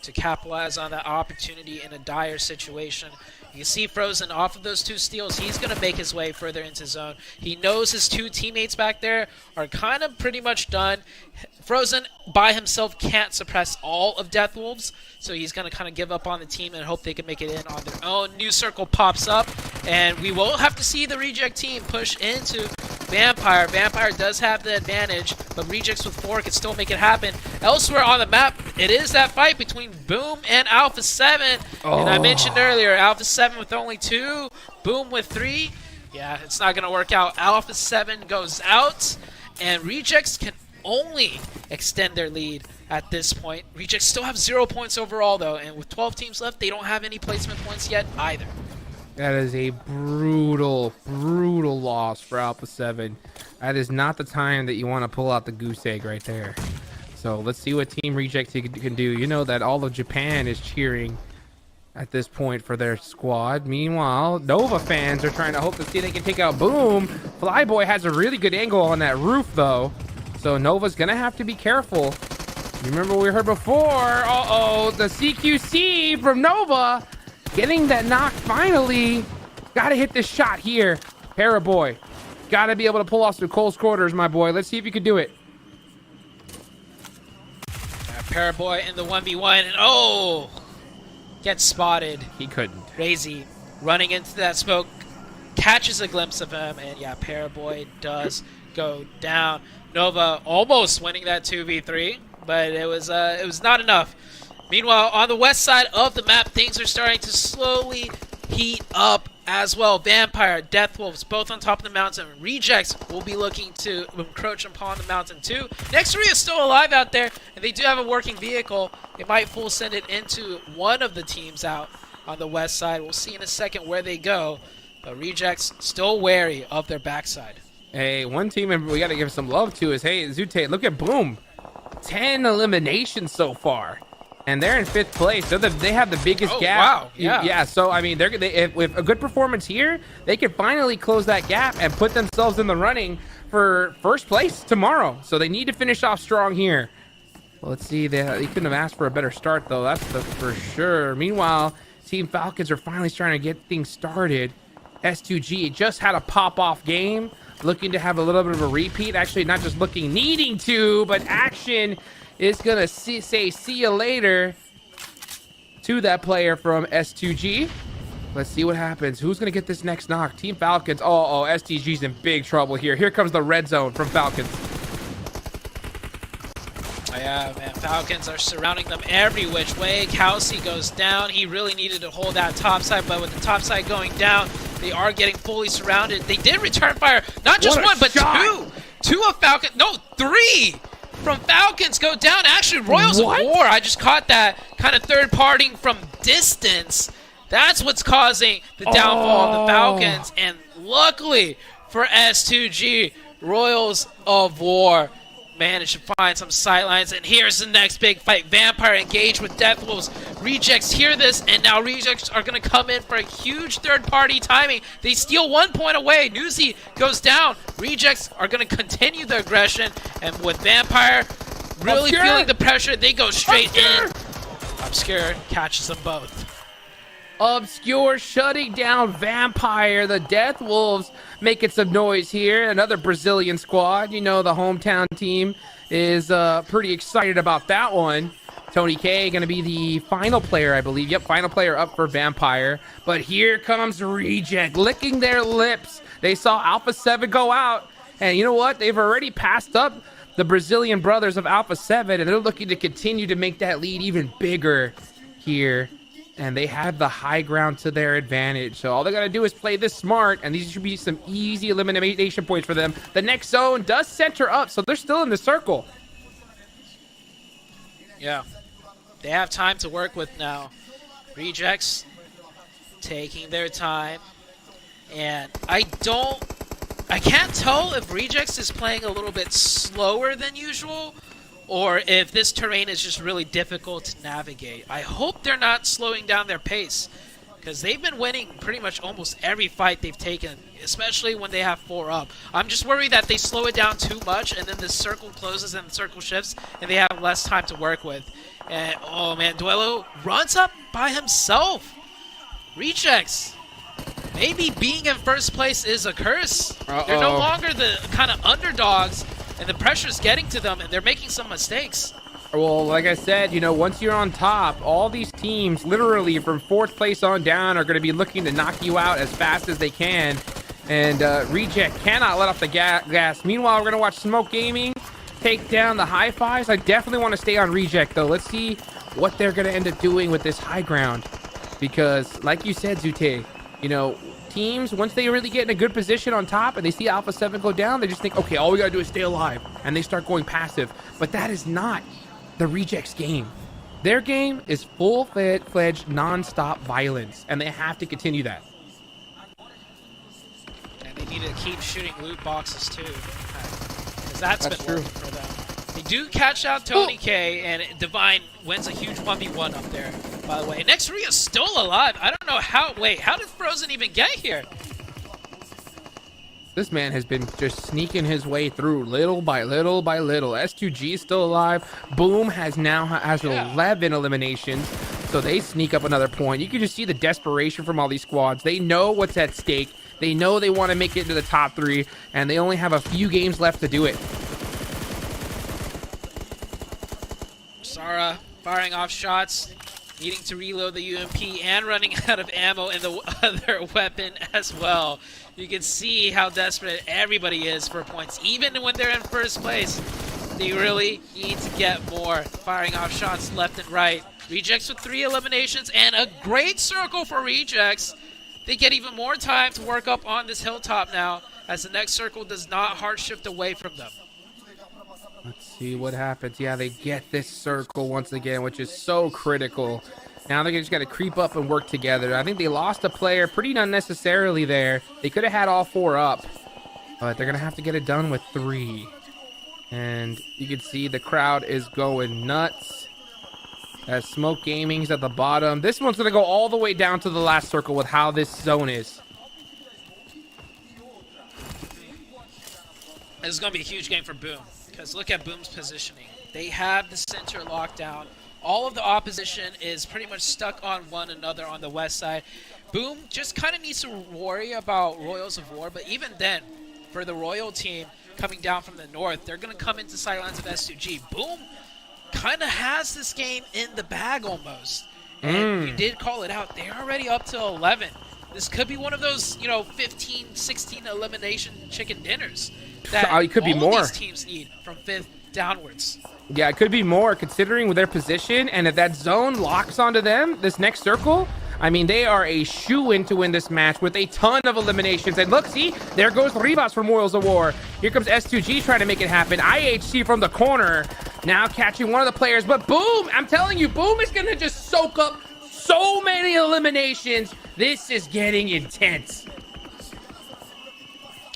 to capitalize on that opportunity in a dire situation. You see Frozen off of those 2 steals. He's going to make his way further into zone. He knows his 2 teammates back there are kind of pretty much done. Frozen by himself can't suppress all of Death Wolves, so he's going to kind of give up on the team and hope they can make it in on their own. New circle pops up, and we will have to see the Reject team push into Vampire. Vampire does have the advantage, but Rejects with 4 can still make it happen. Elsewhere on the map, it is that fight between Boom and Alpha 7. And I mentioned earlier, Alpha 7 with only 2, Boom with 3. Yeah, it's not going to work out. Alpha 7 goes out, and Rejects can only extend their lead at this point. Rejects still have 0 points overall, though, and with 12 teams left, they don't have any placement points yet either. That is a brutal, brutal loss for Alpha 7. That is not the time that you want to pull out the goose egg right there. So let's see what Team Reject can do. You know that all of Japan is cheering at this point for their squad. Meanwhile, Nova fans are trying to hope to see they can take out Boom. Flyboy has a really good angle on that roof, though. So Nova's going to have to be careful. Remember what we heard before. The CQC from Nova. Getting that knock finally. Gotta hit this shot here. Paraboy. Gotta be able to pull off some close quarters, my boy. Let's see if you can do it. Paraboy in the 1v1. And gets spotted. He couldn't. Crazy. Running into that smoke. Catches a glimpse of him. And yeah, Paraboy does go down. Nova almost winning that 2v3. But it was not enough. Meanwhile, on the west side of the map, things are starting to slowly heat up as well. Vampire, Death Wolves, both on top of the mountain. Rejects will be looking to encroach upon the mountain too. Next three is still alive out there, and they do have a working vehicle. They might full send it into one of the teams out on the west side. We'll see in a second where they go. But Rejects still wary of their backside. Hey, one team member we got to give some love to is, hey, Zute, look at Boom. 10 eliminations so far. And they're in 5th place. They have the biggest gap. Wow. Yeah. Yeah. So I mean, if a good performance here, they can finally close that gap and put themselves in the running for 1st place tomorrow. So they need to finish off strong here. Well, let's see. They couldn't have asked for a better start, though. That's for sure. Meanwhile, Team Falcons are finally starting to get things started. S2G just had a pop-off game, looking to have a little bit of a repeat. Actually, not just looking, needing to, but action is going to say see you later to that player from S2G. Let's see what happens. Who's going to get this next knock? Team Falcons. STG's in big trouble here. Here comes the red zone from Falcons. Yeah, man, Falcons are surrounding them every which way. Kelsey goes down. He really needed to hold that top side, but with the top side going down, they are getting fully surrounded. They did return fire. Not just one, but two. 2 of Falcons. No, 3 from Falcons go down. Actually, Royals of War. I just caught that kind of third partying from distance. That's what's causing the downfall of the Falcons. And luckily for S2G, Royals of War managed to find some sightlines, and here's the next big fight. Vampire engaged with Death Wolves. Rejects hear this, and now Rejects are going to come in for a huge third-party timing. They steal 1 point away. Newsy goes down. Rejects are going to continue the aggression, and with Vampire really feeling the pressure, they go straight in. Obscure catches them both. Obscure shutting down Vampire. The Death Wolves making some noise here. Another Brazilian squad. You know, the hometown team is pretty excited about that one. Tony K going to be the final player, I believe. Yep, final player up for Vampire. But here comes Reject, licking their lips. They saw Alpha 7 go out, And you know what? They've already passed up the Brazilian brothers of Alpha 7, and they're looking to continue to make that lead even bigger here. And they have the high ground to their advantage. So all they got to do is play this smart, and these should be some easy elimination points for them. The next zone does center up, so they're still in the circle. Yeah. They have time to work with now. Rejects taking their time. And I can't tell if Rejects is playing a little bit slower than usual, or if this terrain is just really difficult to navigate. I hope they're not slowing down their pace, because they've been winning pretty much almost every fight they've taken, especially when they have 4 up. I'm just worried that they slow it down too much, and then the circle closes and the circle shifts, and they have less time to work with. And, oh man, Duelo runs up by himself. Rejects. Maybe being in first place is a curse. They're no longer the kind of underdogs, and the pressure's getting to them, and they're making some mistakes. Well, like I said, you know, once you're on top, all these teams, literally from 4th place on down, are going to be looking to knock you out as fast as they can. And Reject cannot let off the gas. Meanwhile, we're going to watch Smoke Gaming take down the high fives. I definitely want to stay on Reject, though. Let's see what they're going to end up doing with this high ground. Because, like you said, Zute, you know, teams, once they really get in a good position on top and they see Alpha 7 go down, they just think, okay, all we gotta do is stay alive, and they start going passive. But that is not the Rejects game. Their game is full-fledged non-stop violence, and they have to continue that. And they need to keep shooting loot boxes too, because that's been working for them. They do catch out Tony K, and Divine wins a huge 1v1 up there, by the way. And Xria is still alive. I don't know how. Wait, how did Frozen even get here? This man has been just sneaking his way through little by little by little. S2G is still alive. Boom has 11 eliminations, so they sneak up another point. You can just see the desperation from all these squads. They know what's at stake. They know they want to make it into the top 3, and they only have a few games left to do it. Sara firing off shots, needing to reload the UMP and running out of ammo in the other weapon as well. You can see how desperate everybody is for points. Even when they're in first place, they really need to get more. Firing off shots left and right. Rejects with 3 eliminations and a great circle for Rejects. They get even more time to work up on this hilltop now, as the next circle does not hard shift away from them. Let's see what happens. Yeah, they get this circle once again, which is so critical. Now they just got to creep up and work together. I think they lost a player pretty unnecessarily there. They could have had all 4 up, but they're going to have to get it done with 3. And you can see the crowd is going nuts. As Smoke Gaming's at the bottom. This one's going to go all the way down to the last circle with how this zone is. This is going to be a huge game for Boom, because look at Boom's positioning. They have the center locked down. All of the opposition is pretty much stuck on one another on the west side. Boom just kind of needs to worry about Royals of War, but even then, for the Royal team coming down from the north, they're going to come into sightlines of S2G. Boom kind of has this game in the bag almost. And you did call it out. They're already up to 11. This could be one of those, you know, 15, 16 elimination chicken dinners that it could be all more. Of these teams need from 5th downwards. Yeah, it could be more considering their position, and if that zone locks onto them, this next circle, I mean, they are a shoo-in to win this match with a ton of eliminations. And look, see, there goes Rivas from Royals of War. Here comes S2G trying to make it happen. IHC from the corner, now catching one of the players. But Boom, I'm telling you, Boom is going to just soak up so many eliminations. This is getting intense.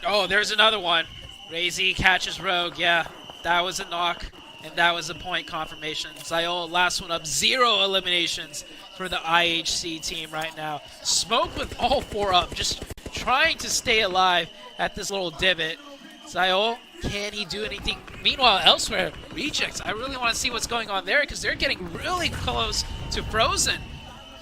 Oh, there's another one. Razy catches Rogue. Yeah, that was a knock, and that was a point confirmation. Zayol, last one up. 0 eliminations for the IHC team right now. Smoke with all 4 up, just trying to stay alive at this little divot. Zayol, can he do anything? Meanwhile, elsewhere, Rejects. I really want to see what's going on there, because they're getting really close to Frozen.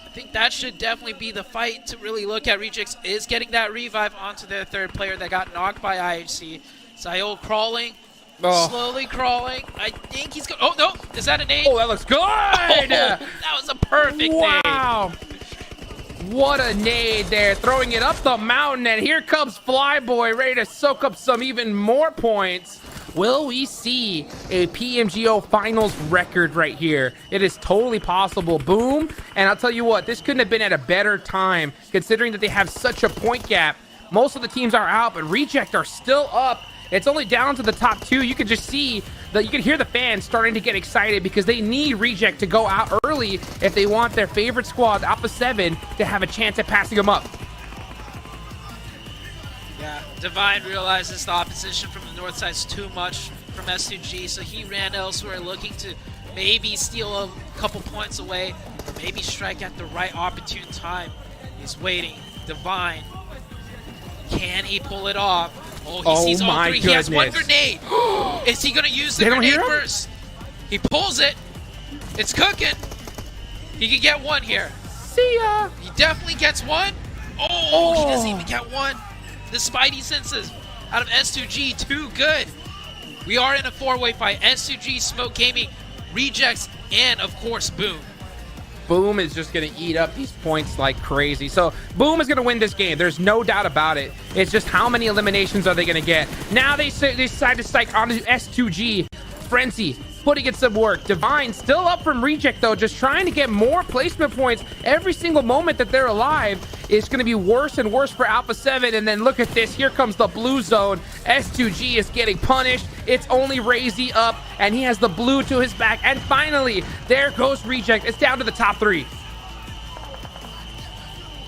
I think that should definitely be the fight to really look at. Rejects is getting that revive onto their 3rd player that got knocked by IHC. Zayol crawling, slowly crawling. I think he's going. Oh, no. Is that a nade? Oh, that looks good. Oh, that was a perfect nade. Wow. what a nade there, throwing it up the mountain, and here comes Flyboy, ready to soak up some even more points. Will we see a PMGO Finals record right here? It is totally possible. Boom. And I'll tell you what, this couldn't have been at a better time, considering that they have such a point gap. Most of the teams are out, but Reject are still up. It's only down to the top 2. You can just see that you can hear the fans starting to get excited because they need Reject to go out early if they want their favorite squad, Alpha 7, to have a chance at passing them up. Yeah, Divine realizes the opposition from the north side is too much from S2G, so he ran elsewhere looking to maybe steal a couple points away, or maybe strike at the right opportune time. He's waiting. Divine. Can he pull it off? Oh, he sees all three. He has one grenade. Is he going to use the grenade first? He pulls it. It's cooking. He can get one here. See ya. He definitely gets one. Oh, he doesn't even get one. The Spidey senses out of S2G, too good. We are in a 4-way fight. S2G, Smoke Gaming, Rejects, and of course, Boom. Boom is just going to eat up these points like crazy. So Boom is going to win this game. There's no doubt about it. It's just how many eliminations are they going to get? Now they decide to strike onto S2G. Frenzy putting in some work. Divine still up from Reject, though, just trying to get more placement points. Every single moment that they're alive is going to be worse and worse for Alpha 7. And then look at this. Here comes the blue zone. S2G is getting punished. It's only Razy up, and he has the blue to his back. And finally, there goes Reject. It's down to the top 3.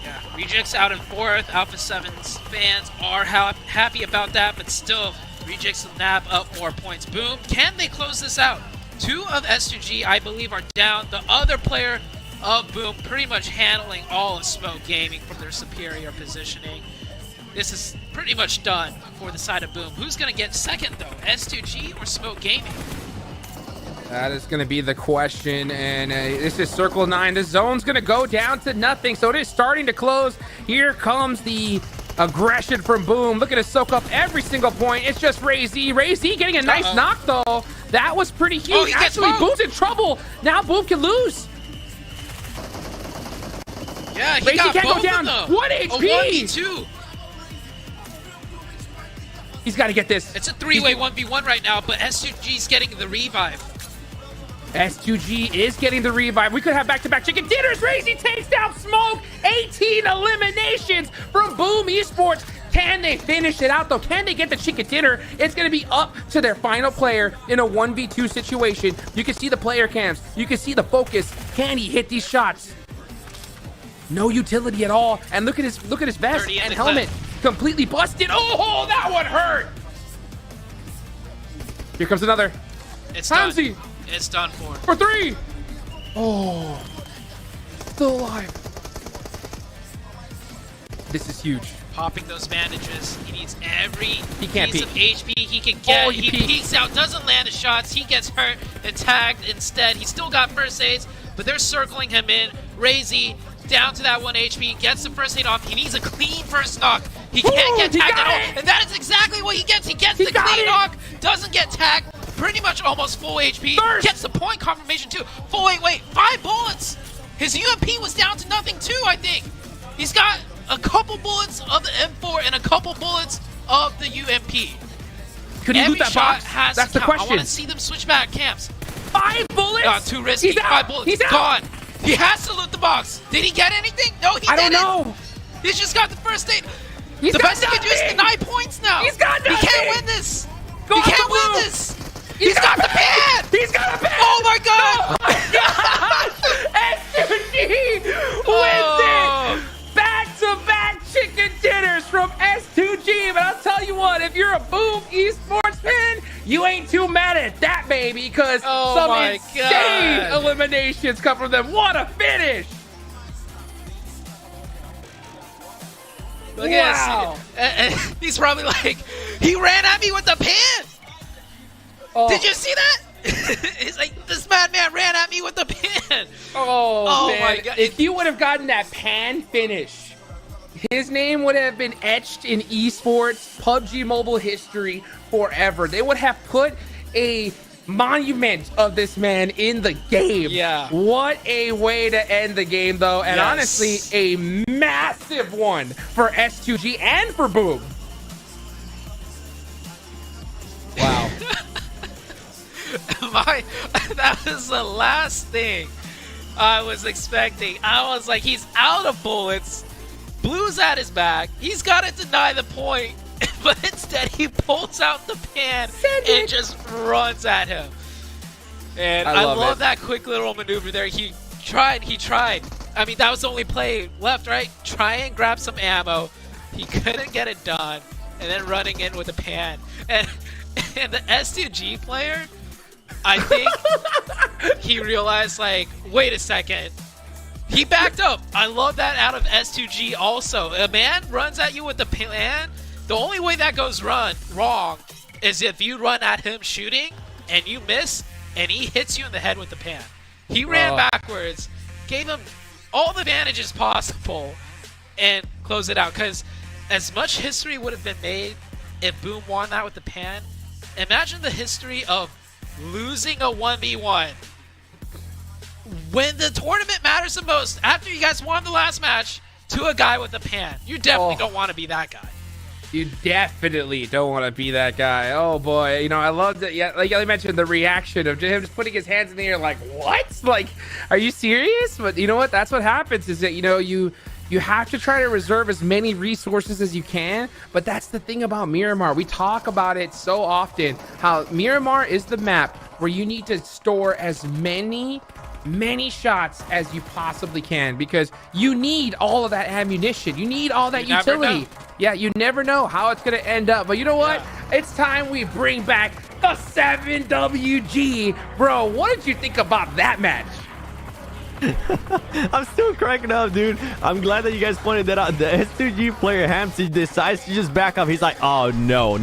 Yeah, Rejects out in 4th. Alpha 7's fans are happy about that, but still, Rejects will nab up more points. Boom. Can they close this out? 2 of S2G, I believe, are down. The other player of Boom pretty much handling all of Smoke Gaming from their superior positioning. This is pretty much done for the side of Boom. Who's going to get second, though? S2G or Smoke Gaming? That is going to be the question, and this is Circle 9. The zone's going to go down to nothing, so it is starting to close. Here comes the aggression from Boom. Look at it soak up every single point. It's just Razy. Razy getting a nice knock, though. That was pretty huge. Oh, he gets Actually, Boom's in trouble. Now Boom can lose. Yeah, he Razy got can't both go down. of them. 1 HP. A 1v2. He's got to get this. It's a 3-way 1v1 right now, but S2G's getting the revive. S2G is getting the revive. We could have back-to-back chicken dinners. Razy takes down Smoke. 18 eliminations from Boom Esports. Can they finish it out, though? Can they get the chicken dinner? It's going to be up to their final player in a 1v2 situation. You can see the player cams. You can see the focus. Can he hit these shots? No utility at all. And look at his vest and helmet. Completely busted. Oh, that one hurt. Here comes another. It's Hamzy. done. It's done for. For 3. Oh, still alive. This is huge. Popping those bandages. He needs every can't piece peek. of HP he can get. Oh, he peeks out, doesn't land the shots. He gets hurt and tagged instead. He's still got first aids, but they're circling him in. Razy down to that 1 HP, gets the first aid off. He needs a clean first knock. He can't get tagged at all, and that is exactly what he gets. He gets the clean knock, doesn't get tagged. Pretty much almost full HP. Gets the point confirmation too. Wait, 5 bullets. His UMP was down to nothing too, I think. He's got a couple bullets of the M4 and a couple bullets of the UMP. Could he loot that box? That's the question. I want to see them switch back camps. 5 bullets? Too risky. He's out. 5 bullets. He's out. Gone. He has to loot the box. Did he get anything? No, he didn't. I don't know. He's just got the first aid. He's the got best he can do is deny points now. He's got nothing. He can't win this. Go he on, can't Blue. win this. He's got the pan. He's got a pan. Oh my god. S2G wins it. Back-to-back chicken dinners from S2G. But I'll tell you what, if you're a Boom Esports fan, you ain't too mad at that, baby, because some insane eliminations come from them. What a finish. Look at this. He's probably like, he ran at me with the pan. Did you see that? It's like, this madman ran at me with the pan. Oh man. My god. If you would have gotten that pan finish, his name would have been etched in esports PUBG Mobile history forever. They would have put a monument of this man in the game. Yeah. What a way to end the game, though. And honestly, a massive one for S2G and for Boom. Wow. That was the last thing I was expecting. I was like, he's out of bullets. Blue's at his back. He's got to deny the point. But instead, he pulls out the pan and just runs at him. And I love that quick little maneuver there. He tried. I mean, that was the only play left, right? Try and grab some ammo. He couldn't get it done. And then running in with a pan. And the S2G player, I think he realized, like, wait a second. He backed up. I love that out of S2G also. A man runs at you with the pan. The only way that goes wrong is if you run at him shooting and you miss and he hits you in the head with the pan. He ran backwards, gave him all the advantages possible, and closed it out. Because as much history would have been made if Boom won that with the pan, imagine the history of losing a 1v1 when the tournament matters the most. After you guys won the last match to a guy with a pan, you definitely don't want to be that guy. You definitely don't want to be that guy. Oh boy, you know, I loved it. Yeah, like I mentioned, the reaction of him just putting his hands in the air, like, what? Like, are you serious? But you know what? That's what happens. Is that, you know, you have to try to reserve as many resources as you can. But that's the thing about Miramar. We talk about it so often. How Miramar is the map where you need to store as many shots as you possibly can, because you need all of that ammunition. You need all that utility. Yeah, you never know how it's going to end up. But you know what? It's time we bring back the 7WG. Bro, what did you think about that match? I'm still cracking up, dude. I'm glad that you guys pointed that out. The S2G player, Hamsi, decides to just back up. He's like, oh, no.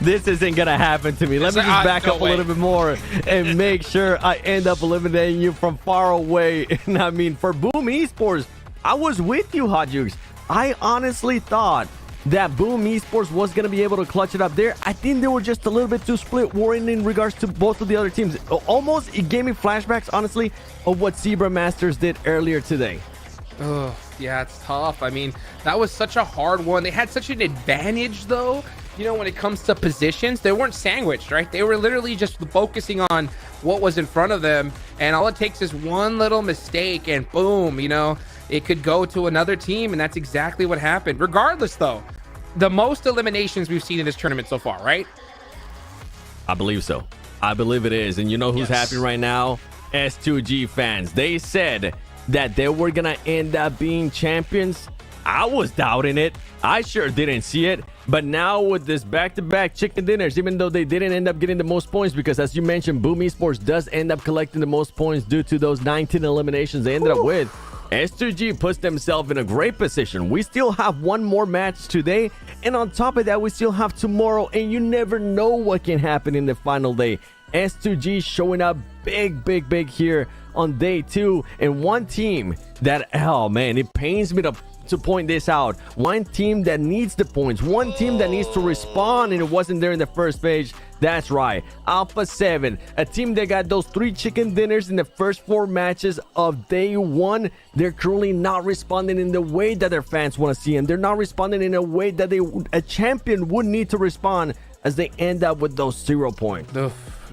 This isn't going to happen to me. Let me just back up a little bit more and make sure I end up eliminating you from far away. And I mean, for Boom Esports, I was with you, Hot Jukes. I honestly thought that Boom Esports was going to be able to clutch it up there. I think they were just a little bit too split warring in regards to both of the other teams. Almost, it gave me flashbacks, honestly, of what Zebra Masters did earlier today. Oh, yeah, it's tough. I mean, that was such a hard one. They had such an advantage, though. You know, when it comes to positions, they weren't sandwiched, right? They were literally just focusing on what was in front of them. And all it takes is one little mistake and boom, you know, it could go to another team. And that's exactly what happened. Regardless, though, the most eliminations we've seen in this tournament so far, right? I believe so. I believe it is. And you know who's happy right now? S2G fans. They said that they were going to end up being champions. I was doubting it. I sure didn't see it. But now with this back-to-back chicken dinners, even though they didn't end up getting the most points, because as you mentioned, Boom Esports does end up collecting the most points due to those 19 eliminations they ended up with. S2G puts themselves in a great position. We still have one more match today, and on top of that, we still have tomorrow, and you never know what can happen in the final day. S2G showing up big here on day 2, and one team that, oh man, it pains me to point this out. One team that needs the points, one team that needs to respond, and it wasn't there in the first page. That's right, Alpha 7, a team that got those 3 chicken dinners in the first 4 matches of day 1. They're currently not responding in the way that their fans want to see, and they're not responding in a way that a champion would need to respond, as they end up with those 0 points.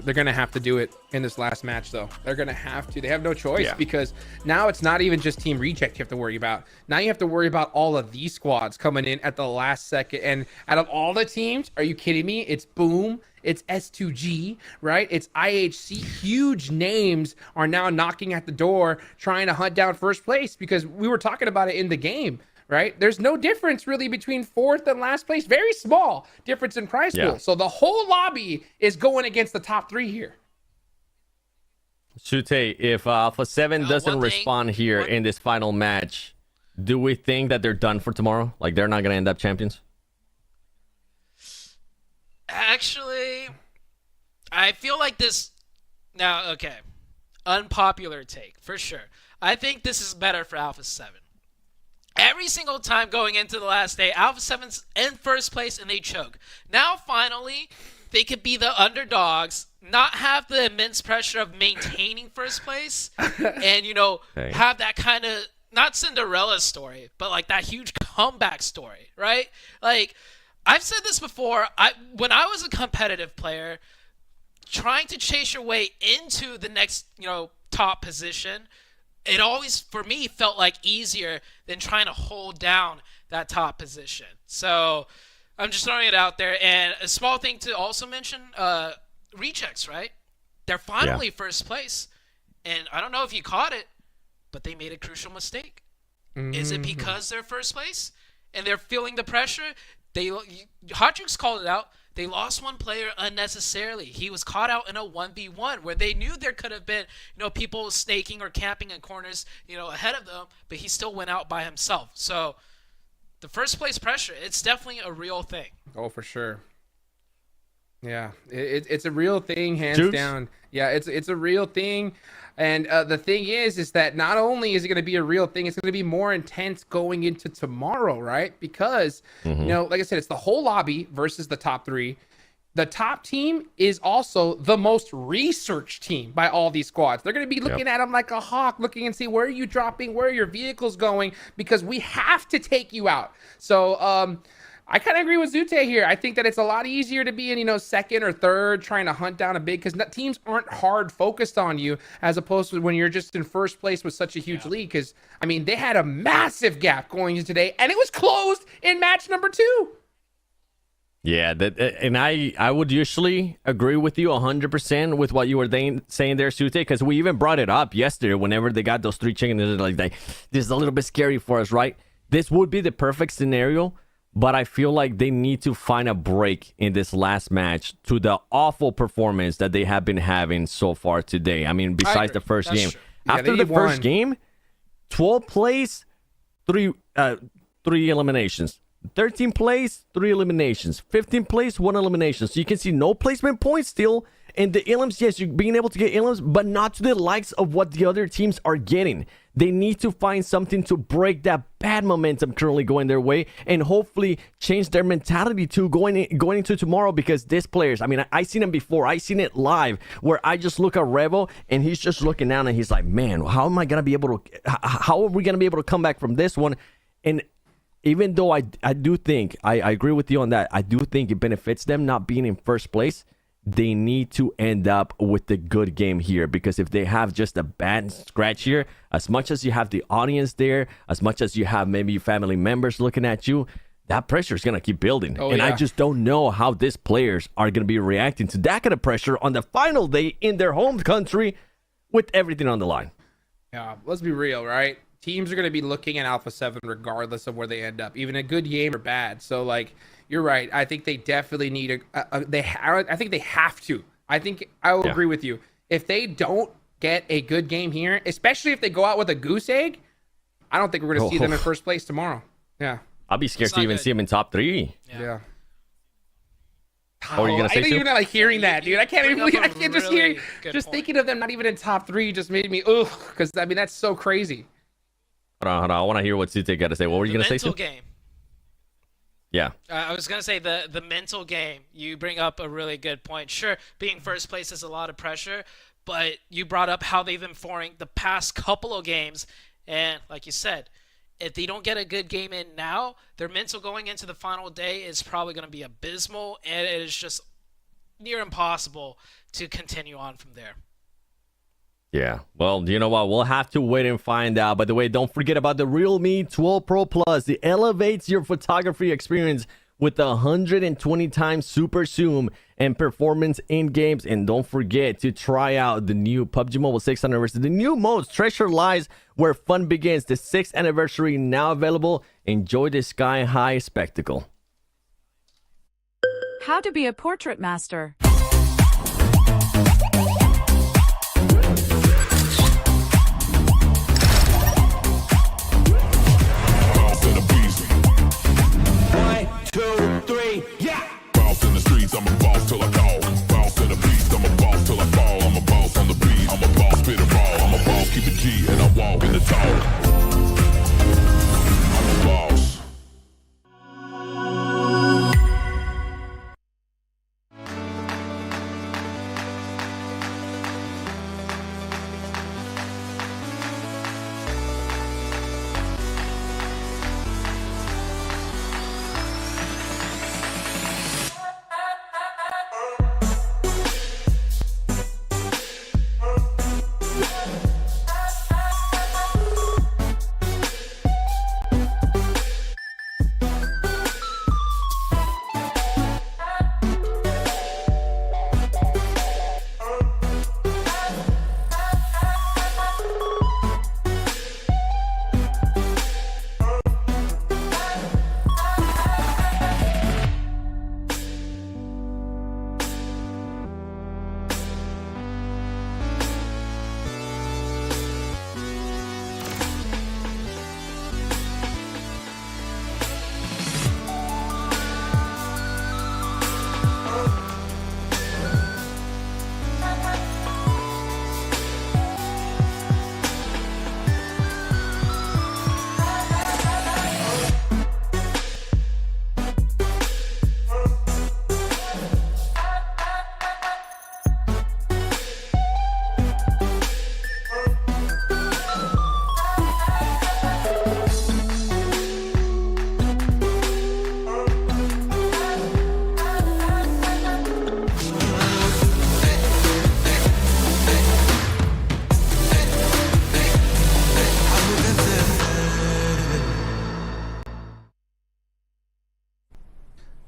They're going to have to do it in this last match, though. They're going to have to. They have no choice, because now it's not even just Team Reject you have to worry about. Now you have to worry about all of these squads coming in at the last second. And out of all the teams, are you kidding me? It's Boom. It's S2G, right? It's IHC. Huge names are now knocking at the door, trying to hunt down first place, because we were talking about it in the game. Right? There's no difference really between 4th and last place. Very small difference in prize pool. So the whole lobby is going against the top 3 here. Shute, if Alpha 7 doesn't respond here in this final match, do we think that they're done for tomorrow? Like, they're not going to end up champions? Actually, I feel like this... Now, okay. Unpopular take, for sure. I think this is better for Alpha 7. Every single time going into the last day, Alpha 7's in first place and they choke. Now, finally, they could be the underdogs, not have the immense pressure of maintaining first place, and, you know, have that kind of not Cinderella story, but like that huge comeback story, right? Like, I've said this before. When I was a competitive player, trying to chase your way into the next, top position, it always, for me, felt like easier than trying to hold down that top position. So I'm just throwing it out there. And a small thing to also mention, rechecks, right? They're finally first place. And I don't know if you caught it, but they made a crucial mistake. Is it because they're first place and they're feeling the pressure? Hotjukes called it out. They lost one player unnecessarily. He was caught out in a 1v1 where they knew there could have been, people snaking or camping in corners, ahead of them, but he still went out by himself. So the first place pressure, it's definitely a real thing. Oh, for sure. Yeah, it's a real thing, hands down. Yeah, it's a real thing. And the thing is that not only is it going to be a real thing, it's going to be more intense going into tomorrow, right? Because, like I said, it's the whole lobby versus the top 3. The top team is also the most researched team by all these squads. They're going to be looking at them like a hawk, looking and see where are you dropping, where are your vehicles going, because we have to take you out. So, I kind of agree with Zute here. I think that it's a lot easier to be in, second or third, trying to hunt down a big, because teams aren't hard focused on you as opposed to when you're just in first place with such a huge lead. Because, they had a massive gap going into today, and it was closed in match number 2. Yeah, and I would usually agree with you 100% with what you were saying there, Sute, because we even brought it up yesterday whenever they got those 3 chickens. Like, this is a little bit scary for us, right? This would be the perfect scenario. But I feel like they need to find a break in this last match to the awful performance that they have been having so far today. Besides the first game. Yeah, after the first game, 12 plays, 3 eliminations. 13 plays, 3 eliminations. 15 plays, 1 elimination. So you can see no placement points still. And the elims, yes, you're being able to get elims, but not to the likes of what the other teams are getting. They need to find something to break that bad momentum currently going their way and hopefully change their mentality to going into tomorrow, because these players, I seen them before. I seen it live where I just look at Revo and he's just looking down and he's like, man, how are we going to be able to come back from this one? And even though I do think, I agree with you on that, I do think it benefits them not being in first place. They need to end up with the good game here, because if they have just a bad scratch here, as much as you have the audience there, as much as you have maybe family members looking at you, that pressure is going to keep building. I just don't know how these players are going to be reacting to that kind of pressure on the final day in their home country with everything on the line. Yeah, let's be real, right? Teams are going to be looking at Alpha 7 regardless of where they end up, even a good game or bad. So, you're right. I think they definitely need I think they have to. I think I will agree with you. If they don't get a good game here, especially if they go out with a goose egg, I don't think we're going to see them in first place tomorrow. Yeah. I'll be scared to even see them in top 3. Yeah. What are you going to say? I don't even like hearing that, dude. I can't even believe I can't just hear thinking of them not even in top 3 just made me because that's so crazy. Hold on. I want to hear what Sute got to say. What were you going to say? Mental game. Yeah. I was going to say the mental game. You bring up a really good point. Sure, being first place is a lot of pressure, but you brought up how they've been performing the past couple of games. And like you said, if they don't get a good game in now, their mental going into the final day is probably going to be abysmal, and it is just near impossible to continue on from there. Yeah, well, you know what? We'll have to wait and find out. By the way, don't forget about the Realme 12 Pro Plus. It elevates your photography experience with the 120 times super zoom and performance in games. And don't forget to try out the new PUBG Mobile 6th anniversary. The new modes, Treasure Lies, where fun begins. The 6th anniversary now available. Enjoy the sky-high spectacle. How to be a portrait master. I'm a boss till I call. Boss to the beast, I'm a boss till I fall. I'm a boss on the beat, I'm a boss, spit it raw. I'm a boss, keep it G, and I walk in the talk. I'm a boss.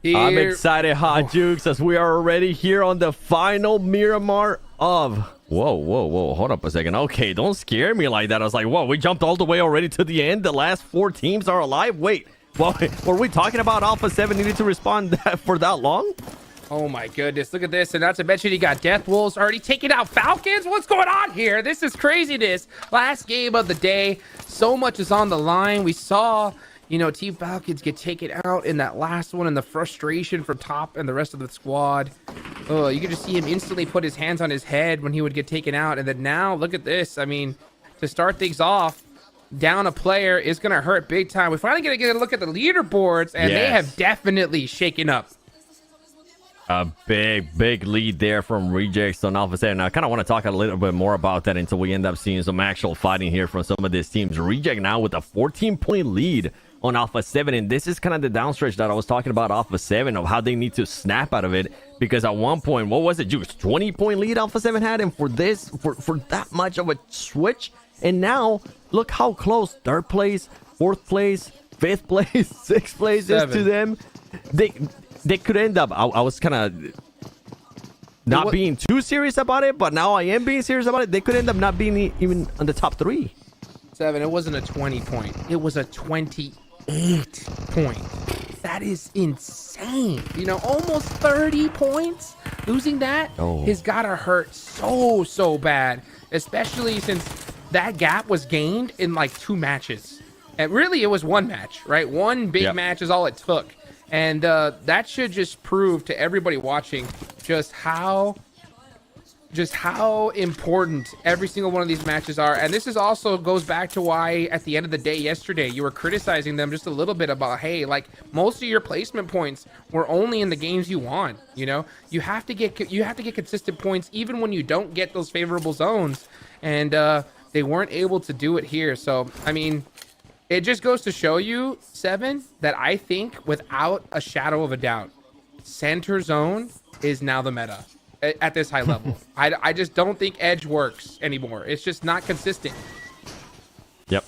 I'm excited, Hot Jukes, as we are already here on the final Miramar of... Whoa. Hold up a second. Okay, don't scare me like that. I was like, whoa, we jumped all the way already to the end. The last 4 teams are alive. Wait, well, were we talking about Alpha 7 needed to respond for that long? Oh my goodness, look at this. And not to mention, you got Death Wolves already taking out Falcons. What's going on here? This is craziness. Last game of the day. So much is on the line. We saw... Team Falcons get taken out in that last one, and the frustration from Top and the rest of the squad. Oh, you could just see him instantly put his hands on his head when he would get taken out. And then now, look at this. I mean, to start things off, down a player is going to hurt big time. We're finally going to get a look at the leaderboards, and they have definitely shaken up. A big lead there from Rejects on Alpha 7. Now, I kind of want to talk a little bit more about that until we end up seeing some actual fighting here from some of these teams. Reject now with a 14-point lead on Alpha 7, and this is kind of the downstretch that I was talking about Alpha 7, of how they need to snap out of it, because at one point, what was it, Juice? 20-point lead Alpha 7 had, and for this, for that much of a switch, and now, look how close 3rd place, 4th place, 5th place, 6th place is to them. They could end up, I was kind of not being too serious about it, but now I am being serious about it. They could end up not being even on the top 3. 7, it wasn't a 20-point. It was a 28-point. That is insane. Almost 30 points. Losing that has got to hurt so bad, especially since that gap was gained in like 2 matches. And really, it was 1 match, right? 1 big match is all it took. And that should just prove to everybody watching just how important every single one of these matches are. And this is also goes back to why at the end of the day yesterday you were criticizing them just a little bit about, hey, like, most of your placement points were only in the games you won. You have to get consistent points even when you don't get those favorable zones, and they weren't able to do it here. So I mean, it just goes to show you, 7, that I think without a shadow of a doubt, center zone is now the meta at this high level. I just don't think edge works anymore. It's just not consistent. Yep.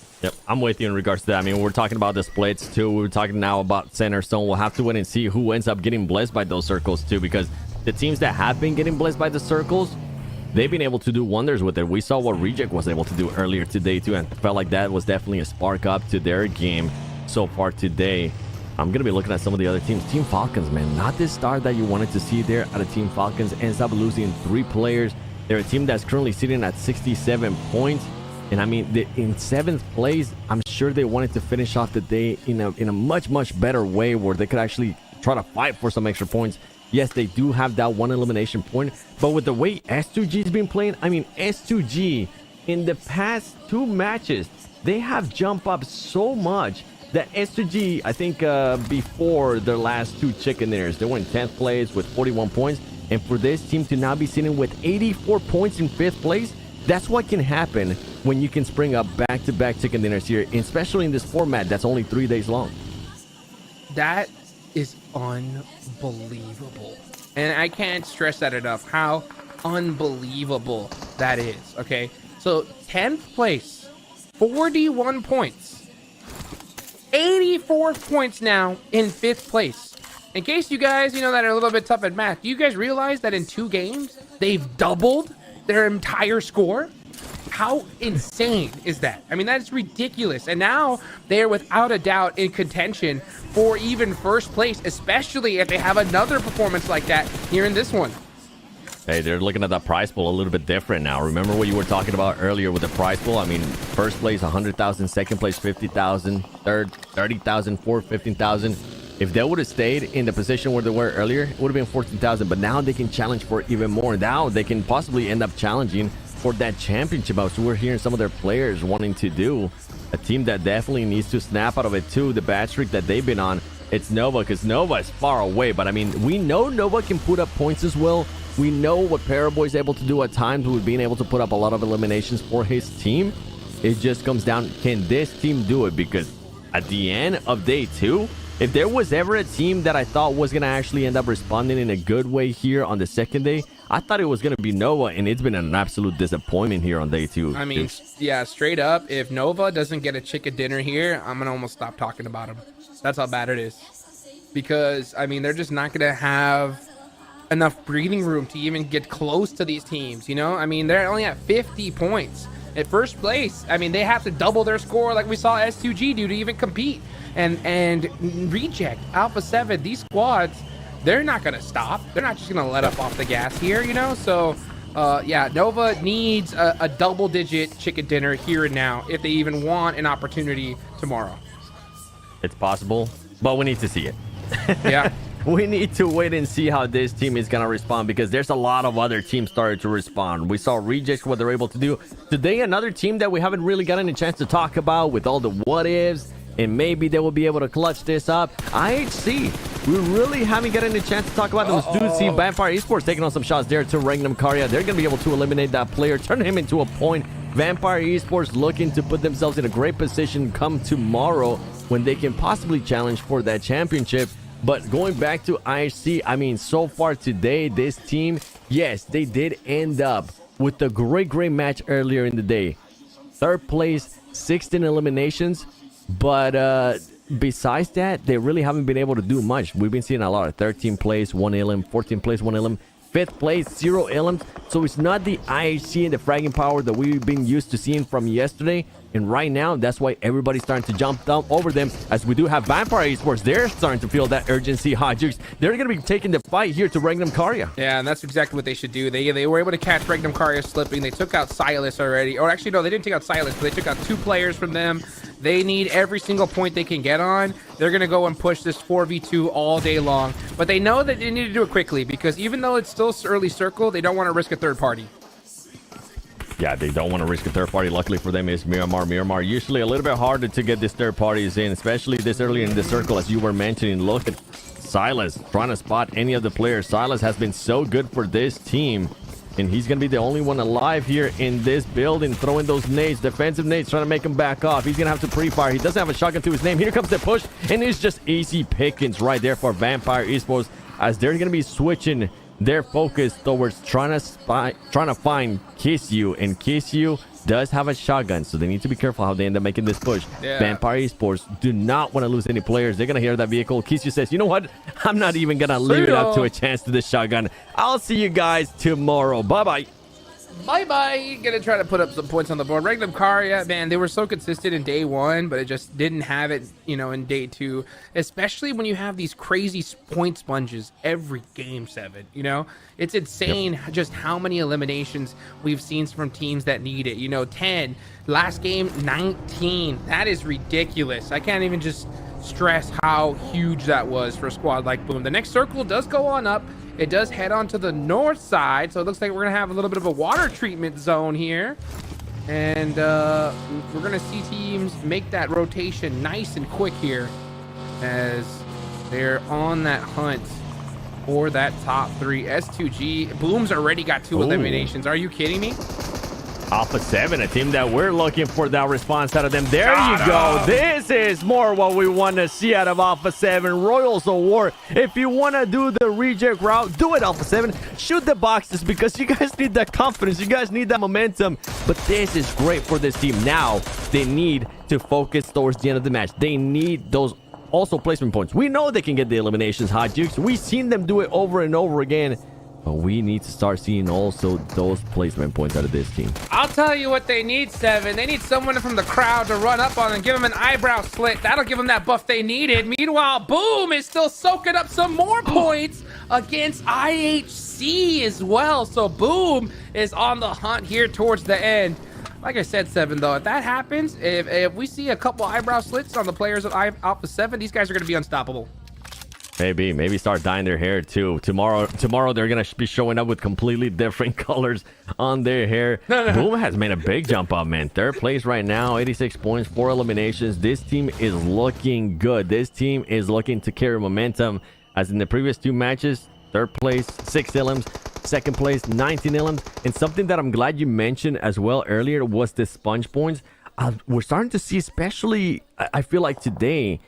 I'm with you in regards to that. I mean, we're talking about the splits too. We're talking now about center zone. We'll have to wait and see who ends up getting blessed by those circles too, because the teams that have been getting blessed by the circles, they've been able to do wonders with it. We saw what Reject was able to do earlier today too, and felt like that was definitely a spark up to their game so far today. I'm going to be looking at some of the other teams. Team Falcons, man, not this start that you wanted to see there out of Team Falcons. Ends up losing 3 players. They're a team that's currently sitting at 67 points. And I mean, in 7th place, I'm sure they wanted to finish off the day in a much better way, where they could actually try to fight for some extra points. Yes, they do have that 1 elimination point, but with the way S2G's been playing, I mean, S2G in the past 2 matches, they have jumped up so much that S2G, I think before their last 2 chicken dinners, they were in 10th place with 41 points. And for this team to now be sitting with 84 points in 5th place, that's what can happen when you can spring up back-to-back chicken dinners here, especially in this format that's only 3 days long. That is unbelievable. And I can't stress that enough, how unbelievable that is, okay? So 10th place, 41 points. 84 points now in 5th place. In case you guys, that are a little bit tough at math, do you guys realize that in 2 games, they've doubled their entire score? How insane is that? I mean, that's ridiculous. And now they're without a doubt in contention for even 1st place, especially if they have another performance like that here in this one. Hey, they're looking at that prize pool a little bit different now. Remember what you were talking about earlier with the prize pool? I mean, 1st place, 100,000, 2nd place, 50,000, 3rd, 30,000, 4th, 15,000. If they would have stayed in the position where they were earlier, it would have been 14,000, but now they can challenge for even more. Now they can possibly end up challenging for that championship. So we're hearing some of their players wanting to do. A team that definitely needs to snap out of it too, the bad streak that they've been on. It's Nova, because Nova is far away, but I mean, we know Nova can put up points as well. We know what Paraboy is able to do at times with being able to put up a lot of eliminations for his team. It just comes down, can this team do it? Because at the end of day 2, if there was ever a team that I thought was going to actually end up responding in a good way here on the 2nd day, I thought it was going to be Nova, and it's been an absolute disappointment here on day 2. I mean, yeah, straight up, if Nova doesn't get a chicken dinner here, I'm going to almost stop talking about them. That's how bad it is. because, I mean, they're just not going to have enough breathing room to even get close to these teams, you know? I mean, they're only at 50 points. At first place, I mean, they have to double their score like we saw S2G do to even compete. And Reject, Alpha 7, these squads, they're not going to stop. They're not just going to let up off the gas here, you know? So, yeah, Nova needs a double-digit chicken dinner here and now if they even want an opportunity tomorrow. It's possible, but we need to see it. Yeah. We need to wait and see how this team is going to respond, because there's a lot of other teams started to respond. We saw Reject, what they're able to do. Today, another team that we haven't really gotten a chance to talk about with all the what-ifs, and maybe they will be able to clutch this up. IHC, we really haven't gotten a chance to talk about them. We do see Vampire Esports taking on some shots there to Regnum Karya. They're going to be able to eliminate that player, turn him into a point. Vampire Esports looking to put themselves in a great position come tomorrow when they can possibly challenge for that championship. But going back to IHC, I mean, so far today, this team, yes, they did end up with a great match earlier in the day. Third place, 16 eliminations. But besides that, they really haven't been able to do much. We've been seeing a lot of 13th place, 1 elim, 14th place, 1 elim, 5th place, 0 elims. So it's not the IHC and the fragging power that we've been used to seeing from yesterday. And right now, that's why everybody's starting to jump down over them, as we do have Vampire Esports. They're starting to feel that urgency. Hodges, they're going to be taking the fight here to Regnum Karya. Yeah, and that's exactly what they should do. They were able to catch Regnum Karya slipping. They took out Silas already. Or actually, no, they didn't take out Silas, but they took out 2 players from them. They need every single point they can get on. They're going to go and push this 4v2 all day long. But they know that they need to do it quickly, because even though it's still early circle, they don't want to risk a third party. Yeah, they don't want to risk a third party. Luckily for them, is Miramar. Usually a little bit harder to get these third parties in, especially this early in the circle, as you were mentioning. Look at Silas trying to spot any of the players. Silas has been so good for this team, and he's going to be the only one alive here in this building, throwing those nades, defensive nades, trying to make him back off. He's going to have to pre-fire. He doesn't have a shotgun to his name. Here comes the push, and it's just easy pickings right there for Vampire Esports, as they're going to be switching their focus towards trying to find Kiss You, and Kiss You does have a shotgun, so they need to be careful how they end up making this push. Yeah. Vampire Esports do not want to lose any players. They're gonna hear that vehicle. Kiss You says, you know what, I'm not even gonna leave it up to a chance to this shotgun. I'll see you guys tomorrow. Bye Bye. Gonna try to put up some points on the board. Regnum Karya, man, they were so consistent in day 1, but it just didn't have it, you know, in day 2. Especially when you have these crazy point sponges every game, 7. You know, it's insane just how many eliminations we've seen from teams that need it. You know, 10 last game, 19. That is ridiculous. I can't even just stress how huge that was for a squad like Boom. The next circle does go on up. It does head on to the north side, so it looks like we're going to have a little bit of a water treatment zone here. And we're going to see teams make that rotation nice and quick here, as they're on that hunt for that top 3. S2G, Boom's already got 2 eliminations. Are you kidding me? Alpha 7, a team that we're looking for that response out of them. There you go. This is more what we want to see out of Alpha 7. Royals of War. If you want to do the reject route, do it, Alpha 7. Shoot the boxes, because you guys need that confidence. You guys need that momentum. But this is great for this team. Now, they need to focus towards the end of the match. They need those also placement points. We know they can get the eliminations, Hot Jukes. We've seen them do it over and over again. But we need to start seeing also those placement points out of this team. I'll tell you what they need, 7. They need someone from the crowd to run up on and give them an eyebrow slit. That'll give them that buff they needed. Meanwhile, Boom is still soaking up some more points against IHC as well. So Boom is on the hunt here towards the end. Like I said, 7, though, if that happens, if we see a couple eyebrow slits on the players of Alpha 7, these guys are going to be unstoppable. Maybe start dyeing their hair too. Tomorrow they're gonna be showing up with completely different colors on their hair. Boom has made a big jump up, man. 3rd place right now, 86 points, 4 eliminations. This team is looking good. This team is looking to carry momentum, as in the previous 2 matches. 3rd place, 6 elims. 2nd place, 19 elims. And something that I'm glad you mentioned as well earlier was the sponge points. We're starting to see, especially I feel like today,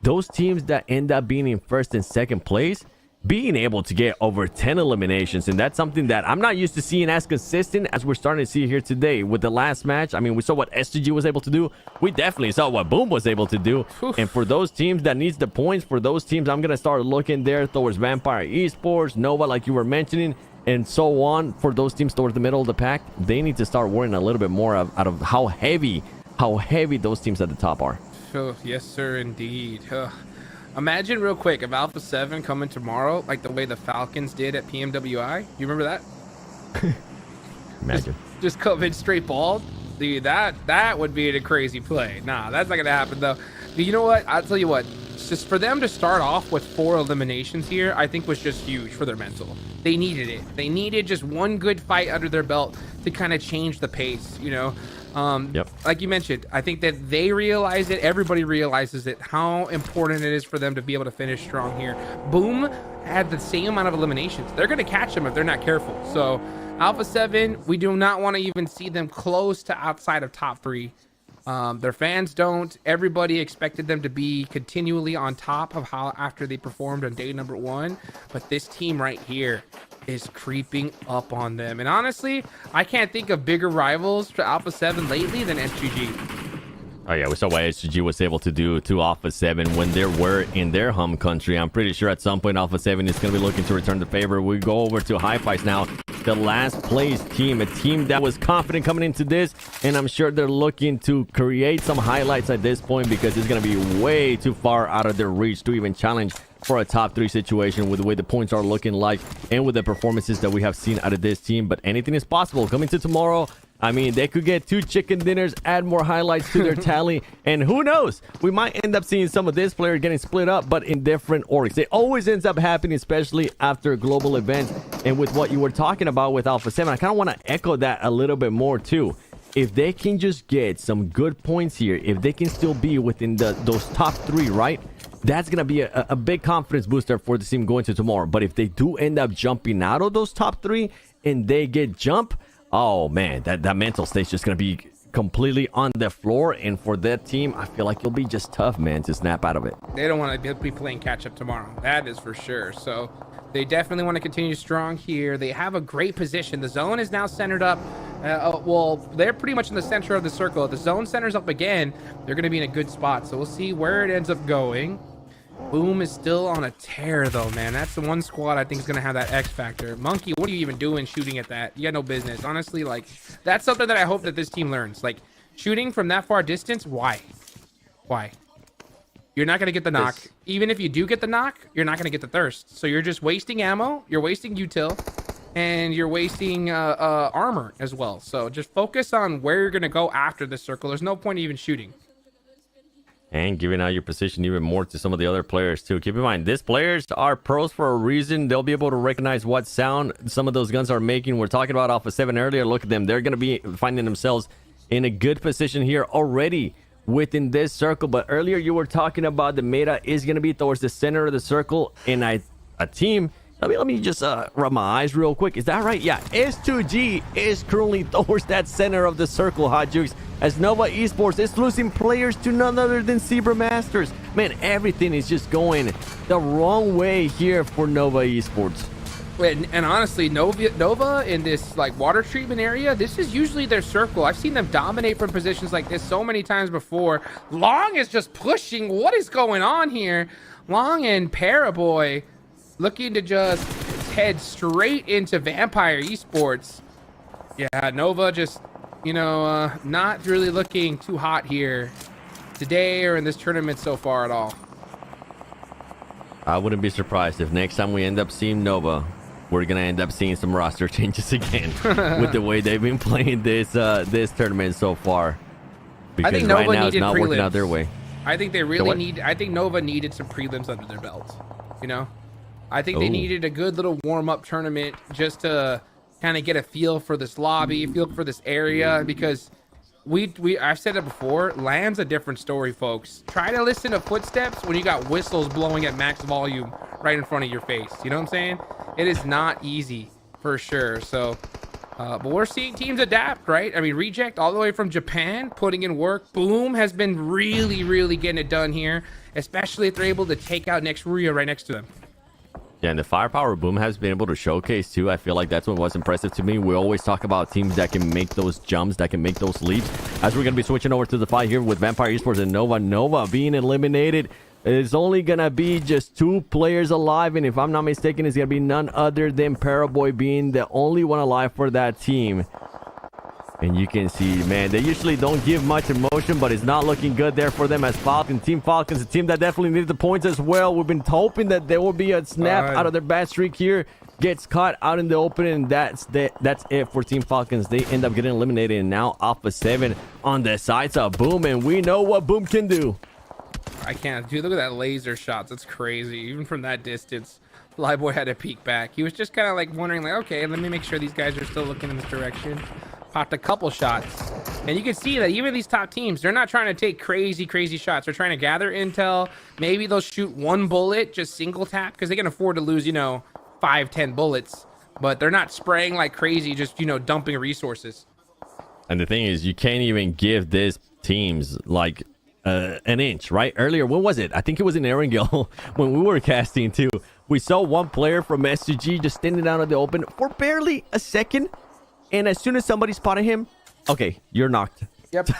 those teams that end up being in 1st and 2nd place, being able to get over 10 eliminations, and that's something that I'm not used to seeing as consistent as we're starting to see here today with the last match. I mean, we saw what S2G was able to do. We definitely saw what Boom was able to do. And for those teams that needs the points, for those teams, I'm gonna start looking there towards Vampire Esports, Nova, like you were mentioning, and so on. For those teams towards the middle of the pack, they need to start worrying a little bit more out of how heavy those teams at the top are. Oh, yes, sir, indeed. Imagine real quick if Alpha 7 coming tomorrow, like the way the Falcons did at PMWI. You remember that? Imagine. Just come in straight bald. Dude, that would be a crazy play. Nah, that's not going to happen, though. But you know what? I'll tell you what. Just for them to start off with 4 eliminations here, I think was just huge for their mental. They needed it. They needed just one good fight under their belt to kind of change the pace, you know? Like you mentioned, I think that they realize it, everybody realizes it, how important it is for them to be able to finish strong here. Boom had the same amount of eliminations. They're going to catch them if they're not careful. So Alpha 7, we do not want to even see them close to outside of top 3. Their fans don't. Everybody expected them to be continually on top of how after they performed on day number 1, but this team right here is creeping up on them. And honestly, I can't think of bigger rivals for Alpha 7 lately than SGG. Oh yeah, we saw what SGG was able to do to Alpha 7 when they were in their home country. I'm pretty sure at some point Alpha 7 is going to be looking to return the favor. We go over to Hi-Fi's now, the last place team, a team that was confident coming into this, and I'm sure they're looking to create some highlights at this point because it's going to be way too far out of their reach to even challenge for a top 3 situation with the way the points are looking like and with the performances that we have seen out of this team. But anything is possible coming to tomorrow. I mean, they could get 2 chicken dinners, add more highlights to their tally, and who knows, we might end up seeing some of this player getting split up, but in different orgs. It always ends up happening, especially after global events. And with what you were talking about with Alpha 7, I kind of want to echo that a little bit more too. If they can just get some good points here, if they can still be within those top 3, right? That's going to be a big confidence booster for the team going to tomorrow. But if they do end up jumping out of those top 3 and they get jump, oh man, that mental state's just going to be completely on the floor. And for that team, I feel like it'll be just tough, man, to snap out of it. They don't want to be playing catch up tomorrow. That is for sure. So they definitely want to continue strong here. They have a great position. The zone is now centered up. Well, they're pretty much in the center of the circle. If the zone centers up again, they're going to be in a good spot. So we'll see where it ends up going. Boom is still on a tear, though, man. That's the one squad I think is going to have that X factor. Monkey, what are you even doing shooting at that? You got no business. Honestly, like, that's something that I hope that this team learns. Like, shooting from that far distance, why? Why? You're not going to get the knock. Even if you do get the knock, you're not going to get the thirst. So you're just wasting ammo, you're wasting util, and you're wasting armor as well. So just focus on where you're going to go after this circle. There's no point even shooting. And giving out your position even more to some of the other players too. Keep in mind, these players are pros for a reason. They'll be able to recognize what sound some of those guns are making. We're talking about Alpha 7 earlier. Look at them. They're going to be finding themselves in a good position here already within this circle. But earlier you were talking about the meta is going to be towards the center of the circle. And a team... Let me just rub my eyes real quick. Is that right? Yeah, S2G is currently towards that center of the circle, Hot Jukes, as Nova Esports is losing players to none other than Zebra Masters. Man, everything is just going the wrong way here for Nova Esports. And honestly, Nova in this like water treatment area, this is usually their circle. I've seen them dominate from positions like this so many times before. Long is just pushing. What is going on here? Long and Paraboy looking to just head straight into Vampire Esports. Yeah, Nova just, you know, not really looking too hot here today or in this tournament so far at all. I wouldn't be surprised if next time we end up seeing Nova, we're going to end up seeing some roster changes again with the way they've been playing this tournament so far. Because I think Nova right now it's needed not prelims. working out their way. I think they really I think Nova needed some prelims under their belt, you know? I think they needed a good little warm-up tournament just to kind of get a feel for this lobby, feel for this area, because I've said it before, LAN's a different story, folks. Try to listen to footsteps when you got whistles blowing at max volume right in front of your face. You know what I'm saying? It is not easy for sure. So, but we're seeing teams adapt, right? I mean, Reject all the way from Japan, putting in work. Boom has been really, really getting it done here, especially if they're able to take out Nexruya right next to them. Yeah, and the firepower Boom has been able to showcase too. I feel like that's what was impressive to me. We always talk about teams that can make those jumps, that can make those leaps. As we're going to be switching over to the fight here with Vampire Esports and Nova. Nova being eliminated. It's only going to be just 2 players alive. And if I'm not mistaken, it's going to be none other than Paraboy being the only one alive for that team. And you can see, man, they usually don't give much emotion, but it's not looking good there for them as Falcons. Team Falcons, a team that definitely needed the points as well. We've been hoping that there will be a snap out of their bad streak here. Gets caught out in the open, and that's it for Team Falcons. They end up getting eliminated, and now Alpha 7 on the sides of Boom, and we know what Boom can do. I can't. Dude, look at that laser shots. That's crazy. Even from that distance, Flyboy had to peek back. He was just kind of like wondering, like, okay, let me make sure these guys are still looking in this direction. Popped a couple shots, and you can see that even these top teams, they're not trying to take crazy shots. They're trying to gather intel. Maybe they'll shoot 1 bullet, just single tap, because they can afford to lose, 5-10 bullets, but they're not spraying like crazy, just dumping resources. And the thing is, you can't even give these teams like an inch, right? Earlier, when was it? I think it was in Erangel when we were casting too. We saw one player from SCG just standing down in the open for barely a second. And as soon as somebody spotted him, okay, you're knocked. Yep.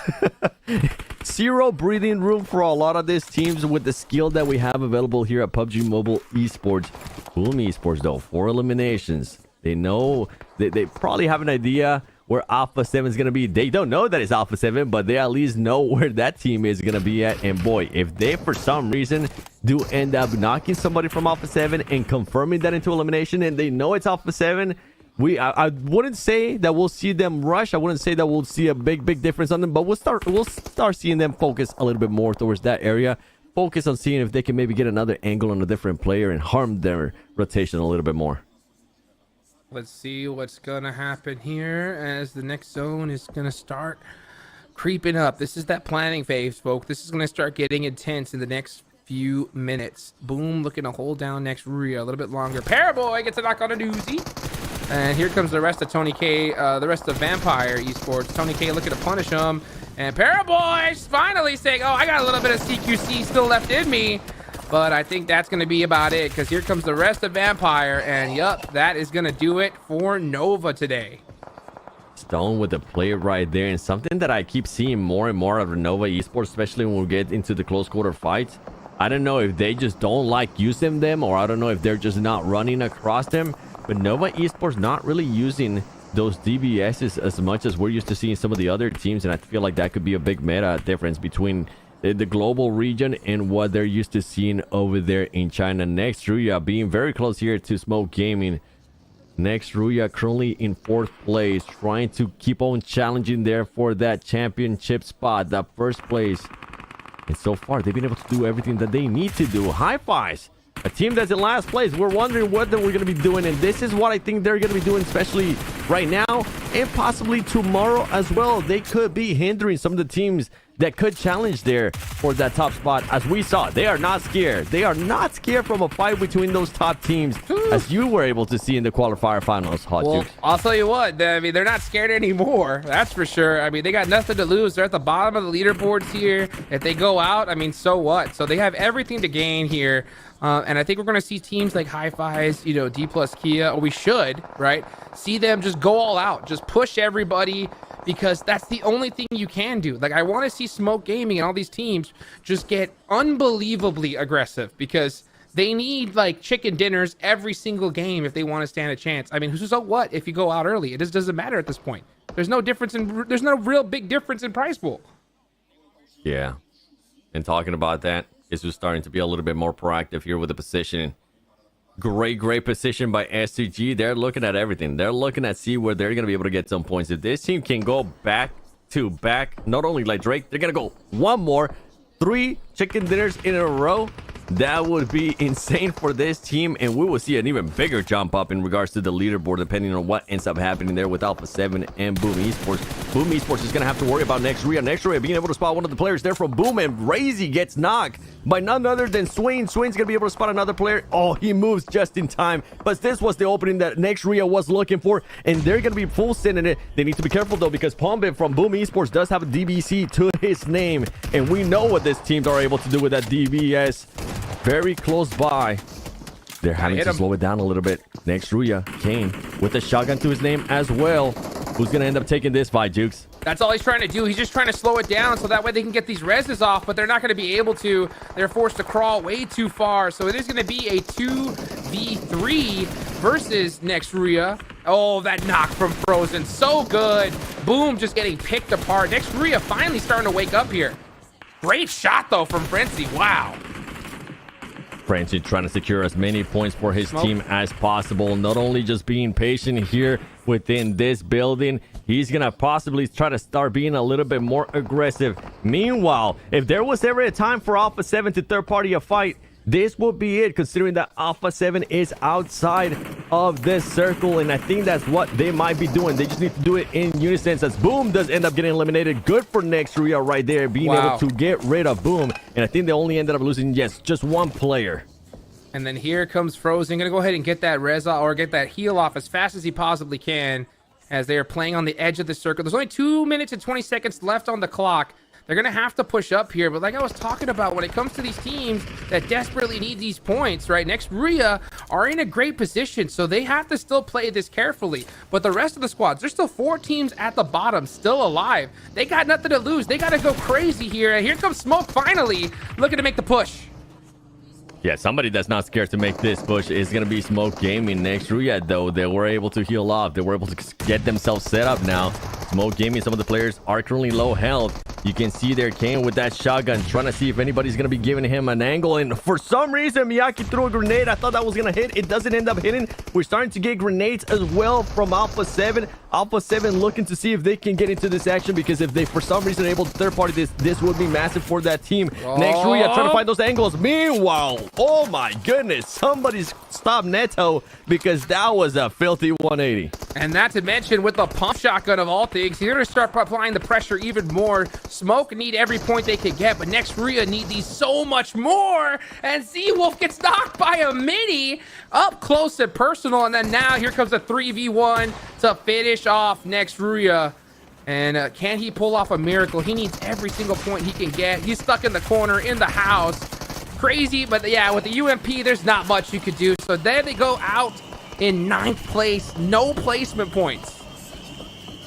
Zero breathing room for a lot of these teams with the skill that we have available here at PUBG Mobile Esports. Boom Esports, though, 4 eliminations. They know, they probably have an idea where Alpha 7 is going to be. They don't know that it's Alpha 7, but they at least know where that team is going to be at. And boy, if they, for some reason, do end up knocking somebody from Alpha 7 and confirming that into elimination, and they know it's Alpha 7, I wouldn't say that we'll see them rush. I wouldn't say that we'll see a big difference on them, but we'll start seeing them focus a little bit more towards that area. Focus on seeing if they can maybe get another angle on a different player and harm their rotation a little bit more. Let's see what's gonna happen here as the next zone is gonna start creeping up. This is that planning phase, folks. This is gonna start getting intense in the next few minutes. Boom, looking to hold down next Rhea a little bit longer. Paraboy gets a knock on a doozy. And here comes the rest of Tony K, the rest of Vampire Esports. Tony K looking to punish him. And Paraboy's finally saying, oh, I got a little bit of CQC still left in me. But I think that's going to be about it, because here comes the rest of Vampire. And yup, that is going to do it for Nova today. Stone with the play right there. And something that I keep seeing more and more of Nova Esports, especially when we get into the close quarter fights. I don't know if they just don't like using them, or I don't know if they're just not running across them. But Nova Esports not really using those DBSs as much as we're used to seeing some of the other teams. And I feel like that could be a big meta difference between the global region and what they're used to seeing over there in China. Next, Ruya being very close here to Smoke Gaming. Next, Ruya currently in 4th place, trying to keep on challenging there for that championship spot, that first place. And so far, they've been able to do everything that they need to do. High fives. A team that's in last place. We're wondering what we're going to be doing. And this is what I think they're going to be doing, especially right now and possibly tomorrow as well. They could be hindering some of the teams that could challenge there for that top spot. As we saw, they are not scared. They are not scared from a fight between those top teams, as you were able to see in the qualifier finals. Well, I'll tell you what, I mean, they're not scared anymore. That's for sure. I mean, they got nothing to lose. They're at the bottom of the leaderboards here. If they go out, I mean, so what? So they have everything to gain here. And I think we're going to see teams like Hi-Fi's, D plus Kia, or we should, right? See them just go all out, just push everybody, because that's the only thing you can do. Like, I want to see Smoke Gaming and all these teams just get unbelievably aggressive, because they need like chicken dinners every single game if they want to stand a chance. I mean, so what if you go out early? It just doesn't matter at this point. There's no real big difference in prize pool. Yeah. And talking about that, is just starting to be a little bit more proactive here with the positioning. Great position by SCG. They're looking at everything. They're looking at see where they're going to be able to get some points. If this team can go back to back, not only like Drake, they're going to go one more, 3 chicken dinners in a row. That would be insane for this team, and we will see an even bigger jump up in regards to the leaderboard, depending on what ends up happening there with Alpha 7 and Boom Esports. Boom Esports is going to have to worry about next Rhea. Next Rhea being able to spot one of the players there from Boom, and Razy gets knocked by none other than Swain. Swain's going to be able to spot another player. Oh, he moves just in time, but this was the opening that next Rhea was looking for, and they're going to be full sending it. They need to be careful, though, because Pombe from Boom Esports does have a DBC to his name, and we know what these teams are able to do with that DBS. Very close by. They're having to slow it down a little bit. Next, Ruya came with a shotgun to his name as well. Who's going to end up taking this fight, Jukes? That's all he's trying to do. He's just trying to slow it down so that way they can get these reses off, but they're not going to be able to. They're forced to crawl way too far. So it is going to be a 2v3 versus Next Ruya. Oh, that knock from Frozen. So good. Boom, just getting picked apart. Next Ruya finally starting to wake up here. Great shot, though, from Frenzy. Wow. Frenzy trying to secure as many points for his team as possible. Not only just being patient here within this building, he's gonna possibly try to start being a little bit more aggressive. Meanwhile, if there was ever a time for Alpha 7 to third party a fight, this would be it, considering that Alpha 7 is outside of this circle, and I think that's what they might be doing. They just need to do it in unison, as Boom does end up getting eliminated. Good for Next Ruya right there, being able to get rid of Boom, and I think they only ended up losing, yes, just one player. And then here comes Frozen. Gonna go ahead and get that Reza or get that heal off as fast as he possibly can, as they are playing on the edge of the circle. There's only 2 minutes and 20 seconds left on the clock. They're going to have to push up here. But like I was talking about, when it comes to these teams that desperately need these points, right? Next Ruya are in a great position, so they have to still play this carefully. But the rest of the squads, there's still 4 teams at the bottom still alive. They got nothing to lose. They got to go crazy here. And here comes Smoke finally looking to make the push. Yeah, somebody that's not scared to make this push is going to be Smoke Gaming. Next Ruya, though, they were able to heal off. They were able to get themselves set up now. Smoke Gaming, some of the players are currently low health. You can see there Kane with that shotgun, trying to see if anybody's going to be giving him an angle. And for some reason, Miyaki threw a grenade. I thought that was going to hit. It doesn't end up hitting. We're starting to get grenades as well from Alpha 7. Alpha 7 looking to see if they can get into this action, because if they, for some reason, are able to third party this would be massive for that team. Next Ruya trying to find those angles. Meanwhile, oh my goodness, somebody's stopped Neto, because that was a filthy 180. And not to mention, with the pump shotgun of all things, he's going to start applying the pressure even more. Smoke need every point they could get, but Next Ruya need these so much more. And Z-Wolf gets knocked by a mini up close and personal. And then now here comes a 3v1 to finish off Next Ruya. And can he pull off a miracle? He needs every single point he can get. He's stuck in the corner in the house. Crazy, but yeah, with the UMP, there's not much you could do. So there they go out in 9th place. No placement points.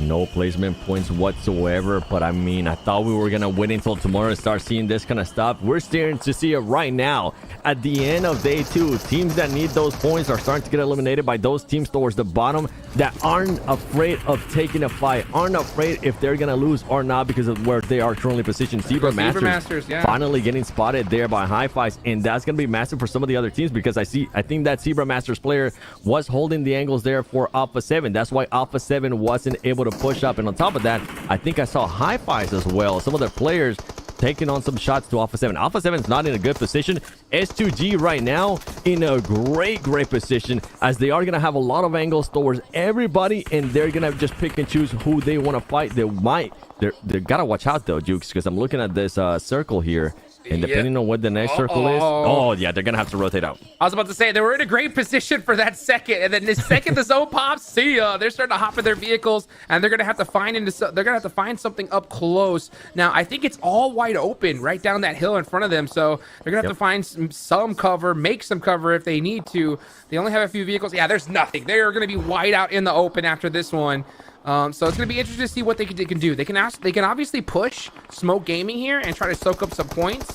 No placement points whatsoever, but I mean, I thought we were gonna wait until tomorrow to start seeing this kind of stuff. We're starting to see it right now. At the end of day 2, teams that need those points are starting to get eliminated by those teams towards the bottom that aren't afraid of taking a fight, aren't afraid if they're gonna lose or not because of where they are currently positioned. Zebra Masters yeah. Finally getting spotted there by Hi-Fi's, and that's gonna be massive for some of the other teams, because I think that Zebra Masters player was holding the angles there for Alpha 7. That's why Alpha 7 wasn't able to push up. And on top of that, I think I saw Hi-Fi's as well. Some of their players taking on some shots to Alpha 7. Alpha 7 is not in a good position. S2G right now in a great position, as they are going to have a lot of angles towards everybody, and they're going to just pick and choose who they want to fight. They got to watch out though, Jukes, because I'm looking at this circle here. And depending on what the next circle is, oh yeah, they're gonna have to rotate out. I was about to say they were in a great position for that second, and then the second the zone pops, see ya. They're starting to hop in their vehicles, and they're gonna have to find something up close. Now I think it's all wide open right down that hill in front of them, so they're gonna have to find some cover, make some cover if they need to. They only have a few vehicles. Yeah, there's nothing. They are gonna be wide out in the open after this one. So it's going to be interesting to see what they can do. They can obviously push Smoke Gaming here and try to soak up some points.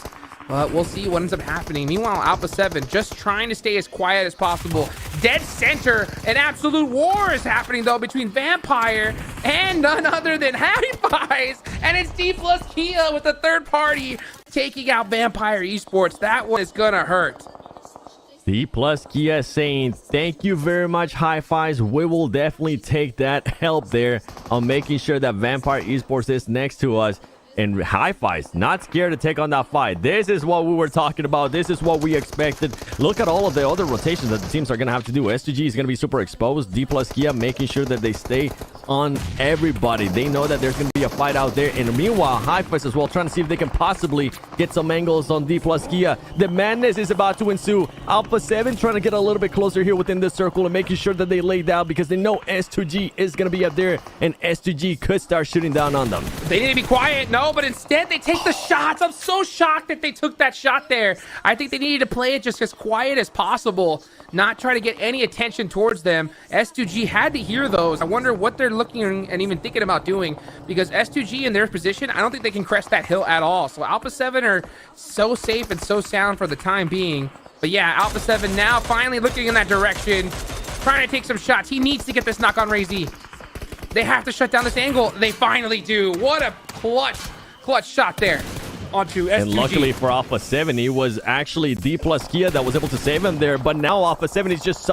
But we'll see what ends up happening. Meanwhile, Alpha 7 just trying to stay as quiet as possible. Dead center, an absolute war is happening though between Vampire and none other than Hi-Fi's. And it's D plus Kia with the third party taking out Vampire Esports. That one is going to hurt. D plus Kia saying thank you very much, Hi-Fi's. We will definitely take that help there on making sure that Vampire Esports is next to us. And Hi-Fi's not scared to take on that fight. This is what we were talking about. This is what we expected. Look at all of the other rotations that the teams are going to have to do. S2G is going to be super exposed. D plus Kia making sure that they stay on everybody. They know that there's going to be a fight out there. And meanwhile, Hi-Fi's as well, trying to see if they can possibly get some angles on D plus Kia. The madness is about to ensue. Alpha 7 trying to get a little bit closer here within this circle and making sure that they lay down, because they know S2G is going to be up there and S2G could start shooting down on them. They need to be quiet. No, go, but instead they take the shots. I'm so shocked that they took that shot there. I think they needed to play it just as quiet as possible, not try to get any attention towards them. S2G had to hear those. I wonder what they're looking and even thinking about doing, because S2G in their position, I don't think they can crest that hill at all. So Alpha 7 are so safe and so sound for the time being. But yeah, Alpha 7 now finally looking in that direction, trying to take some shots. He needs to get this knock on Razy. They have to shut down this angle. They finally do. What a clutch shot there onto S2G. And luckily for Alpha 7, it was actually D plus Kia that was able to save him there. But now Alpha 7 is just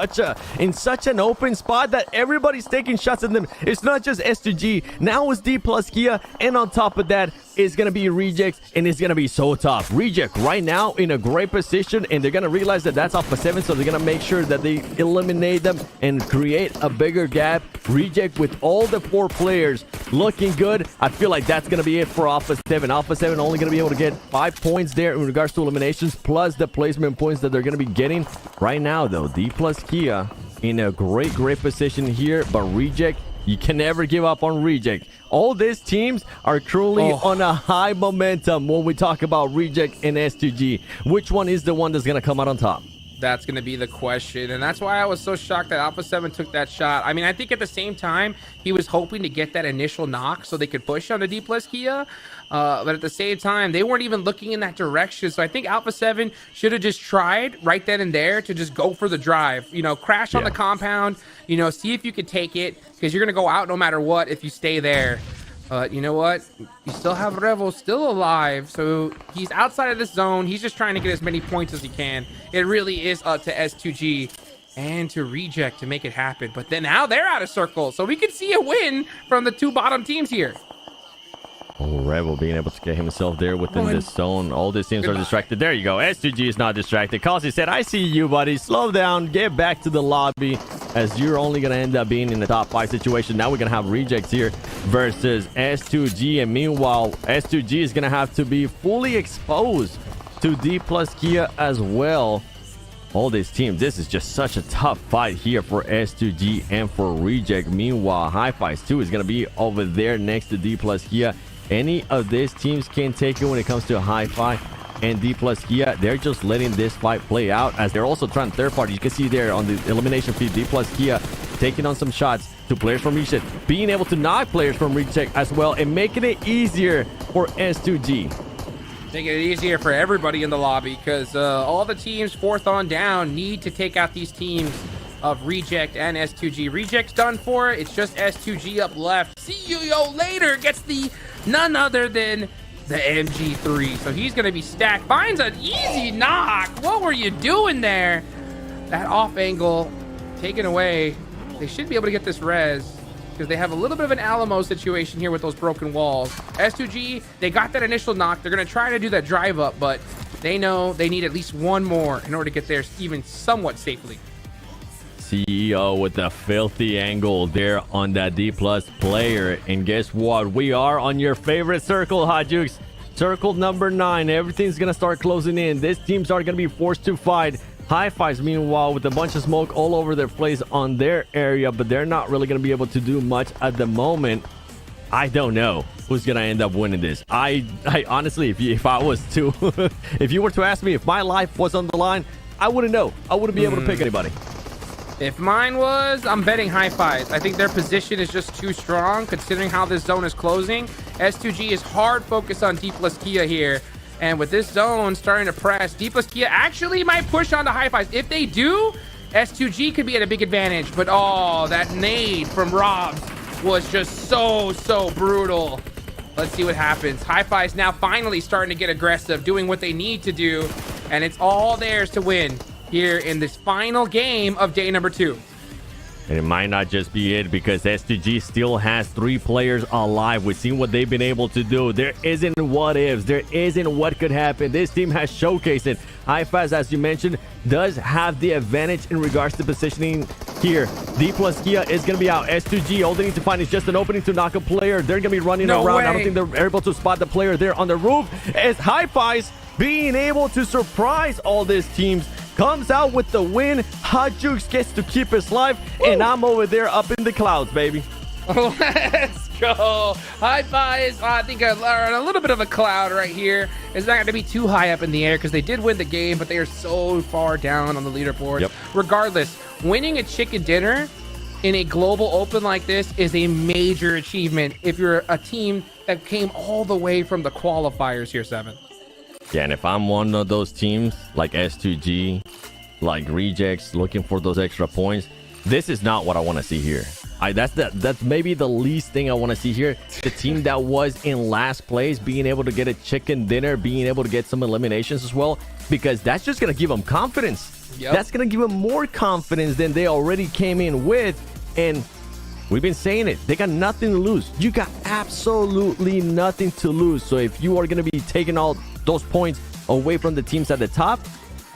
in such an open spot that everybody's taking shots at them. It's not just S2G. Now it's D plus Kia. And on top of that, it's going to be Rejects, and it's going to be so tough. Reject right now in a great position, and they're going to realize that that's Alpha 7, so they're going to make sure that they eliminate them and create a bigger gap. Reject with all the 4 players looking good. I feel like that's going to be it for Alpha 7. Alpha 7 only going to be able to get 5 points there in regards to eliminations, plus the placement points that they're going to be getting. Right now, though, D plus Kia in a great position here, but Reject, you can never give up on Reject. All these teams are currently on a high momentum when we talk about Reject and S2G. Which one is the one that's going to come out on top? That's going to be the question, and that's why I was so shocked that Alpha 7 took that shot. I mean, I think at the same time, he was hoping to get that initial knock so they could push on the D plus Kia, but at the same time, they weren't even looking in that direction. So I think Alpha 7 should have just tried right then and there to just go for the drive. You know, crash on the compound, you know, see if you could take it, because you're going to go out no matter what if you stay there. But you know what? You still have Revo still alive, so he's outside of this zone. He's just trying to get as many points as he can. It really is up to S2G and to Reject to make it happen. But then now they're out of circle, so we could see a win from the 2 bottom teams here. Oh, Rebel being able to get himself there within this zone. All these teams are distracted. There you go. S2G is not distracted. Causey said, I see you, buddy. Slow down. Get back to the lobby, as you're only going to end up being in the top 5 situation. Now we're going to have Rejects here versus S2G. And meanwhile, S2G is going to have to be fully exposed to D plus Kia as well. All these teams, this is just such a tough fight here for S2G and for Reject. Meanwhile, Hi-Fi's 2 is going to be over there next to D plus Kia. Any of these teams can take it when it comes to Hi-Fi and D plus Kia. They're just letting this fight play out, as they're also trying third party. You can see there on the elimination feed, D plus Kia taking on some shots to players from Reject, being able to knock players from Reject as well, and making it easier for S2G. Making it easier for everybody in the lobby, because all the teams 4th on down need to take out these teams of Reject and S2G. Reject's done for. It's just S2G up left. See you later gets the none other than the MG3. So he's going to be stacked. Finds an easy knock. What were you doing there? That off angle taken away. They should be able to get this res, because they have a little bit of an Alamo situation here with those broken walls. S2G, they got that initial knock. They're going to try to do that drive up, but they know they need at least one more in order to get there even somewhat safely. CEO with the filthy angle there on that D plus player. And guess what? We are on your favorite circle, Hajux. Circle number 9. Everything's going to start closing in. These teams are going to be forced to fight. Hi-Fi's, meanwhile, with a bunch of smoke all over their place on their area, but they're not really going to be able to do much at the moment. I don't know who's going to end up winning this. I honestly, if I was to, if you were to ask me if my life was on the line, I wouldn't know. I wouldn't be able to pick anybody. If mine was, I'm betting Hi-Fi's. I think their position is just too strong considering how this zone is closing. S2G is hard focused on D plus Kia here. And with this zone starting to press, D plus Kia actually might push on the Hi-Fi's. If they do, S2G could be at a big advantage. But oh, that nade from Robs was just so brutal. Let's see what happens. Hi-Fi's now finally starting to get aggressive, doing what they need to do. And it's all theirs to win here in this final game of day number 2. And it might not just be it, because S2G still has 3 players alive. We've seen what they've been able to do. There isn't what ifs. There isn't what could happen. This team has showcased it. Hi-Fi's, as you mentioned, does have the advantage in regards to positioning here. D plus Kia is going to be out. S2G, all they need to find is just an opening to knock a player. They're going to be running around. I don't think they're able to spot the player there on the roof. As Hi-Fi's being able to surprise all these teams, comes out with the win. Hajux gets to keep his life, and I'm over there up in the clouds, baby. Let's go. High Fives, I think are on a little bit of a cloud right here. It's not going to be too high up in the air because they did win the game, but they are so far down on the leaderboard. Yep. Regardless, winning a chicken dinner in a global open like this is a major achievement if you're a team that came all the way from the qualifiers here, Seven. Yeah, and if I'm one of those teams like S2G, like Rejects, looking for those extra points, this is not what I want to see here. That's maybe the least thing I want to see here. The team that was in last place being able to get a chicken dinner, being able to get some eliminations as well, because that's just going to give them confidence. Yep. That's going to give them more confidence than they already came in with. And we've been saying it. They got nothing to lose. You got absolutely nothing to lose. So if you are going to be taking all those points away from the teams at the top,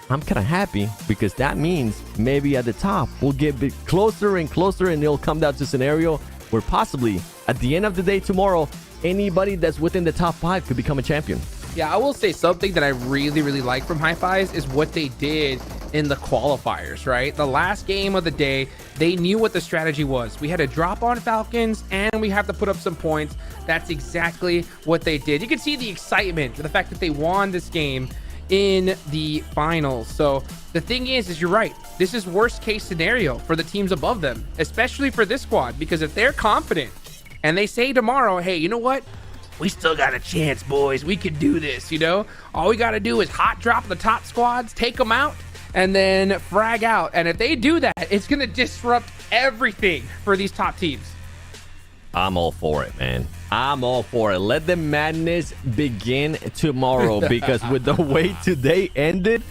I'm kind of happy, because that means maybe at the top we'll get a bit closer and closer, and it'll come down to a scenario where possibly at the end of the day tomorrow, anybody that's within the top 5 could become a champion. Yeah, I will say something that I really, really like from High Fives is what they did in the qualifiers, right? The last game of the day, they knew what the strategy was. We had to drop on Falcons and we have to put up some points. That's exactly what they did. You can see the excitement, the fact that they won this game in the finals. So the thing is you're right. This is worst case scenario for the teams above them, especially for this squad, because if they're confident and they say tomorrow, hey, you know what? We still got a chance, boys. We can do this, you know? All we got to do is hot drop the top squads, take them out, and then frag out. And if they do that, it's going to disrupt everything for these top teams. I'm all for it, man. I'm all for it. Let the madness begin tomorrow, because with the way today ended,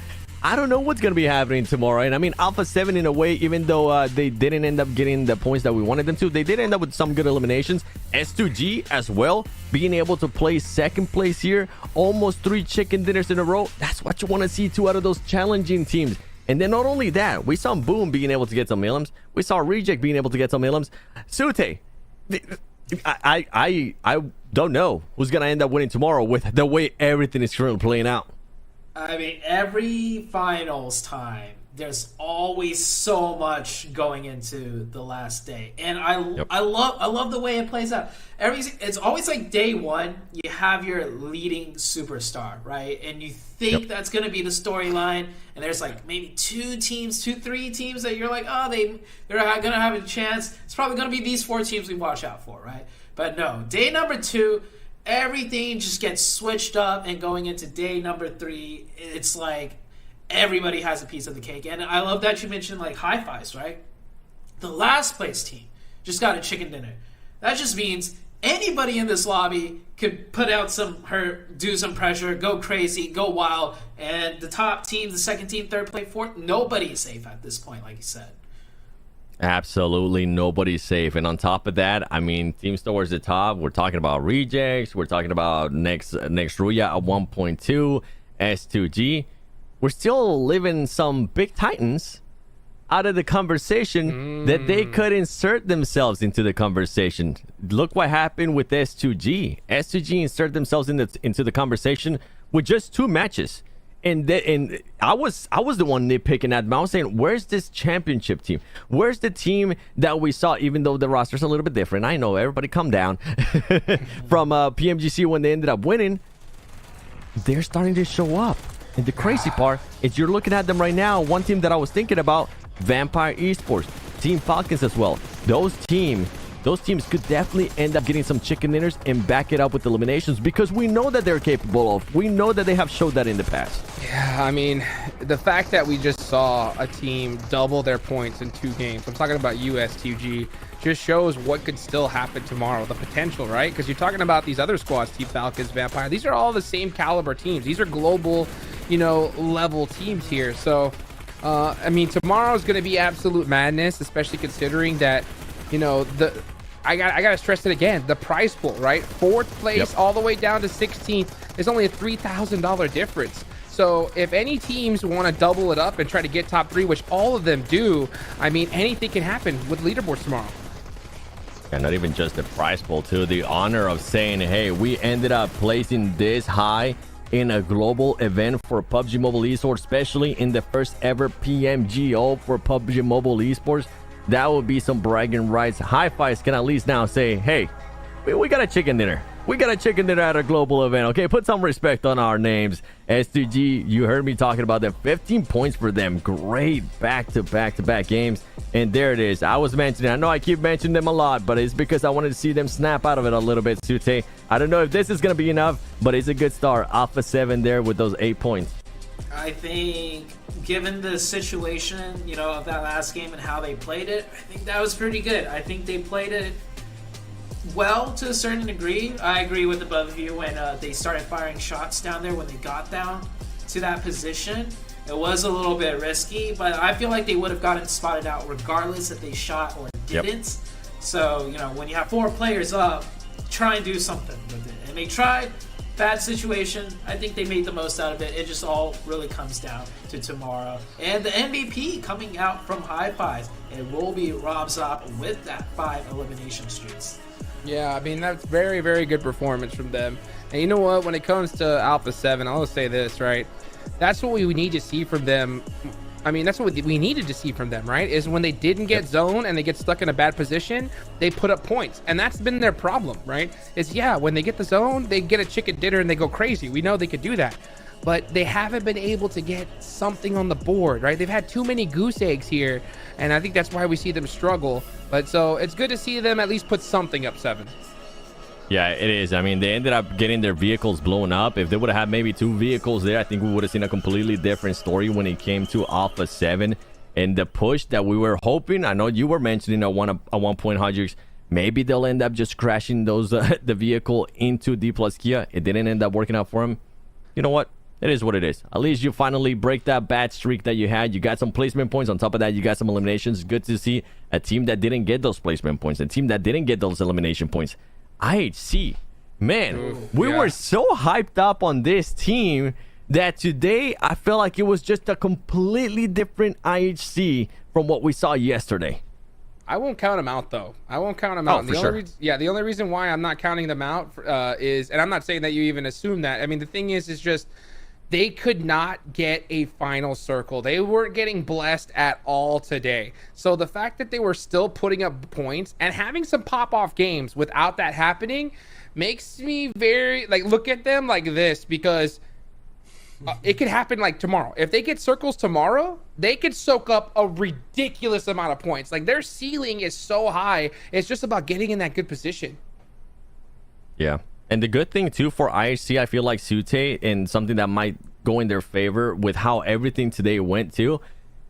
I don't know what's going to be happening tomorrow. And I mean, Alpha 7 in a way, even though they didn't end up getting the points that we wanted them to, they did end up with some good eliminations. S2G as well, being able to play second place here, almost 3 chicken dinners in a row. That's what you want to see, 2 out of those challenging teams. And then not only that, we saw Boom being able to get some elims. We saw Reject being able to get some elims. Sute, I don't know who's going to end up winning tomorrow with the way everything is currently playing out. I mean, every finals time, there's always so much going into the last day, and I love the way it plays out. It's always like day one, you have your leading superstar, right? And you think that's going to be the storyline, and there's like maybe 3 teams that you're like, oh, they're going to have a chance. It's probably going to be these 4 teams we watch out for, right? But no, day number 2. Everything just gets switched up, and going into day number 3, it's like everybody has a piece of the cake. And I love that you mentioned like High Fives, right? The last place team just got a chicken dinner. That just means anybody in this lobby could put out do some pressure, go crazy, go wild, and the top team, the second team, third place, fourth, nobody is safe at this point, like you said. Absolutely nobody's safe. And on top of that, I mean, teams towards the top, we're talking about Rejects, we're talking about next Ruya at 1.2, S2G. We're still living some big titans out of the conversation that they could insert themselves into the conversation. Look what happened with S2G. S2G inserted themselves into the conversation with just 2 matches. And I was the one nitpicking at them. I was saying, where's this championship team? Where's the team that we saw, even though the roster's a little bit different? I know, everybody calm down. From PMGC when they ended up winning, they're starting to show up. And the crazy part is you're looking at them right now. One team that I was thinking about, Vampire Esports, Team Falcons as well. Those teams could definitely end up getting some chicken dinners and back it up with eliminations, because we know that they're capable of. We know that they have showed that in the past. Yeah, I mean, the fact that we just saw a team double their points in 2 games, I'm talking about USTG, just shows what could still happen tomorrow, the potential, right? Because you're talking about these other squads, Team Falcons, Vampire, these are all the same caliber teams. These are global, level teams here. So, I mean, tomorrow's going to be absolute madness, especially considering that, I gotta stress it again, the prize pool, right? 4th place all the way down to 16th. There's only a $3,000 difference. So if any teams want to double it up and try to get top 3, which all of them do, I mean, anything can happen with leaderboards tomorrow. And not even just the prize pool, too. The honor of saying, hey, we ended up placing this high in a global event for PUBG Mobile Esports, especially in the first ever PMGO for PUBG Mobile Esports. that would be some bragging rights. Hi-Fi's can at least now say, hey, we got a chicken dinner. We got a chicken dinner at a global event. Okay, put some respect on our names. S2G, you heard me talking about them. 15 points for them. Great back-to-back games. And there it is. I was mentioning, I know I keep mentioning them a lot, but it's because I wanted to see them snap out of it a little bit, Sute. I don't know if this is going to be enough, but it's a good start. Alpha 7 there with those 8 points. I think, given the situation, you know, of that last game and how they played it, I think that was pretty good. I think they played it well to a certain degree. I agree with the both of you when they started firing shots down there when they got down to that position. It was a little bit risky, but I feel like they would have gotten spotted out regardless if they shot or didn't. So, you know, when you have 4 players up, try and do something with it. And they tried. Bad situation. I think they made the most out of it. It just all really comes down to tomorrow. And the MVP coming out from Hi-Fi's. It will be Rob Zopp with that 5 elimination streaks. Yeah, I mean, that's very, very good performance from them. And you know what? When it comes to Alpha 7, I'll say this, right? That's what we need to see from them. I mean, that's what we needed to see from them, right? Is when they didn't get zone and they get stuck in a bad position, they put up points. And that's been their problem, right? Is, yeah, when they get the zone, they get a chicken dinner and they go crazy. We know they could do that. But they haven't been able to get something on the board, right? They've had too many goose eggs here, and I think that's why we see them struggle. But so it's good to see them at least put something up 7. Yeah, it is. I mean, they ended up getting their vehicles blown up. If they would have had maybe 2 vehicles there, I think we would have seen a completely different story when it came to Alpha 7 and the push that we were hoping. I know you were mentioning at one point, Hodges, maybe they'll end up just crashing those the vehicle into D plus Kia. It didn't end up working out for them. You know what? It is what it is. At least you finally break that bad streak that you had. You got some placement points. On top of that, you got some eliminations. Good to see a team that didn't get those placement points, a team that didn't get those elimination points. IHC, man, we were so hyped up on this team that today I felt like it was just a completely different IHC from what we saw yesterday. I won't count them out, though. I won't count them out. For sure. The only reason why I'm not counting them out is, and I'm not saying that you even assume that. I mean, the thing is just they could not get a final circle. They weren't getting blessed at all today. So the fact that they were still putting up points and having some pop-off games without that happening makes me very, like, look at them like this, because it could happen like tomorrow. If they get circles tomorrow, they could soak up a ridiculous amount of points. Like, their ceiling is so high. It's just about getting in that good position. Yeah. And the good thing, too, for IHC, I feel like Sute, and something that might go in their favor with how everything today went, too,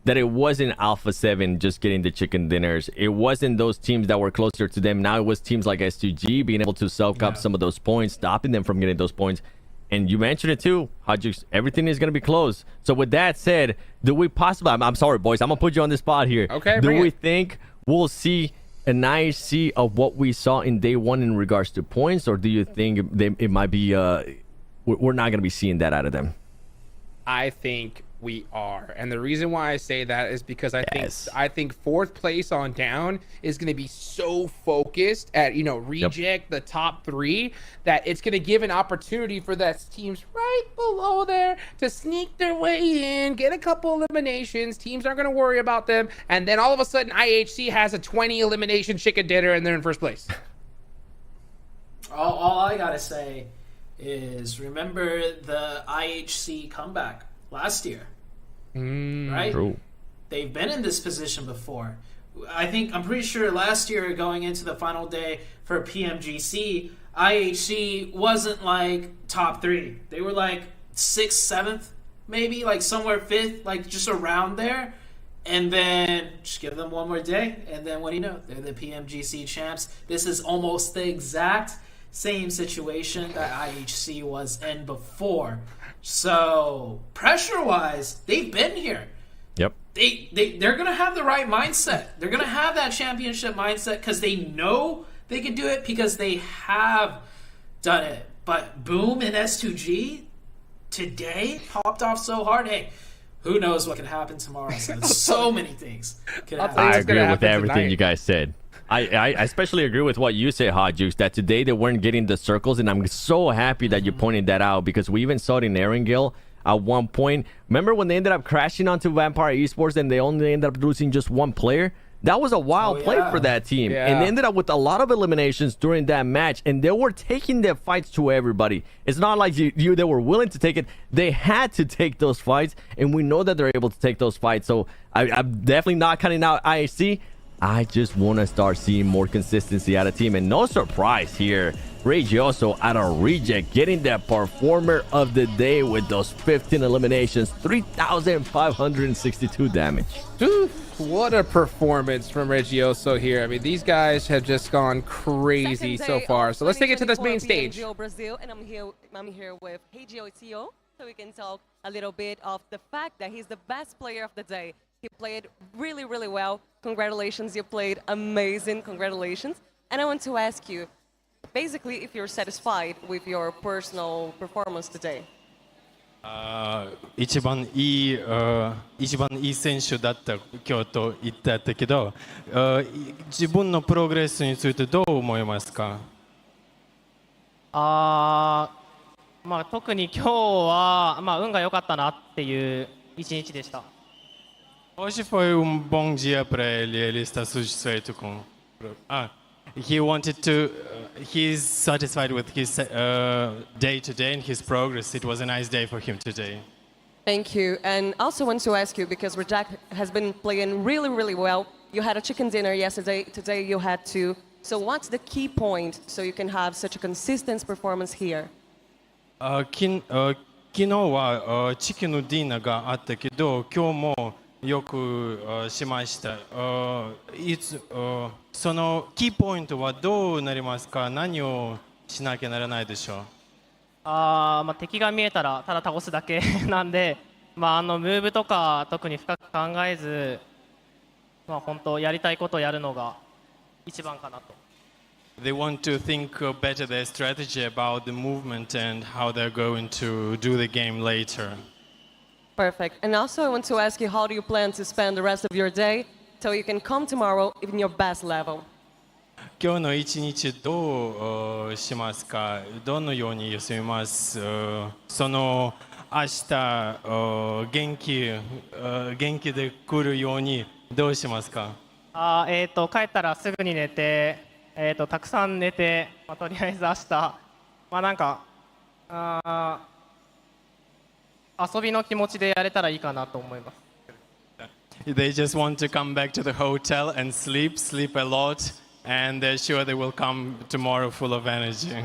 that it wasn't Alpha 7 just getting the chicken dinners. It wasn't those teams that were closer to them. Now it was teams like S2G being able to soak up some of those points, stopping them from getting those points. And you mentioned it, too, Hodges. Everything is going to be close. So with that said, do we possibly... I'm sorry, boys. I'm going to put you on the spot here. Okay, do we think we'll see an IHC of what we saw in day 1 in regards to points, or do you think it might be we're not going to be seeing that out of them? I think we are, and the reason why I say that is because I think 4th place on down is going to be so focused at, you know, reject the top 3 that it's going to give an opportunity for that teams right below there to sneak their way in, get a couple eliminations. Teams aren't going to worry about them, and then all of a sudden IHC has a 20 elimination chicken dinner and they're in 1st place. All I gotta say is remember the IHC comeback last year, right? True. They've been in this position before. I'm pretty sure last year going into the final day for PMGC, IHC wasn't like top 3. They were like 6th, 7th, maybe like somewhere 5th, like just around there. And then just give them one more day, and then what do you know? They're the PMGC champs. This is almost the exact same situation that IHC was in before. So pressure-wise, they've been here. Yep. They're gonna have the right mindset. They're gonna have that championship mindset because they know they can do it because they have done it. But Boom and S2G today popped off so hard. Hey, who knows what can happen tomorrow? So many things can happen. I agree with everything you guys said. I especially agree with what you say, Hot Juice, that today they weren't getting the circles, and I'm so happy that you pointed that out, because we even saw it in Erangel at one point. Remember when they ended up crashing onto Vampire Esports and they only ended up losing just 1 player? That was a wild play for that team. Yeah. And they ended up with a lot of eliminations during that match. And they were taking their fights to everybody. It's not like they were willing to take it. They had to take those fights. And we know that they're able to take those fights. So I'm definitely not cutting out IHC. I just want to start seeing more consistency out of team. And no surprise here. Regioso out of Reject getting the performer of the day with those 15 eliminations, 3,562 damage. Oof, what a performance from Regioso here. I mean, these guys have just gone crazy so far. So let's take it to this main stage. PMGO Brazil, and I'm here with PMGO CEO, so we can talk a little bit of the fact that he's the best player of the day. He played really, really well. Congratulations, you played amazing. Congratulations. And I want to ask you, basically, if you're satisfied with your personal performance today. 一番いい選手だった今日と言ったけど、自分のプログレスについてどう思いますか？特に今日は運が良かったなっていう一日でした。Hoje foi bom dia para ele. Ele está satisfeito com. He's satisfied with his day today and his progress. It was a nice day for him today. Thank you. And also want to ask you, because Reject has been playing really, really well. You had a chicken dinner yesterday. Today you had two. So what's the key point so you can have such a consistent performance here? 昨日はチキンのディナーがあったけど、今日もよくしました。そのキーポイントはどうなりますか？何をしなきゃならないでしょう？敵が見えたらただ倒すだけなんで、ムーブとか特に深く考えず、本当やりたいことをやるのが一番かなと。They want to think better their strategy about the movement and how they're going to do the game later. Perfect. And also I want to ask you, how do you plan to spend the rest of your day so you can come tomorrow in your best level? 今日の一日どうしますか？どのように休みます？その明日元気で来るようにどうしますか？帰ったらすぐに寝て、たくさん寝て、とりあえず明日、遊びの気持ちでやれたらいいかなと思います。They just want to come back to the hotel and sleep a lot, and they're sure they will come tomorrow full of energy.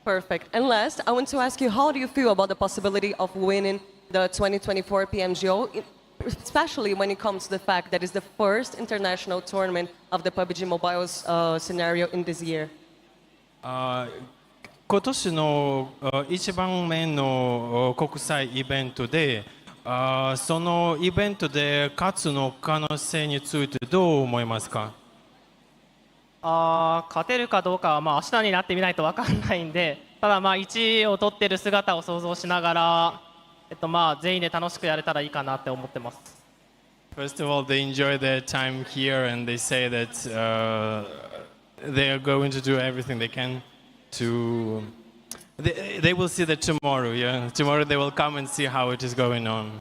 Perfect. And last, I want to ask you, how do you feel about the possibility of winning the 2024 PMGO, especially when it comes to the fact that it's the first international tournament of the PUBG Mobile's scenario in this year? 今年の一番目の国際イベントで、そのイベントで勝つの可能性についてどう思いますか？勝てるかどうかは明日になってみないと分かんないんで、ただ1位を取ってる姿を想像しながら、全員で楽しくやれたらいいかなって思ってます。First of all, they enjoy their time here and they say that they are going to do everything they can to. They will see that tomorrow, yeah. Tomorrow they will come and see how it is going on.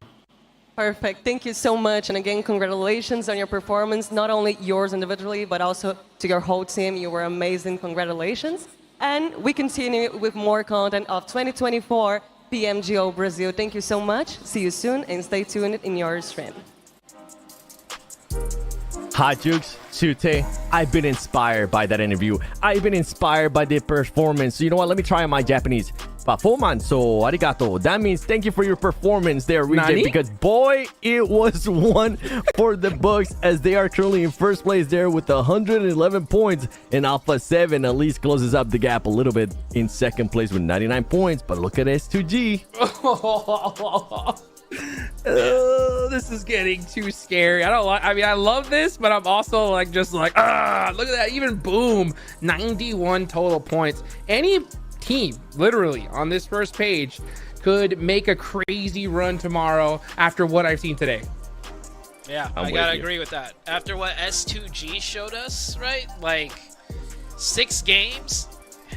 Perfect. Thank you so much. And again, congratulations on your performance, not only yours individually, but also to your whole team. You were amazing. Congratulations. And we continue with more content of 2024 PMGO Brazil. Thank you so much. See you soon and stay tuned in your stream. Hi, Jukes, Chute. I've been inspired by that interview. I've been inspired by the performance. So you know what? Let me try my Japanese. Performanso arigato. That means thank you for your performance there, Reject, because boy, it was one for the books, as they are currently in first place there with 111 points, and Alpha 7 at least closes up the gap a little bit in second place with 99 points. But look at S2G. This is getting too scary. I love this, but I'm also look at that. Even boom, 91 total points. Any team literally on this first page could make a crazy run tomorrow after what I've seen today. Yeah, I gotta agree with that. After what S2G showed us, right? 6 games,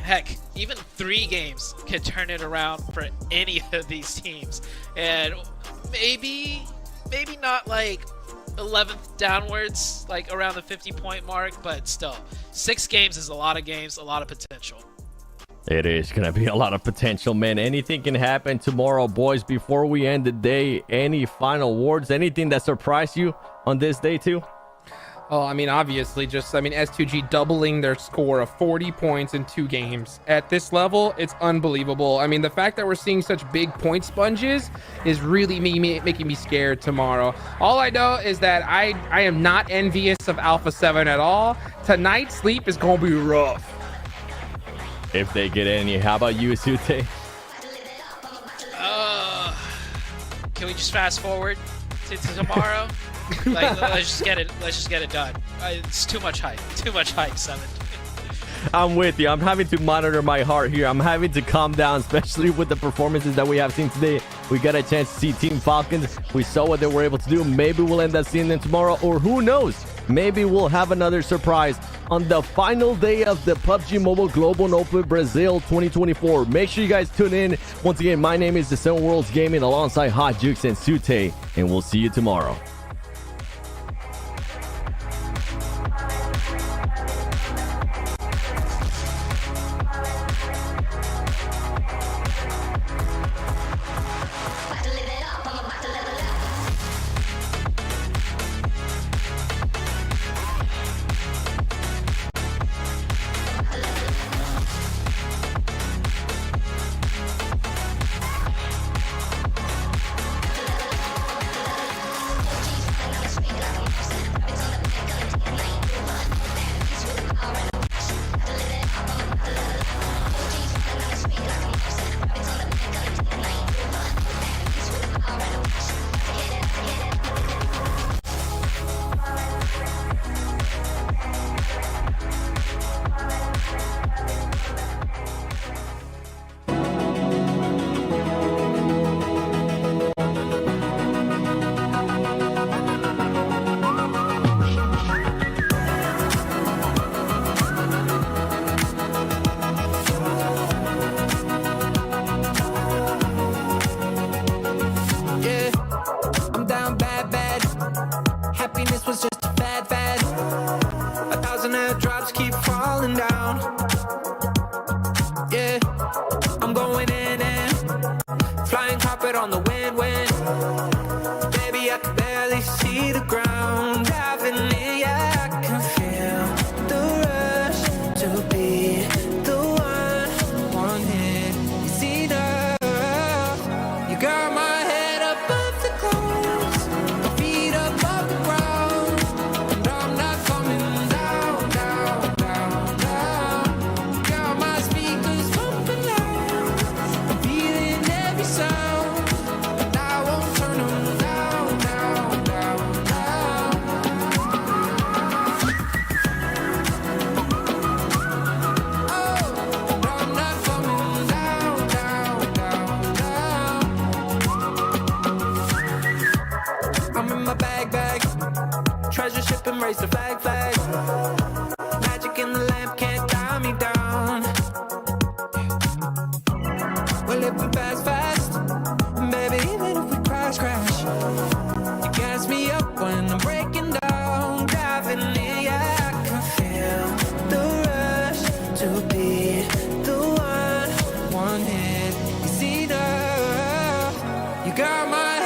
heck, even 3 games can turn it around for any of these teams. And maybe not 11th downwards, like around the 50-point mark, but still, 6 games is a lot of games, a lot of potential. It is going to be a lot of potential, man. Anything can happen tomorrow, boys. Before we end the day, any final words, anything that surprised you on this day too? Oh, I mean, obviously, S2G doubling their score of 40 points in 2 games. At this level, it's unbelievable. I mean, the fact that we're seeing such big point sponges is really making me scared tomorrow. All I know is that I am not envious of Alpha 7 at all. Tonight's sleep is going to be rough. If they get any. How about you, Sute? Can we just fast forward to tomorrow? Like, let's just get it done. It's too much hype. Too much hype, 7. I'm with you. I'm having to monitor my heart here. I'm having to calm down, especially with the performances that we have seen today. We got a chance to see Team Falcons. We saw what they were able to do. Maybe we'll end up seeing them tomorrow, or who knows? Maybe we'll have another surprise on the final day of the PUBG Mobile Global Open Brazil 2024. Make sure you guys tune in. Once again, my name is The Seven Worlds Gaming alongside Hot Jukes and Sute, and we'll see you tomorrow. On the wind, baby, I can barely see the ground. Driving in, yeah, I can feel the rush to be the one hit. It's enough. You got my head above the clouds, my feet above the ground, and I'm not coming down, down, down, down. You got my speakers pumping loud, I'm feeling every sound. Treasure ship and raise the flag. Magic in the lamp can't tie me down. We're living fast, baby, even if we crash. You gas me up when I'm breaking down. Driving in, yeah, I can feel the rush to be the one hit. It's enough. You got my